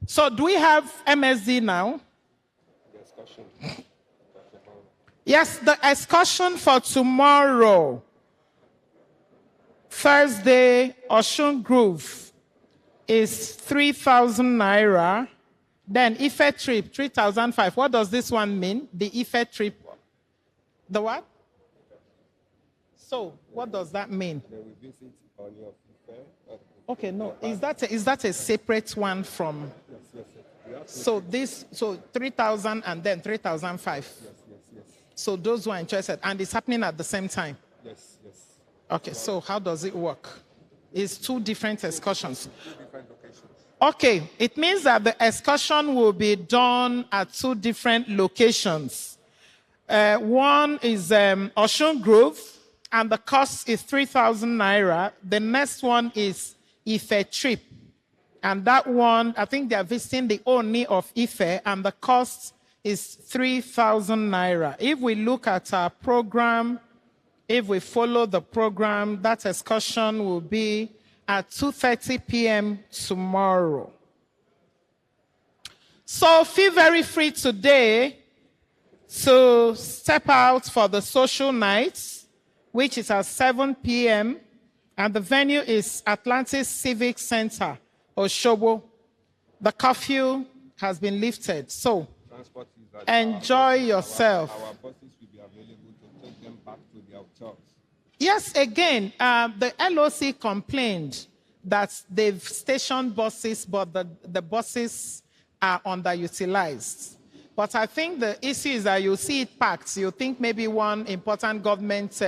So do we have MSD now? Yes, the excursion for tomorrow, Thursday, Ocean Grove, is 3,000 naira. Then Ife trip, 3,500. What does this one mean? The Ife trip. The what? So, what does that mean? Okay, no. Is that a separate one from? So 3,000 and then 3,500. So those who are interested, and it's happening at the same time.
Yes.
Okay, so how does it work? It's 2 different excursions. Okay, it means that the excursion will be done at 2 different locations. One is Ocean Grove, and the cost is 3,000 naira. The next one is Ife trip. And that one, I think they are visiting the Oni of Ife, and the cost is 3,000 naira. If we look at our program, if we follow the program, that excursion will be at 2:30 p.m. tomorrow. So feel very free today to step out for the social nights, which is at 7 p.m. And the venue is Atlantis Civic Center, Oshobo. The curfew has been lifted. So enjoy yourself.
Our buses will be available to take them back to their hotels.
Yes, again, the LOC complained that they've stationed buses, but the buses are underutilized. But I think the issue is that you see it packed. You think maybe one important government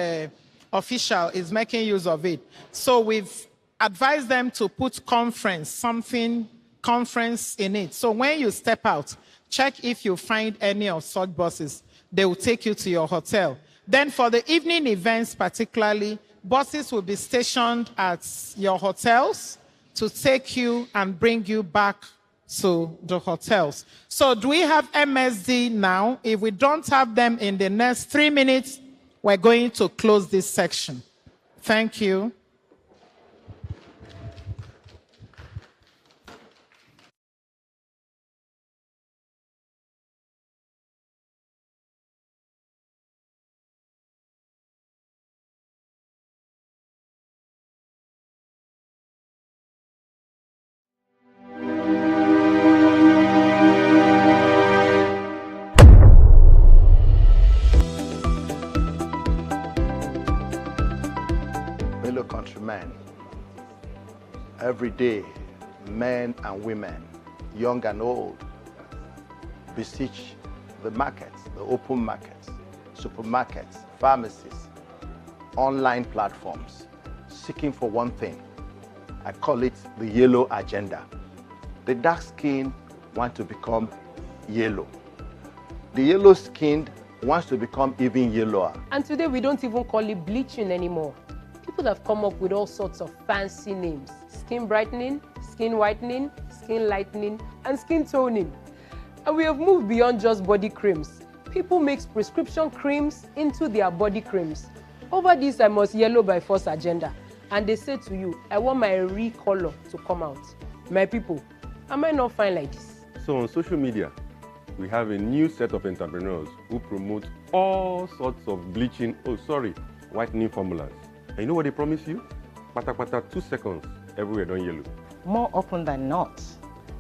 official is making use of it. So we've advised them to put conference in it. So when you step out, check if you find any of such buses. They will take you to your hotel. Then for the evening events particularly, buses will be stationed at your hotels to take you and bring you back to the hotels. So do we have MSD now? If we don't have them in the next 3 minutes, we're going to close this section. Thank you.
Fellow countrymen, every day, men and women, young and old, beseech the markets, the open markets, supermarkets, pharmacies, online platforms, seeking for one thing. I call it the yellow agenda. The dark skin want to become yellow. The yellow skinned wants to become even yellower.
And today we don't even call it bleaching anymore. People have come up with all sorts of fancy names: skin brightening, skin whitening, skin lightening, and skin toning. And we have moved beyond just body creams. People make prescription creams into their body creams. Over this, I must yellow by force agenda. And they say to you, I want my real color to come out. My people, am I not fine like this?
So on social media, we have a new set of entrepreneurs who promote all sorts of whitening formulas. And you know what they promise you? Pata 2 seconds, everywhere done yellow.
More often than not,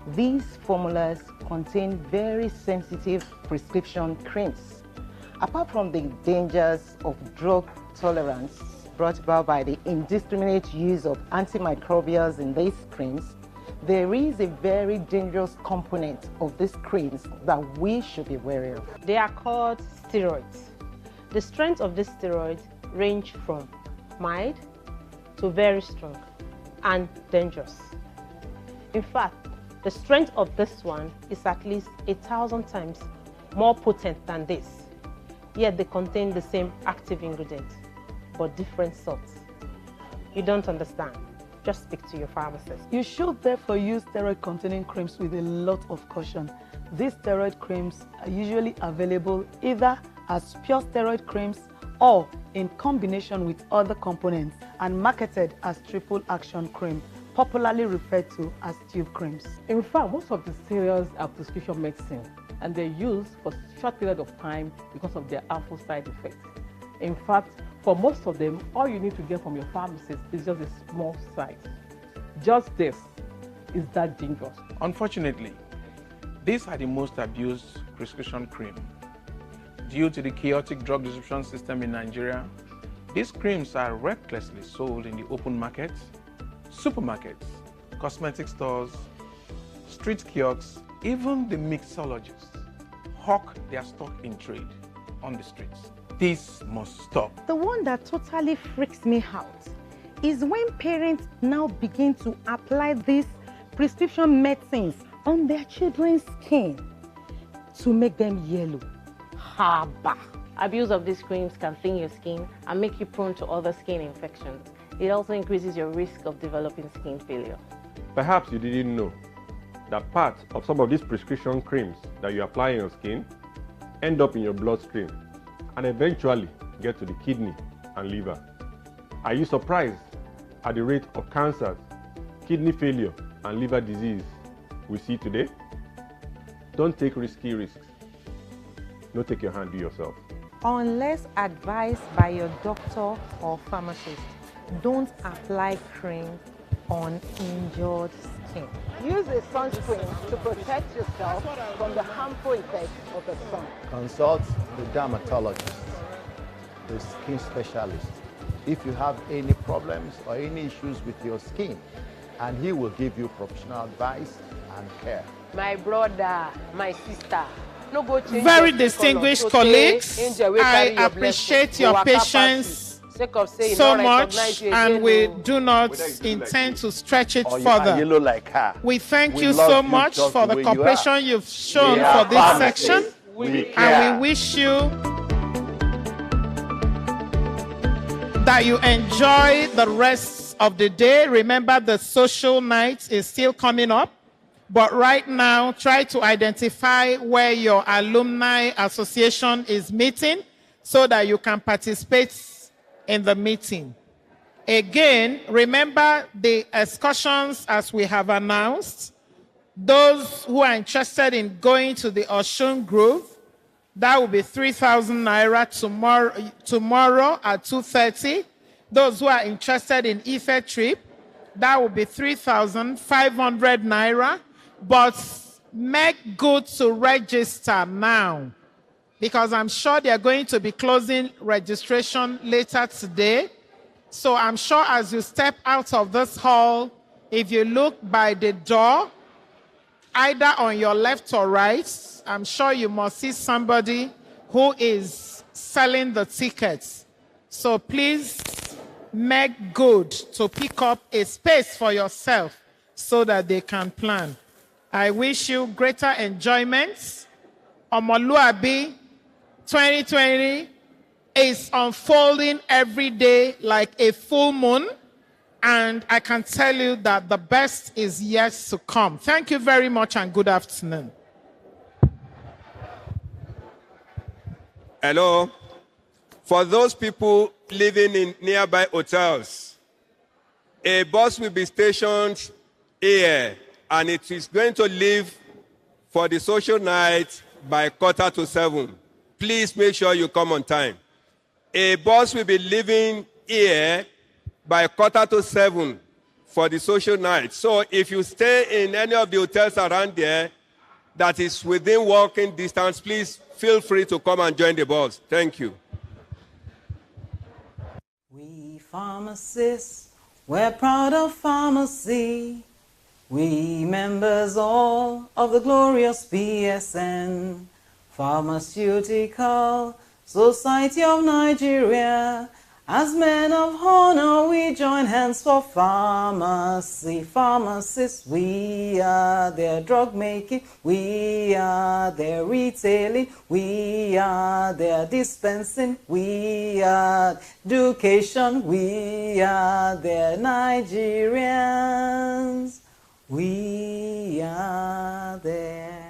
these formulas contain very sensitive prescription creams. Apart from the dangers of drug tolerance brought about by the indiscriminate use of antimicrobials in these creams, there is a very dangerous component of these creams that we should be wary of.
They are called steroids. The strength of these steroids range from mild to very strong and dangerous. In fact, the strength of this one is at least 1,000 times more potent than this. Yet they contain the same active ingredient, but different salts. You don't understand. Just speak to your pharmacist.
You should therefore use steroid-containing creams with a lot of caution. These steroid creams are usually available either as pure steroid creams or in combination with other components and marketed as triple action cream, popularly referred to as tube creams.
In fact, most of the steroids are prescription medicine and they're used for a short period of time because of their harmful side effects. In fact, for most of them, all you need to get from your pharmacist is just a small size. Just this is that dangerous.
Unfortunately, these are the most abused prescription cream. Due to the chaotic drug distribution system in Nigeria, these creams are recklessly sold in the open market, supermarkets, cosmetic stores, street kiosks, even the mixologists hawk their stock in trade on the streets. This must stop.
The one that totally freaks me out is when parents now begin to apply these prescription medicines on their children's skin to make them yellow. Haba.
Abuse of these creams can thin your skin and make you prone to other skin infections. It also increases your risk of developing skin failure.
Perhaps you didn't know that part of some of these prescription creams that you apply in your skin end up in your bloodstream and eventually get to the kidney and liver. Are you surprised at the rate of cancers, kidney failure, and liver disease we see today? Don't take risky risks. No, take your hand, do yourself.
Unless advised by your doctor or pharmacist, don't apply cream on injured skin. Use a sunscreen to protect yourself from the harmful effects of the sun.
Consult the dermatologist, the skin specialist, if you have any problems or any issues with your skin, and he will give you professional advice and care.
My brother, my sister, No go change
Very
your skin color.
distinguished
So
colleagues,
say, angel wey
I
carry your
appreciate
blessing, go
your
waka pass
patience
you. Sake of say, e
so
no
much,
recognize you
and
again,
we
oh.
do not intend to stretch it
Or you are
further.
yellow like her.
We thank
We
you
love
so
you
much
just
for
the
the
way you are.
cooperation you've shown
We
for
are
this
family.
section,
We
and
care.
we wish you that you enjoy the rest of the day. Remember, the social night is still coming up, but right now, try to identify where your alumni association is meeting so that you can participate in the meeting. Again, remember the excursions as we have announced. Those who are interested in going to the Oshun Grove, that will be 3,000 naira tomorrow at 2:30. Those who are interested in Ife trip, that will be 3,500 naira. But make good to register now, because I'm sure they're going to be closing registration later today. So I'm sure as you step out of this hall, if you look by the door, either on your left or right, I'm sure you must see somebody who is selling the tickets. So please make good to pick up a space for yourself so that they can plan. I wish you greater enjoyment. Omoluabi 2020 is unfolding every day like a full moon. And I can tell you that the best is yet to come. Thank you very much and good afternoon.
Hello. For those people living in nearby hotels, a bus will be stationed here and it is going to leave for the social night by 7:15. Please make sure you come on time. A bus will be leaving here by 7:15 for the social night. So if you stay in any of the hotels around there that is within walking distance, please feel free to come and join the bus. Thank you.
We pharmacists, we're proud of pharmacy. We members all of the glorious PSN, Pharmaceutical Society of Nigeria. As men of honor, we join hands for pharmacy. Pharmacists, we are their drug making, we are their retailing, we are their dispensing, we are education, we are their Nigerians, we are there.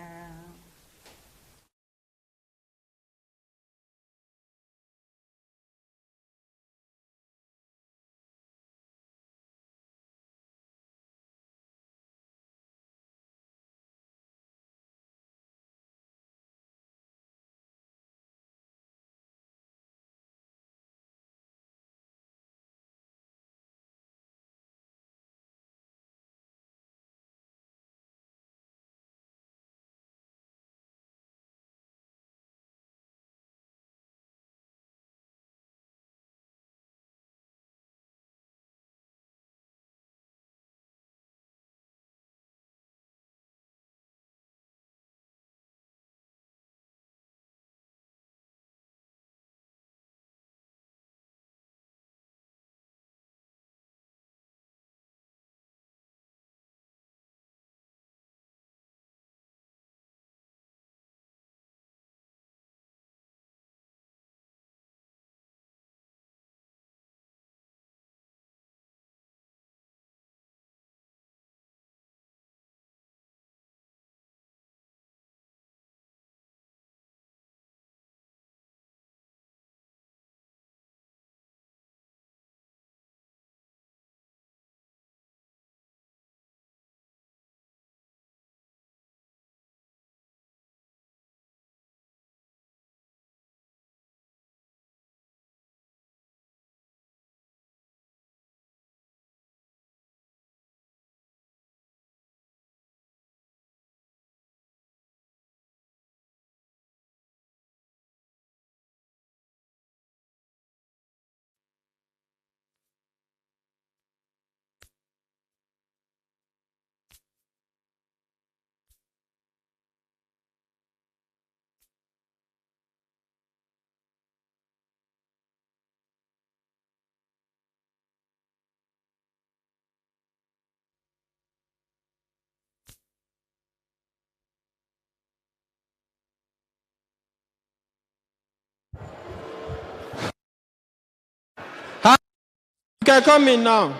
can come in now.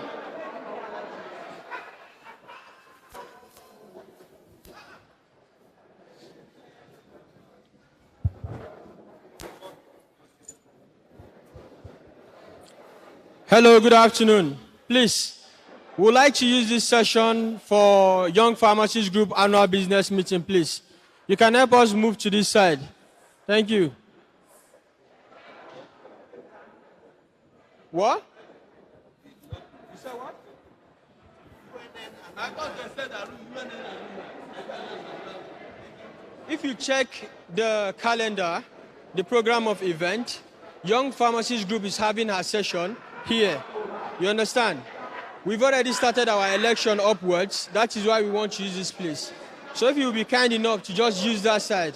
Hello, good afternoon. Please, we would like to use this session for Young Pharmacists Group annual business meeting, please. You can help us move to this side. Thank you. What? You said what? I thought they said that. If you check the calendar, the program of event, Young Pharmacists Group is having a session here. You understand? We've already started our election upwards. That is why we want to use this place. So if you will be kind enough to just use that side.